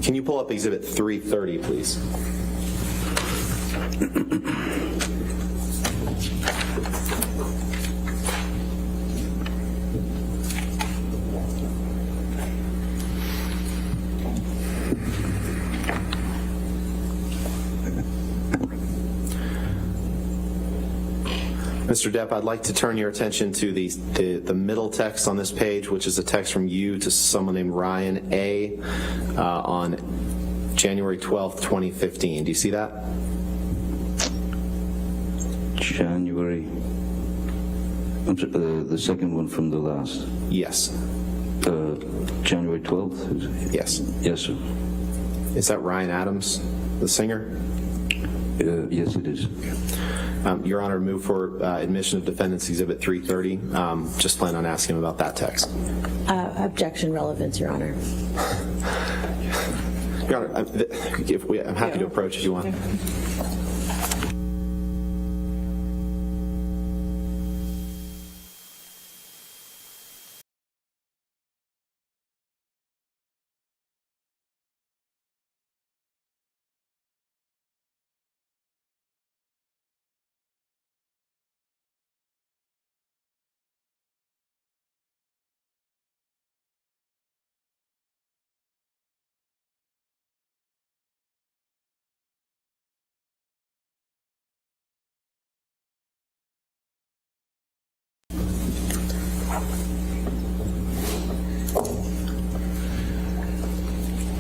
Can you pull up Exhibit 330, please? Mr. Depp, I'd like to turn your attention to the middle text on this page, which is a text from you to someone named Ryan A. On January 12th, 2015. Do you see that? January. The second one from the last. Yes. January 12th? Yes. Yes, sir. Is that Ryan Adams, the singer? Yes, it is. Your Honor, move for admission of defendants Exhibit 330. Just plan on asking him about that text. Objection relevance, Your Honor. Your Honor, I'm happy to approach if you want.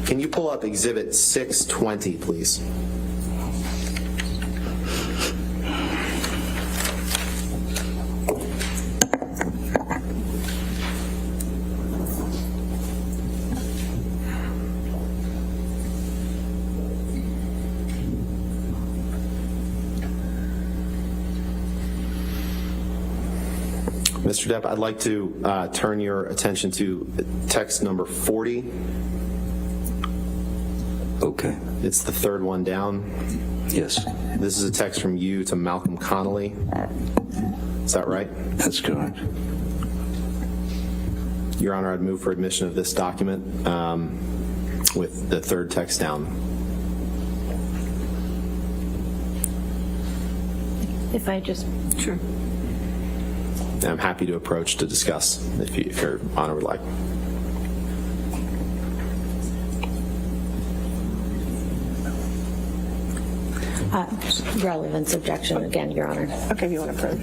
Can you pull up Exhibit 620, please? Mr. Depp, I'd like to turn your attention to text number 40. Okay. It's the third one down. Yes. This is a text from you to Malcolm Connolly. Is that right? That's correct. Your Honor, I'd move for admission of this document with the third text down. If I just... Sure. And I'm happy to approach to discuss if Your Honor would like. Relevance objection again, Your Honor. Okay, if you want to approach.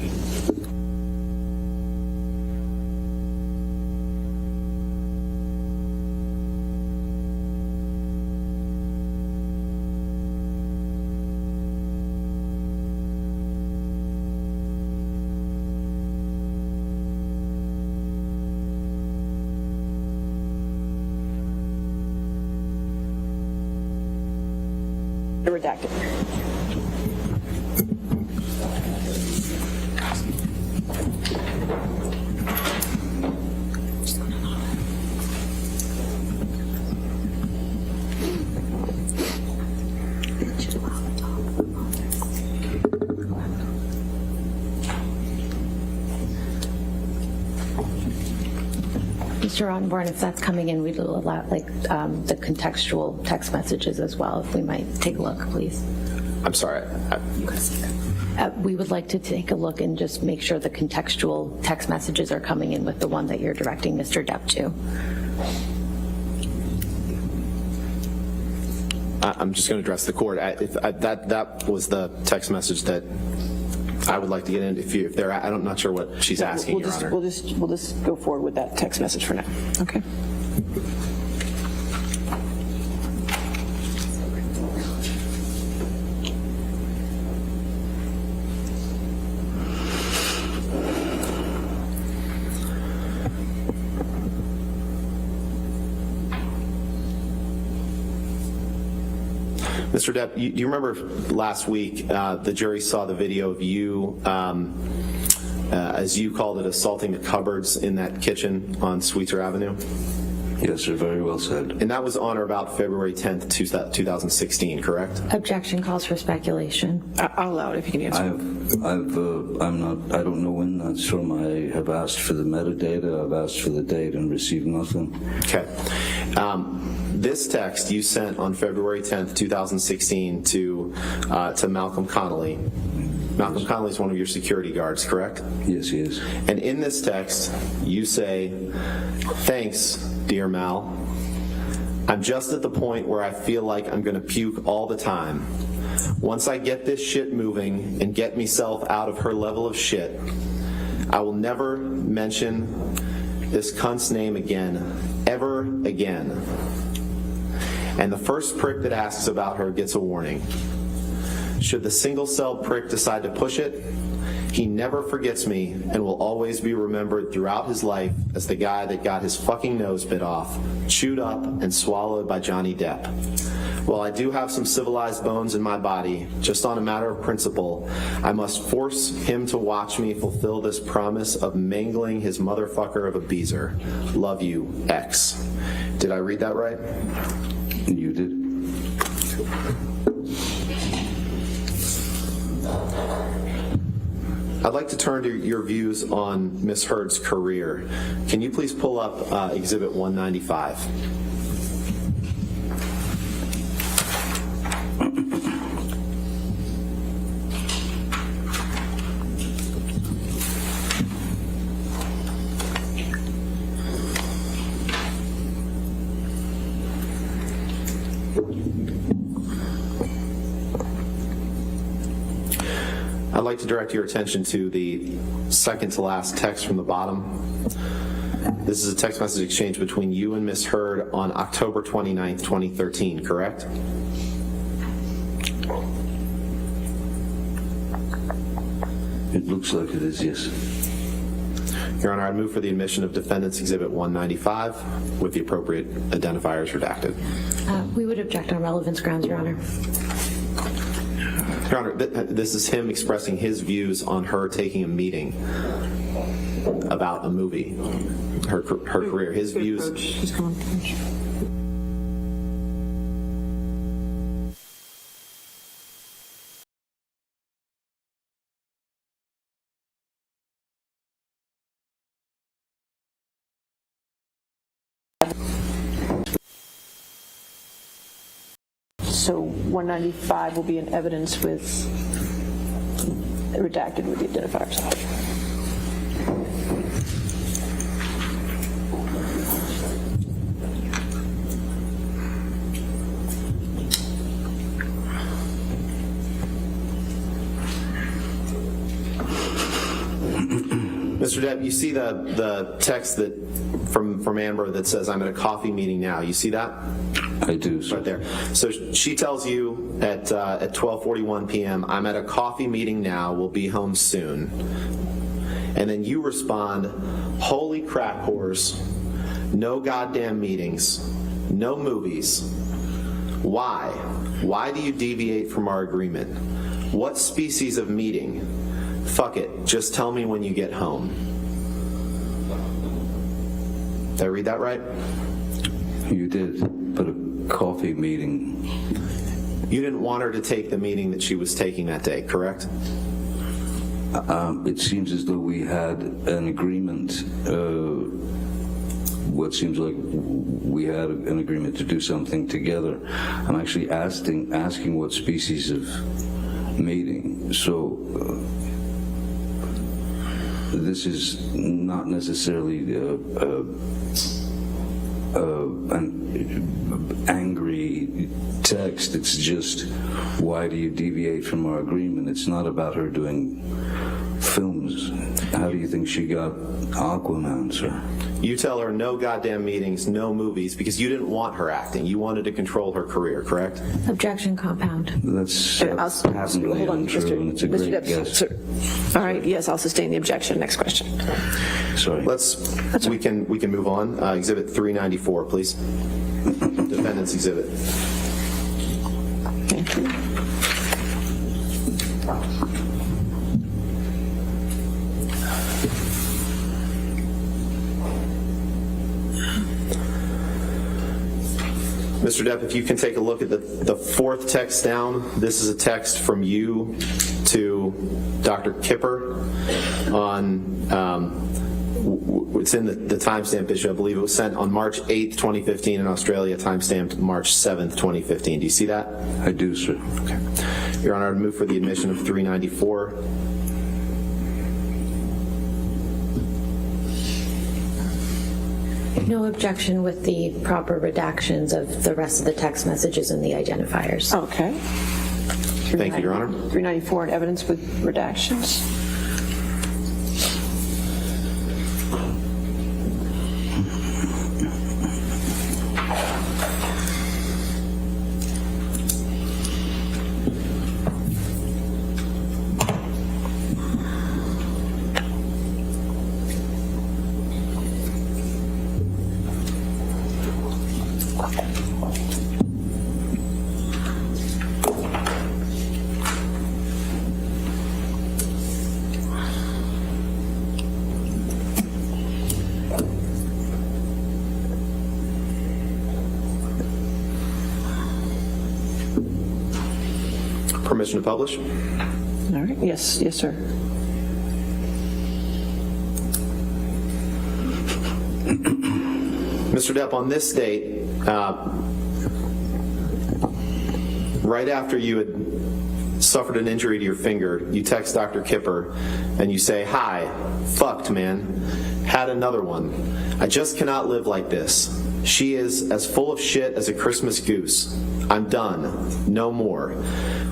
Redacted. Mr. Ottenborn, if that's coming in, we'd allow the contextual text messages as well, if we might take a look, please. I'm sorry. We would like to take a look and just make sure the contextual text messages are coming in with the one that you're directing Mr. Depp to. I'm just going to address the court. That was the text message that I would like to get in. If they're, I'm not sure what she's asking, Your Honor. We'll just go forward with that text message for now. Okay. Mr. Depp, do you remember last week the jury saw the video of you, as you called it, assaulting the cupboards in that kitchen on Sweetser Avenue? Yes, sir, very well said. And that was on or about February 10th, 2016, correct? Objection calls for speculation. I'll allow it if you can answer. I don't know when that's from. I have asked for the metadata, I've asked for the date and received nothing. Okay. This text you sent on February 10th, 2016 to Malcolm Connolly. Malcolm Connolly is one of your security guards, correct? Yes, he is. And in this text, you say, "Thanks, dear Mal. I'm just at the point where I feel like I'm going to puke all the time. Once I get this shit moving and get myself out of her level of shit, I will never mention this cunt's name again, ever again. And the first prick that asks about her gets a warning. Should the single-celled prick decide to push it, he never forgets me and will always be remembered throughout his life as the guy that got his fucking nose bit off, chewed up, and swallowed by Johnny Depp. While I do have some civilized bones in my body, just on a matter of principle, I must force him to watch me fulfill this promise of mangling his motherfucker of a beezer. Love you, X." Did I read that right? You did. I'd like to turn to your views on Miss Heard's career. Can you please pull up Exhibit 195? I'd like to direct your attention to the second to last text from the bottom. This is a text message exchange between you and Miss Heard on October 29th, 2013, correct? It looks like it is, yes. Your Honor, I move for the admission of Defendants Exhibit 195 with the appropriate identifiers redacted. We would object on relevance grounds, Your Honor. Your Honor, this is him expressing his views on her taking a meeting about a movie, her career, his views. So 195 will be in evidence with redacted with the identifiers. Mr. Depp, you see the text that from Amber that says, "I'm at a coffee meeting now." You see that? I do, sir. Right there. So she tells you at 12:41 p.m., "I'm at a coffee meeting now, we'll be home soon." And then you respond, "Holy crack whores, no goddamn meetings, no movies. Why? Why do you deviate from our agreement? What species of meeting? Fuck it, just tell me when you get home." Did I read that right? You did, but a coffee meeting. You didn't want her to take the meeting that she was taking that day, correct? It seems as though we had an agreement. What seems like we had an agreement to do something together. I'm actually asking what species of meeting. So this is not necessarily an angry text. It's just, why do you deviate from our agreement? It's not about her doing films. How do you think she got Aquaman, sir? You tell her no goddamn meetings, no movies, because you didn't want her acting. You wanted to control her career, correct? Objection compound. That's Hold patently on, untrue, and it's a great Depp, guess. sir. All right, yes, I'll sustain the objection. Next question. Sorry. We can move on. Exhibit 394, please. Defendant's exhibit. Thank you. Mr. Depp, if you can take a look at the fourth text down, this is a text from you to Dr. Kipper on, it's in the timestamp issue. I believe it was sent on March 8th, 2015 in Australia, timestamped March 7th, 2015. Do you see that? I do, sir. Okay. Your Honor, I'd move for the admission of 394. No objection with the proper redactions of the rest of the text messages and the identifiers. Okay. Thank you, Your Honor. 394 in evidence with redactions. Permission to publish? All right. Yes, yes, sir. Mr. Depp, on this date, right after you had suffered an injury to your finger, you text Dr. Kipper and you say, "Hi, fucked, man. Had another one. I just cannot live like this. She is as full of shit as a Christmas goose. I'm done. No more.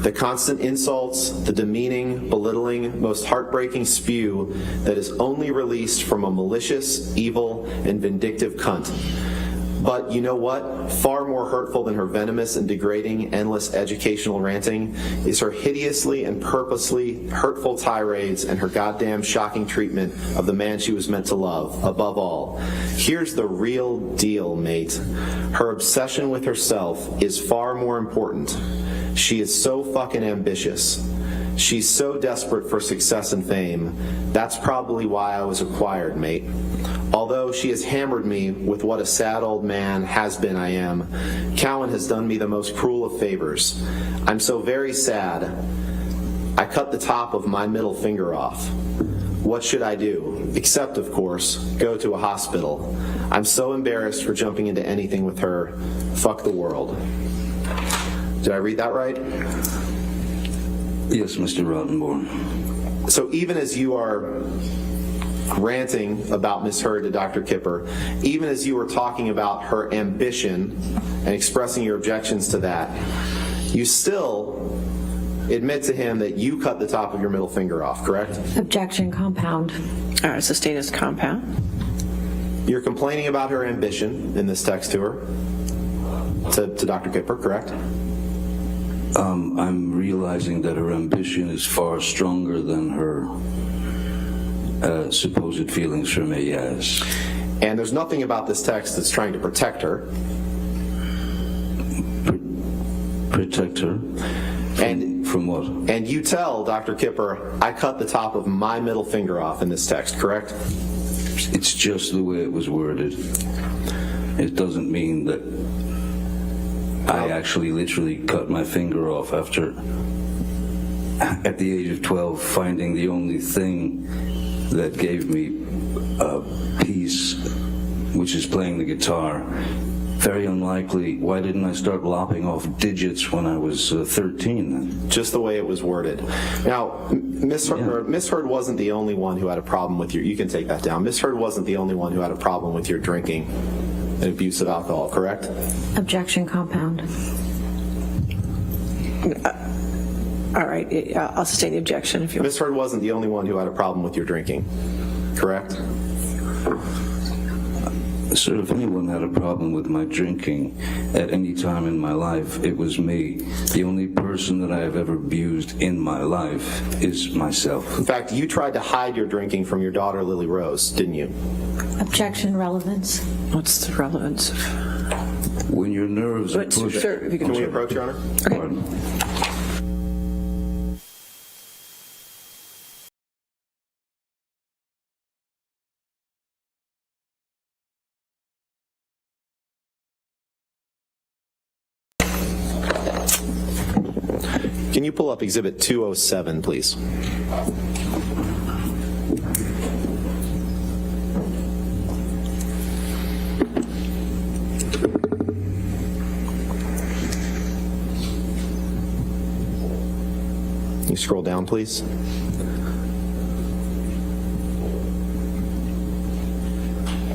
The constant insults, the demeaning, belittling, most heartbreaking spew that is only released from a malicious, evil, and vindictive cunt. But you know what? Far more hurtful than her venomous and degrading, endless educational ranting is her hideously and purposely hurtful tirades and her goddamn shocking treatment of the man she was meant to love, above all. Here's the real deal, mate. Her obsession with herself is far more important. She is so fucking ambitious. She's so desperate for success and fame. That's probably why I was acquired, mate. Although she has hammered me with what a sad old man has-been I am, Cowan has done me the most cruel of favors. I'm so very sad. I cut the top of my middle finger off. What should I do? Except, of course, go to a hospital. I'm so embarrassed for jumping into anything with her. Fuck the world." Did I read that right? Yes, Mr. Rottenborn. So even as you are ranting about Ms. Heard to Dr. Kipper, even as you were talking about her ambition and expressing your objections to that, you still admit to him that you cut the top of your middle finger off, correct? Objection compound. All right, so state as compound. You're complaining about her ambition in this text to her, to Dr. Kipper, correct? I'm realizing that her ambition is far stronger than her supposed feelings for me, yes. And there's nothing about this text that's trying to protect her. Protect her? From what? And you tell Dr. Kipper, I cut the top of my middle finger off in this text, correct? It's just the way it was worded. It doesn't mean that I actually literally cut my finger off after, at the age of 12, finding the only thing that gave me peace, which is playing the guitar. Very unlikely. Why didn't I start lopping off digits when I was 13 then? Just the way it was worded. Now, Ms. Heard wasn't the only one who had a problem with you can take that down. Ms. Heard wasn't the only one who had a problem with your drinking and abuse of alcohol, correct? Objection compound. All right, I'll sustain the objection if you want. Ms. Heard wasn't the only one who had a problem with your drinking, correct? Sir, if anyone had a problem with my drinking at any time in my life, it was me. The only person that I have ever abused in my life is myself. In fact, you tried to hide your drinking from your daughter, Lily Rose, didn't you? Objection relevance. What's the relevance of... When your nerves are pushed... Sir, if you Can we approach, Your Honor? Okay. Pardon. you pull up Exhibit 207, please? Can you scroll down, please?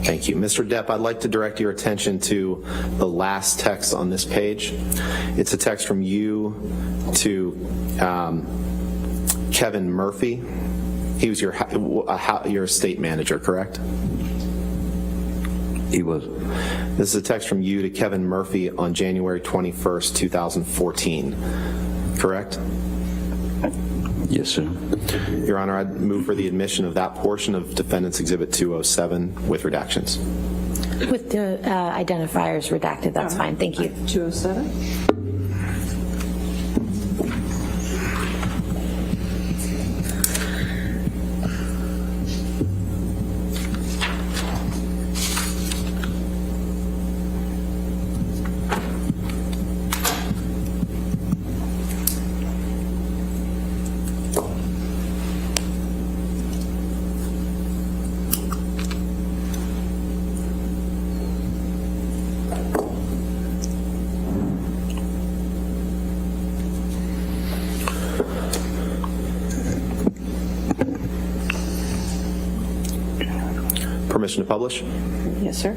Thank you. Mr. Depp, I'd like to direct your attention to the last text on this page. It's a text from you to Kevin Murphy. He was your estate manager, correct? He was. This is a text from you to Kevin Murphy on January 21st, 2014, correct? Yes, sir. Your Honor, I'd move for the admission of that portion of Defendant's Exhibit 207 with redactions. With the identifiers redacted, that's fine. Thank you. 207? Permission to publish? Yes, sir.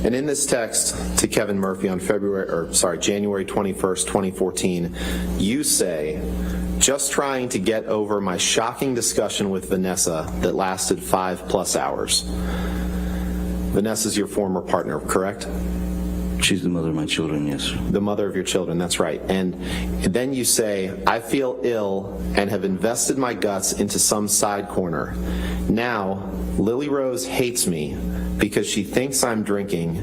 And in this text to Kevin Murphy on January 21st, 2014, you say, just trying to get over my shocking discussion with Vanessa that lasted 5+ hours. Vanessa's your former partner, correct? She's the mother of my children, yes. The mother of your children, that's right. And then you say, I feel ill and have invested my guts into some side corner. Now, Lily Rose hates me because she thinks I'm drinking,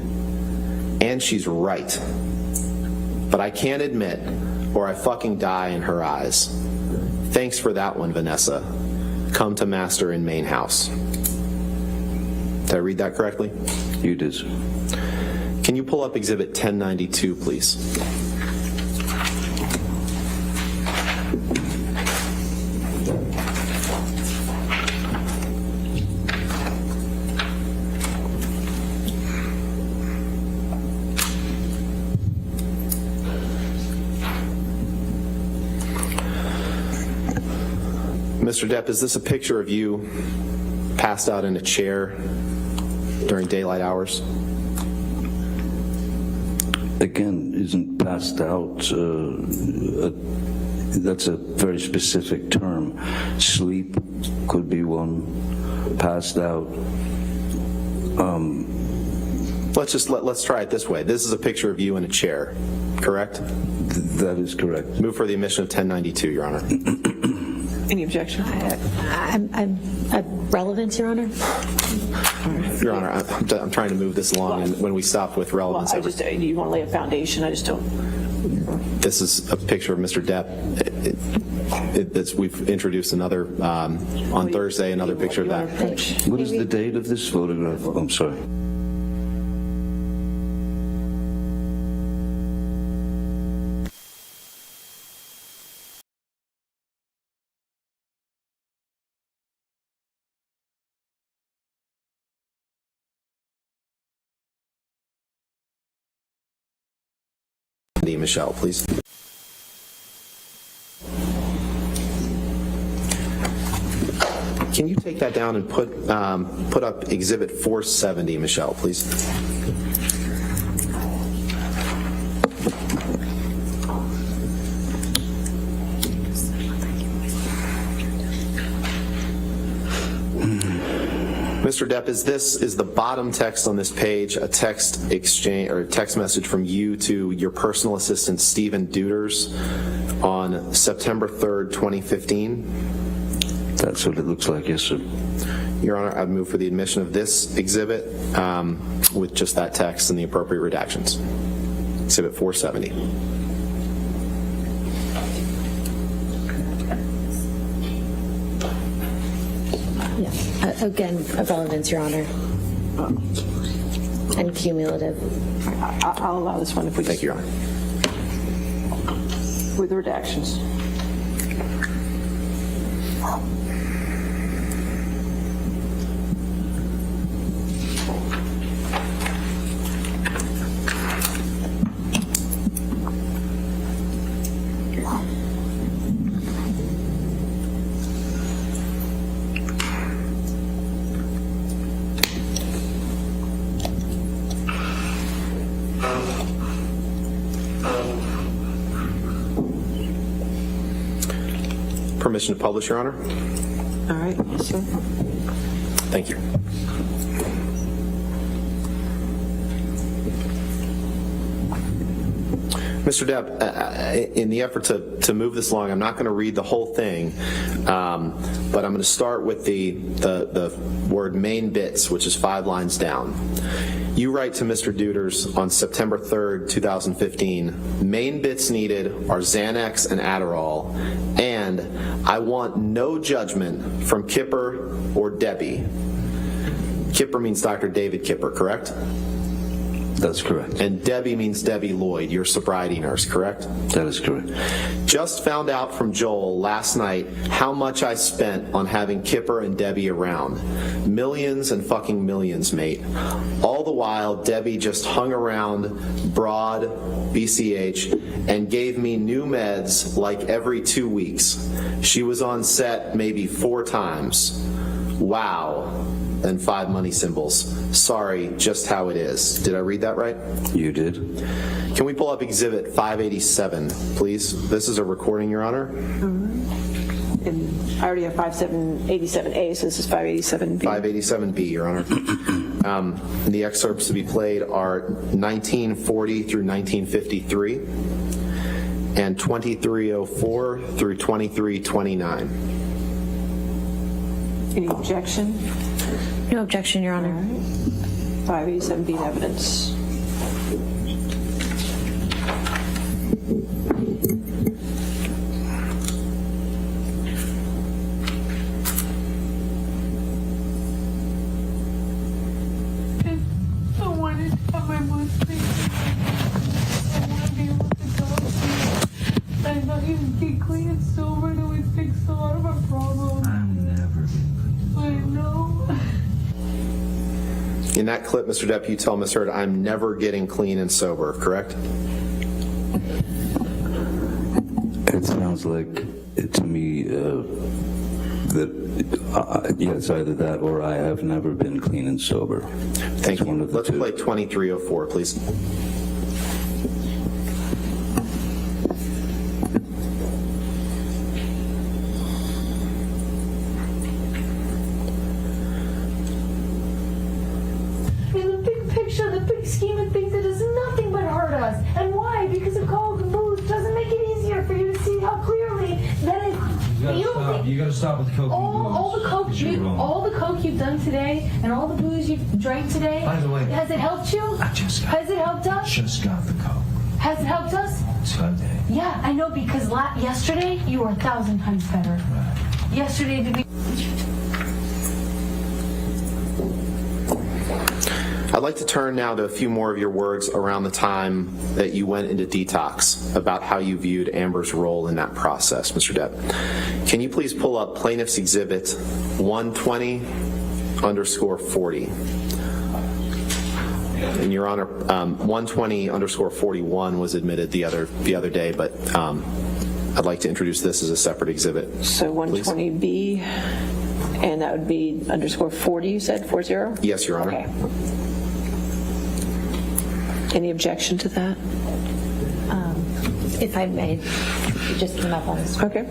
and she's right. But I can't admit, or I fucking die in her eyes. Thanks for that one, Vanessa. Come to master in main house. Did I read that correctly? You did, sir. Can you pull up Exhibit 1092, please? Mr. Depp, is this a picture of you passed out in a chair during daylight hours? Again, isn't passed out, that's a very specific term. Sleep could be one, passed out. Let's try it this way. This is a picture of you in a chair, correct? That is correct. Move for the admission of 1092, Your Honor. Any objection? I'm relevance, Your Honor. Your Honor, I'm trying to move this along, and when we stopped with relevance, You want to lay a foundation? I just don't. this is a picture of Mr. Depp. We've introduced another on Thursday, another picture of that. What is the date of this photograph? I'm sorry. Michelle, please. Can you take that down and put up Exhibit 470, Michelle, please? Mr. Depp, is the bottom text on this page a text exchange or a text message from you to your personal assistant, Stephen Duders, on September 3rd, 2015? That's what it looks like, yes, sir. Your Honor, I'd move for the admission of this exhibit with just that text and the appropriate redactions. Exhibit 470. Again, relevance, Your Honor. And cumulative. I'll allow this one if we Thank you, Your Honor. with redactions. Permission to publish, Your Honor? All right, yes, sir. Thank you. Mr. Depp, in the effort to move this along, I'm not going to read the whole thing, but I'm going to start with the word main bits, which is 5 lines down. You write to Mr. Deuters on September 3rd, 2015, main bits needed are Xanax and Adderall, and I want no judgment from Kipper or Debbie. Kipper means Dr. David Kipper, correct? That's correct. And Debbie means Debbie Lloyd, your sobriety nurse, correct? That is correct. Just found out from Joel last night how much I spent on having Kipper and Debbie around. Millions and fucking millions, mate. All the while, Debbie just hung around Broad, BCH, and gave me new meds like every 2 weeks. She was on set maybe 4 times. Wow. And 5 money symbols. Sorry, just how it is. Did I read that right? You did. Can we pull up Exhibit 587, please? This is a recording, Your Honor. And I already have 5787A, so this is 587B. 587B, Your Honor. The excerpts to be played are 1940 through 1953 and 2304 through 2329. Any objection? No objection, Your Honor. 587B in evidence. I wanted to have my birthday. I want to be able to go see. I thought you'd be clean and sober and it would fix a lot of our problems. I'm never been clean. I know. In that clip, Mr. Depp, you tell Ms. Heard, I'm never getting clean and sober, correct? It sounds like, to me, that yeah, it's either that or I have never been clean and sober. Thank It's you. one of the Let's two. play 2304, please. In the big picture, the big scheme of things, it does nothing but hurt us. And why? Because the coke and booze doesn't make it easier for you to see how clearly that is. You gotta stop with the coke and All the coke booze. You're wrong. all the coke you've done today and all the booze you've drank today. By the way, has it helped you? Has it helped us? Just got the coke Has it helped us? today. Yeah, I know because yesterday you were 1,000 times better. Yesterday did we? I'd like to turn now to a few more of your words around the time that you went into detox, about how you viewed Amber's role in that process, Mr. Depp. Can you please pull up Plaintiff's Exhibit 120_40? And Your Honor, 120_41 was admitted the other day, but I'd like to introduce this as a separate exhibit. So 120B, and that would be _40, you said, 40? Yes, Your Honor. Okay. Any objection to that? If I may, it just came up on this. Okay.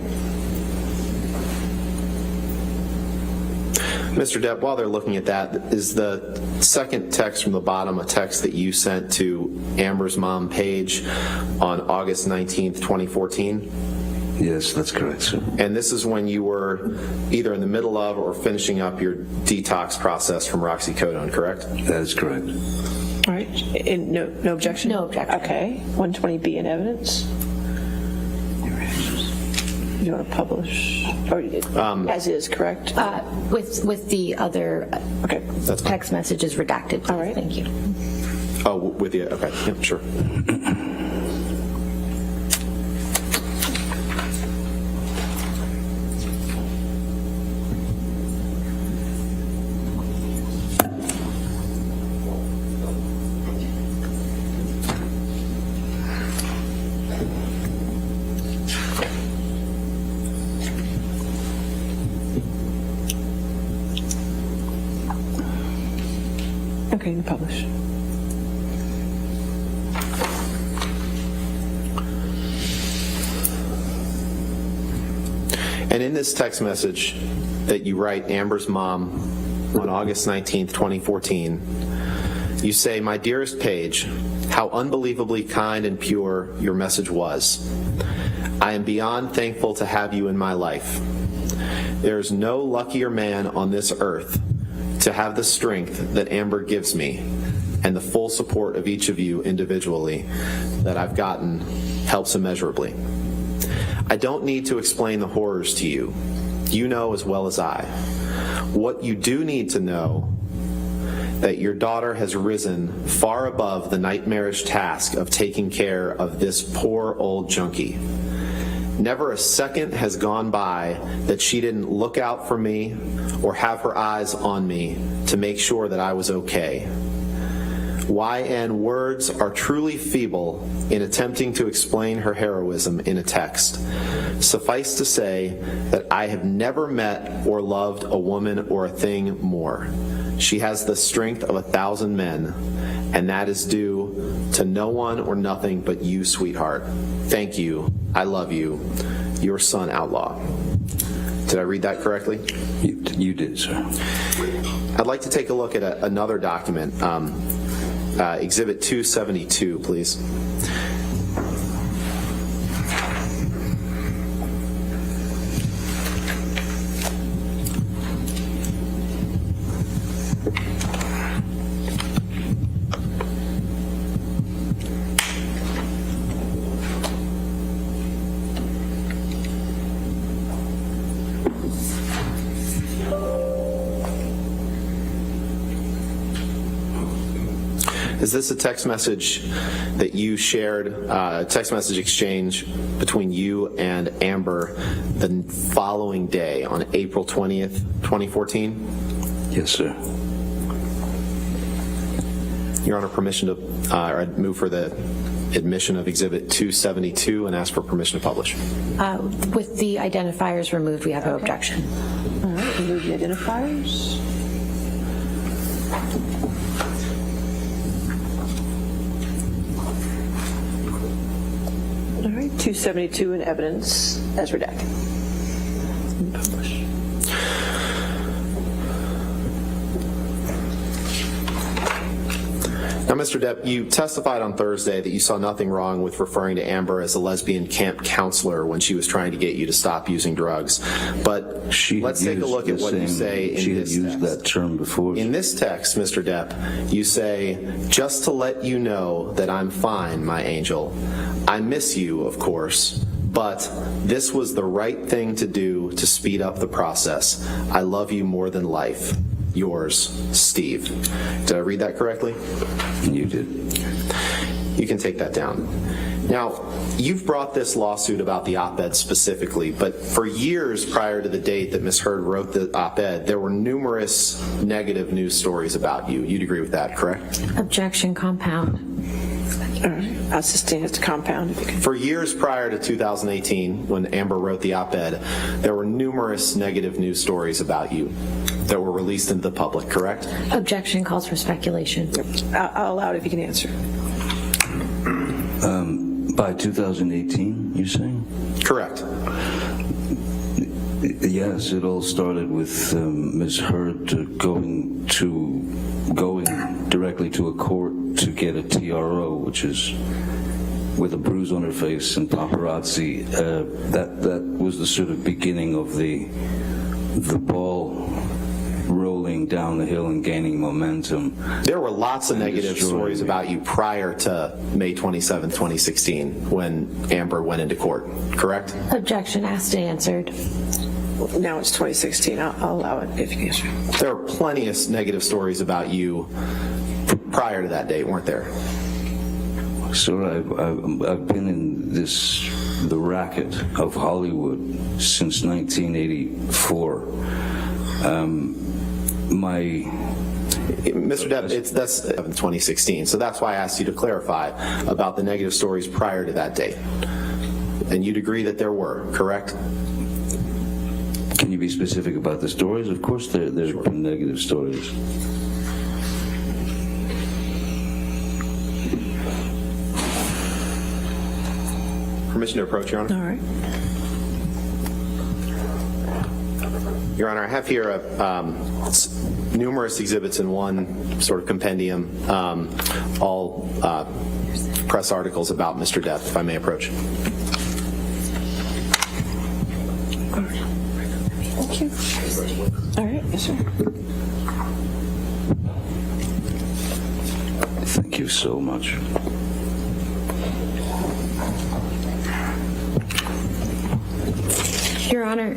Mr. Depp, while they're looking at that, is the second text from the bottom a text that you sent to Amber's mom, Paige, on August 19th, 2014? Yes, that's correct, sir. And this is when you were either in the middle of or finishing up your detox process from roxycodone, correct? That is correct. All right. And no objection? No objection. Okay. 120B in evidence. You want to publish? Or, as is, correct? With the other Okay. That's fine. text messages redacted, please. All right. Thank you. Oh, with you, okay, yeah, sure. Okay, you can publish. And in this text message that you write Amber's mom on August 19th, 2014, you say, "My dearest Paige, how unbelievably kind and pure your message was. I am beyond thankful to have you in my life. There is no luckier man on this earth to have the strength that Amber gives me and the full support of each of you individually that I've gotten helps immeasurably. I don't need to explain the horrors to you. You know as well as I. What you do need to know that your daughter has risen far above the nightmarish task of taking care of this poor old junkie. Never a second has gone by that she didn't look out for me or have her eyes on me to make sure that I was okay. YN words are truly feeble in attempting to explain her heroism in a text. Suffice to say that I have never met or loved a woman or a thing more. She has the strength of 1,000 men, and that is due to no one or nothing but you, sweetheart. Thank you. I love you. Your son, Outlaw." Did I read that correctly? You did, sir. I'd like to take a look at another document. Exhibit 272, please. Is this a text message that you shared, a text message exchange between you and Amber the following day on April 20th, 2014? Yes, sir. Your Honor, permission to, or I'd move for the admission of Exhibit 272 and ask for permission to publish. With the identifiers removed, we have no objection. All right, remove the identifiers. All right, 272 in evidence as redacted. Publish. Now, Mr. Depp, you testified on Thursday that you saw nothing wrong with referring to Amber as a lesbian camp counselor when she was trying to get you to stop using drugs. But let's take a look at what you say in this text. She had used that term before. In this text, Mr. Depp, you say, "Just to let you know that I'm fine, my angel. I miss you, of course, but this was the right thing to do to speed up the process. I love you more than life. Yours, Steve." Did I read that correctly? You did. You can take that down. Now, you've brought this lawsuit about the op-ed specifically, but for years prior to the date that Ms. Heard wrote the op-ed, there were numerous negative news stories about you. You'd agree with that, correct? Objection, compound. All right, I'll sustain it to compound if you can. For years prior to 2018, when Amber wrote the op-ed, there were numerous negative news stories about you that were released into the public, correct? Objection calls for speculation. I'll allow it if you can answer. By 2018, you're saying? Correct. Yes, it all started with Ms. Heard going directly to a court to get a TRO, which is with a bruise on her face and paparazzi. That was the sort of beginning of the ball rolling going down the hill and gaining momentum. There were lots of negative stories about you prior to May 27, 2016, when Amber went into court, correct? Objection asked and answered. Now it's 2016. I'll allow it if you can answer. There are plenty of negative stories about you prior to that date, weren't there? Sir, I've been in the racket of Hollywood since 1984. Mr. Depp, that's 2016, so that's why I asked you to clarify about the negative stories prior to that date. And you'd agree that there were, correct? Can you be specific about the stories? Of course there's been negative stories. Permission to approach, Your Honor? All right. Your Honor, I have here numerous exhibits in one sort of compendium, all press articles about Mr. Depp, if I may approach. Thank you. All right, yes, sir. Thank you so much. Your Honor,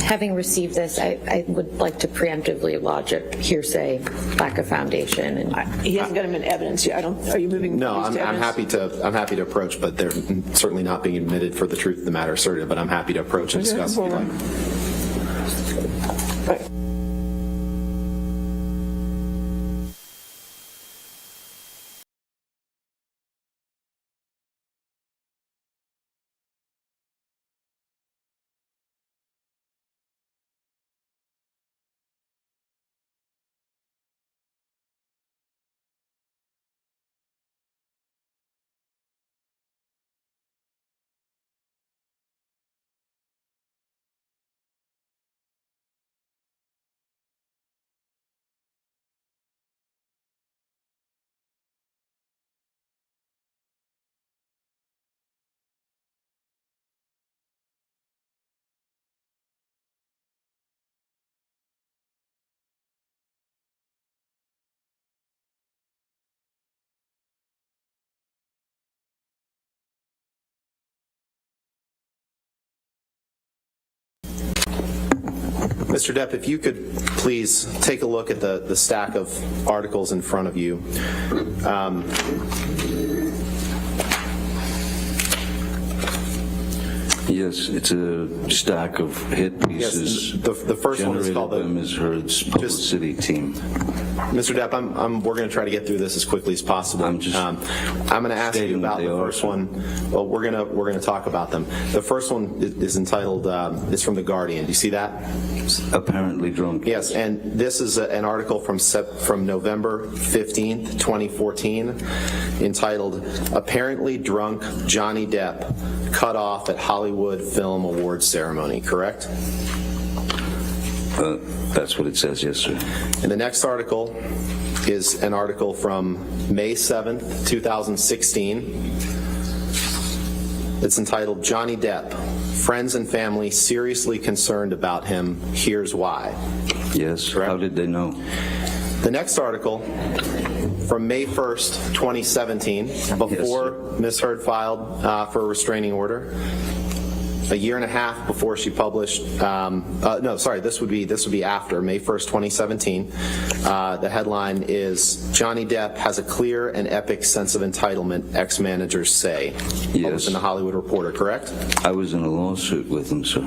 having received this, I would like to preemptively lodge a hearsay, lack of foundation. And He hasn't got him in evidence yet. Are you moving? No, I'm happy to approach, but they're certainly not being admitted for the truth of the matter asserted. But I'm happy to approach and discuss if you'd like. Right. Mr. Depp, if you could please take a look at the stack of articles in front of you. Yes, it's a stack of hit pieces. Yes, the first one is called by Ms. Heard's publicity team. Mr. Depp, we're going to try to get through this as quickly as possible. I'm going to ask you about the first one. Well, we're going to talk about them. The first one is entitled, it's from The Guardian. Do you see that? Apparently drunk. Yes, and this is an article from November 15th, 2014, entitled, Apparently Drunk Johnny Depp Cut Off at Hollywood Film Awards Ceremony, correct? That's what it says, yes, sir. And the next article is an article from May 7th, 2016. It's entitled, Johnny Depp, Friends and Family Seriously Concerned About Him, Here's Why. Yes, correct? How did they know? The next article from May 1st, 2017, before Ms. Heard filed for a restraining order, a year and a half before she published, this would be after May 1st, 2017. The headline is, Johnny Depp has a clear and epic sense of entitlement, ex-managers say. Yes. Published in the Hollywood Reporter, correct? I was in a lawsuit with him, sir.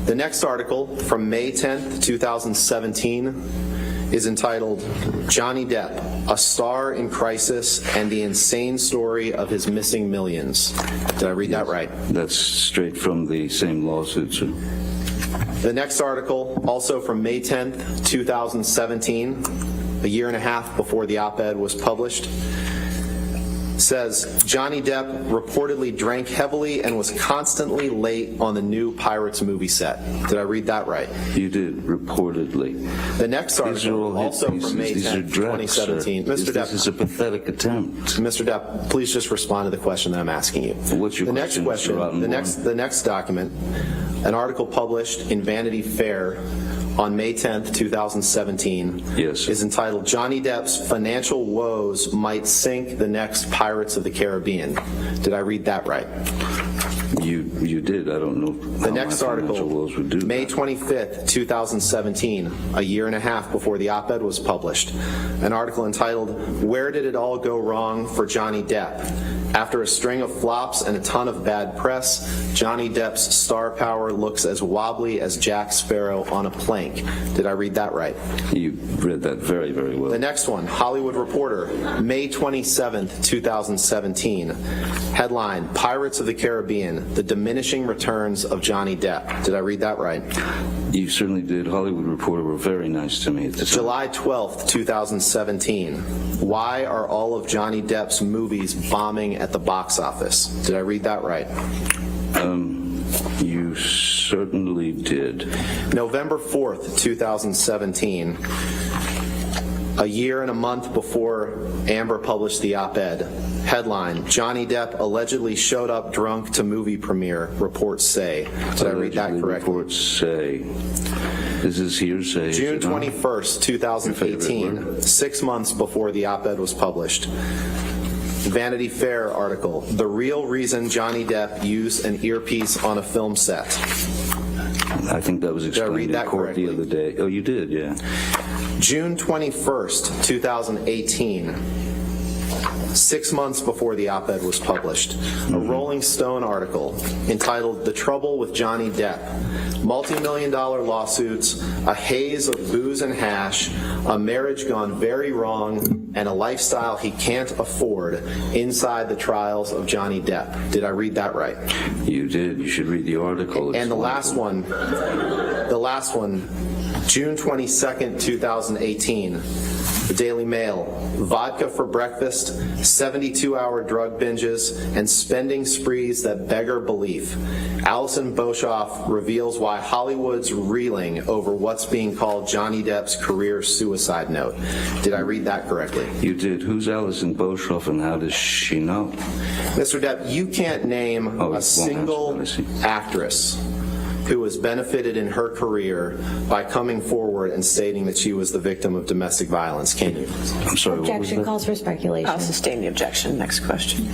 The next article from May 10th, 2017 is entitled, Johnny Depp, a Star in Crisis and the Insane Story of His Missing Millions. Did I read that right? That's straight from the same lawsuit, sir. The next article, also from May 10th, 2017, a year and a half before the op-ed was published, says, Johnny Depp reportedly drank heavily and was constantly late on the new Pirates movie set. Did I read that right? You did, reportedly. The next article, also from May 10th, 2017. Mr. Depp, this is a pathetic attempt. Mr. Depp, please just respond to the question that I'm asking you. What's your question, the next document, an article published in Vanity Fair on May 10th, 2017 Yes. is entitled Johnny Depp's Financial Woes Might Sink the Next Pirates of the Caribbean. Did I read that right? You did. I don't know The how next my article, financial woes would do May that. 25th, 2017, a year and a half before the op-ed was published, an article entitled, Where Did It All Go Wrong for Johnny Depp? After a string of flops and a ton of bad press, Johnny Depp's star power looks as wobbly as Jack Sparrow on a plank. Did I read that right? You read that very, very well. The next one, Hollywood Reporter, May 27th, 2017. Headline, Pirates of the Caribbean, The Diminishing Returns of Johnny Depp. Did I read that right? You certainly did. Hollywood Reporter were very nice to me at the time. July 12th, 2017. Why are all of Johnny Depp's movies bombing at the box office? Did I read that right? You certainly did. November 4th, 2017. A year and a month before Amber published the op-ed. Headline, Johnny Depp allegedly showed up drunk to movie premiere, reports say. Did I read that Allegedly, correctly? reports say. This is hearsay. is June it not? 21st, 2018, 6 months before the op-ed was published. Vanity Fair article, The Real Reason Johnny Depp Used an Earpiece on a Film Set. I think that was Did I read explained that in court the correctly? other day. Oh, you did, yeah. June 21st, 2018, 6 months before the op-ed was published, a Rolling Stone article entitled The Trouble with Johnny Depp, multi-million-dollar lawsuits, a haze of booze and hash, a marriage gone very wrong, and a lifestyle he can't afford inside the trials of Johnny Depp. Did I read that right? You did. You should read the article. It's And the last wonderful. one, June 22nd, 2018, the Daily Mail, vodka for breakfast, 72-hour drug binges, and spending sprees that beggar belief. Alison Boshoff reveals why Hollywood's reeling over what's being called Johnny Depp's career suicide note. Did I read that correctly? You did. Who's Alison Boshoff and how does she know? Mr. Depp, you can't name Oh, a it won't single answer, I see. actress who has benefited in her career by coming forward and stating that she was the victim of domestic violence, can you? I'm sorry, what was Objection that? calls for speculation. I'll sustain the objection. Next question.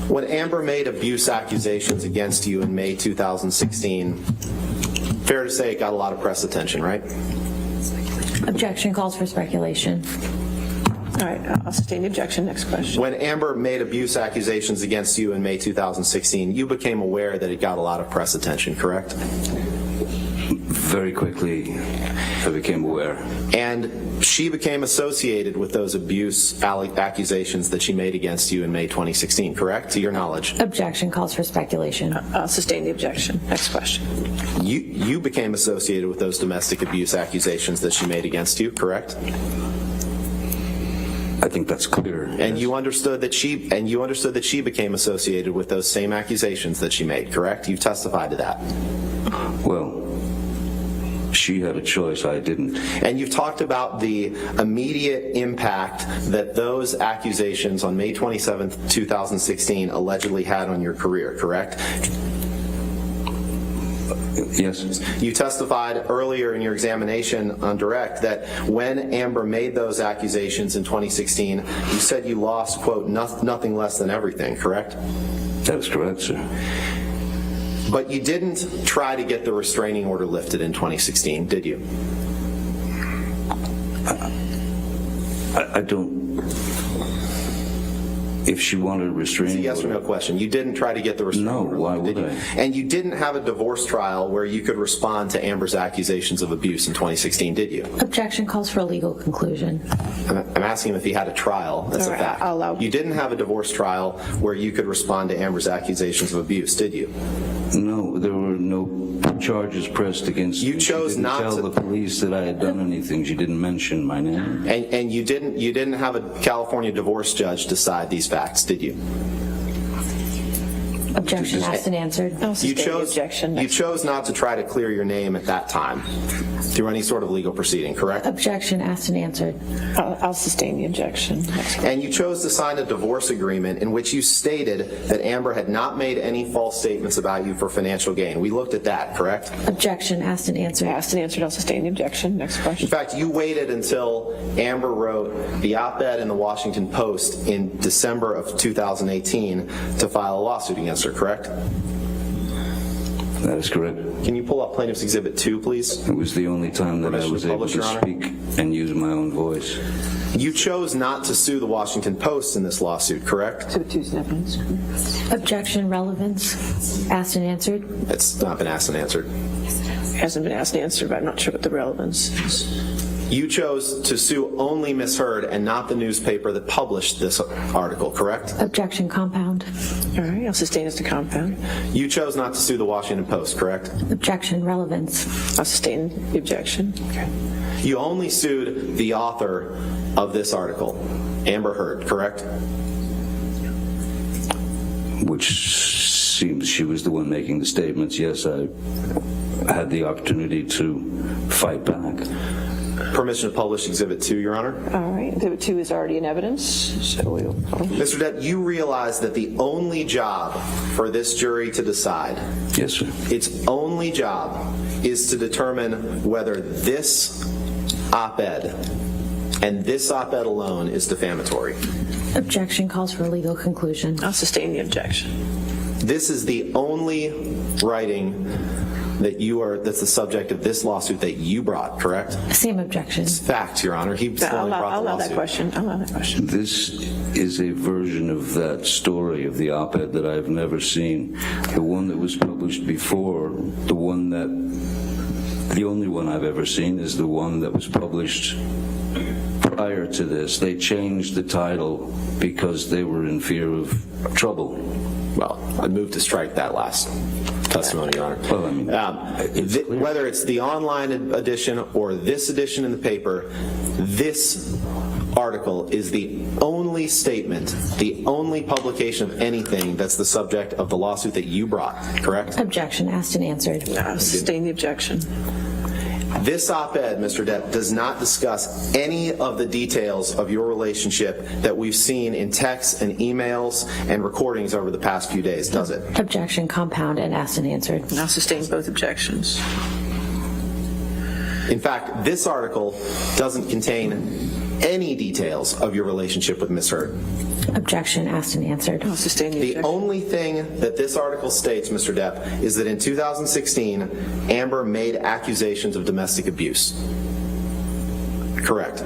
When Amber made abuse accusations against you in May 2016, fair to say it got a lot of press attention, right? Objection calls for speculation. All right, I'll sustain the objection. Next question. When Amber made abuse accusations against you in May 2016, you became aware that it got a lot of press attention, correct? Very quickly, I became aware. And she became associated with those abuse accusations that she made against you in May 2016, correct? To your knowledge. Objection calls for speculation. I'll sustain the objection. Next question. You became associated with those domestic abuse accusations that she made against you, correct? I think that's clear. And you understood that she became associated with those same accusations that she made, correct? You testified to that. Well, she had a choice, I didn't. And you've talked about the immediate impact that those accusations on May 27th, 2016 allegedly had on your career, correct? Yes. You testified earlier in your examination on direct that when Amber made those accusations in 2016, you said you lost, quote, nothing less than everything, correct? That's correct, sir. But you didn't try to get the restraining order lifted in 2016, did you? I don't. If she wanted a restraining It's a yes or no order- question. You didn't try to get the restraining No, order why lifted, would did you? I? And you didn't have a divorce trial where you could respond to Amber's accusations of abuse in 2016, did you? Objection calls for a legal conclusion. I'm asking him if he had a trial. That's All a right, fact. I'll allow- You didn't have a divorce trial where you could respond to Amber's accusations of abuse, did you? No, there were no charges pressed against You me. chose She didn't not tell to- the police that I had done anything. She didn't mention my name. And you didn't have a California divorce judge decide these facts, did you? Objection asked and answered. You chose not to try to clear your name at that time through any sort of legal proceeding, correct? Objection asked and answered. I'll sustain the objection. And you chose to sign a divorce agreement in which you stated that Amber had not made any false statements about you for financial gain. We looked at that, correct? Objection asked and answered. Asked and answered. I'll sustain the objection. Next In question. fact, you waited until Amber wrote the op-ed in the Washington Post in December of 2018 to file a lawsuit against her, correct? That is correct. Can you pull up Plaintiff's Exhibit 2, please? It was the only time that I was able to speak and use my own voice. You chose not to sue the Washington Post in this lawsuit, correct? Exhibit 2 is evidence. Objection relevance asked and answered. It's not been asked and answered. Hasn't been asked and answered, but I'm not sure what the relevance is. You chose to sue only Ms. Heard and not the newspaper that published this article, correct? Objection compound. All right, I'll sustain as to compound. You chose not to sue the Washington Post, correct? Objection relevance. I'll sustain the objection. Okay. You only sued the author of this article, Amber Heard, correct? Which seems she was the one making the statements. Yes, I had the opportunity to fight back. Permission to publish Exhibit 2, Your Honor. All right, Exhibit 2 is already in evidence, so we'll... Mr. Depp, you realize that the only job for this jury to decide, yes, sir, its only job is to determine whether this op-ed and this op-ed alone is defamatory. Objection calls for a legal conclusion. I'll sustain the objection. This is the only writing that's the subject of this lawsuit that you brought, correct? Same objection. It's fact, Your Honor. I'll allow that question. I'll allow that question. This is a version of that story of the op-ed that I've never seen. The one that was published before, the only one I've ever seen is the one that was published prior to this. They changed the title because they were in fear of trouble. Well, I'd move to strike that last testimony, Your Honor. Well, I mean, whether it's the online edition or this edition in the paper, this article is the only statement, the only publication of anything that's the subject of the lawsuit that you brought, correct? Objection asked and answered. I'll sustain the objection. This op-ed, Mr. Depp, does not discuss any of the details of your relationship that we've seen in texts and emails and recordings over the past few days, does it? Objection compound and asked and answered. I'll sustain both objections. In fact, this article doesn't contain any details of your relationship with Ms. Heard. Objection asked and answered. I'll sustain the objection. The only thing that this article states, Mr. Depp, is that in 2016, Amber made accusations of domestic abuse. Correct.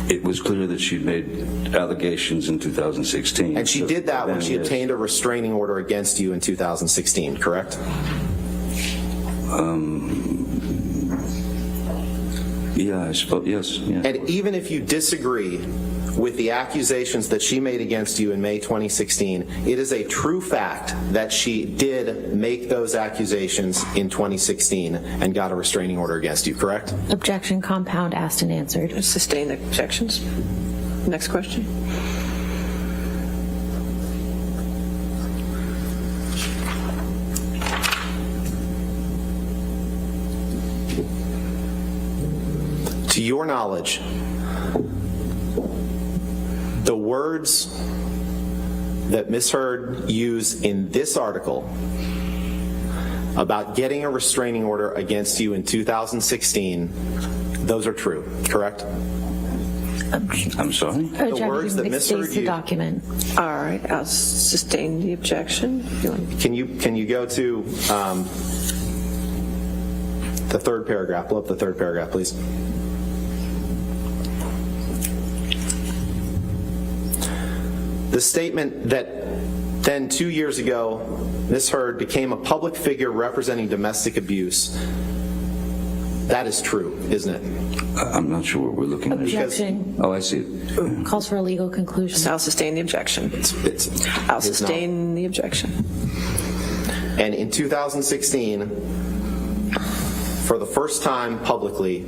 It was clear that she'd made allegations in 2016. And she did that when she obtained a restraining order against you in 2016, correct? Yeah, I suppose, yes. Yeah. And even if you disagree with the accusations that she made against you in May 2016, it is a true fact that she did make those accusations in 2016 and got a restraining order against you, correct? Objection compound asked and answered. Sustain the objections. Next question. To your knowledge, the words that Ms. Heard used in this article about getting a restraining order against you in 2016, those are true, correct? I'm sorry? The words that Ms. Heard used. Document. All right, I'll sustain the objection. Can you go to the third paragraph? Pull up the third paragraph, please. The statement that then 2 years ago, Ms. Heard became a public figure representing domestic abuse, that is true, isn't it? I'm not sure what we're looking at. Objection. Oh, I see it. Calls for a legal conclusion. So I'll sustain the objection. I'll sustain the objection. And in 2016, for the first time publicly,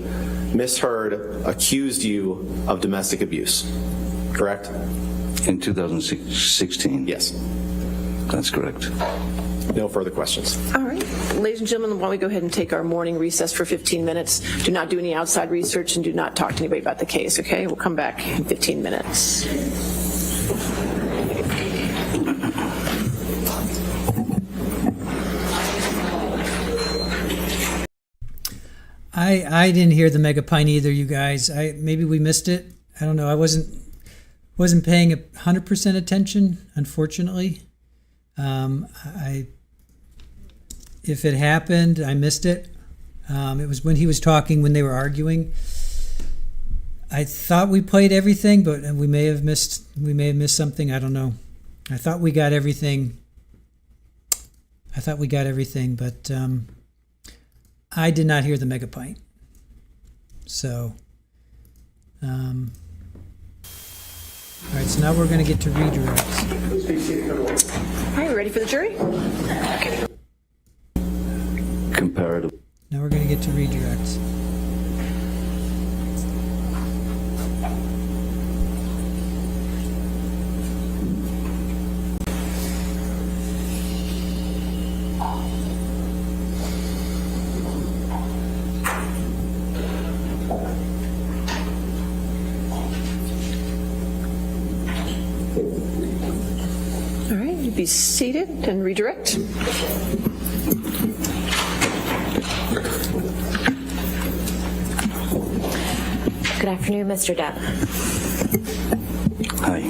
Ms. Heard accused you of domestic abuse, correct? In 2016? Yes. That's correct. No further questions. All right. Ladies and gentlemen, why don't we go ahead and take our morning recess for 15 minutes. Do not do any outside research and do not talk to anybody about the case, okay? We'll come back in 15 minutes. I didn't hear the mega pint either, you guys. Maybe we missed it. I don't know. I wasn't paying 100% attention, unfortunately. If it happened, I missed it. It was when he was talking, when they were arguing. I thought we played everything, but we may have missed something. I don't know. I thought we got everything. But I did not hear the mega pint. So, all right. So now we're going to get to redirects. Please be seated for the order. All right, ready for the jury? Comparative. Now we're going to get to redirects. All right, you be seated and redirect. Good afternoon, Mr. Depp. Hi.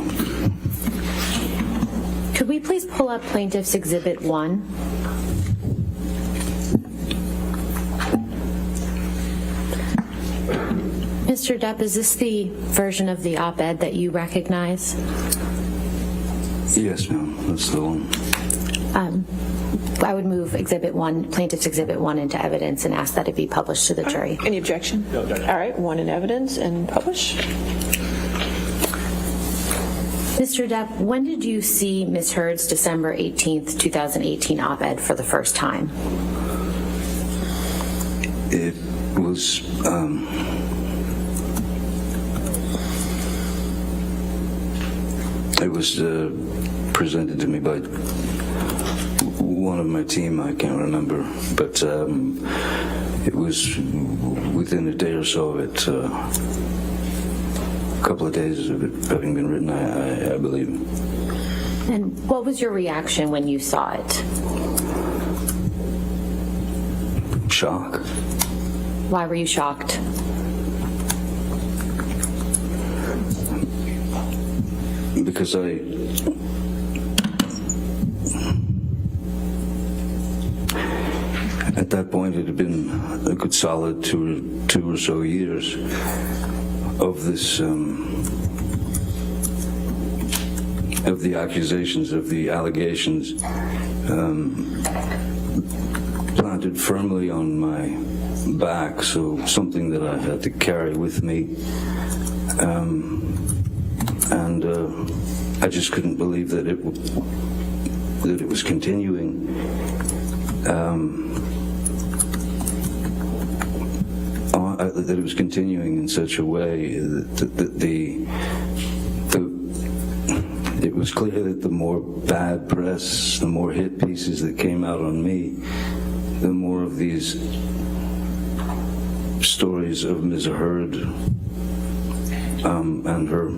Could we please pull up Plaintiff's Exhibit 1? Mr. Depp, is this the version of the op-ed that you recognize? Yes, ma'am. That's the one. I would move Exhibit 1, Plaintiff's Exhibit 1 into evidence and ask that it be published to the jury. Any objection? No objection. All right, 1 in evidence and publish. Mr. Depp, when did you see Ms. Heard's December 18th, 2018 op-ed for the first time? It was, presented to me by one of my team, I can't remember, but it was within a day or so of it, a couple of days of it having been written, I believe. And what was your reaction when you saw it? Shock. Why were you shocked? Because at that point, it had been a good solid two or so years of this, of the accusations, of the allegations, planted firmly on my back, so something that I had to carry with me. And I just couldn't believe that it was continuing. That it was continuing in such a way that it was clear that the more bad press, the more hit pieces that came out on me, the more of these stories of Ms. Heard and her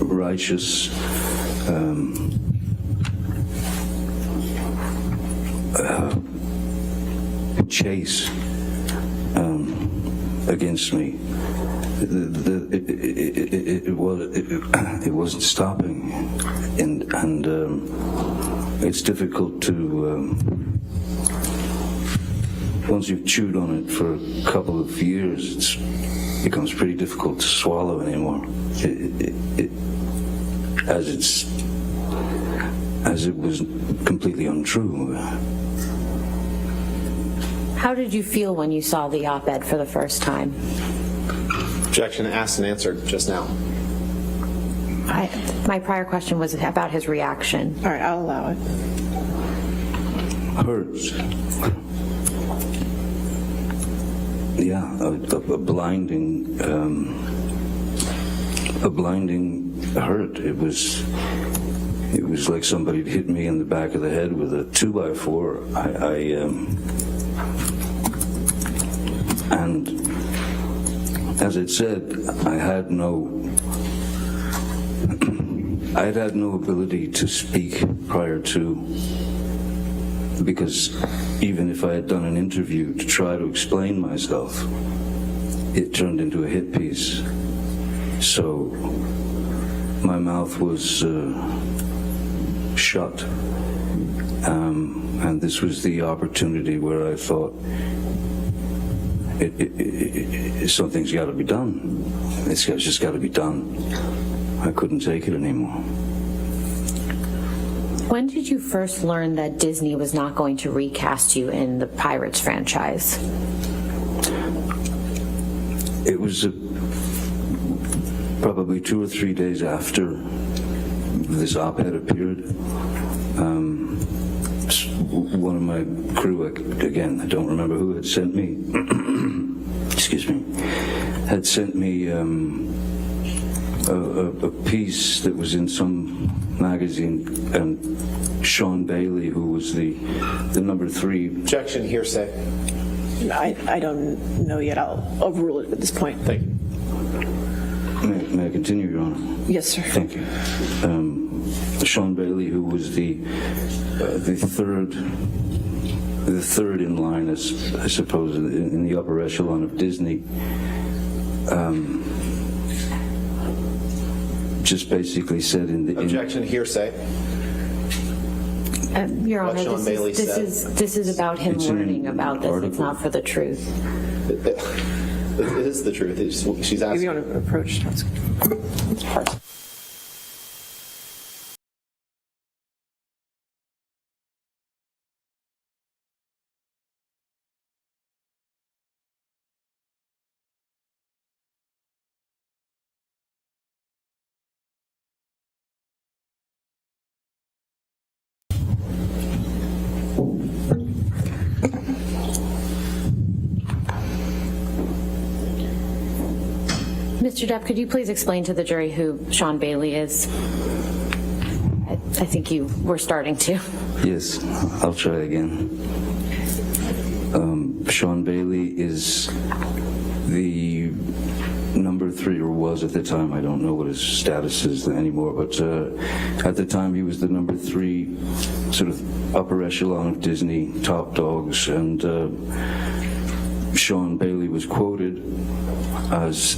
righteous chase against me. It wasn't stopping, and it's difficult to once you've chewed on it for a couple of years, it becomes pretty difficult to swallow anymore. As it was completely untrue. How did you feel when you saw the op-ed for the first time? Objection asked and answered just now. My prior question was about his reaction. All right, I'll allow it. Hurts. Yeah, a blinding hurt. It was like somebody hit me in the back of the head with a 2x4. And as it said, I had no ability to speak prior to, because even if I had done an interview to try to explain myself, it turned into a hit piece. So my mouth was shut. And this was the opportunity where I thought, something's got to be done. It's just got to be done. I couldn't take it anymore. When did you first learn that Disney was not going to recast you in the Pirates franchise? It was probably 2 or 3 days after this op-ed appeared. One of my crew, again, I don't remember who had sent me, excuse me, had sent me a piece that was in some magazine, and Sean Bailey, who was the number 3. Objection, hearsay. I don't know yet. I'll overrule it at this point. Thank you. May I continue, Your Honor? Yes, sir. Thank you. Sean Bailey, who was the third in line, as I suppose, in the upper echelon of Disney, just basically said in the Objection, hearsay. Your Honor, Sean Bailey this is about him learning about this. It's not for the truth. It is the truth. She's asking. If you want to approach, that's hard. Mr. Depp, could you please explain to the jury who Sean Bailey is? I think you were starting to. Yes, I'll try again. Sean Bailey is the number 3, or was at the time. I don't know what his status is anymore, but at the time he was the number 3 sort of upper echelon of Disney, top dogs, and Sean Bailey was quoted as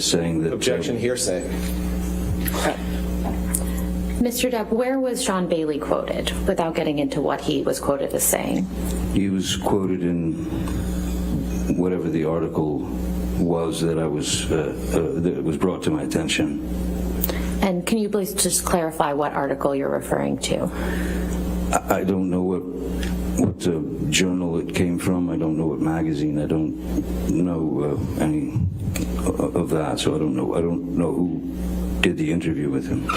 saying that... Objection, hearsay. Mr. Depp, where was Sean Bailey quoted, without getting into what he was quoted as saying? He was quoted in whatever the article was that that was brought to my attention. And can you please just clarify what article you're referring to? I don't know what journal it came from. I don't know what magazine. I don't know any of that, so I don't know who did the interview with him.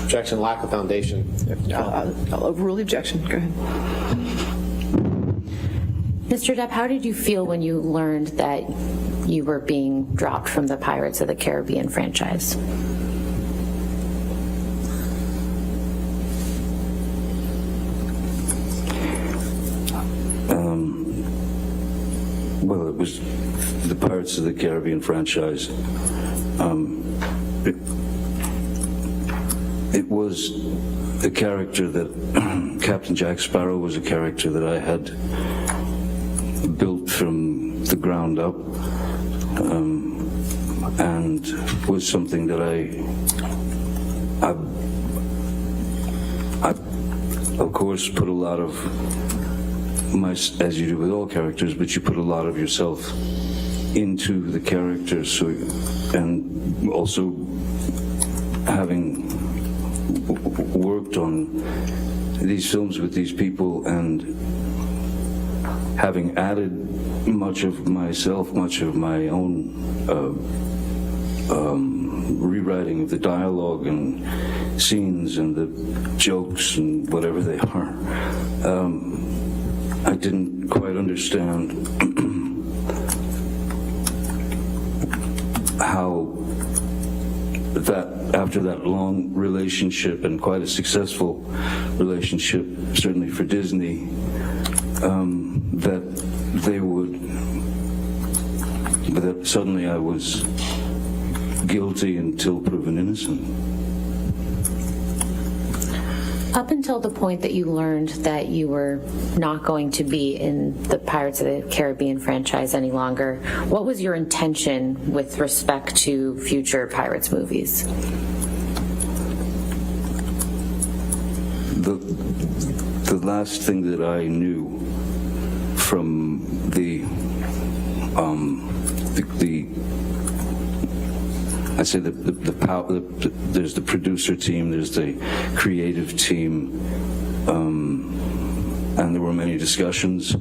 Objection, lack of foundation. I'll overrule the objection. Go ahead. Mr. Depp, how did you feel when you learned that you were being dropped from the Pirates of the Caribbean franchise? Well, it was the Pirates of the Caribbean franchise. It was a character that Captain Jack Sparrow was a character that I had built from the ground up, and was something that I of course put a lot of as you do with all characters, but you put a lot of yourself into the character. So, and also having worked on these films with these people and having added much of myself, much of my own rewriting of the dialogue and scenes and the jokes and whatever they are, I didn't quite understand how after that long relationship and quite a successful relationship, certainly for Disney, that they would, that suddenly I was guilty until proven innocent. Up until the point that you learned that you were not going to be in the Pirates of the Caribbean franchise any longer, what was your intention with respect to future Pirates movies? The last thing that I knew from I say there's the producer team, there's the creative team, and there were many discussions.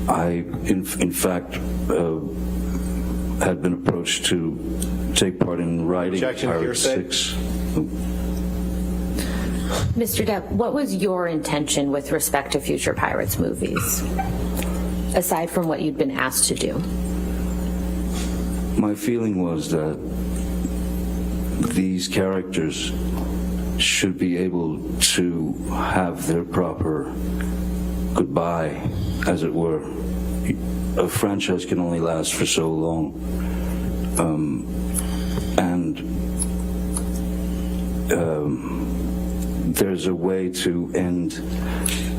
I, in fact, had been approached to take part in writing Pirates 6. Mr. Depp, what was your intention with respect to future Pirates movies, aside from what you'd been asked to do? My feeling was that these characters should be able to have their proper goodbye, as it were. A franchise can only last for so long. There's a way to end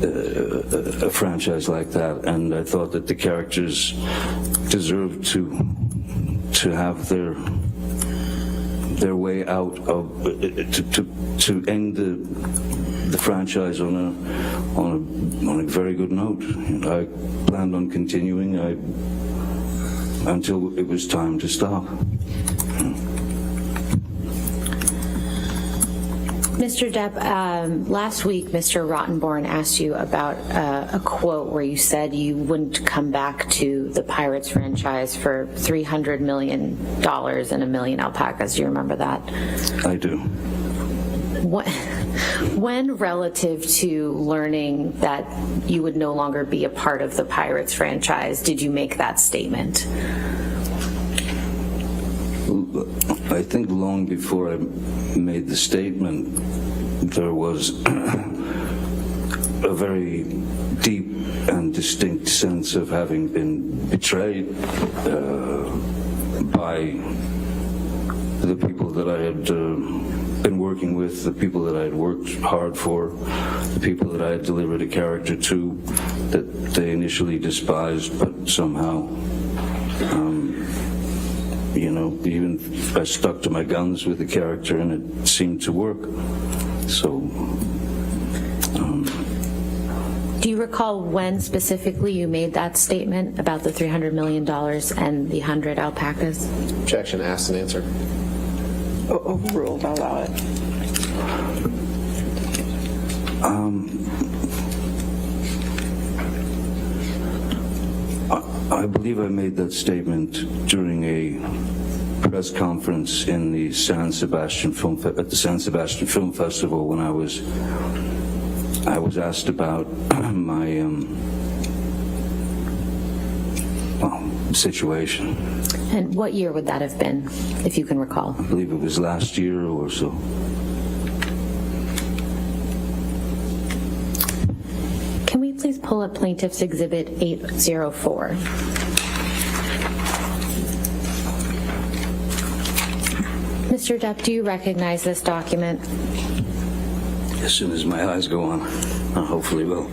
a franchise like that, and I thought that the characters deserved to have their way out of to end the franchise on a very good note. I planned on continuing until it was time to stop. Mr. Depp, last week, Mr. Rottenborn asked you about a quote where you said you wouldn't come back to the Pirates franchise for $300 million and 1 million alpacas. Do you remember that? I do. When, relative to learning that you would no longer be a part of the Pirates franchise, did you make that statement? I think long before I made the statement, there was a very deep and distinct sense of having been betrayed by the people that I had been working with, the people that I had worked hard for, the people that I had delivered a character to that they initially despised, but somehow even I stuck to my guns with the character, and it seemed to work. So, do you recall when specifically you made that statement about the $300 million and the 100 alpacas? Objection, asked and answered. Overruled, I'll allow it. I believe I made that statement during a press conference in the San Sebastian at the San Sebastian Film Festival when I was asked about my situation. And what year would that have been, if you can recall? I believe it was last year or so. Can we please pull up Plaintiff's Exhibit 804? Mr. Depp, do you recognize this document? As soon as my eyes go on, I hopefully will.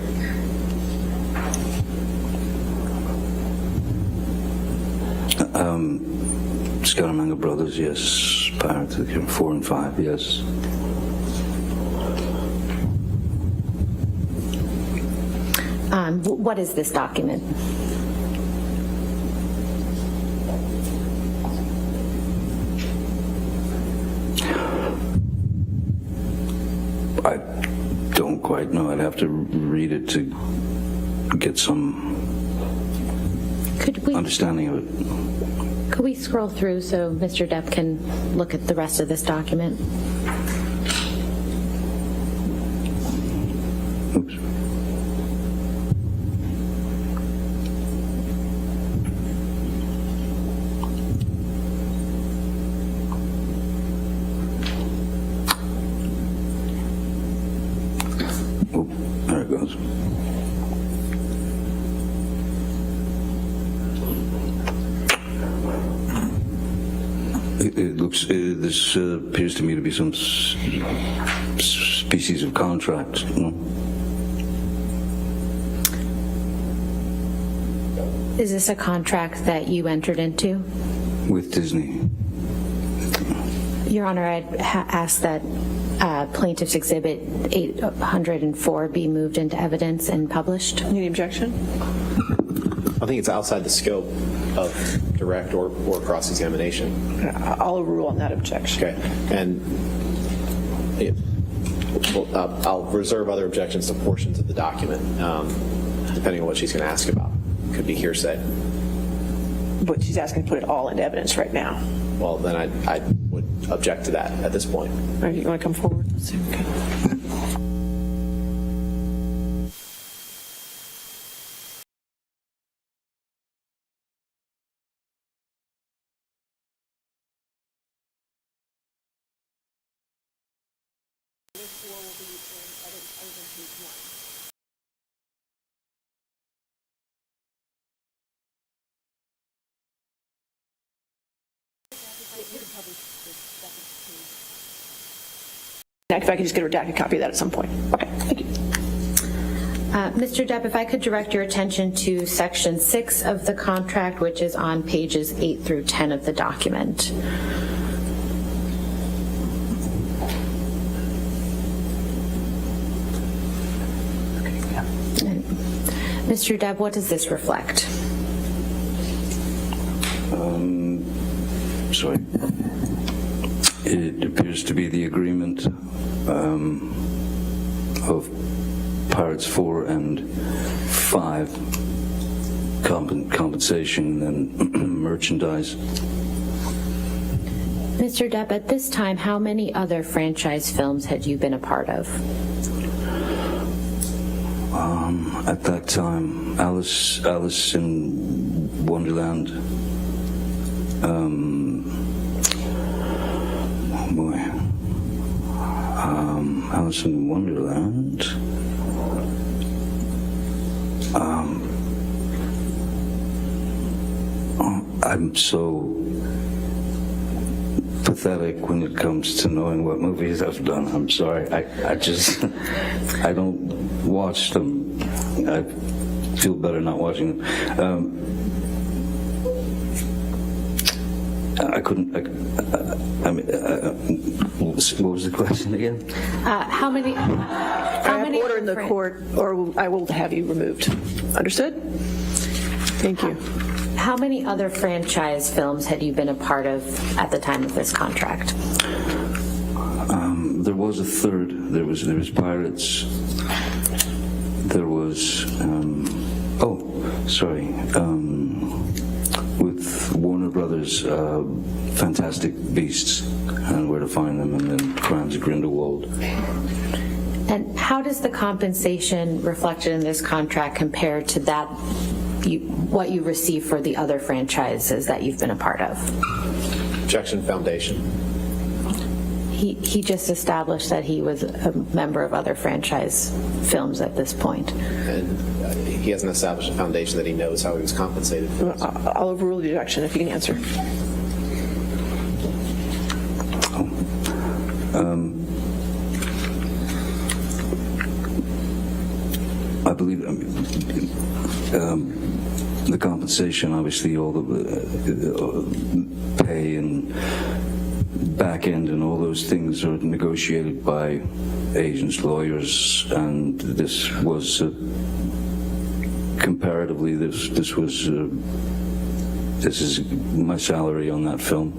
Scaramanga Brothers, yes. Pirates of the Caribbean 4 and 5, yes. What is this document? I don't quite know. I'd have to read it to get some understanding of it. Could we scroll through so Mr. Depp can look at the rest of this document? Oops. does. It looks, this appears to me to be some species of contract. You know? Is this a contract that you entered into? With Disney. Your Honor, I'd ask that Plaintiff's Exhibit 804 be moved into evidence and published. Any objection? I think it's outside the scope of direct or cross-examination. I'll overrule on that objection. Okay. And I'll reserve other objections to portions of the document, depending on what she's going to ask about. Could be hearsay. But she's asking to put it all into evidence right now. Well, then I would object to that at this point. All right, you want to come forward? Let's see. Okay. If I could just get a redacted copy of that at some point. Okay, thank you. Mr. Depp, if I could direct your attention to Section 6 of the contract, which is on pages 8 through 10 of the document. Mr. Depp, what does this reflect? Sorry. It appears to be the agreement of Pirates 4 and 5, compensation and merchandise. Mr. Depp, at this time, how many other franchise films had you been a part of? At that time, Alice in Wonderland, Alice in Wonderland, I'm so pathetic when it comes to knowing what movies I've done. I'm sorry. I just, I don't watch them. I feel better not watching them. I couldn't, what was the question again? How many Order in the court, or I will have you removed. Understood? Thank you. How many other franchise films had you been a part of at the time of this contract? There was a third. There was Pirates. There was with Warner Brothers, Fantastic Beasts and Where to Find Them, and then Crimes of Grindelwald. And how does the compensation reflected in this contract compare to that what you receive for the other franchises that you've been a part of? Objection, Foundation. He just established that he was a member of other franchise films at this point. And he hasn't established a foundation that he knows how he was compensated for this. I'll overrule the objection if you can answer. I believe the compensation, obviously, all the pay and back end and all those things are negotiated by agents, lawyers, and this was comparatively this is my salary on that film,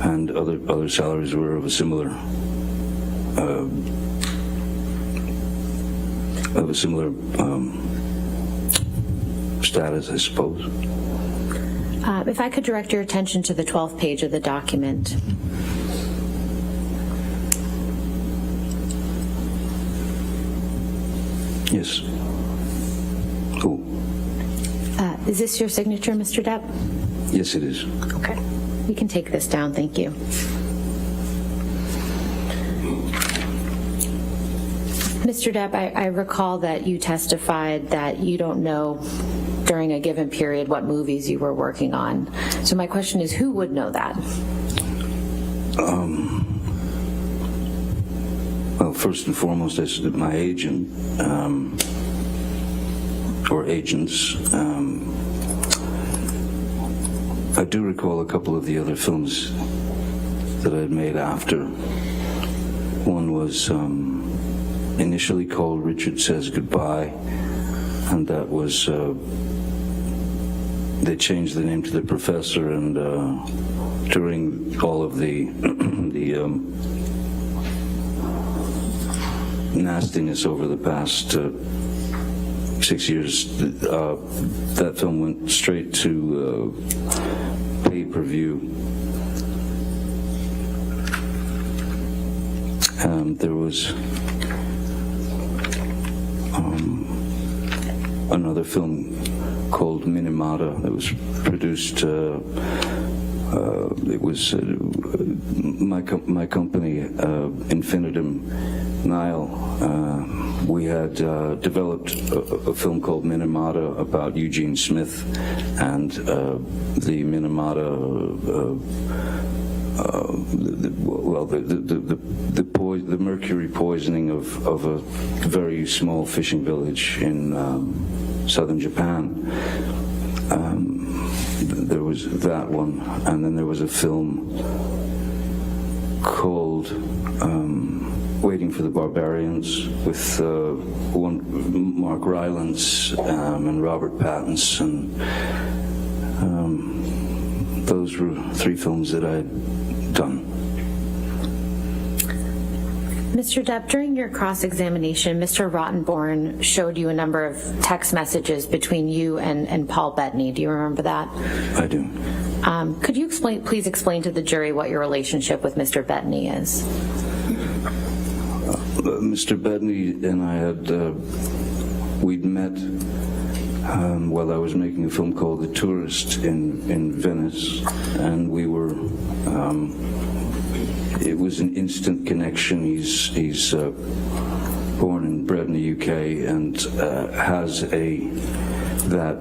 and other salaries were of a similar status, I suppose. If I could direct your attention to the 12th page of the document. Yes. Oh. Is this your signature, Mr. Depp? Yes, it is. Okay. We can take this down. Thank you. Mr. Depp, I recall that you testified that you don't know during a given period what movies you were working on. So my question is, who would know that? Well, first and foremost, I said my agent, or agents. I do recall a couple of the other films that I'd made after. One was initially called Richard Says Goodbye, and that was, they changed the name to The Professor, and during all of the nastiness over the past 6 years, that film went straight to pay-per-view. There was another film called Minamata that was produced. It was my company, Infinitum Nile. We had developed a film called Minamata about Eugene Smith and the Minamata. The mercury poisoning of a very small fishing village in southern Japan. There was that one, and then there was a film called Waiting for the Barbarians with Mark Rylance and Robert Pattinson. Those were 3 films that I'd done. Mr. Depp, during your cross-examination, Mr. Rottenborn showed you a number of text messages between you and Paul Bettany. Do you remember that? I do. Could you please explain to the jury what your relationship with Mr. Bettany is? Mr. Bettany and I had, we'd met while I was making a film called The Tourist in Venice, and we were, it was an instant connection. He's born and bred in the UK and has that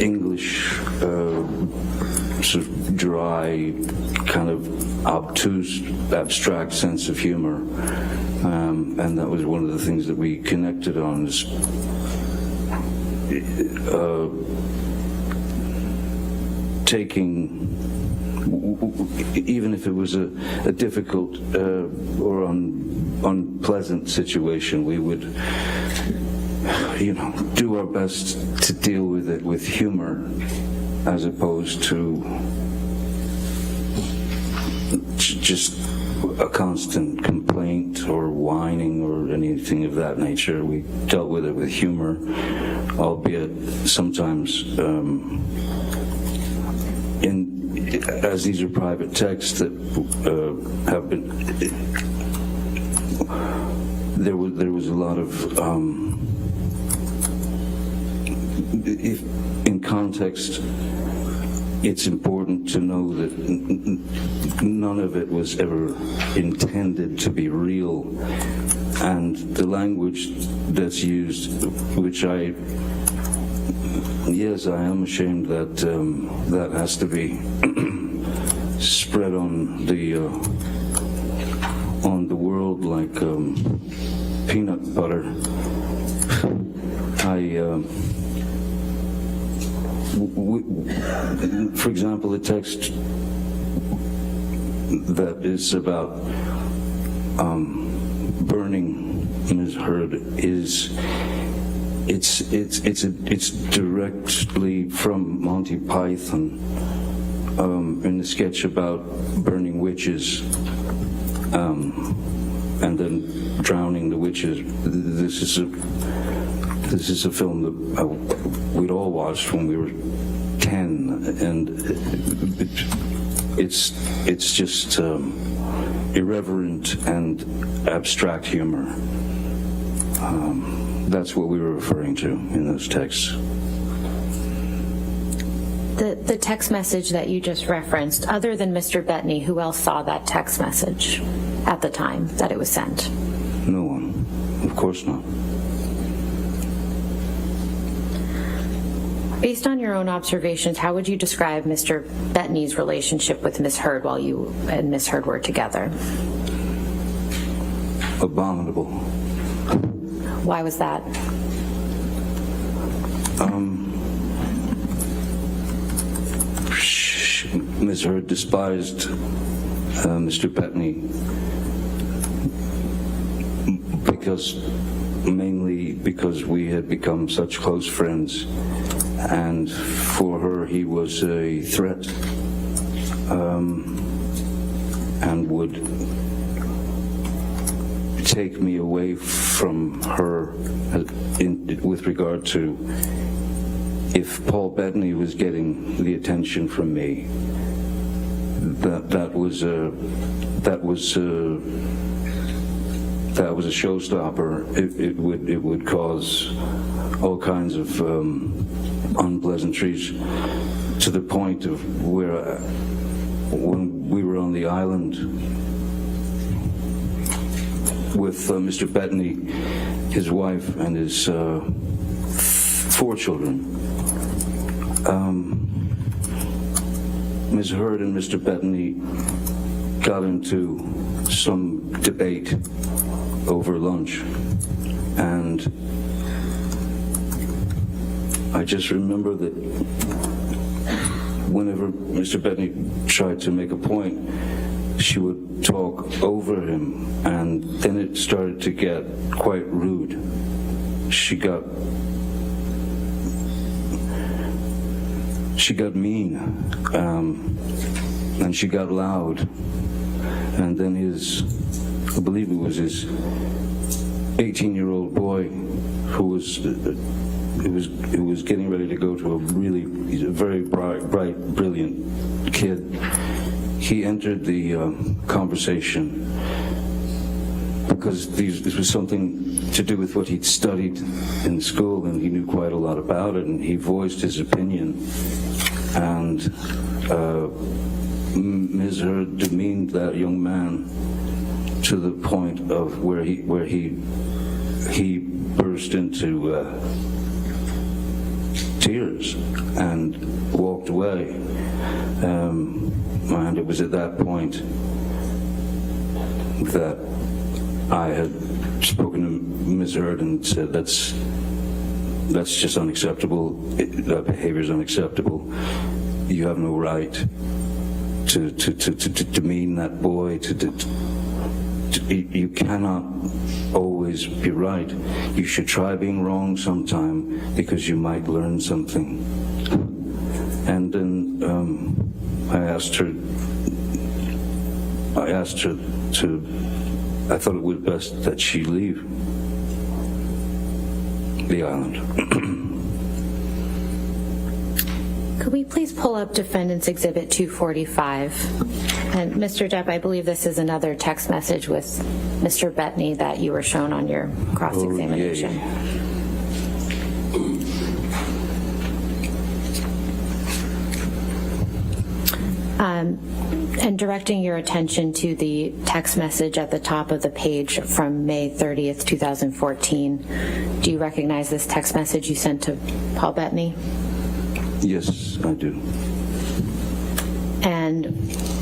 English sort of dry, kind of obtuse, abstract sense of humor, and that was one of the things that we connected on. Is, taking, even if it was a difficult or unpleasant situation, we would, do our best to deal with it with humor, as opposed to just a constant complaint or whining or anything of that nature. We dealt with it with humor, albeit sometimes as these are private texts that have been, there was a lot of in context. It's important to know that none of it was ever intended to be real, and the language that's used, which I am ashamed that that has to be spread on the world like peanut butter. For example, the text that is about burning Ms. Heard it's directly from Monty Python in the sketch about burning witches and then drowning the witches. This is a film that we'd all watched when we were 10, and it's just irreverent and abstract humor. That's what we were referring to in those texts. The text message that you just referenced, other than Mr. Bettany, who else saw that text message at the time that it was sent? No one. Of course not. Based on your own observations, how would you describe Mr. Bettany's relationship with Ms. Heard while you and Ms. Heard were together? Abominable. Why was that? Ms. Heard despised Mr. Bettany mainly because we had become such close friends, and for her he was a threat, and would take me away from her with regard to if Paul Bettany was getting the attention from me. That was a showstopper. It would cause all kinds of unpleasantries, to the point of where when we were on the island with Mr. Bettany, his wife, and his 4 children, Ms. Heard and Mr. Bettany got into some debate over lunch, and I just remember that whenever Mr. Bettany tried to make a point, she would talk over him, and then it started to get quite rude. She got mean, and she got loud, and then I believe it was his 18-year-old boy who was getting ready to go to he's a very bright, brilliant kid. He entered the conversation because this was something to do with what he'd studied in school, and he knew quite a lot about it, and he voiced his opinion, and Ms. Heard demeaned that young man to the point of where he burst into tears and walked away, and it was at that point that I had spoken to Ms. Heard and said, that's just unacceptable. That behavior is unacceptable. You have no right to demean that boy. You cannot always be right. You should try being wrong sometime, because you might learn something. And then I asked her to. I thought it was best that she leave the island. Could we please pull up Defendant's Exhibit 245? And Mr. Depp, I believe this is another text message with Mr. Bettany that you were shown on your cross-examination. And directing your attention to the text message at the top of the page from May 30th, 2014. Do you recognize this text message you sent to Paul Bettany? Yes, I do. And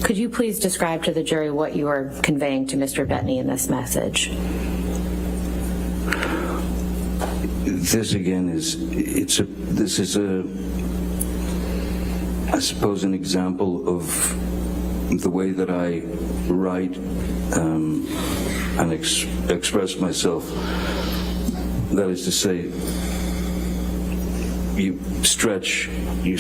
could you please describe to the jury what you are conveying to Mr. Bettany in this message? This again I suppose, an example of the way that I write and express myself. That is to say, you stretch your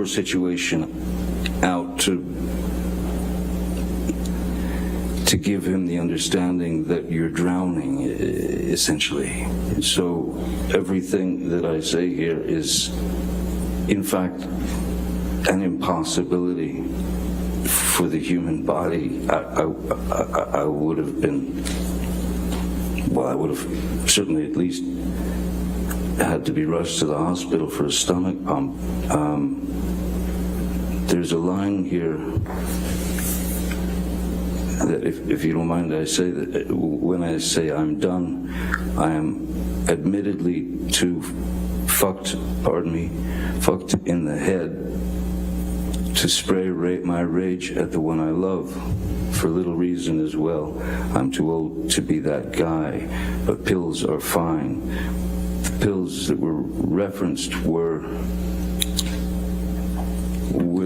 situation out to give him the understanding that you're drowning, essentially. So everything that I say here is, in fact, an impossibility for the human body. I would have been, well, I would have certainly at least had to be rushed to the hospital for a stomach pump. There's a line here that if you don't mind, I say that when I say I'm done, I am admittedly too fucked in the head to spray my rage at the one I love, for little reason as well. I'm too old to be that guy, but pills are fine. The pills that were referenced were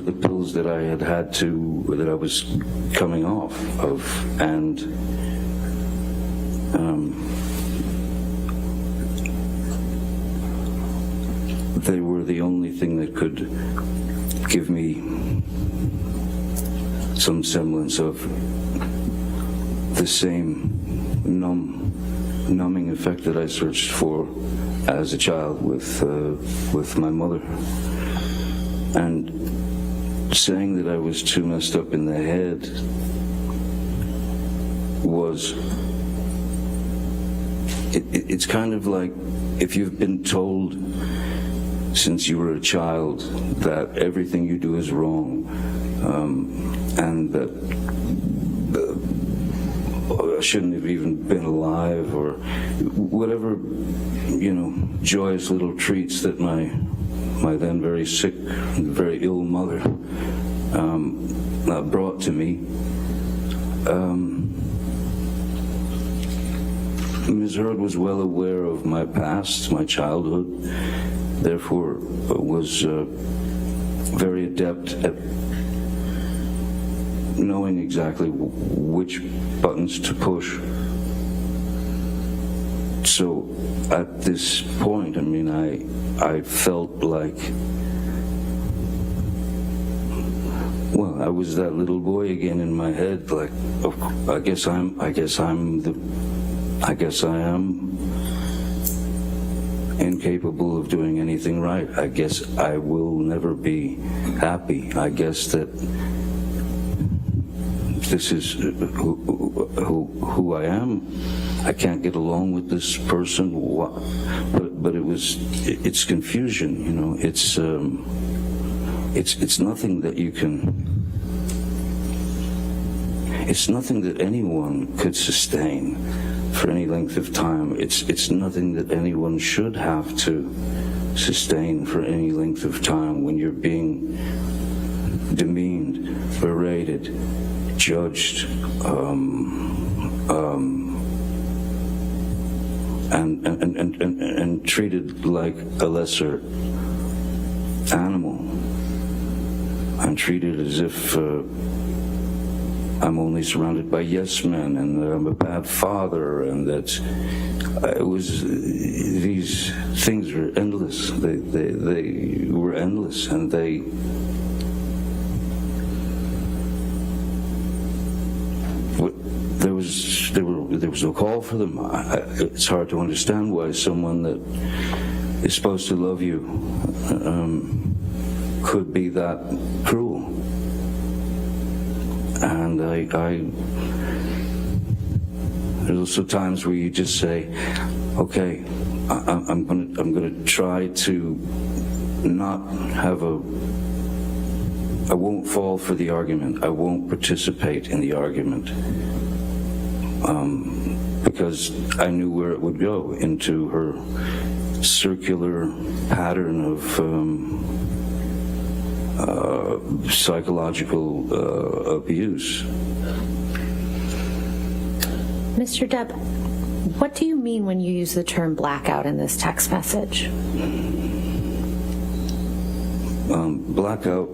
the pills that that I was coming off of, and they were the only thing that could give me some semblance of the same numbing effect that I searched for as a child with my mother. And saying that I was too messed up in the head was, it's kind of like if you've been told since you were a child that everything you do is wrong, and that I shouldn't have even been alive, or whatever, joyous little treats that my then very sick and very ill mother brought to me. Ms. Heard was well aware of my past, my childhood, therefore was very adept at knowing exactly which buttons to push. So at this point, I felt like, well, I was that little boy again in my head, like, I guess I am incapable of doing anything right. I guess I will never be happy. I guess that this is who I am. I can't get along with this person. But it's confusion, it's nothing that you can, it's nothing that anyone could sustain for any length of time. It's nothing that anyone should have to sustain for any length of time when you're being demeaned, berated, judged, and treated like a lesser animal. I'm treated as if I'm only surrounded by yes men, and that I'm a bad father, and that these things are endless. They were endless, and there was no call for them. It's hard to understand why someone that is supposed to love you could be that cruel. And there's also times where you just say, okay, I'm gonna try to not have I won't fall for the argument. I won't participate in the argument. Because I knew where it would go, into her circular pattern of psychological abuse. Mr. Depp, what do you mean when you use the term blackout in this text message? Blackout.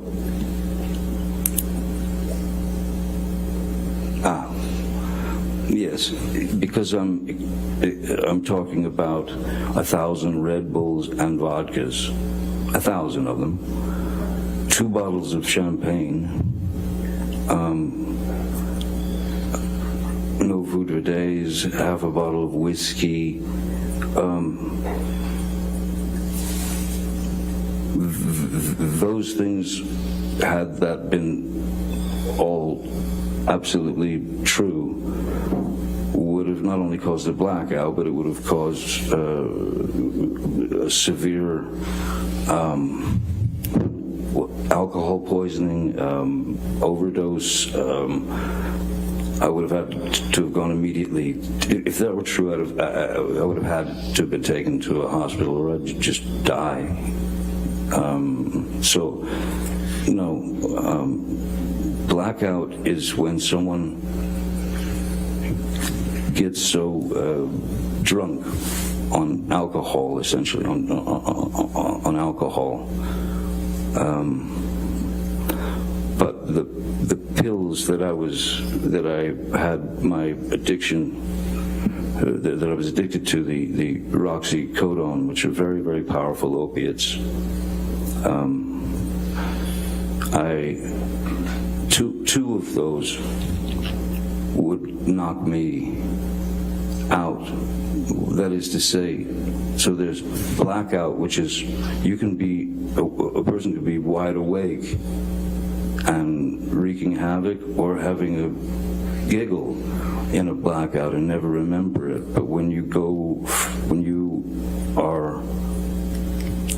Yes, because I'm talking about 1,000 Red Bulls and vodkas, 1,000 of them, 2 bottles of champagne, no food for days, half a bottle of whiskey, those things, had that been all absolutely true, would have not only caused a blackout, but it would have caused a severe alcohol poisoning, overdose, I would have had to have gone immediately. If that were true, I would have had to have been taken to a hospital, or I'd just die. Blackout is when someone gets so drunk on alcohol, essentially on alcohol. But the pills that I had my addiction, that I was addicted to, the roxycodone, which are very, very powerful opiates. Two of those would knock me out. That is to say, so there's blackout, which is you can be a person could be wide awake and wreaking havoc, or having a giggle in a blackout and never remember it. But when you are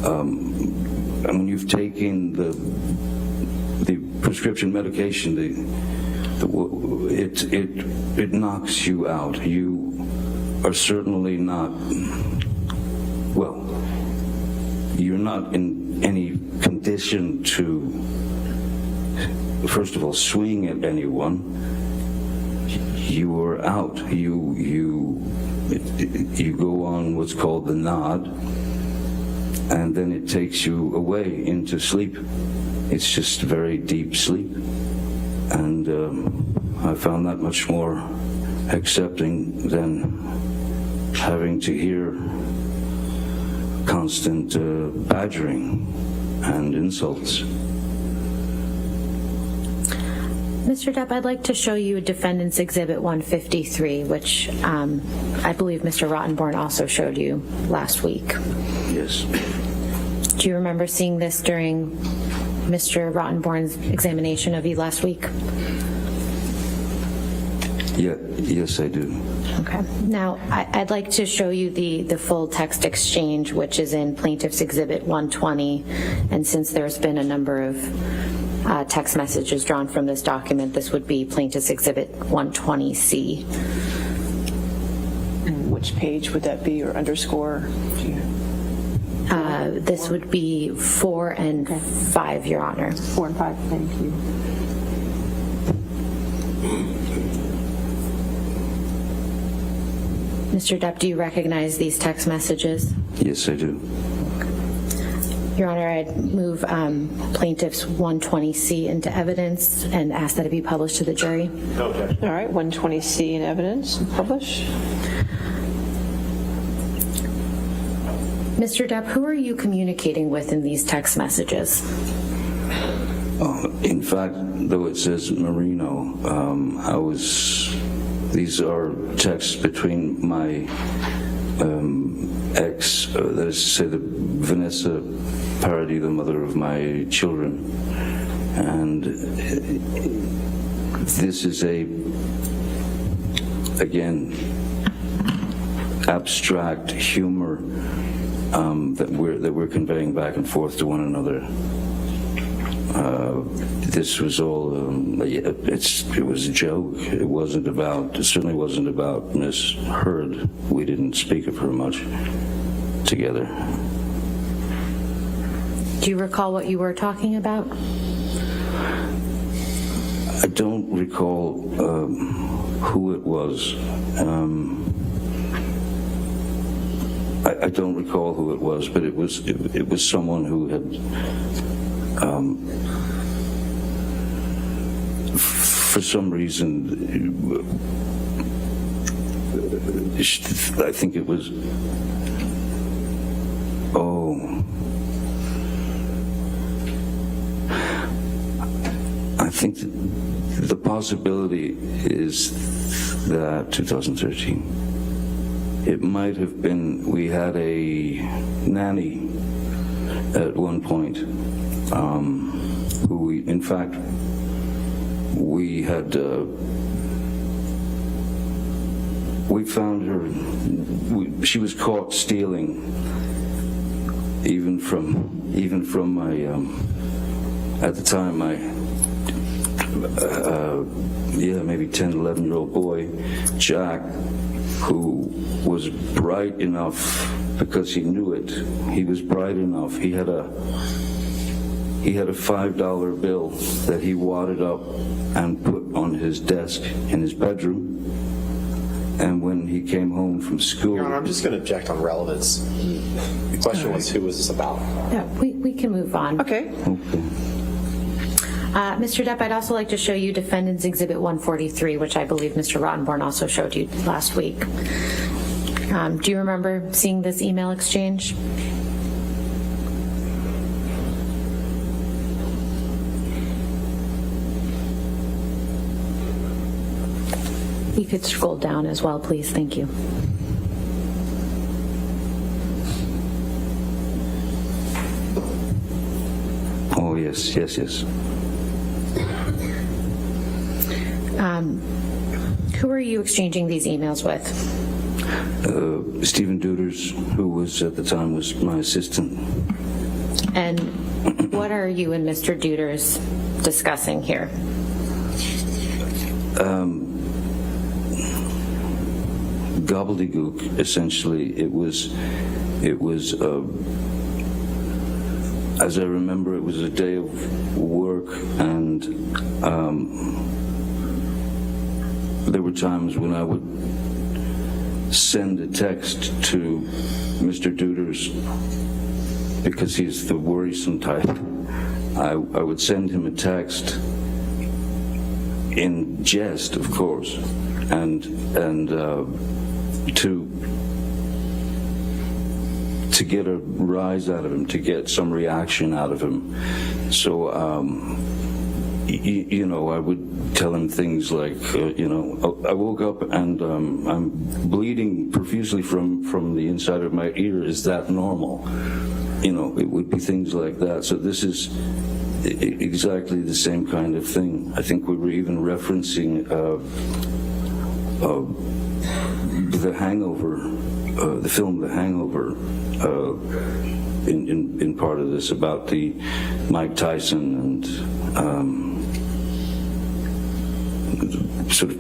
and when you've taken the prescription medication, it knocks you out. You are certainly not, well, you're not in any condition to, first of all, swing at anyone. You are out. You go on what's called the nod, and then it takes you away into sleep. It's just very deep sleep, and I found that much more accepting than having to hear constant badgering and insults. Mr. Depp, I'd like to show you Defendant's Exhibit 153, which I believe Mr. Rottenborn also showed you last week. Yes. Do you remember seeing this during Mr. Rottenborn's examination of you last week? Yeah, yes, I do. Okay. Now, I'd like to show you the full text exchange, which is in Plaintiff's Exhibit 120. And since there's been a number of text messages drawn from this document, this would be Plaintiff's Exhibit 120C. And which page would that be, or underscore? This would be 4 and 5, Your Honor. 4 and 5, thank you. Mr. Depp, do you recognize these text messages? Yes, I do. Your Honor, I'd move Plaintiff's 120C into evidence and ask that it be published to the jury. No objection. All right, 120C in evidence, publish. Mr. Depp, who are you communicating with in these text messages? In fact, though it says Marino, these are texts between my ex, that is to say, the Vanessa Paradis, the mother of my children. And this is again, abstract humor that we're conveying back and forth to one another. This was all, it was a joke. It certainly wasn't about Miss Heard. We didn't speak of her much together. Do you recall what you were talking about? I don't recall who it was. I don't recall who it was, but it was someone who had, for some reason, I think it was, I think that the possibility is that 2013, it might have been, we had a nanny at one point, who in fact, we had, we found her, she was caught stealing, even from my, at the time, my maybe 10, 11-year-old boy, Jack, who was bright enough, because he knew it, he was bright enough. He had a $5 bill that he wadded up and put on his desk in his bedroom. And when he came home from school... Your Honor, I'm just going to object on relevance. The question was, who was this about? Yeah, we can move on. Okay. Mr. Depp, I'd also like to show you Defendants Exhibit 143, which I believe Mr. Rottenborn also showed you last week. Do you remember seeing this email exchange? You could scroll down as well, please. Thank you. Oh, yes. Who are you exchanging these emails with? Stephen Duders, who was at the time was my assistant. And what are you and Mr. Duders discussing here? Gobbledygook, essentially. It was as I remember, it was a day of work, and there were times when I would send a text to Mr. Duders, because he's the worrisome type. I would send him a text in jest, of course, and to get a rise out of him, to get some reaction out of him. So, I would tell him things like, I woke up and I'm bleeding profusely from the inside of my ear. Is that normal? It would be things like that. So this is exactly the same kind of thing. I think we were even referencing The Hangover, the film The Hangover, in part of this, about the Mike Tyson and sort of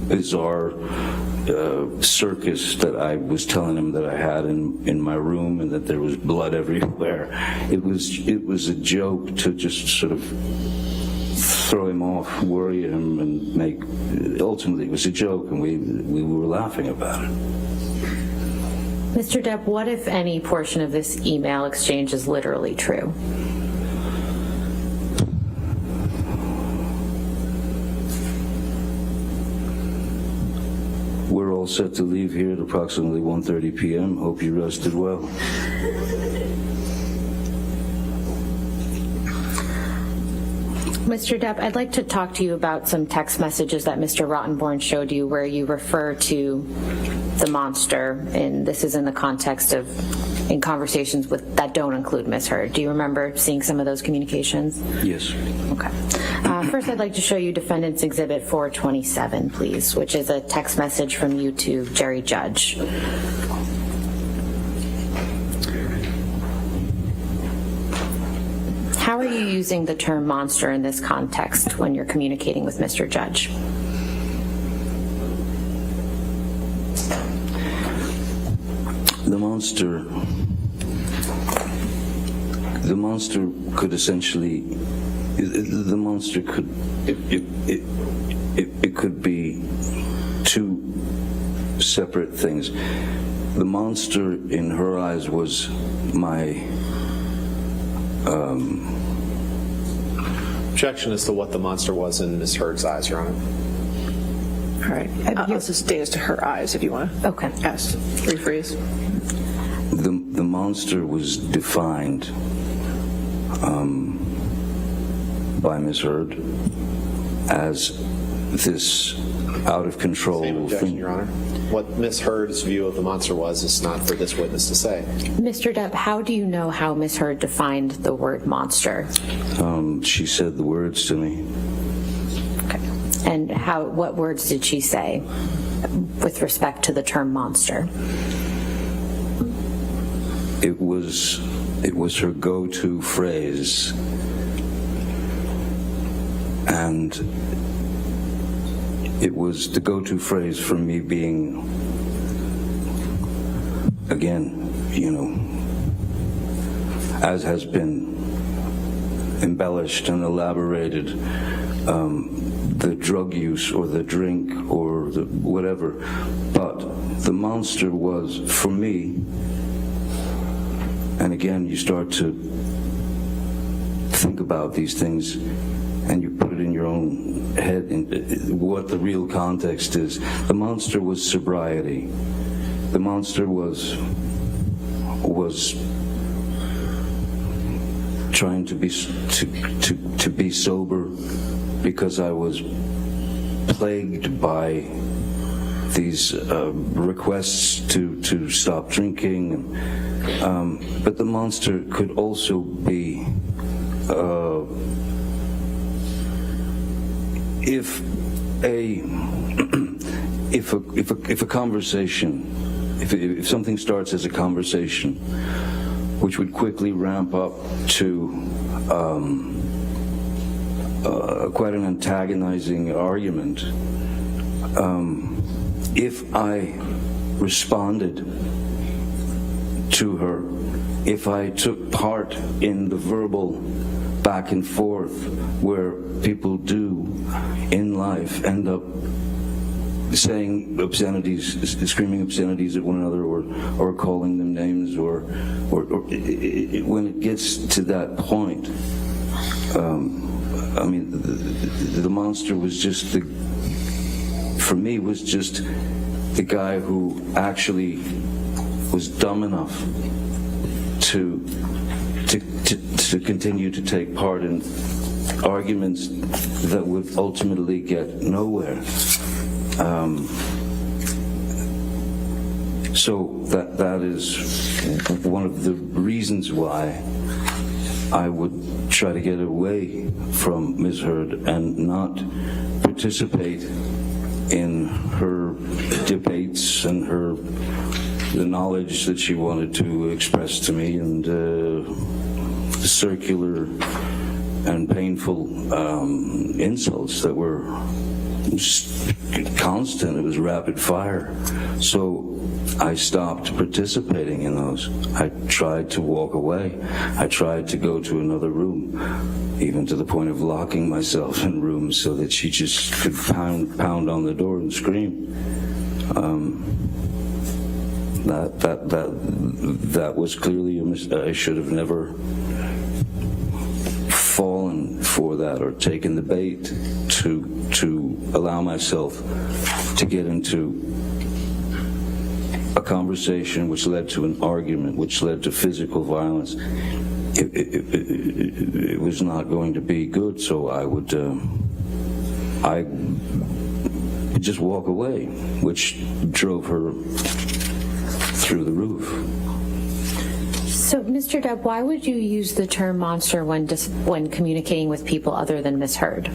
bizarre circus that I was telling him that I had in my room, and that there was blood everywhere. It was a joke to just sort of throw him off, worry him, and ultimately it was a joke, and we were laughing about it. Mr. Depp, what, if any, portion of this email exchange is literally true? We're all set to leave here at approximately 1:30 p.m. Hope you rested well. Mr. Depp, I'd like to talk to you about some text messages that Mr. Rottenborn showed you where you refer to the monster, and this is in the context of in conversations that don't include Ms. Heard. Do you remember seeing some of those communications? Yes. Okay. First, I'd like to show you Defendants Exhibit 427, please, which is a text message from you to Jerry Judge. How are you using the term monster in this context when you're communicating with Mr. Judge? The monster could essentially, it could be two separate things. The monster in her eyes was my Objection as to what the monster was in Ms. Heard's eyes, Your Honor. All right. Let's just stay as to her eyes, if you want to. Okay. Yes. Rephrase. The monster was defined by Ms. Heard as this out of control Same objection, thing. Your Honor. What Ms. Heard's view of the monster was is not for this witness to say. Mr. Depp, how do you know how Ms. Heard defined the word monster? She said the words to me. Okay. And what words did she say with respect to the term monster? It was her go-to phrase. And it was the go-to phrase for me being, again, you know, as has been embellished and elaborated, the drug use or the drink or the whatever. But the monster was, for me, and again, you start to think about these things and you put it in your own head, what the real context is. The monster was sobriety. The monster was trying to be sober because I was plagued by these requests to stop drinking. But the monster could also be if a conversation, if something starts as a conversation, which would quickly ramp up to quite an antagonizing argument, if I responded to her, if I took part in the verbal back and forth where people do in life end up saying obscenities, screaming obscenities at one another, or calling them names, or when it gets to that point, I mean, the monster was just for me, was just the guy who actually was dumb enough to continue to take part in arguments that would ultimately get nowhere. So that is one of the reasons why I would try to get away from Ms. Heard and not participate in her debates and the knowledge that she wanted to express to me, and circular and painful insults that were constant. It was rapid fire. So I stopped participating in those. I tried to walk away. I tried to go to another room, even to the point of locking myself in rooms so that she just could pound on the door and scream. That was clearly a mistake. I should have never fallen for that or taken the bait to allow myself to get into a conversation which led to an argument, which led to physical violence. It was not going to be good, so I would just walk away, which drove her through the roof. So, Mr. Depp, why would you use the term monster when communicating with people other than Ms. Heard?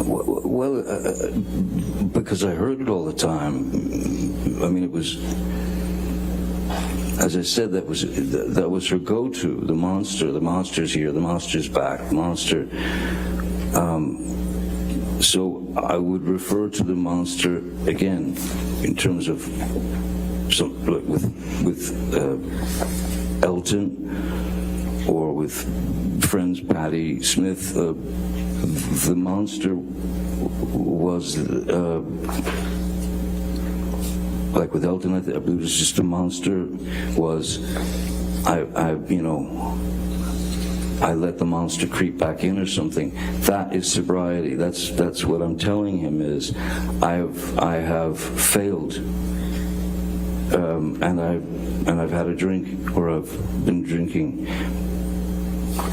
Well, because I heard it all the time. I mean, it was, as I said, that was her go-to. The monster's here, the monster's back, the monster. So I would refer to the monster again in terms of with Elton or with friends Patti Smith. The monster was like with Elton. I believe it was just a monster. Was I let the monster creep back in or something. That is sobriety. That's what I'm telling him is I have failed, and I've had a drink, or I've been drinking.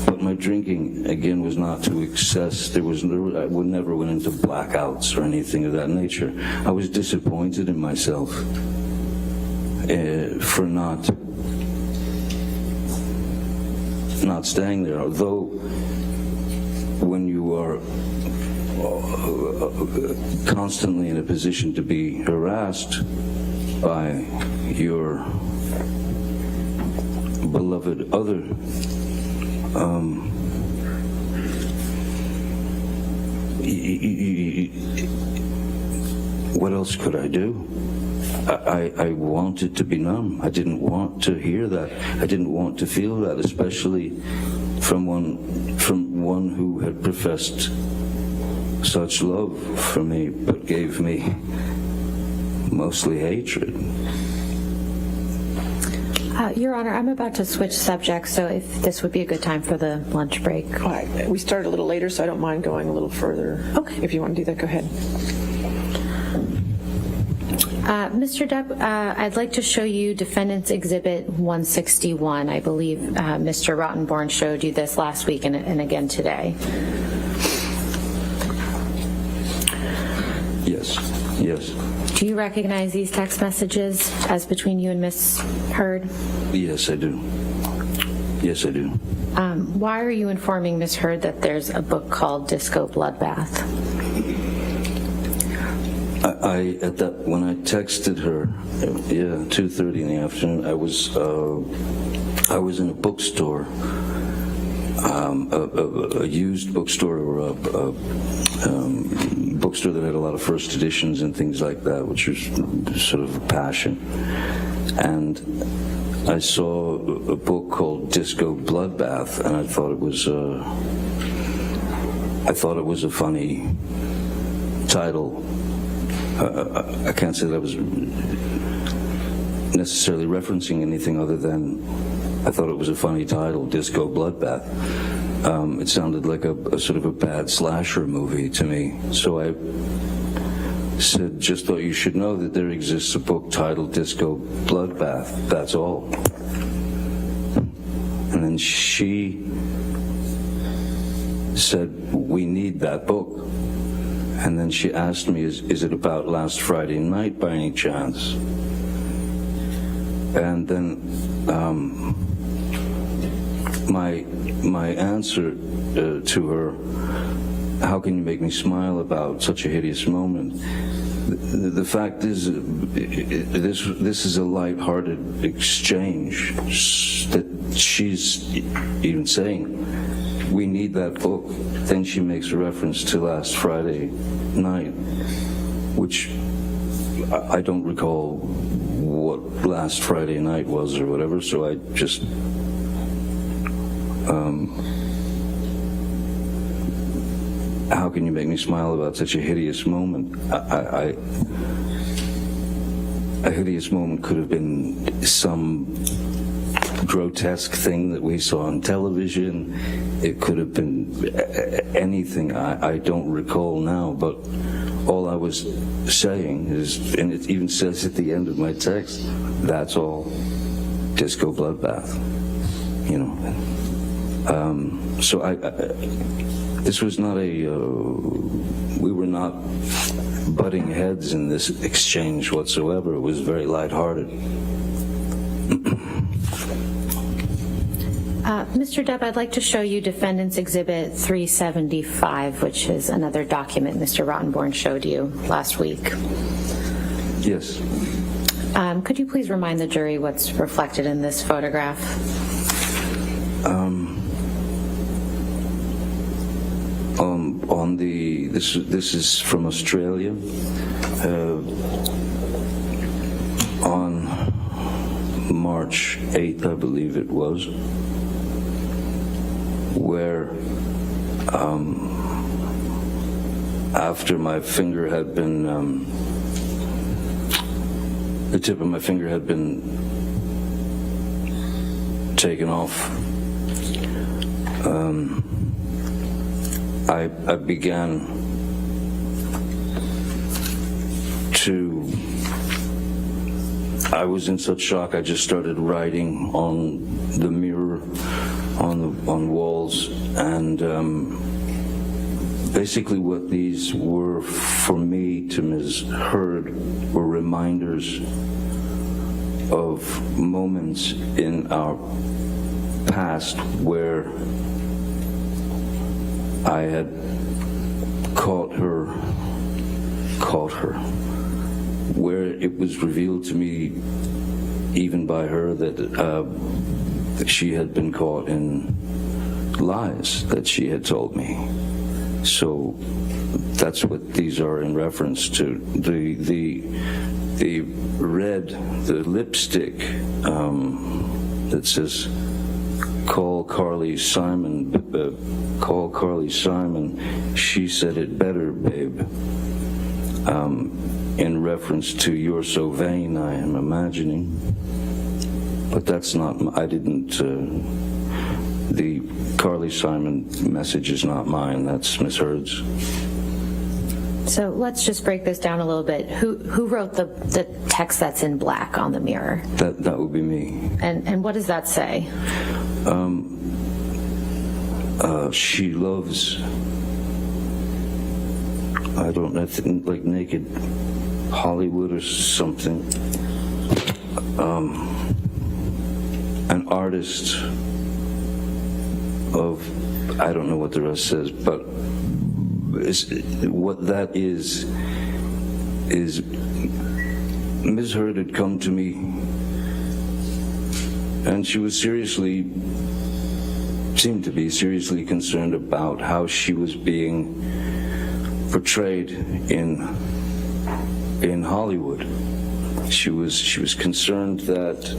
But my drinking again was not to excess. I would never went into blackouts or anything of that nature. I was disappointed in myself for not staying there. Although when you are constantly in a position to be harassed by your beloved other, what else could I do? I wanted to be numb. I didn't want to hear that. I didn't want to feel that, especially from one who had professed such love for me, but gave me mostly hatred. Your Honor, I'm about to switch subjects, so if this would be a good time for the lunch break. We started a little later, so I don't mind going a little further. Okay. If you want to do that, go ahead. Mr. Depp, I'd like to show you Defendants Exhibit 161. I believe Mr. Rottenborn showed you this last week and again today. Yes. Do you recognize these text messages as between you and Ms. Heard? Yes, I do. Why are you informing Ms. Heard that there's a book called Disco Bloodbath? When I texted her, 2:30 in the afternoon, I was in a bookstore, a used bookstore, or a bookstore that had a lot of first editions and things like that, which was sort of a passion. And I saw a book called Disco Bloodbath, and I thought it was a funny title. I can't say that I was necessarily referencing anything other than I thought it was a funny title, Disco Bloodbath. It sounded like a sort of a bad slasher movie to me. So I said, just thought you should know that there exists a book titled Disco Bloodbath. That's all. And then she said, we need that book. And then she asked me, is it about last Friday night by any chance? And then my answer to her, how can you make me smile about such a hideous moment? The fact is, this is a light-hearted exchange that she's even saying, we need that book. Then she makes a reference to last Friday night, which I don't recall what last Friday night was or whatever, so I just how can you make me smile about such a hideous moment? A hideous moment could have been some grotesque thing that we saw on television. It could have been anything. I don't recall now, but all I was saying is, and it even says at the end of my text, that's all. Disco Bloodbath, you know. So this was not we were not butting heads in this exchange whatsoever. It was very lighthearted. Mr. Depp, I'd like to show you Defendants Exhibit 375, which is another document Mr. Rottenborn showed you last week. Yes. Could you please remind the jury what's reflected in this photograph? This is from Australia. On March 8th, I believe it was, where after my finger had been, the tip of my finger had been taken off, I began I was in such shock, I just started writing on the mirror, on walls, and basically what these were for me to Ms. Heard were reminders of moments in our past where I had caught her, where it was revealed to me, even by her, that she had been caught in lies that she had told me. So that's what these are in reference to. The red, the lipstick that says call Carly Simon, she said it better, babe, in reference to you're so vain, I am imagining. But that's not, I didn't, the Carly Simon message is not mine, that's Miss Heard's. So let's just break this down a little bit. Who wrote the text that's in black on the mirror? That would be me. And what does that say? She loves, I don't know, like naked Hollywood or something. An artist of, I don't know what the rest says, but what that is Ms. Heard had come to me and she was seemed to be seriously concerned about how she was being portrayed in Hollywood. She was concerned that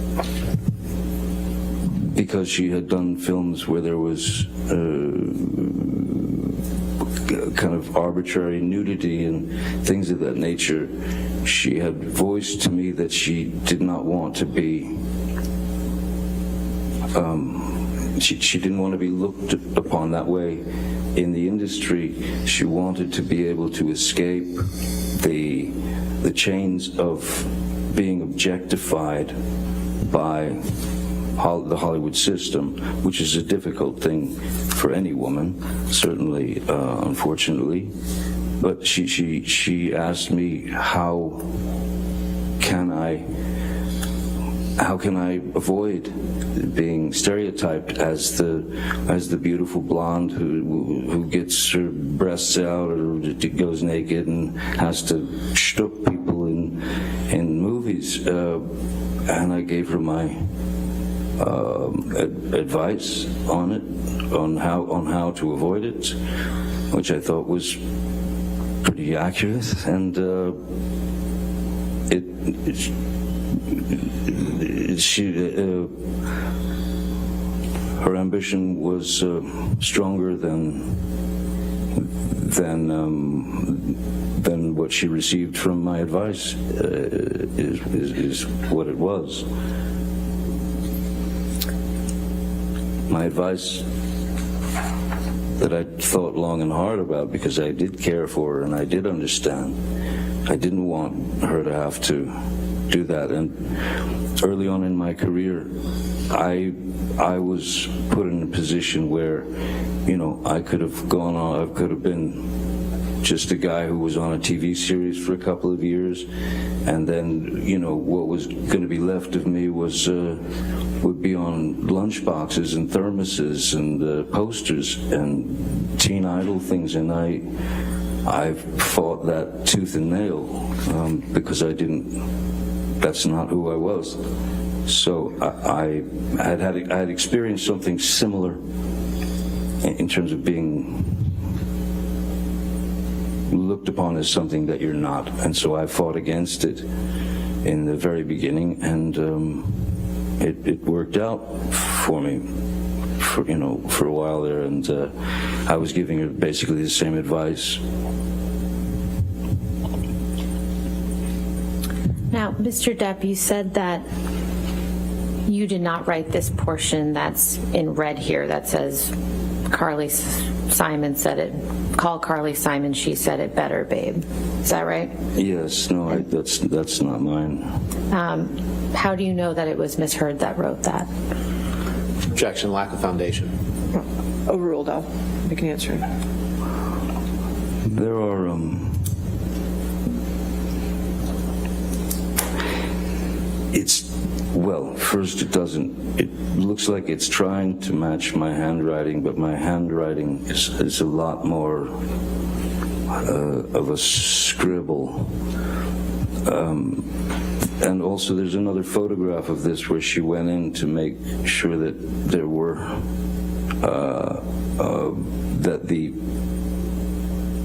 because she had done films where there was kind of arbitrary nudity and things of that nature, she had voiced to me that she did not want to be she didn't want to be looked upon that way in the industry. She wanted to be able to escape the chains of being objectified by the Hollywood system, which is a difficult thing for any woman, certainly, unfortunately. But she asked me, how can I avoid being stereotyped as the beautiful blonde who gets her breasts out or goes naked and has to shtup people in movies? And I gave her my advice on it, on how to avoid it, which I thought was pretty accurate, and her ambition was stronger than what she received from my advice is what it was. My advice that I thought long and hard about, because I did care for her and I did understand. I didn't want her to have to do that. And early on in my career, I was put in a position where, I could have gone on, I could have been just a guy who was on a TV series for a couple of years, and then, what was going to be left of me would be on lunchboxes and thermoses and posters and teen idol things, and I fought that tooth and nail because that's not who I was. So I had experienced something similar in terms of being looked upon as something that you're not, and so I fought against it in the very beginning, and it worked out for me for a while there, and I was giving her basically the same advice. Now, Mr. Depp, you said that you did not write this portion that's in red here that says Carly Simon said it. Call Carly Simon, she said it better, babe. Is that right? Yes. No, that's not mine. How do you know that it was Miss Heard that wrote that? Objection, lack of foundation. Overruled, though. You can answer it. There are first it looks like it's trying to match my handwriting, but my handwriting is a lot more of a scribble. And also there's another photograph of this where she went in to make sure that there were, that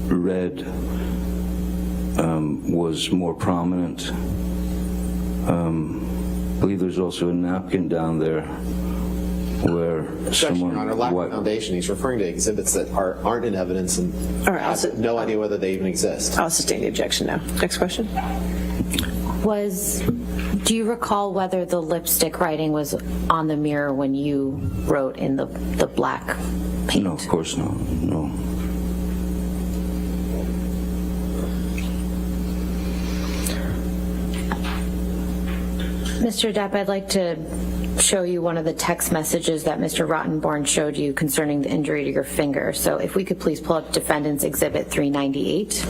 red was more prominent. I believe there's also a napkin down there where someone... On a lack of foundation, he's referring to exhibits that aren't in evidence and All right, have no idea whether they even exist. I'll sustain the objection now. Next question. Do you recall whether the lipstick writing was on the mirror when you wrote in the black paint? No, of course not. No. Mr. Depp, I'd like to show you one of the text messages that Mr. Rottenborn showed you concerning the injury to your finger. So if we could please pull up Defendants Exhibit 398.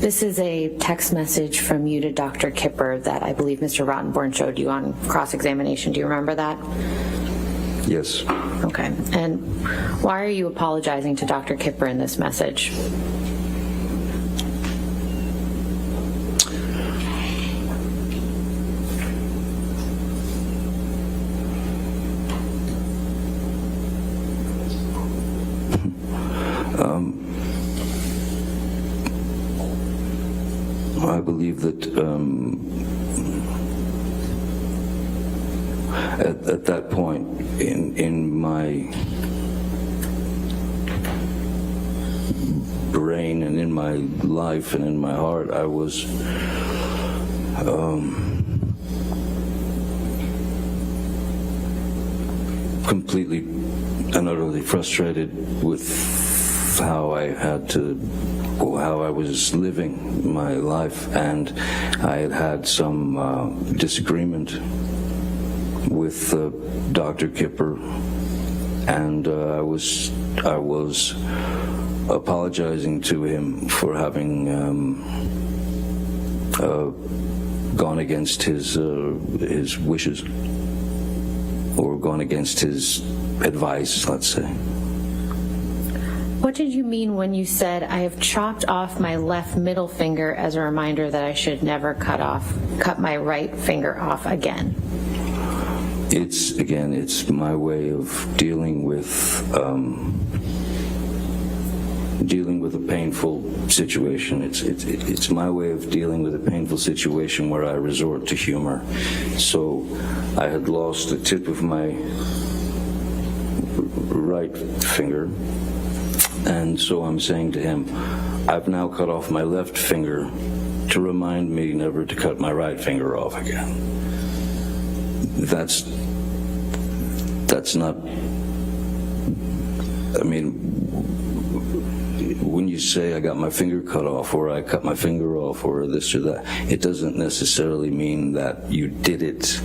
This is a text message from you to Dr. Kipper that I believe Mr. Rottenborn showed you on cross-examination. Do you remember that? Yes. Okay. And why are you apologizing to Dr. Kipper in this message? I believe that at that point in my brain and in my life and in my heart, I was completely and utterly frustrated with how I was living my life, and I had had some disagreement with Dr. Kipper, and I was apologizing to him for having gone against his wishes, or gone against his advice, let's say. What did you mean when you said, I have chopped off my left middle finger as a reminder that I should never cut my right finger off again? It's my way of dealing with a painful situation. It's my way of dealing with a painful situation where I resort to humor. So I had lost the tip of my right finger, and so I'm saying to him, I've now cut off my left finger to remind me never to cut my right finger off again. That's not, I mean, when you say I got my finger cut off, or I cut my finger off, or this or that, it doesn't necessarily mean that you did it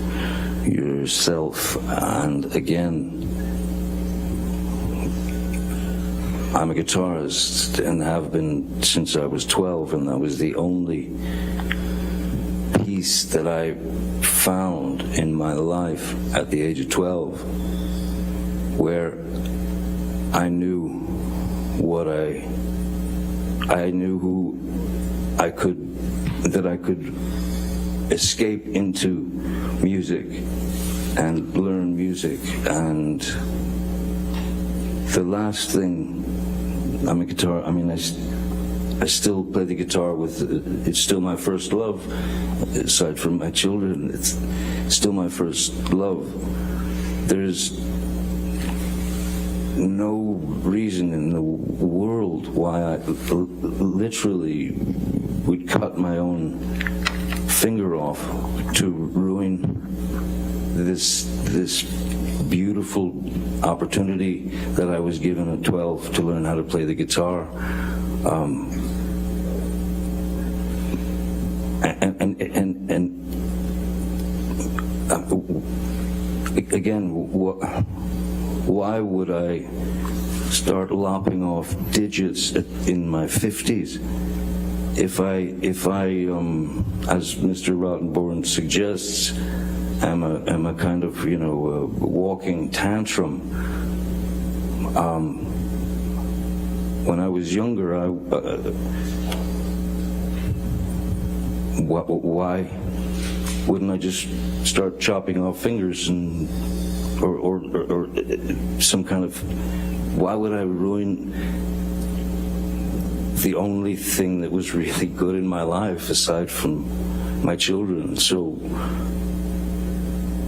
yourself. And again, I'm a guitarist and have been since I was 12, and that was the only piece that I found in my life at the age of 12 where I knew what I knew who I could escape into music and learn music. And the last thing, I'm a guitar, I mean, I still play the guitar it's still my first love, aside from my children, it's still my first love. There's no reason in the world why I literally would cut my own finger off to ruin this beautiful opportunity that I was given at 12 to learn how to play the guitar. Again, why would I start lopping off digits in my 50s if I as Mr. Rottenborn suggests, am a kind of, walking tantrum? when I was younger, why wouldn't I just start chopping off fingers and or some kind of, why would I ruin the only thing that was really good in my life aside from my children? So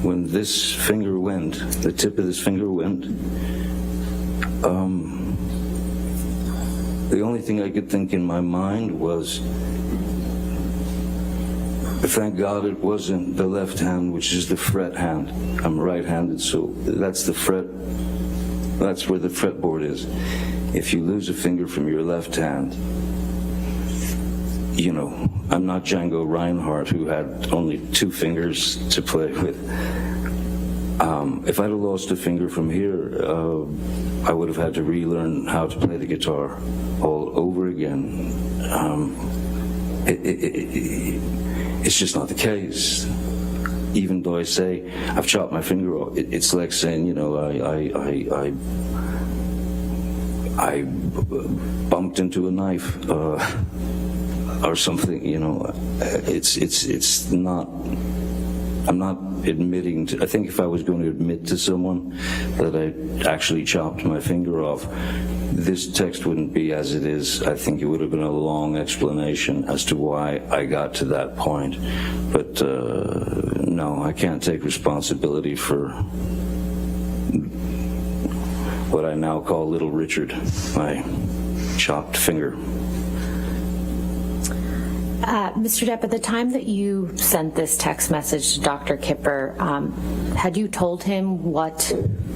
when this finger went, the tip of this finger went, the only thing I could think in my mind was, thank God it wasn't the left hand, which is the fret hand. I'm right-handed, so that's the fret. That's where the fretboard is. If you lose a finger from your left hand, you know, I'm not Django Reinhardt, who had only 2 fingers to play with. If I'd have lost a finger from here, I would have had to relearn how to play the guitar all over again. It's just not the case. Even though I say I've chopped my finger off, it's like saying, you know, I bumped into a knife or something. You know, it's not. I'm not admitting to. I think if I was going to admit to someone that I actually chopped my finger off, this text wouldn't be as it is. I think it would have been a long explanation as to why I got to that point. But no, I can't take responsibility for what I now call Little Richard, my chopped finger. Mr. Depp, at the time that you sent this text message to Dr. Kipper, had you told him what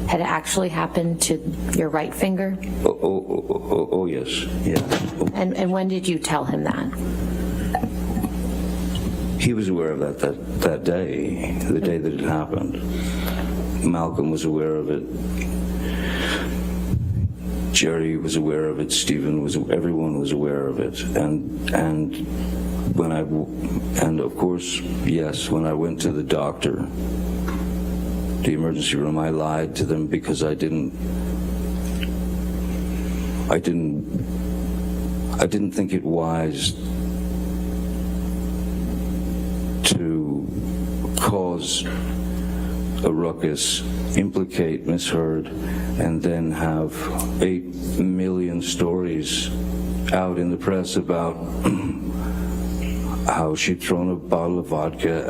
had actually happened to your right finger? Oh yes, yeah. And when did you tell him that? He was aware of that day, the day that it happened. Malcolm was aware of it. Jerry was aware of it. Stephen was. Everyone was aware of it. And of course, yes, when I went to the doctor, the emergency room, I lied to them because I didn't think it wise to cause a ruckus, implicate Miss Heard, and then have 8 million stories out in the press about how she'd thrown a bottle of vodka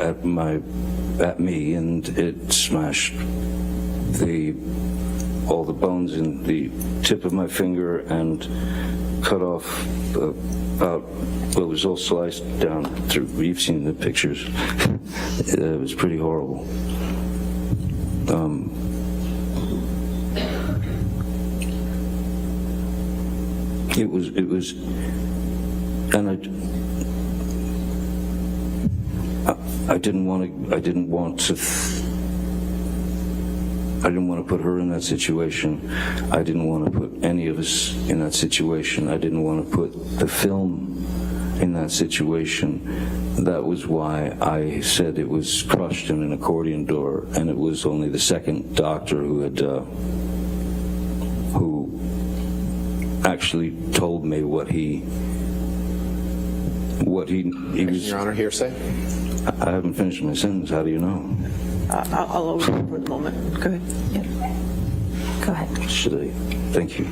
at me and it smashed all the bones in the tip of my finger and cut off about, well, it was all sliced down through. You've seen the pictures. It was pretty horrible. It was, and I didn't want to put her in that situation. I didn't want to put any of us in that situation. I didn't want to put the film in that situation. That was why I said it was crushed in an accordion door, and it was only the second doctor who actually told me what he was. Your Honor, hearsay? I haven't finished my sentence. How do you know? I'll over for the moment. Go ahead. Yeah. Go ahead. Should I? Thank you.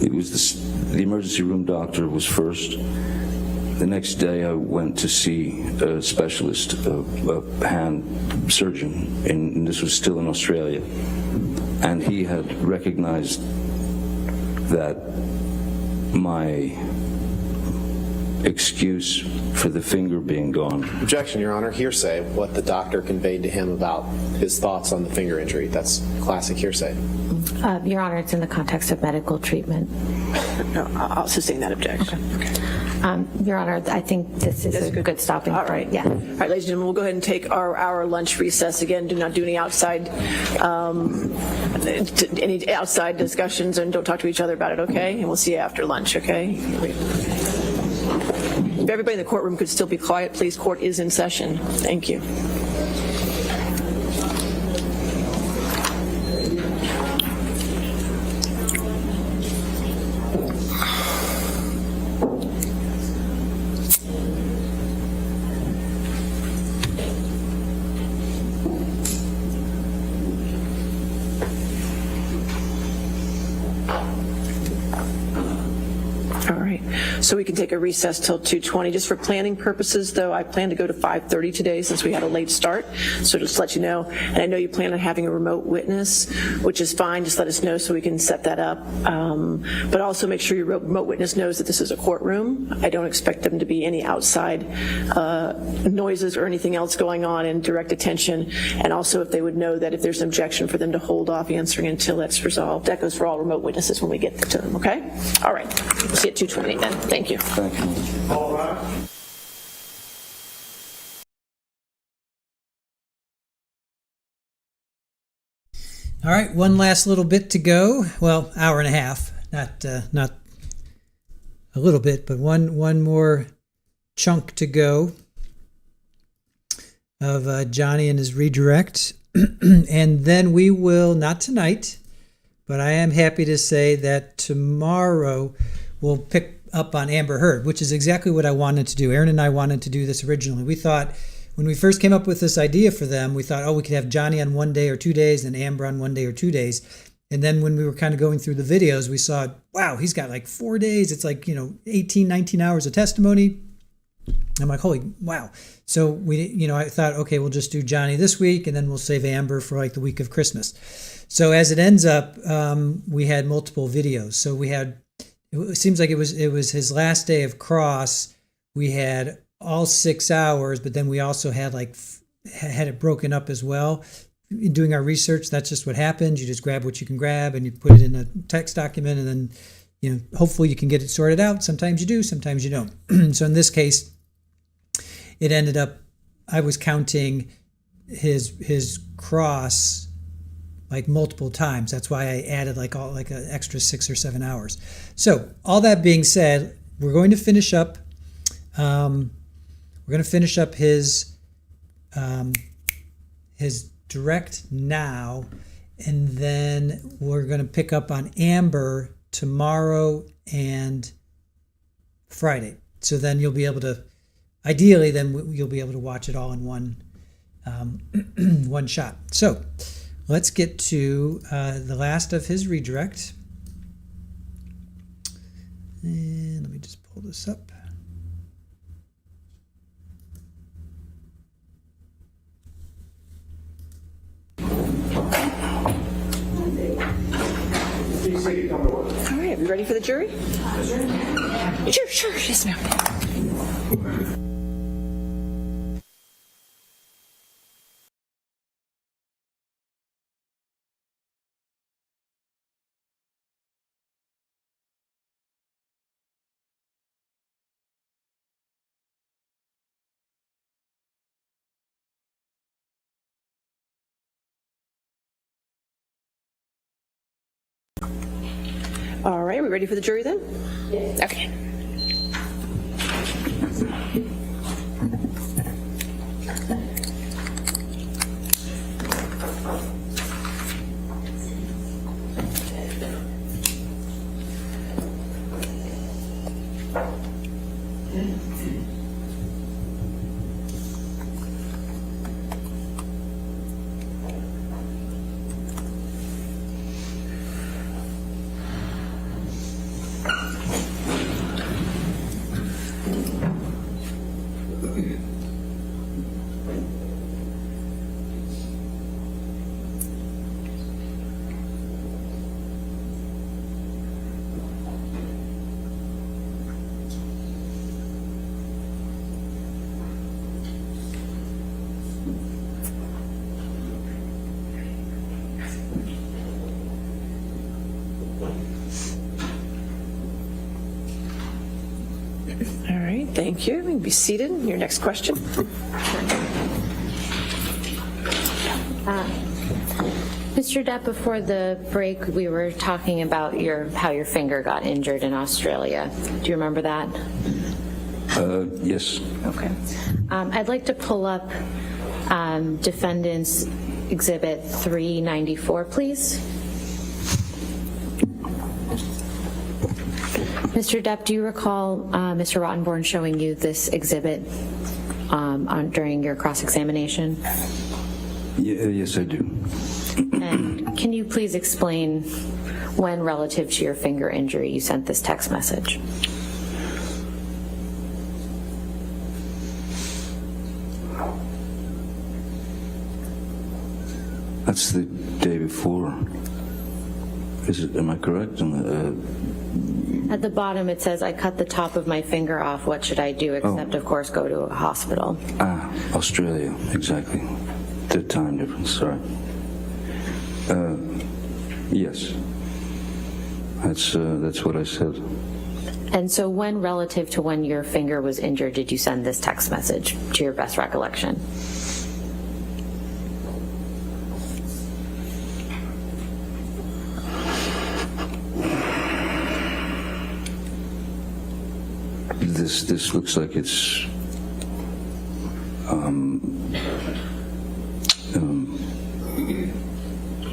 It was the emergency room doctor was first. The next day I went to see a specialist, a hand surgeon, and this was still in Australia. And he had recognized that my excuse for the finger being gone. Objection, Your Honor. Hearsay, what the doctor conveyed to him about his thoughts on the finger injury. That's classic hearsay. Your Honor, it's in the context of medical treatment. No, I'll sustain that objection. Okay. Your Honor, I think this is a good stopping point. All right. Yeah. All right, ladies and gentlemen, we'll go ahead and take our hour lunch recess. Again, do not do any outside discussions, and don't talk to each other about it, okay? And we'll see you after lunch, okay? If everybody in the courtroom could still be quiet, please. Court is in session. Thank you. All right, so we can take a recess till 2:20. Just for planning purposes, though, I plan to go to 5:30 today since we had a late start. So just to let you know, and I know you plan on having a remote witness, which is fine. Just let us know so we can set that up. But also make sure your remote witness knows that this is a courtroom. I don't expect them to be any outside noises or anything else going on in direct attention. And also if they would know that if there's an objection for them to hold off answering until that's resolved. That goes for all remote witnesses when we get to them, okay? All right, we'll see you at 2:20 then. Thank you. Thank you. All right. All right, one last little bit to go. Well, hour and a half, not a little bit, but one more chunk to go of Johnny and his redirect. And then we will, not tonight, but I am happy to say that tomorrow we'll pick up on Amber Heard, which is exactly what I wanted to do. Aaron and I wanted to do this originally. We thought, when we first came up with this idea for them, we thought, we could have Johnny on 1 day or 2 days and Amber on 1 day or 2 days. And then when we were kind of going through the videos, we saw, wow, he's got like 4 days. It's like, 18, 19 hours of testimony. I'm like, holy, wow. So we, I thought, okay, we'll just do Johnny this week and then we'll save Amber for like the week of Christmas. So as it ends up, we had multiple videos. So we had, it seems like it was his last day of cross. We had all 6 hours, but then we also had had it broken up as well. In doing our research, that's just what happens. You just grab what you can grab and you put it in a text document, and then hopefully you can get it sorted out. Sometimes you do, sometimes you don't. So in this case, it ended up, I was counting his cross like multiple times. That's why I added like an extra 6 or 7 hours. So all that being said, we're going to finish up. We're going to finish up his direct now, and then we're going to pick up on Amber tomorrow and Friday. So then you'll be able to, ideally, then you'll be able to watch it all in one shot. So let's get to the last of his redirect. And let me just pull this up. All right, we ready for the jury? Sure, yes ma'am. All right, we ready for the jury then? Yes. Okay. All right, thank you. You can be seated. Your next question. Mr. Depp, before the break, we were talking about how your finger got injured in Australia. Do you remember that? Yes. Okay. I'd like to pull up Defendants Exhibit 394, please. Mr. Depp, do you recall Mr. Rottenborn showing you this exhibit during your cross-examination? Yes, I do. And Can you please explain when, relative to your finger injury, you sent this text message? That's the day before. Am I correct? At the bottom it says, I cut the top of my finger off. What should I do? Except, of course, go to a hospital. Australia, exactly. The time difference, sorry. Yes. That's what I said. And so when, relative to when your finger was injured, did you send this text message, to your best recollection? This looks like it's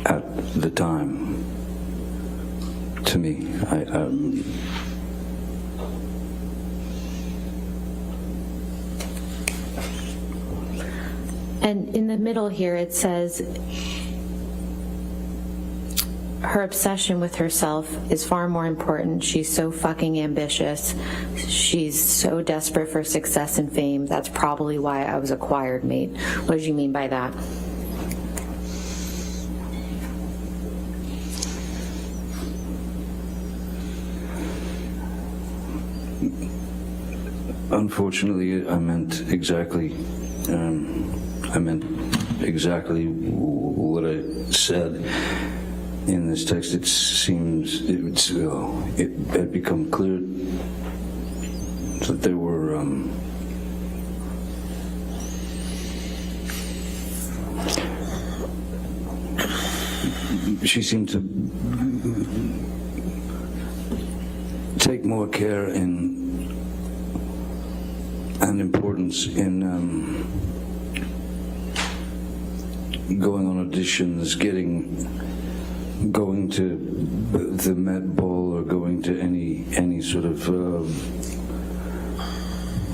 at the time to me. And in the middle here it says, her obsession with herself is far more important. She's so fucking ambitious. She's so desperate for success and fame. That's probably why I was a choir mate. What did you mean by that? Unfortunately, I meant exactly what I said. In this text, it seems it had become clear that there were she seemed to take more care and importance in going on auditions, going to the Met Ball, or going to any sort of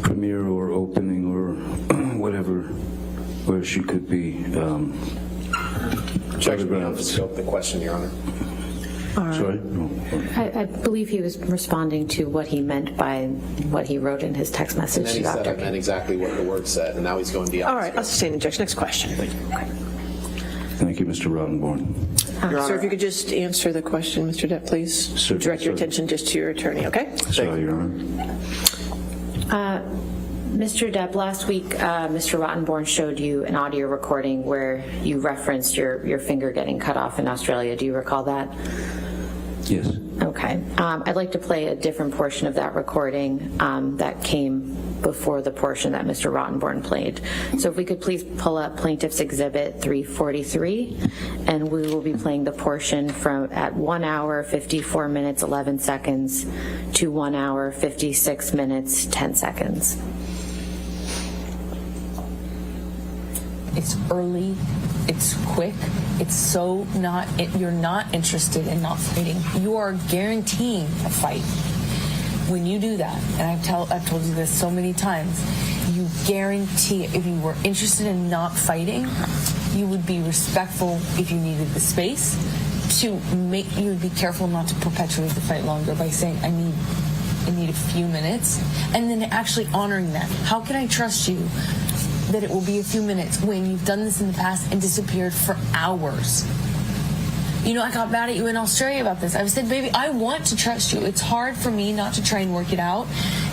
premiere or opening or whatever, where she could be Objection beyond the scope of the question, Your Honor. Sorry? I believe he was responding to what he meant by what he wrote in his text And message then to he said Dr. I meant exactly what the word said, and now he's going beyond. All right, I'll sustain objection. Next question. Thank you, Mr. Rottenborn. Sir, if you could just answer the question, Mr. Depp, please. Certainly, Direct your sir. attention just to your attorney, okay? Sorry, Your Honor. Mr. Depp, last week, Mr. Rottenborn showed you an audio recording where you referenced your finger getting cut off in Australia. Do you recall that? Yes. Okay. I'd like to play a different portion of that recording that came before the portion that Mr. Rottenborn played. So if we could please pull up Plaintiff's Exhibit 343, and we will be playing the portion from at 1 hour, 54 minutes, 11 seconds to 1 hour, 56 minutes, 10 seconds. It's early, it's quick, it's so not, you're not interested in not fighting. You are guaranteeing a fight. When you do that, and I've told you this so many times, you guarantee, if you were interested in not fighting, you would be respectful if you needed the space to make, you would be careful not to perpetuate the fight longer by saying, I need a few minutes, and then actually honoring that. How can I trust you that it will be a few minutes when you've done this in the past and disappeared for hours? You know, I got mad at you in Australia about this. I said, baby, I want to trust you. It's hard for me not to try and work it out.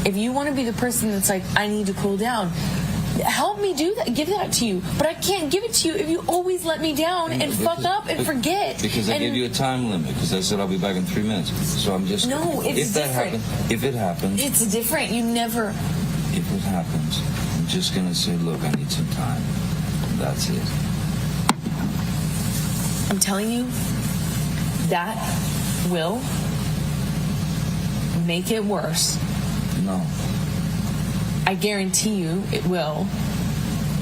If you want to be the person that's like, I need to cool down, help me do that, give that to you. But I can't give it to you if you always let me down and fuck up and forget. Because I gave you a time limit, because I said I'll be back in 3 minutes. So I'm just... No, it's different. If it happens... It's different. You never... If it happens, I'm just going to say, look, I need some time. That's it. I'm telling you, that will make it worse. No. I guarantee you it will.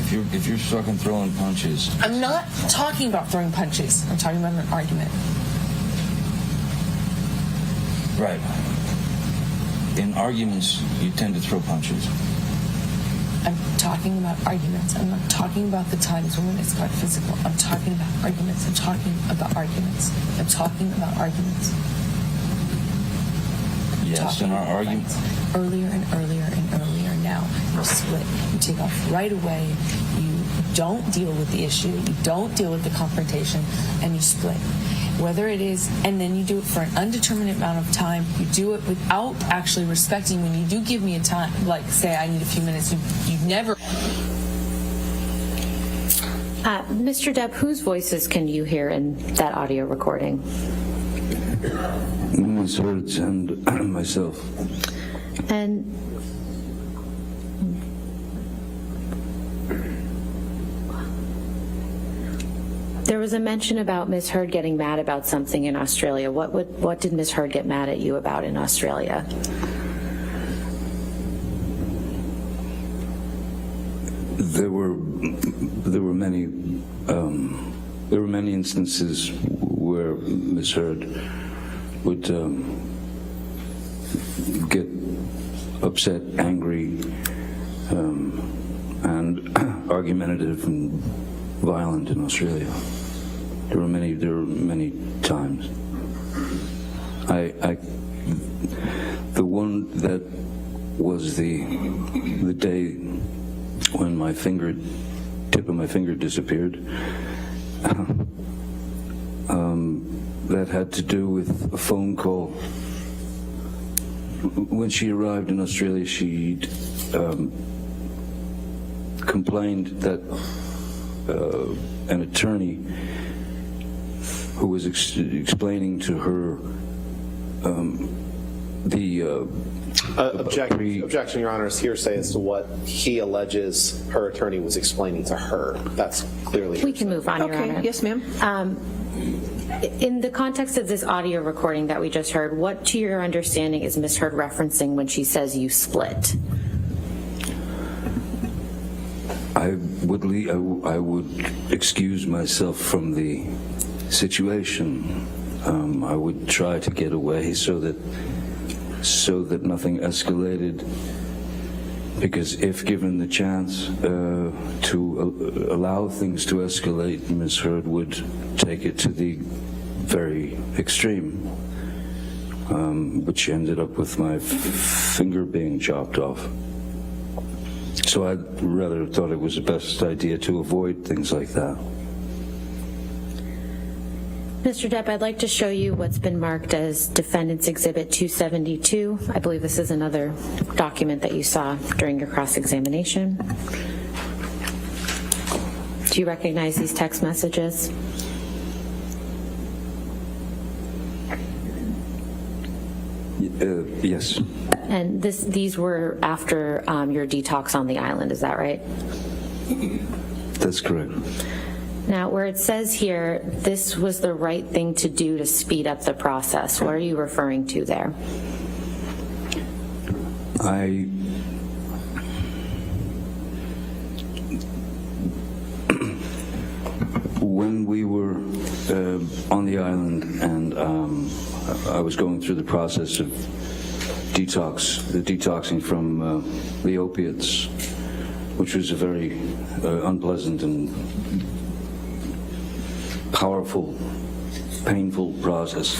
If you're fucking throwing punches... I'm not talking about throwing punches. I'm talking about an argument. Right. In arguments, you tend to throw punches. I'm talking about arguments. I'm not talking about the times when it's got physical. I'm talking about arguments. I'm talking about arguments. I'm talking about arguments. Yes, and our argument. Earlier and earlier and earlier. Now you split. You take off right away. You don't deal with the issue. You don't deal with the confrontation, and you split. Whether it is, and then you do it for an undeterminate amount of time. You do it without actually respecting. When you do give me a time, like say I need a few minutes, you never. Mr. Depp, whose voices can you hear in that audio recording? Ms. Hurd and myself. And there was a mention about Ms. Hurd getting mad about something in Australia. What did Ms. Hurd get mad at you about in Australia? There were many instances where Ms. Hurd would get upset, angry, and argumentative and violent in Australia. There were many times. The one that was the day when my tip of my finger disappeared. That had to do with a phone call. When she arrived in Australia, she complained that an attorney who was explaining to her Objection, Your Honor's hearsay as to what he alleges her attorney was explaining to her. That's clearly. We can move on, Your Honor. Yes, ma'am. In the context of this audio recording that we just heard, what, to your understanding, is Ms. Hurd referencing when she says you split? I would excuse myself from the situation. I would try to get away so that nothing escalated. Because if given the chance to allow things to escalate, Ms. Hurd would take it to the very extreme. But she ended up with my finger being chopped off. So I rather thought it was the best idea to avoid things like that. Mr. Depp, I'd like to show you what's been marked as Defendants Exhibit 272. I believe this is another document that you saw during your cross-examination. Do you recognize these text messages? Yes. And these were after your detox on the island, is that right? That's correct. Now, where it says here, this was the right thing to do to speed up the process, what are you referring to there? When we were on the island and I was going through the process of detoxing from the opiates, which was a very unpleasant and powerful, painful process.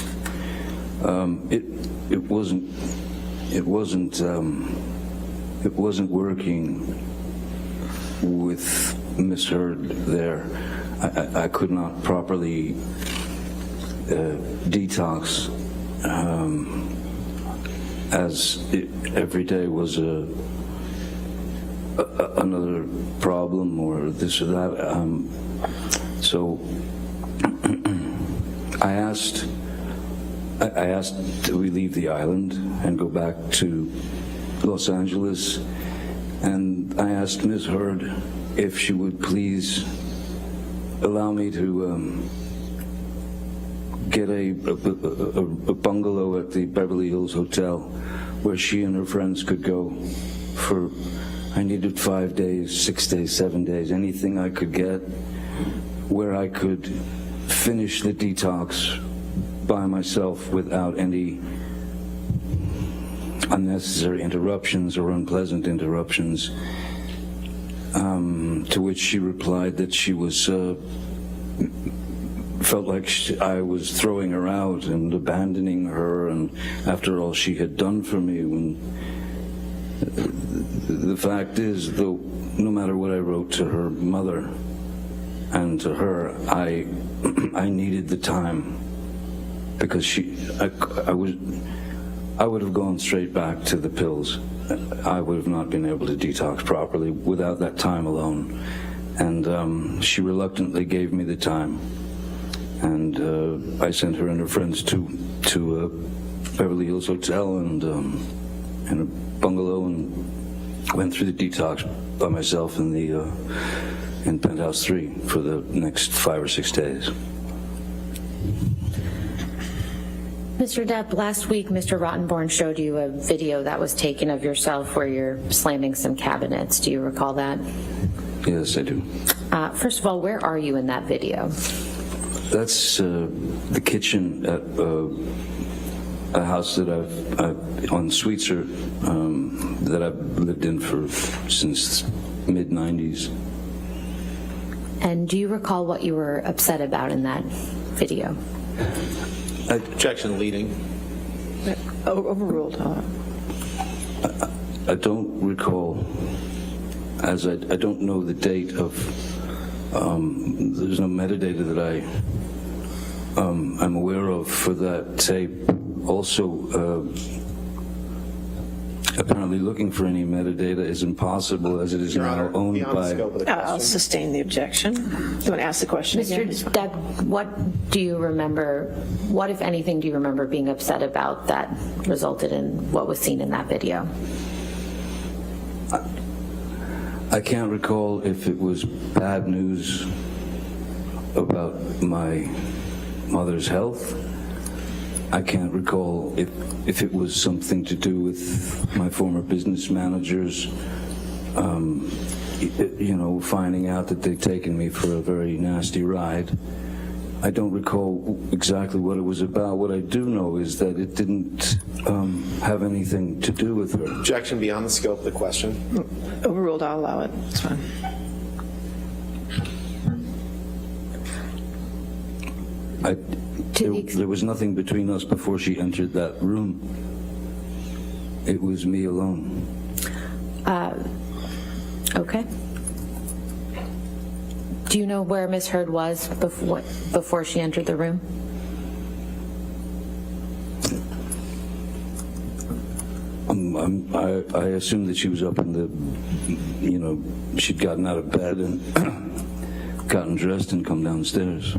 It wasn't working with Miss Hurd there. I could not properly detox, as every day was another problem or this or that. So I asked that we leave the island and go back to Los Angeles, and I asked Ms. Hurd if she would please allow me to get a bungalow at the Beverly Hills Hotel where she and her friends could go for, I needed 5 days, 6 days, 7 days, anything I could get where I could finish the detox by myself without any unnecessary interruptions or unpleasant interruptions. to which she replied that she was felt like I was throwing her out and abandoning her, and after all she had done for me. When the fact is, though, no matter what I wrote to her mother and to her, I needed the time, because I would have gone straight back to the pills. I would have not been able to detox properly without that time alone. And she reluctantly gave me the time. And I sent her and her friends to Beverly Hills Hotel and in a bungalow, and went through the detox by myself in Penthouse 3 for the next 5 or 6 days. Mr. Depp, last week Mr. Rottenborn showed you a video that was taken of yourself where you're slamming some cabinets. Do you recall that? Yes, I do. First of all, where are you in that video? That's the kitchen at a house that I've on Sweetser that I've lived in since mid-90s. And do you recall what you were upset about in that video? Objection leading. Overruled. I don't recall, as I don't know the date of, there's no metadata that I'm aware of for that tape. Also, apparently looking for any metadata is impossible, as it is now owned by... I'll sustain the objection. Do you want to ask the question again? Mr. Depp, what do you remember, what, if anything, do you remember being upset about that resulted in what was seen in that video? I can't recall if it was bad news about my mother's health. I can't recall if it was something to do with my former business managers, finding out that they'd taken me for a very nasty ride. I don't recall exactly what it was about. What I do know is that it didn't have anything to do with her. Objection beyond the scope of the question. Overruled, I'll allow it. It's fine. There was nothing between us before she entered that room. It was me alone. Okay. Do you know where Miss Heard was before she entered the room? I assume that she was up in the, she'd gotten out of bed and gotten dressed and come downstairs.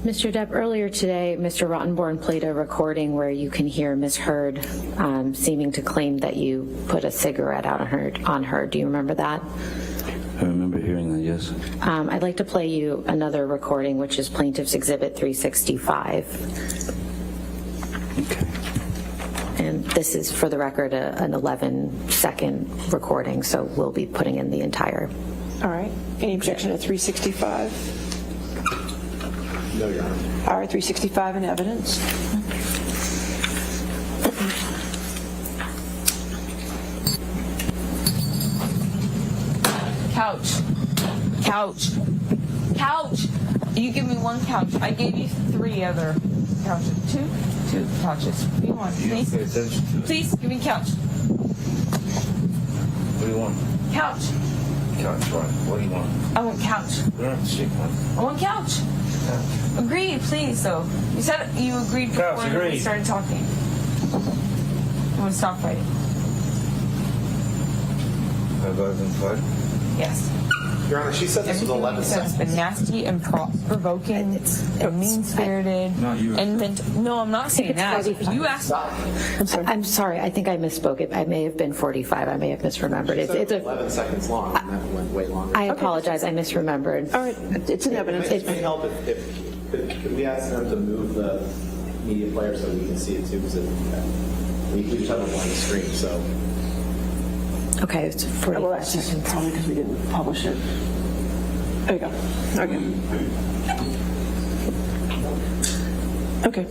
Mr. Depp, earlier today, Mr. Rottenborn played a recording where you can hear Ms. Heard seeming to claim that you put a cigarette out on her. Do you remember that? I remember hearing that, yes. I'd like to play you another recording, which is Plaintiff's Exhibit 365. Okay. And this is, for the record, an 11-second recording, so we'll be putting in the entire. All right. Any objection to 365? No, Your Honor. All right, 365 in evidence. Couch. You give me one couch. I gave you 3 other couches. Two couches. What do you want? Please? Please, give me a couch. What do you want? Couch. Couch, right. What do you want? I want couch. We don't have to shake one. I want couch. Agreed, please, though. You said you agreed before we started talking. I want to stop fighting. Have I been fighting? Yes. Your Honor, she said this was 11 seconds. It's been nasty and provoking and mean-spirited. Not you. No, I'm not saying that. You asked. I'm sorry. I think I misspoke. I may have been 45. I may have misremembered. It's 11 seconds long, and that went way longer. I apologize. I misremembered. All right, it's in evidence. It may help if could we ask them to move the media player so we can see it too, because we just have a blank screen, so. Okay, it's 45 Well, that's just seconds. probably because we didn't publish it. There you go. Okay.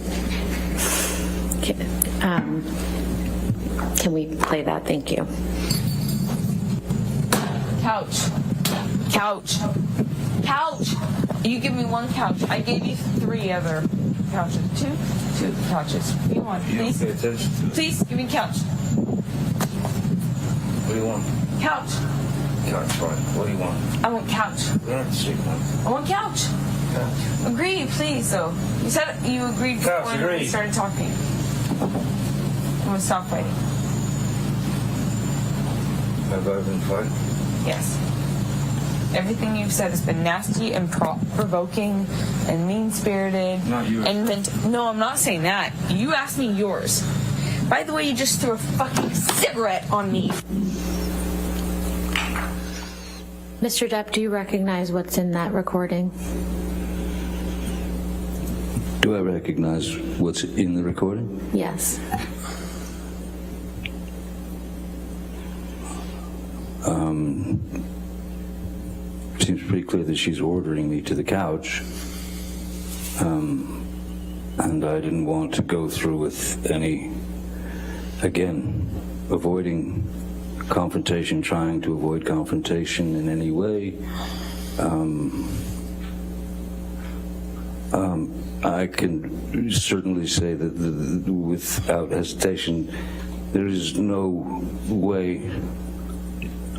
Can we play that? Thank you. Couch. Couch. Couch. You give me one couch. I gave you 3 other couches. Two couches. What do you want? Please? Pay attention to it. Please, give me couch. What do you want? Couch. Couch, fine. What do you want? I want couch. We don't have to speak now. I want couch. Couch. Agree, please, though. You said you agreed Couch, before we agree. started talking. I'm gonna stop fighting. Have I been fighting? Yes. Everything you've said has been nasty and provoking and mean-spirited. Not yours. And no, I'm not saying that. You asked me yours. By the way, you just threw a fucking cigarette on me. Mr. Depp, do you recognize what's in that recording? Do I recognize what's in the recording? Yes. Seems pretty clear that she's ordering me to the couch. And I didn't want to go through with any, again, avoiding confrontation, trying to avoid confrontation in any way. I can certainly say that without hesitation, there is no way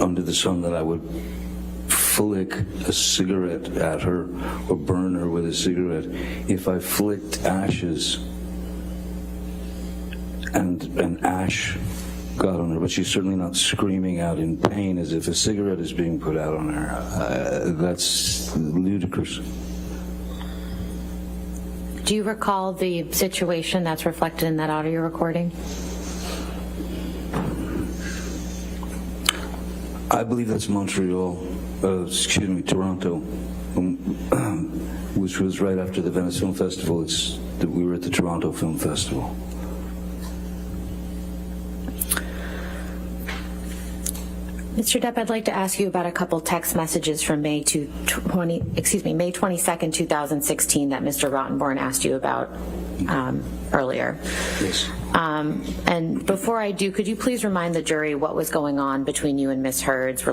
under the sun that I would flick a cigarette at her or burn her with a cigarette. If I flicked ashes and an ash got on her, but she's certainly not screaming out in pain as if a cigarette is being put out on her. That's ludicrous. Do you recall the situation that's reflected in that audio recording? I believe that's Montreal, Toronto, which was right after the Venice Film Festival. We were at the Toronto Film Festival. Mr. Depp, I'd like to ask you about a couple text messages from May 22nd, 2016 that Mr. Rottenborn asked you about earlier. Yes. And before I do, could you please remind the jury what was going on between you and Ms. Heard on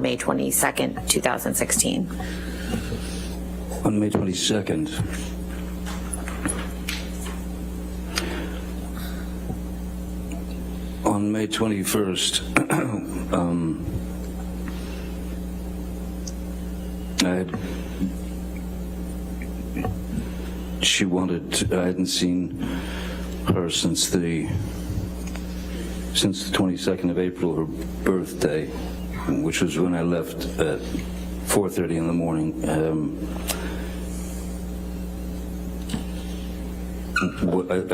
May 22nd, 2016? On May 22nd, on May 21st, I hadn't seen her since the 22nd of April, her birthday, which was when I left at 4:30 in the morning.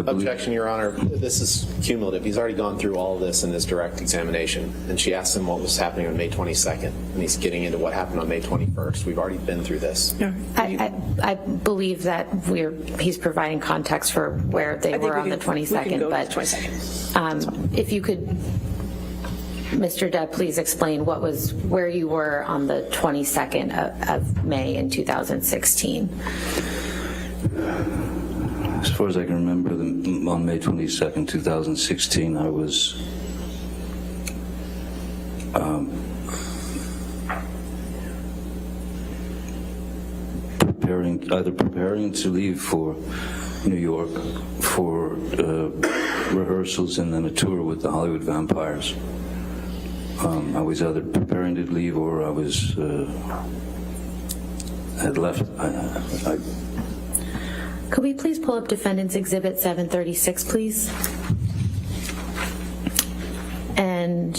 Objection, Your Honor. This is cumulative. He's already gone through all of this in his direct examination, and she asked him what was happening on May 22nd, and he's getting into what happened on May 21st. We've already been through this. I believe that he's providing context for where they were on the 22nd, but if you could, Mr. Depp, please explain where you were on the 22nd of May in 2016. As far as I can remember, on May 22nd, 2016, I was preparing to leave for New York for rehearsals and then a tour with the Hollywood Vampires. I was either preparing to leave or I had left. Could we please pull up Defendant's Exhibit 736, please? And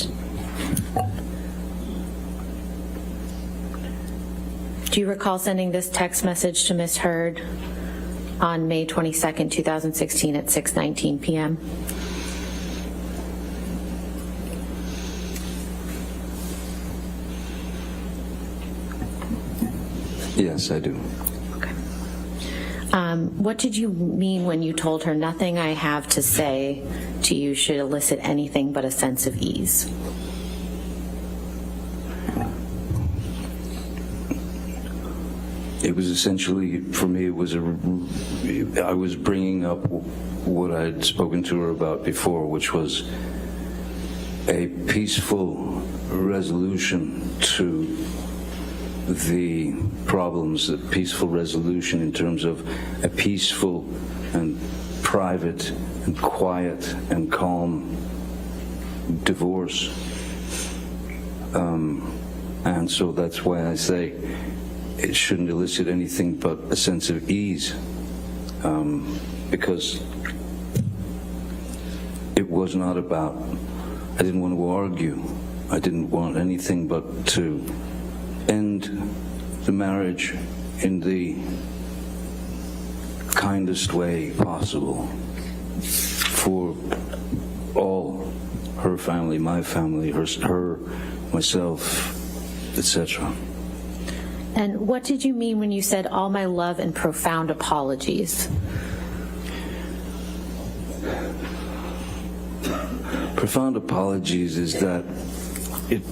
do you recall sending this text message to Ms. Heard on May 22nd, 2016 at 6:19 p.m.? Yes, I do. What did you mean when you told her nothing I have to say to you should elicit anything but a sense of ease? It was essentially, for me, I was bringing up what I'd spoken to her about before, which was a peaceful resolution to the problems, a peaceful resolution in terms of a peaceful and private and quiet and calm divorce. And so that's why I say it shouldn't elicit anything but a sense of ease, because it was not about, I didn't want to argue. I didn't want anything but to end the marriage in the kindest way possible for all, her family, my family, her, myself, etc. And what did you mean when you said all my love and profound apologies? Profound apologies is that it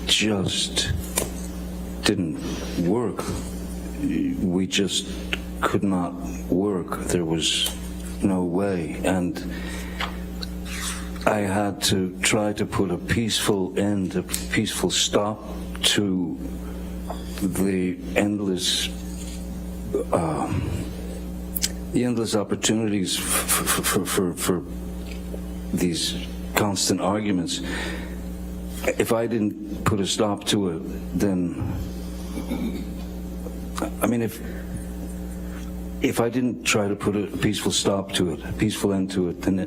just didn't work. We just could not work. There was no way. And I had to try to put a peaceful end, a peaceful stop to the endless opportunities for these constant arguments. If I didn't put a stop to it, then, I mean, if I didn't try to put a peaceful stop to it, a peaceful end to it, then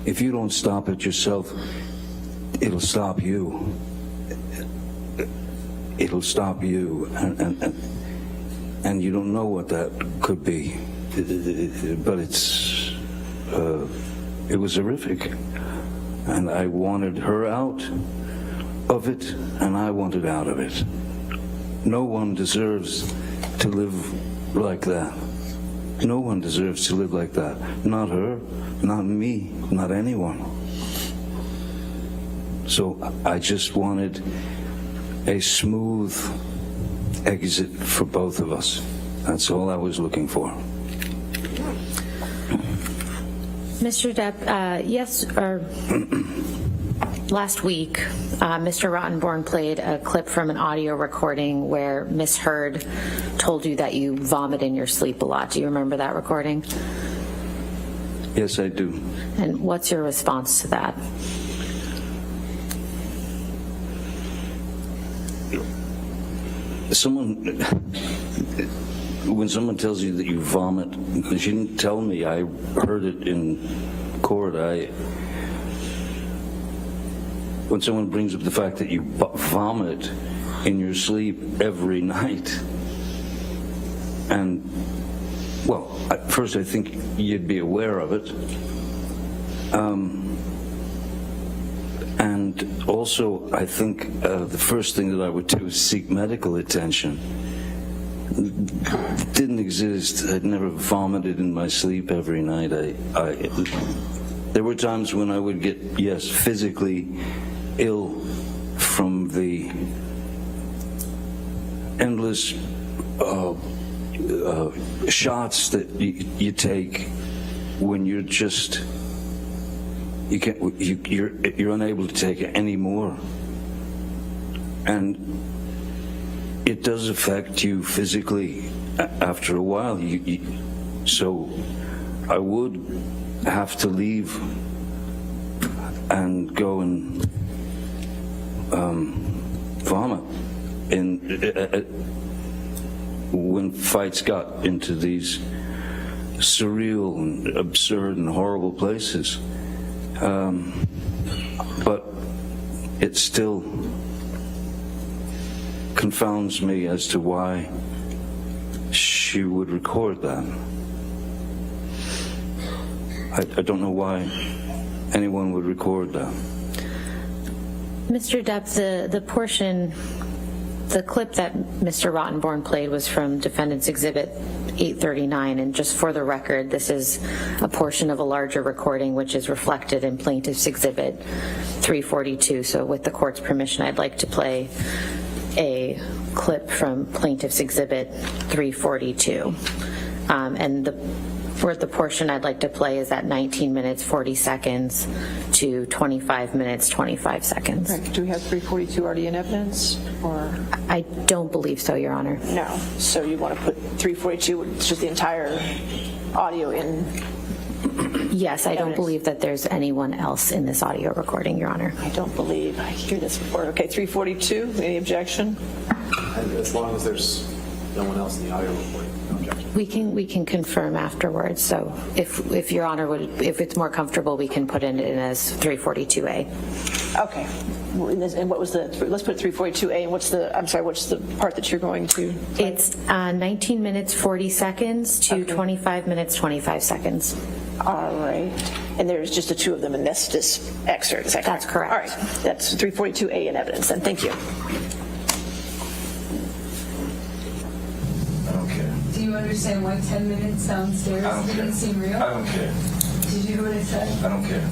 if you don't stop it yourself, it'll stop you. It'll stop you, and you don't know what that could be. But it was horrific, and I wanted her out of it, and I wanted out of it. No one deserves to live like that. No one deserves to live like that. Not her, not me, not anyone. So I just wanted a smooth exit for both of us. That's all I was looking for. Mr. Depp, last week, Mr. Rottenborn played a clip from an audio recording where Miss Heard told you that you vomit in your sleep a lot. Do you remember that recording? Yes, I do. And what's your response to that? When someone tells you that you vomit, she didn't tell me. I heard it in court. When someone brings up the fact that you vomit in your sleep every night, and, well, at first I think you'd be aware of it. And also, I think the first thing that I would do is seek medical attention. It didn't exist. I'd never vomited in my sleep every night. There were times when I would get, yes, physically ill from the endless shots that you take when you're just, you're unable to take it anymore. And it does affect you physically after a while. So I would have to leave and go and vomit when fights got into these surreal and absurd and horrible places. But it still confounds me as to why she would record that. I don't know why anyone would record that. Mr. Depp, the clip that Mr. Rottenborn played was from Defendants Exhibit 839, and just for the record, this is a portion of a larger recording which is reflected in Plaintiff's Exhibit 342. So with the court's permission, I'd like to play a clip from Plaintiff's Exhibit 342. And for the portion I'd like to play is at 19 minutes, 40 seconds to 25 minutes, 25 seconds. Right. Do we have 342 already in evidence, or? I don't believe so, Your Honor. No. So you want to put 342, which is the entire audio in? Yes, I don't Evidence. believe that there's anyone else in this audio recording, Your Honor. I don't believe I hear this before. Okay, 342, any objection? As long as there's no one else in the audio recording, no objection. We can confirm afterwards. So if Your Honor would, if it's more comfortable, we can put it in as 342A. Okay. And what was the, let's put 342A, and what's the part that you're going to? It's 19 minutes, 40 seconds to Okay. 25 minutes, 25 seconds. All right. And there's just the two of them in this excerpt, is that correct? That's correct. All right. That's 342A in evidence, then. Thank you. I don't care. Do you understand why 10 minutes downstairs I don't didn't care. seem real? I don't care. Did you hear what I said? I don't care.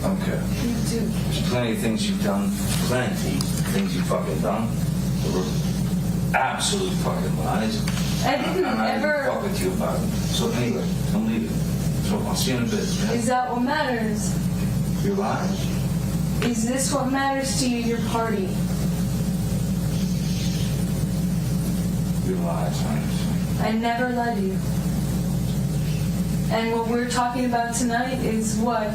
I don't care. You do. There's plenty of things you've done, plenty of things you've fucking done that were absolute fucking lies. I didn't I'm not ever. even fuck with you about it. So anyway, I'm leaving. So I'll see you in a bit. Yeah? Is that what matters? Your lies? Is this what matters to you, your party? Your lies, I understand. I never led you. And what we're talking about tonight is what?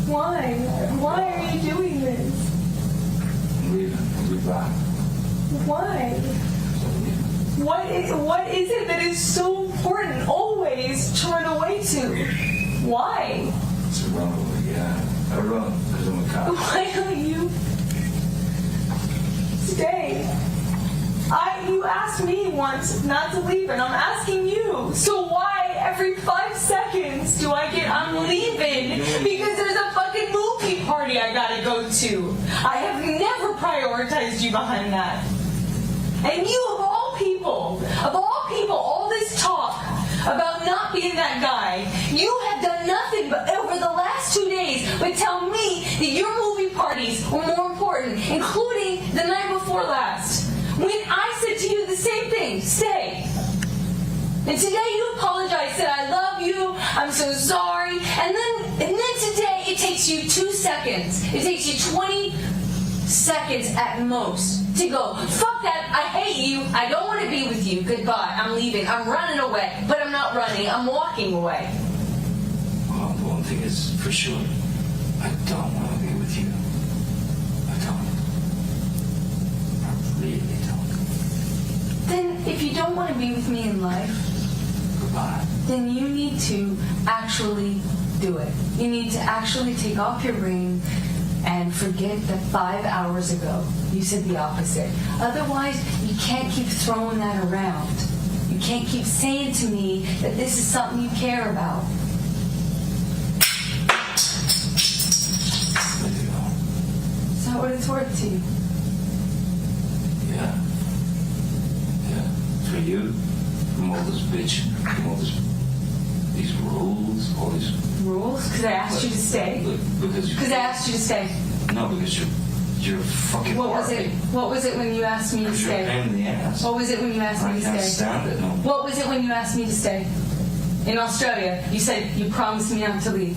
Why? Why are you doing this? I'm leaving. I'll be back. Why? What is it that is so important always to run away to? Why? It's a runaway, yeah. I run because I'm a cop. Why don't you stay? You asked me once not to leave, and I'm asking you. So why every 5 seconds do I get, I'm leaving because there's a fucking movie party I gotta go to? I have never prioritized you behind that. And you, of all people, all this talk about not being that guy, you have done nothing but over the last 2 days but tell me that your movie parties were more important, including the night before last. When I said to you the same thing, stay. And today you apologized, said I love you, I'm so sorry, and then today it takes you 2 seconds. It takes you 20 seconds at most to go, fuck that, I hate you, I don't want to be with you, goodbye, I'm leaving, I'm running away, but I'm not running, I'm walking away. Well, the one thing is for sure, I don't want to be with you. I don't. I really don't. Then if you don't want to be with me in life, Goodbye. then you need to actually do it. You need to actually take off your ring and forget that 5 hours ago you said the opposite. Otherwise, you can't keep throwing that around. You can't keep saying to me that this is something you care about. Is that what it's worth to you? Yeah. Yeah. For you, from all this bitch, from all these rules, all these... Rules? Because I asked you to stay? Because I asked you to stay. No, because you're fucking What was it? What was it when you asked me to You're a stay? pain in the ass. What was it when you asked me to I can't stay? stand it, no. What was it when you asked me to stay? In Australia, you said you promised me not to leave.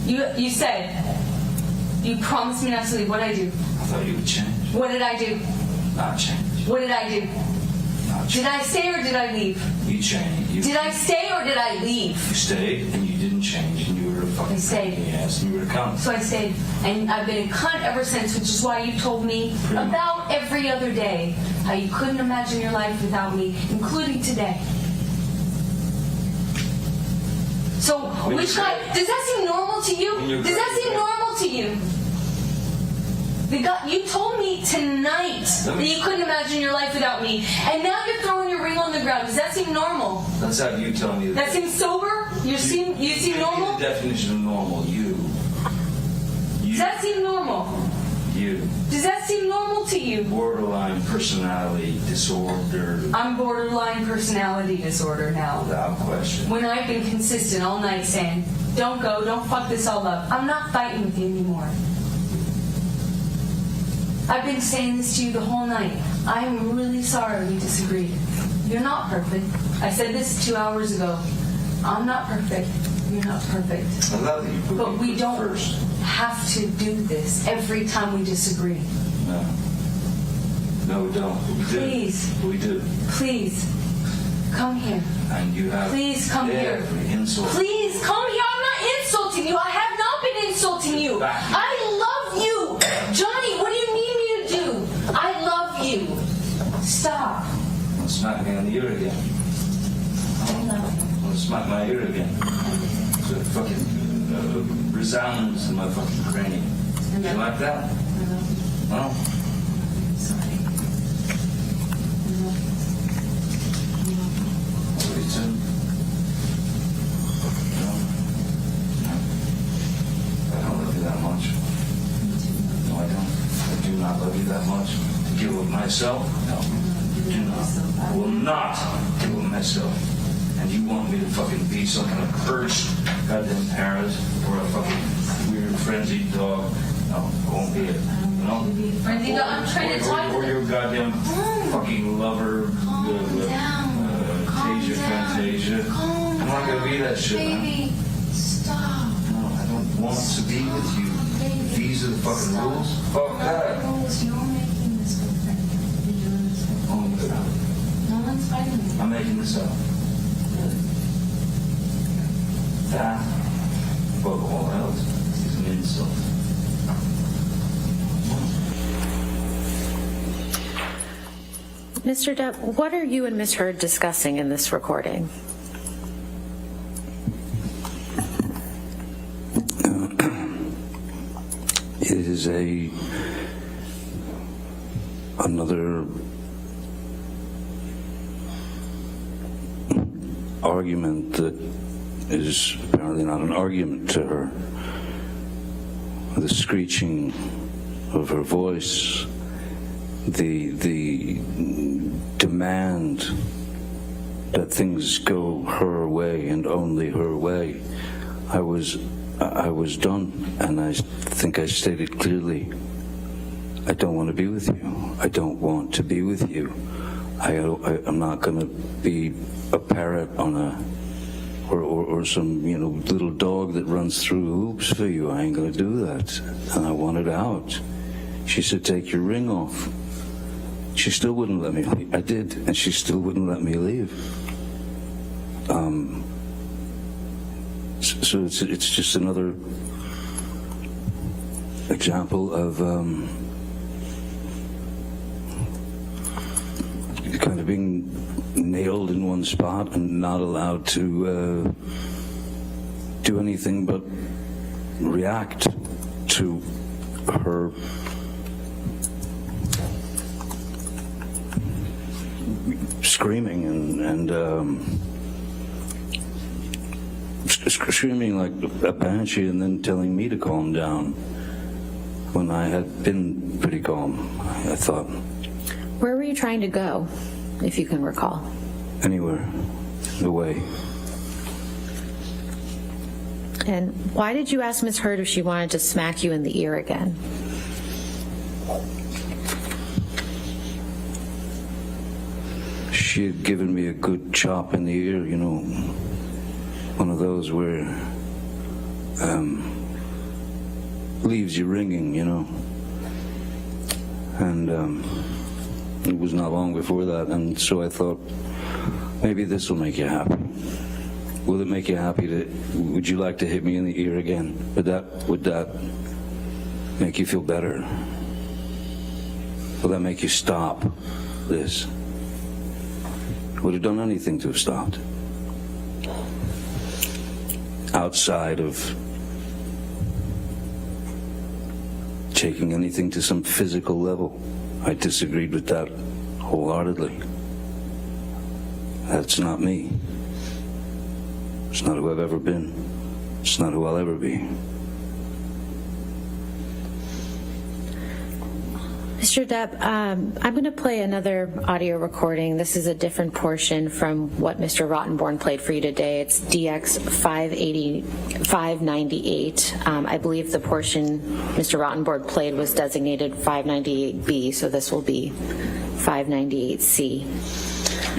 You said you promised me not to leave. What did I do? I thought you would change. What did I do? Not change. What did I do? Not change. Did I stay or did I leave? You changed. Did I stay or did I leave? You stayed and you didn't change and you were a fucking I stayed. pain in the ass and you were a cunt. So I stayed, and I've been a cunt ever since, which is why you told me about every other day how you couldn't imagine your life without me, including today. So, which guy, does that seem normal to you? Does that seem normal to you? You told me tonight that you couldn't imagine your life without me, and now you're throwing your ring on the ground. Does that seem normal? That's how you tell me That seems sober? You seem normal? The definition of normal, you. Does that seem normal? You. Does that seem normal to you? Borderline personality disorder. I'm borderline personality disorder now. Without question. When I've been consistent all night saying, Don't go. Don't fuck this all up. I'm not fighting with you anymore. I've been saying this to you the whole night. I'm really sorry we disagreed. You're not perfect. I said this 2 hours ago. I'm not perfect. You're not perfect. I love you. But we don't have to do this every time we disagree. No. No, we don't. We do. Please. We do. Please. Come here. And you have Please come here. every insult. Please come here. I'm not insulting you. I have not been insulting you. I love you. Johnny, what do you need me to do? I love you. Stop. Don't smack me on the ear again. Don't smack my ear again. So it fucking resounds in my fucking cranium. You like that? No? Sorry. Love you too. No? I don't love you that much. No, I don't. I do not love you that much. To give of myself? No. Do not. I will not give of myself. And you want me to fucking be some kind of cursed goddamn parrot or a fucking weird frenzied dog? No, I won't be it. No? Frenzied dog? I'm trying to talk to Or your goddamn fucking lover. Fantasia. I'm not gonna be that shit, man. Baby, stop. No, I don't want to be with you. These are the fucking rules. Fuck that. Rules, you're making this whole thing. You're doing this whole thing. No one's fighting me. I'm making this up. That, above all else, is an insult. Mr. Depp, what are you and Ms. Heard discussing in this recording? It is another argument that is apparently not an argument to her. The screeching of her voice, the demand that things go her way and only her way. I was done, and I think I stated clearly, I don't want to be with you. I don't want to be with you. I'm not going to be a parrot on or some little dog that runs through hoops for you. I ain't going to do that. And I wanted out. She said, take your ring off. She still wouldn't let me leave. I did, and she still wouldn't let me leave. So it's just another example of kind of being nailed in one spot and not allowed to do anything but react to her screaming and screaming like a banshee, and then telling me to calm down when I had been pretty calm, I thought. Where were you trying to go, if you can recall? Anywhere. Away. And why did you ask Ms. Heard if she wanted to smack you in the ear again? She had given me a good chop in the ear, one of those where leaves you ringing, and it was not long before that, and so I thought, maybe this will make you happy. Will it make you happy? Would you like to hit me in the ear again? Would that make you feel better? Will that make you stop this? Would have done anything to have stopped. Outside of taking anything to some physical level, I disagreed with that wholeheartedly. That's not me. It's not who I've ever been. It's not who I'll ever be. Mr. Depp, I'm going to play another audio recording. This is a different portion from what Mr. Rottenborn played for you today. It's DX 598. I believe the portion Mr. Rottenborn played was designated 598B, so this will be 598C.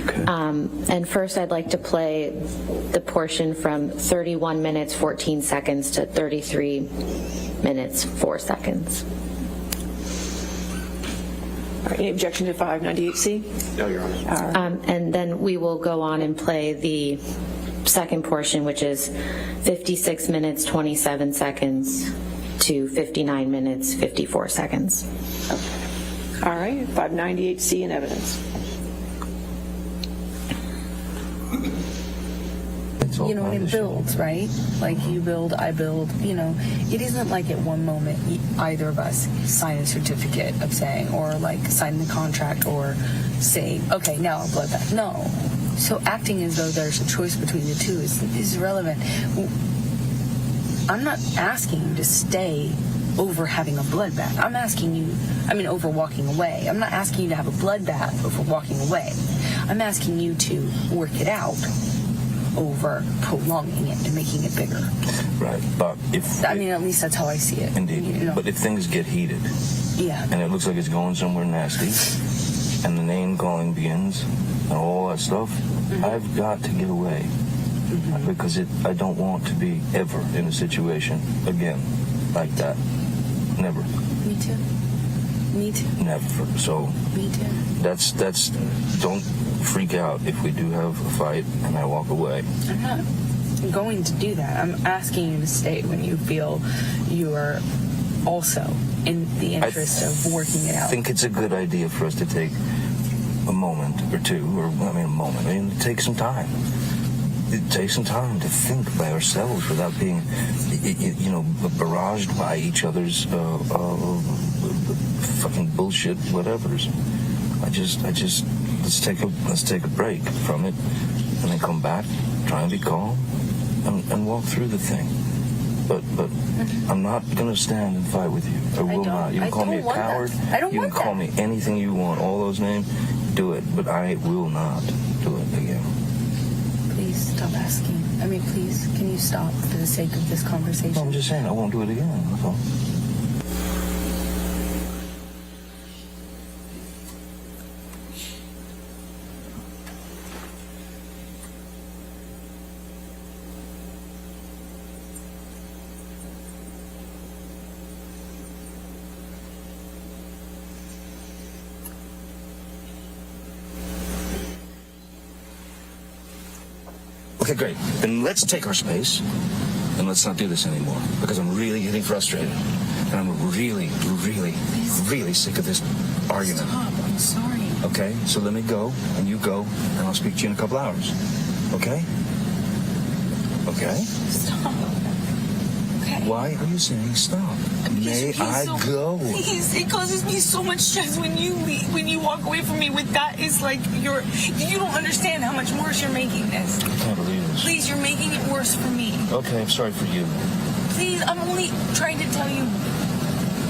Okay. And first, I'd like to play the portion from 31 minutes 14 seconds to 33 minutes 4 seconds. All right, any objection to 598C? No, Your Honor. And then we will go on and play the second portion, which is 56 minutes 27 seconds to 59 minutes 54 seconds. All right, 598C in evidence. You know, and it builds, right? Like you build, I build, you know. It isn't like at one moment either of us sign a certificate of saying, or like sign the contract or say, okay, now I'll bloodbath. No. So acting as though there's a choice between the two is irrelevant. I'm not asking you to stay over having a bloodbath. I'm asking you, over walking away. I'm not asking you to have a bloodbath over walking away. I'm asking you to work it out over prolonging it and making it bigger. Right, but if... at least that's how I see it. Indeed. You know? But if things get heated, yeah, and it looks like it's going somewhere nasty, and the name calling begins, and all that stuff, I've got to get away. Because I don't want to be ever in a situation again like that. Never. Me too. Me too. Never. So... Me too. That's don't freak out if we do have a fight and I walk away. I'm not going to do that. I'm asking you to stay when you feel you are also in the interest of working it out. I think it's a good idea for us to take a moment or two, take some time. Take some time to think by ourselves without being, barraged by each other's fucking bullshit whatevers. I just let's take a break from it, and then come back, try and be calm, and walk through the thing. But I'm not gonna stand and fight with you. I will not. You can call me a coward. You can call me anything you want. All those names, do it. But I will not do it again. Please stop asking. Please, can you stop for the sake of this conversation? No, I'm just saying I won't do it again. That's all. Okay, great. Then let's take our space and let's not do this anymore, because I'm really getting frustrated. And I'm really, really, really sick of this argument. Stop, I'm sorry. Okay, so let me go, and you go, and I'll speak to you in a couple hours. Okay? Okay? Stop. Okay. Why are you saying stop? May I go? Please, it causes me so much stress when you leave, when you walk away from me with that. It's like you don't understand how much worse you're making this. I can't believe this. Please, you're making it worse for me. Okay, I'm sorry for you. Please, I'm only trying to tell you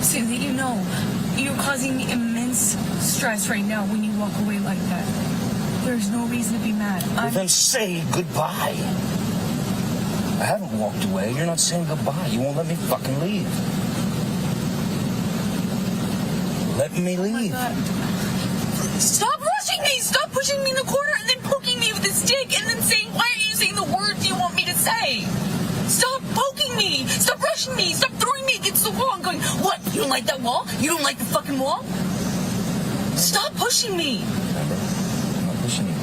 so that you know you're causing me immense stress right now when you walk away like that. There's no reason to be mad. Well, then say goodbye. I haven't walked away. You're not saying goodbye. You won't let me fucking leave. Let me leave. Stop rushing me! Stop pushing me in the corner and then poking me with a stick and then saying, why are you saying the words you want me to say? Stop poking me! Stop rushing me! Stop throwing me against the wall and going, what? You don't like that wall? You don't like the fucking wall? Stop pushing me! Remember, I'm not pushing you.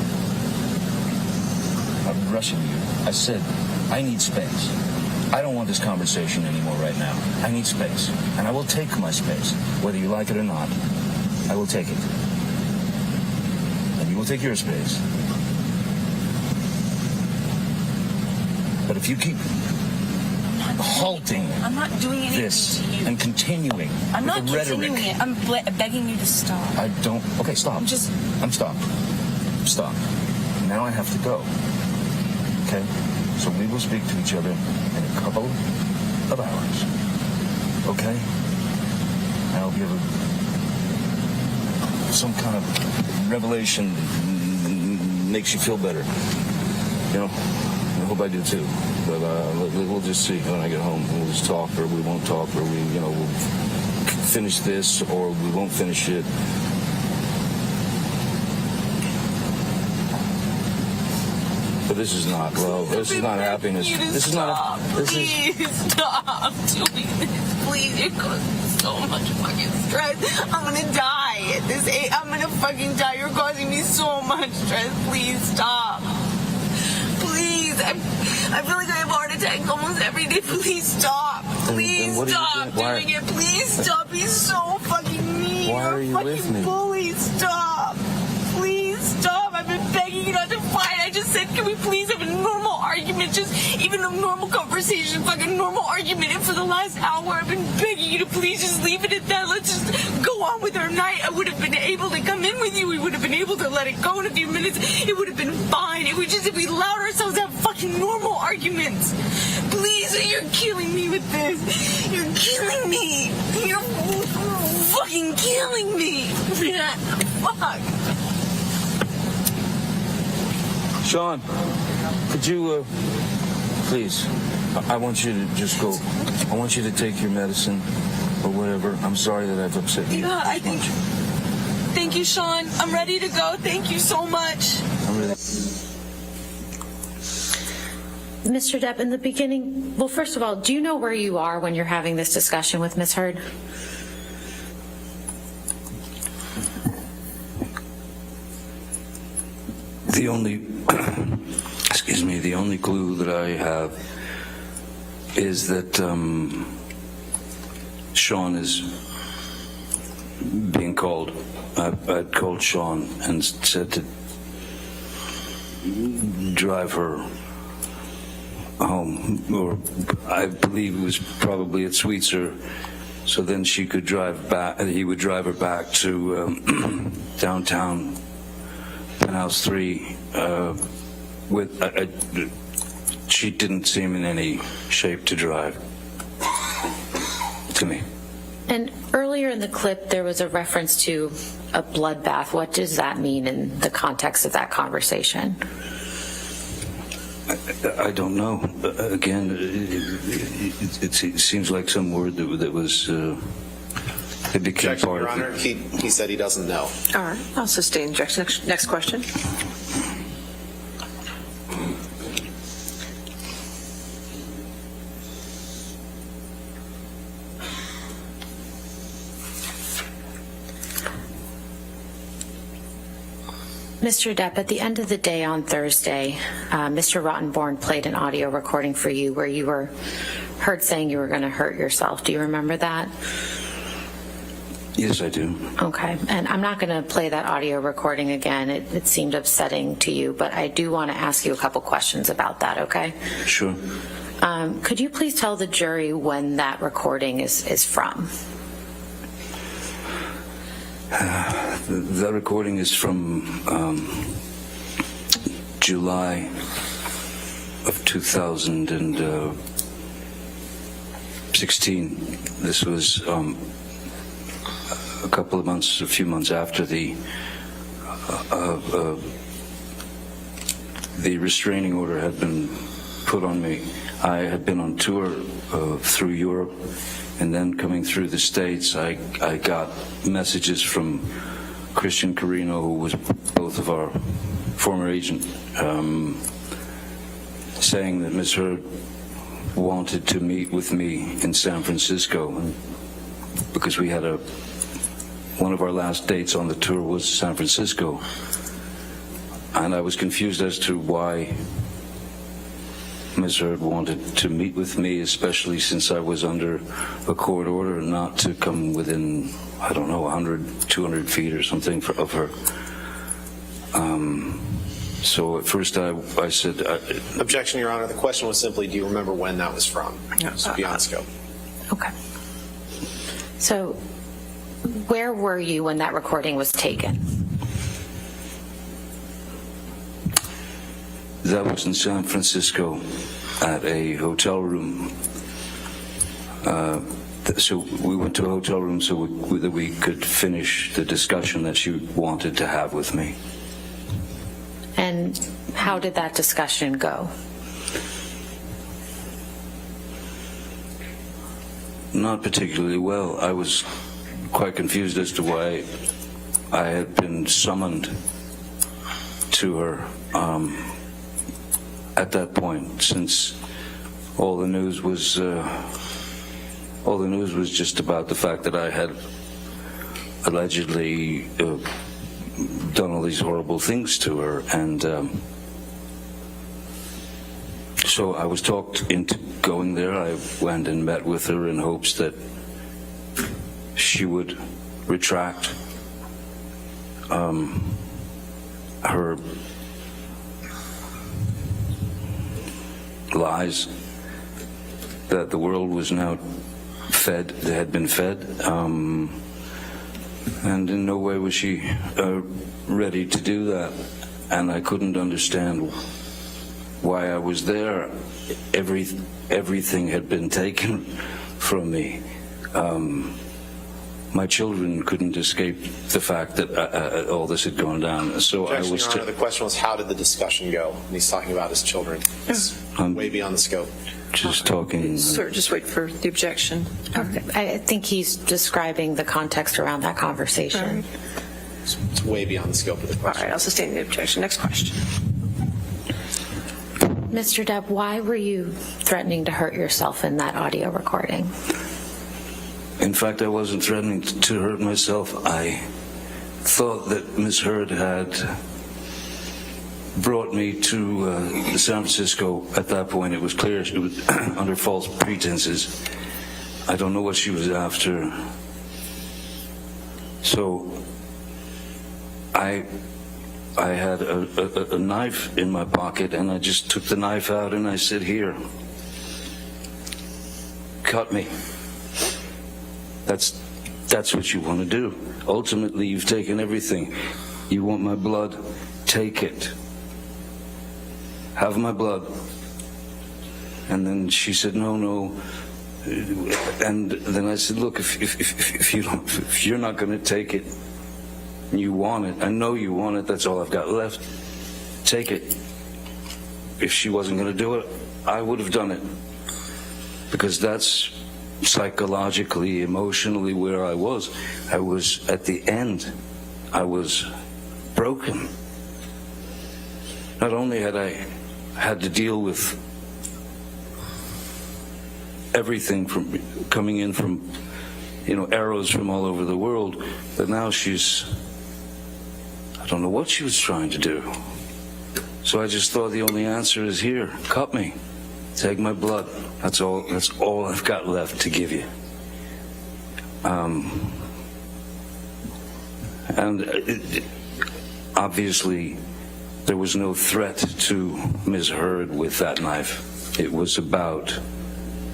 I'm not rushing you. I said, I need space. I don't want this conversation anymore right now. I need space. And I will take my space, whether you like it or not. I will take it. And you will take your space. But if you keep halting I'm not doing anything this to you. and continuing I'm with not the rhetoric. continuing it. I'm begging you to stop. I don't. Okay, stop. I'm stopped. Stop. Now I have to go. Okay? So we will speak to each other in a couple of hours. Okay? I hope you have a some kind of revelation makes you feel better. You know, I hope I do too. But we'll just see when I get home. We'll just talk, or we won't talk, or we'll finish this, or we won't finish it. But this is not love. This is not happiness. This is not. Please stop doing this. Please, you're causing so much fucking stress. I'm gonna die at this age. I'm gonna fucking die. You're causing me so much stress. Please stop. Please, I feel like I have a heart attack almost every day. Please stop. Please stop doing it. Please stop. He's so fucking mean. Why are you with me? Bully. Stop. Please stop. I've been begging you not to fight. I just said, can we please have a normal argument? Just even a normal conversation, fucking normal argument. And for the last hour, I've been begging you to please just leave it at that. Let's just go on with our night. I would have been able to come in with you. We would have been able to let it go in a few minutes. It would have been fine. It would just, if we allowed ourselves to have fucking normal arguments. Please, you're killing me with this. You're killing me. You're fucking killing me. Fuck. Sean, could you, please, I want you to just go. I want you to take your medicine or whatever. I'm sorry that I've upset you. Yeah, I think. Thank you, Sean. I'm ready to go. Thank you so much. I'm really. Mr. Depp, in the beginning, well, first of all, do you know where you are when you're having this discussion with Ms. Heard? The only, excuse me, the only clue that I have is that Sean is being called. I'd called Sean and said to drive her home, or I believe it was probably at Sweetser, so then she could drive back, he would drive her back to downtown Penthouse 3 she didn't seem in any shape to drive to me. And earlier in the clip, there was a reference to a bloodbath. What does that mean in the context of that conversation? I don't know. Again, it seems like some word that was it became Objection, part Your of Honor. He said he doesn't know. All right, I'll sustain objection. Next question. Mr. Depp, at the end of the day on Thursday, Mr. Rottenborn played an audio recording for you where you were heard saying you were going to hurt yourself. Do you remember that? Yes, I do. Okay, and I'm not going to play that audio recording again. It seemed upsetting to you, but I do want to ask you a couple questions about that, okay? Sure. Could you please tell the jury when that recording is from? That recording is from July of 2016. This was a few months after the restraining order had been put on me. I had been on tour through Europe, and then coming through the States, I got messages from Christian Carino, who was both of our former agent, saying that Ms. Heard wanted to meet with me in San Francisco, because we had one of our last dates on the tour was San Francisco. And I was confused as to why Ms. Heard wanted to meet with me, especially since I was under a court order not to come within, I don't know, 100, 200 feet or something of her. So at first I said... Objection, Your Honor. The question was simply, do you remember when that was from? So beyond scope. Okay. So where were you when that recording was taken? That was in San Francisco at a hotel room. So we went to a hotel room so that we could finish the discussion that she wanted to have with me. And how did that discussion go? Not particularly well. I was quite confused as to why I had been summoned to her at that point, since all the news was just about the fact that I had allegedly done all these horrible things to her, and so I was talked into going there. I went and met with her in hopes that she would retract her lies that the world was now fed, had been fed, and in no way was she ready to do that. And I couldn't understand why I was there. Everything had been taken from me. My children couldn't escape the fact that all this had gone down. So Objection, I was. Your Honor, the question was, how did the discussion go? And he's talking about his children. It's way beyond the scope. Just talking. Sir, just wait for the objection. Okay. I think he's describing the context around that conversation. It's way beyond the scope of the All question. right, I'll sustain the objection. Next question. Mr. Depp, why were you threatening to hurt yourself in that audio recording? In fact, I wasn't threatening to hurt myself. I thought that Ms. Heard had brought me to San Francisco. At that point, it was clear she was under false pretenses. I don't know what she was after. So I had a knife in my pocket, and I just took the knife out and I said, "Here, cut me." That's what you want to do. Ultimately, you've taken everything. You want my blood? Take it. Have my blood. And then she said, no. And then I said, look, if you're not going to take it, and you want it, I know you want it, that's all I've got left. Take it. If she wasn't going to do it, I would have done it. Because that's psychologically, emotionally where I was. I was at the end. I was broken. Not only had I had to deal with everything from coming in from, arrows from all over the world, but now I don't know what she was trying to do. So I just thought the only answer is here, cut me. Take my blood. That's all I've got left to give you. Obviously, there was no threat to Ms. Heard with that knife. It was about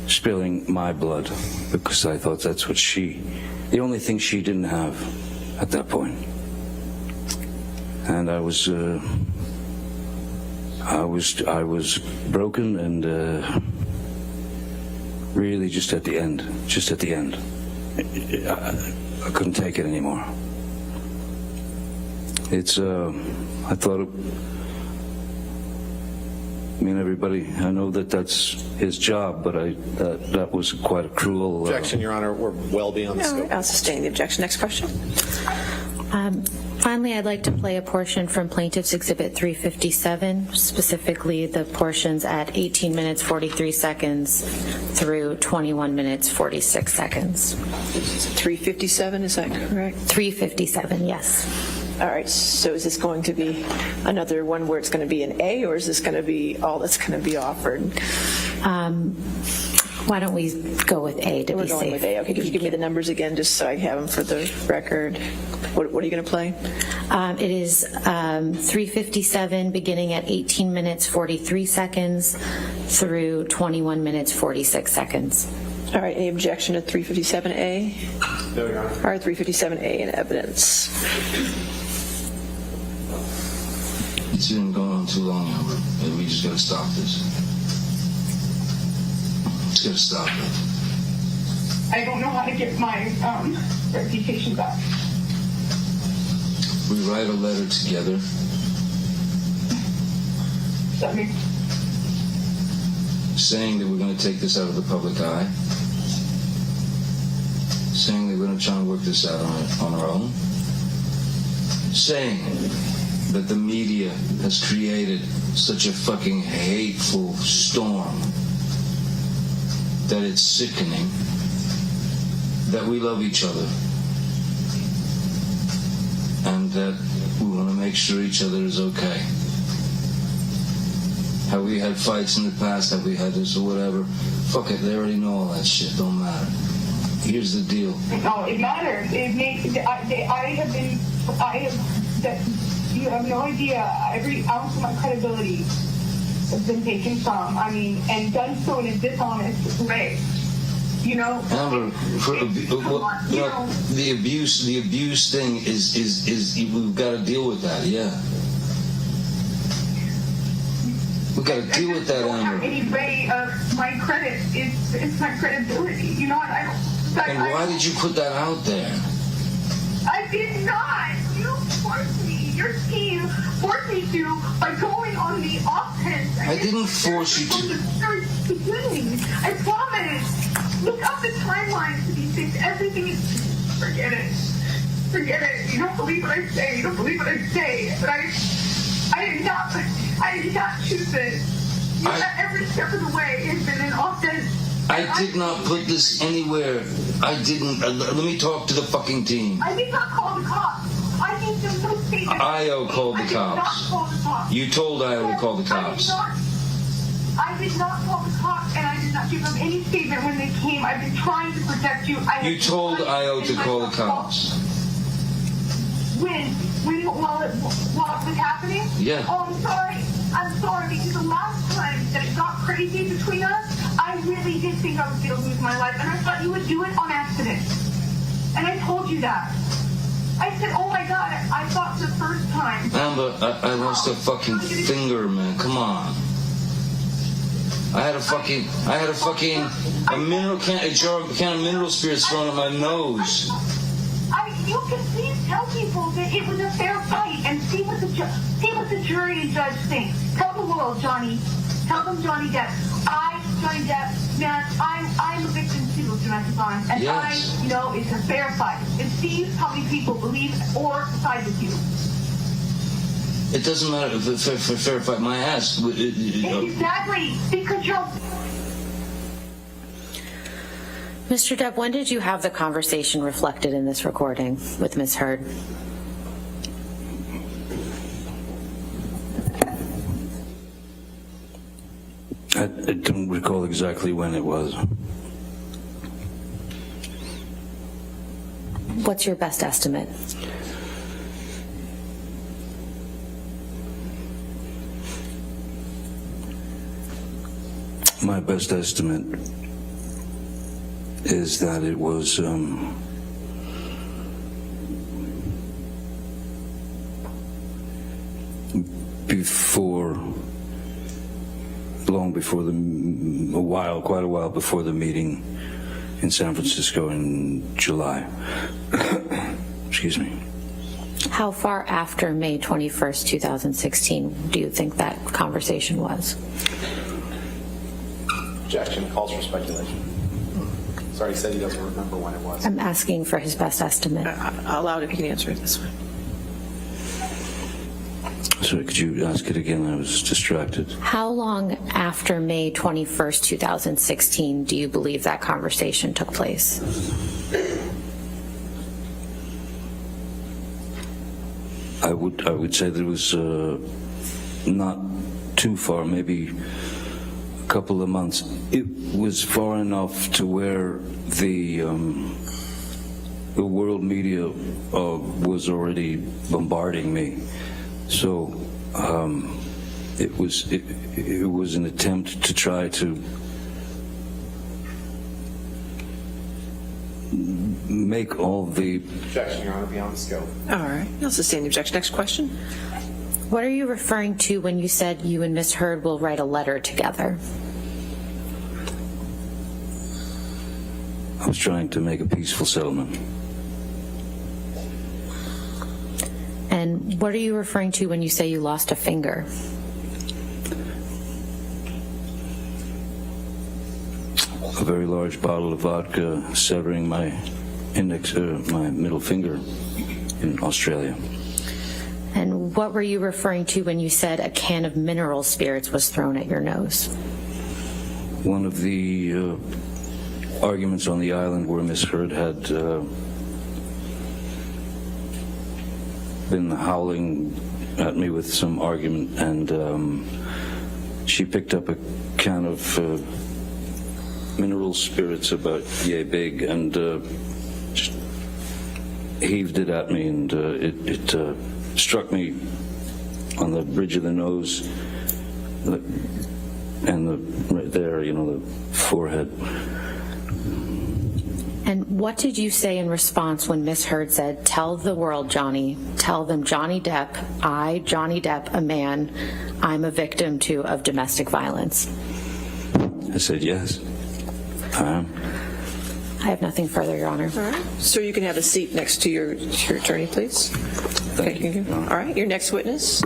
spilling my blood, because I thought that's what the only thing she didn't have at that point. And I was broken and really just at the end. I couldn't take it anymore. I thought, everybody, I know that that's his job, but that was quite a cruel... Objection, Your Honor, we're well beyond the scope. I'll sustain the objection. Next question. Finally, I'd like to play a portion from Plaintiff's Exhibit 357, specifically the portions at 18 minutes 43 seconds through 21 minutes 46 seconds. 357, is that correct? 357, yes. All right, so is this going to be another one where it's going to be an A, or is this going to be all that's going to be offered? Why don't we go with A to be safe? We're going with A. Okay, could you give me the numbers again, just so I have them for the record? What are you going to play? It is 357, beginning at 18 minutes 43 seconds through 21 minutes 46 seconds. All right, any objection to 357A? No, Your Honor. All right, 357A in evidence. It's been going on too long, Albert. We just gotta stop this. Just gotta stop it. I don't know how to get my reputation back. We write a letter together. That means Saying that we're going to take this out of the public eye. Saying that we're going to try and work this out on our own. Saying that the media has created such a fucking hateful storm that it's sickening, that we love each other, and that we want to make sure each other is okay. Have we had fights in the past? Have we had this or whatever? Fuck it, they already know all that shit. Don't matter. Here's the deal. no, it matters. It makes. You have no idea. Every ounce of my credibility has been taken from. I mean, and done so in a dishonest way. You know. Amber, the abuse thing is we've got to deal with that. Yeah. We got to deal with that, I don't have Amber. any way of my credit. It's my credibility. You know what? And why did you put that out there? I did not. You forced me. Your team forced me to by going on the offense. I didn't force you to. From the very beginning. I promise. Look up the timelines to these things. Everything is. Forget it. Forget it. You don't believe what I say. You don't believe what I say. But I did not choose this. Every step of the way has been an offense. I did not put this anywhere. I didn't. Let me talk to the fucking team. I did not call the cops. I need them to state that. IO called the I did not cops. call the cops. You told IO to call the cops. I did not call the cops, and I did not give them any statement when they came. I've been trying to protect you. You told IO to call the cops. While it was happening? Yeah. Oh, I'm sorry, because the last time that it got crazy between us, I really did think I was going to lose my life, and I thought you would do it on accident. And I told you that. I said, oh my God, I thought the first time. Amber, I lost a fucking finger, man. Come on. I had a mineral can of mineral spirits thrown at my nose. You can please tell people that it was a fair fight and see what the jury and judge think. Tell the world, Johnny. Tell them Johnny Depp. Johnny Depp, man, I'm a victim too of domestic violence, and yes. I know it's a fair fight. And see how many people believe or side with you. It doesn't matter if it's a fair fight. My ass. Exactly, because you're. Mr. Depp, when did you have the conversation reflected in this recording with Ms. Heard? I don't recall exactly when it was. What's your best estimate? My best estimate is that it was quite a while before the meeting in San Francisco in July. Excuse me. How far after May 21st, 2016 do you think that conversation was? Objection. Calls for speculation. Sorry, he said he doesn't remember when it was. I'm asking for his best estimate. I'll allow it if you can answer it this way. Sorry, could you ask it again? I was distracted. How long after May 21st, 2016 do you believe that conversation took place? I would say that it was not too far, maybe a couple of months. It was far enough to where the world media was already bombarding me. So it was an attempt to try to make all the... Objection, Your Honor, beyond the scope. All right. I'll sustain the objection. Next question. What are you referring to when you said you and Ms. Heard will write a letter together? I was trying to make a peaceful settlement. And what are you referring to when you say you lost a finger? A very large bottle of vodka severing my my middle finger in Australia. And what were you referring to when you said a can of mineral spirits was thrown at your nose? One of the arguments on the island where Miss Heard had been howling at me with some argument, and she picked up a can of mineral spirits about yay big and just heaved it at me, and it struck me on the bridge of the nose and right there, the forehead. And what did you say in response when Miss Heard said, "Tell the world, Johnny, tell them Johnny Depp, Johnny Depp, a man, I'm a victim too of domestic violence"? I said, yes, I am. I have nothing further, Your Honor. All right. So you can have a seat next to your attorney, please. Thank you. All right. Your next witness.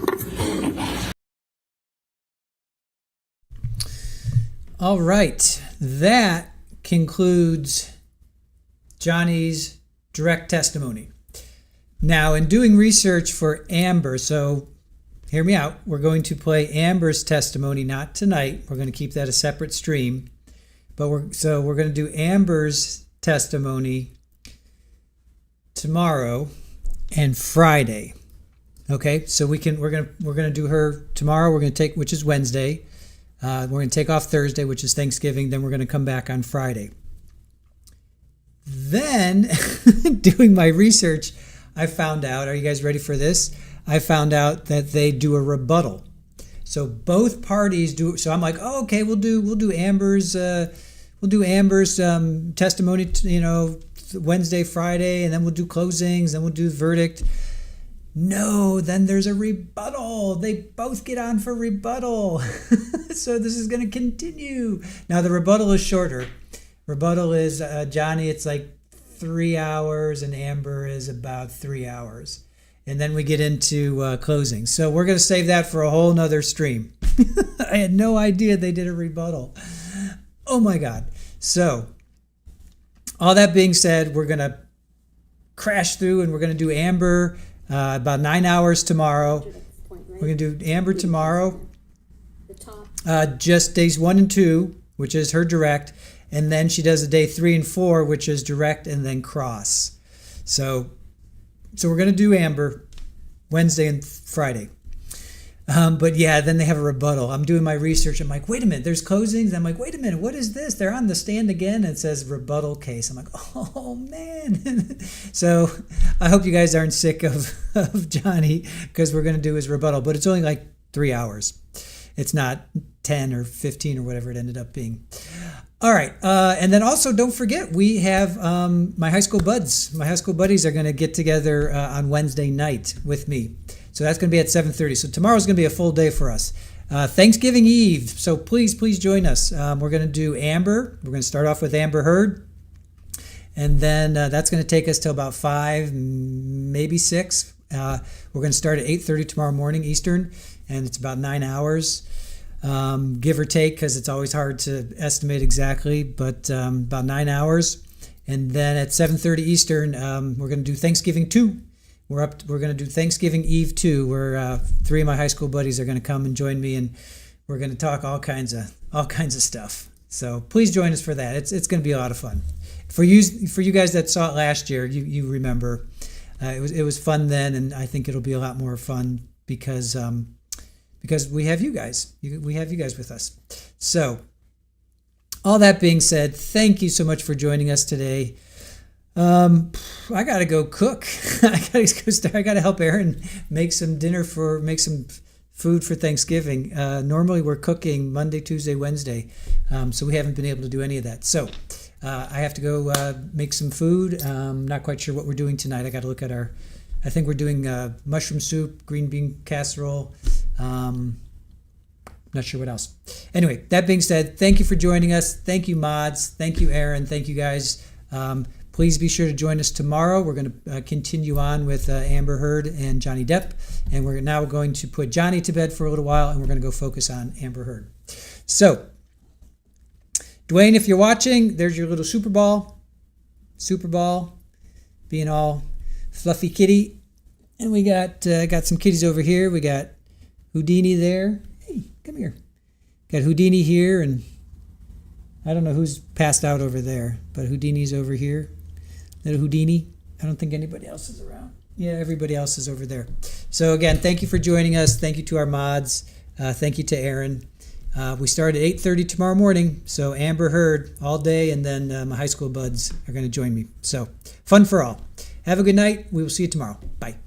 All right. That concludes Johnny's direct testimony. Now, in doing research for Amber, so hear me out, we're going to play Amber's testimony, not tonight. We're going to keep that a separate stream. But we're going to do Amber's testimony tomorrow and Friday. Okay, so we're gonna do her tomorrow. We're gonna take, which is Wednesday. We're gonna take off Thursday, which is Thanksgiving. Then we're gonna come back on Friday. Then, doing my research, I found out. Are you guys ready for this? I found out that they do a rebuttal. So both parties do. So I'm like, oh, okay, we'll do Amber's testimony, Wednesday, Friday, and then we'll do closings, then we'll do verdict. No, then there's a rebuttal. They both get on for rebuttal. So this is going to continue. Now the rebuttal is shorter. Rebuttal is Johnny, it's like 3 hours, and Amber is about 3 hours. And then we get into closing. So we're going to save that for a whole nother stream. I had no idea they did a rebuttal. Oh my God. So all that being said, we're going to crash through and we're going to do Amber about 9 hours tomorrow. We're going to do Amber tomorrow. Just days 1 and 2, which is her direct. And then she does a day 3 and 4, which is direct and then cross. So we're going to do Amber Wednesday and Friday. But yeah, then they have a rebuttal. I'm doing my research. I'm like, wait a minute, there's closings. I'm like, wait a minute, what is this? They're on the stand again. And it says rebuttal case. I'm like, oh man. So I hope you guys aren't sick of Johnny, because we're going to do his rebuttal. But it's only like 3 hours. It's not 10 or 15 or whatever it ended up being. All right. And then also don't forget, we have my high school buds. My high school buddies are going to get together on Wednesday night with me. So that's going to be at 7:30. So tomorrow's going to be a full day for us. Thanksgiving Eve. So please join us. We're going to do Amber. We're going to start off with Amber Heard. And then that's going to take us till about 5, maybe 6. We're going to start at 8:30 tomorrow morning Eastern. And it's about 9 hours. Give or take, because it's always hard to estimate exactly, but about 9 hours. And then at 7:30 Eastern, we're going to do Thanksgiving 2. We're going to do Thanksgiving Eve 2, where 3 of my high school buddies are going to come and join me, and we're going to talk all kinds of stuff. So please join us for that. It's going to be a lot of fun. For you guys that saw it last year, you remember it was fun then, and I think it'll be a lot more fun because we have you guys. We have you guys with us. So all that being said, thank you so much for joining us today. I gotta go cook. I gotta help Aaron make some food for Thanksgiving. Normally we're cooking Monday, Tuesday, Wednesday, so we haven't been able to do any of that. So I have to go make some food. Not quite sure what we're doing tonight. I got to look at I think we're doing mushroom soup, green bean casserole. Not sure what else. Anyway, that being said, thank you for joining us. Thank you, mods. Thank you, Aaron. Thank you guys. Please be sure to join us tomorrow. We're going to continue on with Amber Heard and Johnny Depp. And we're now going to put Johnny to bed for a little while, and we're going to go focus on Amber Heard. So, Dwayne, if you're watching, there's your little Super Ball. Super Ball, being all fluffy kitty. And we got some kitties over here. We got Houdini there. Hey, come here. Got Houdini here, and I don't know who's passed out over there, but Houdini's over here. Little Houdini. I don't think anybody else is around. Yeah, everybody else is over there. So again, thank you for joining us. Thank you to our mods. Thank you to Aaron. We start at 8:30 tomorrow morning. So Amber Heard all day, and then my high school buds are going to join me. So fun for all. Have a good night. We will see you tomorrow. Bye.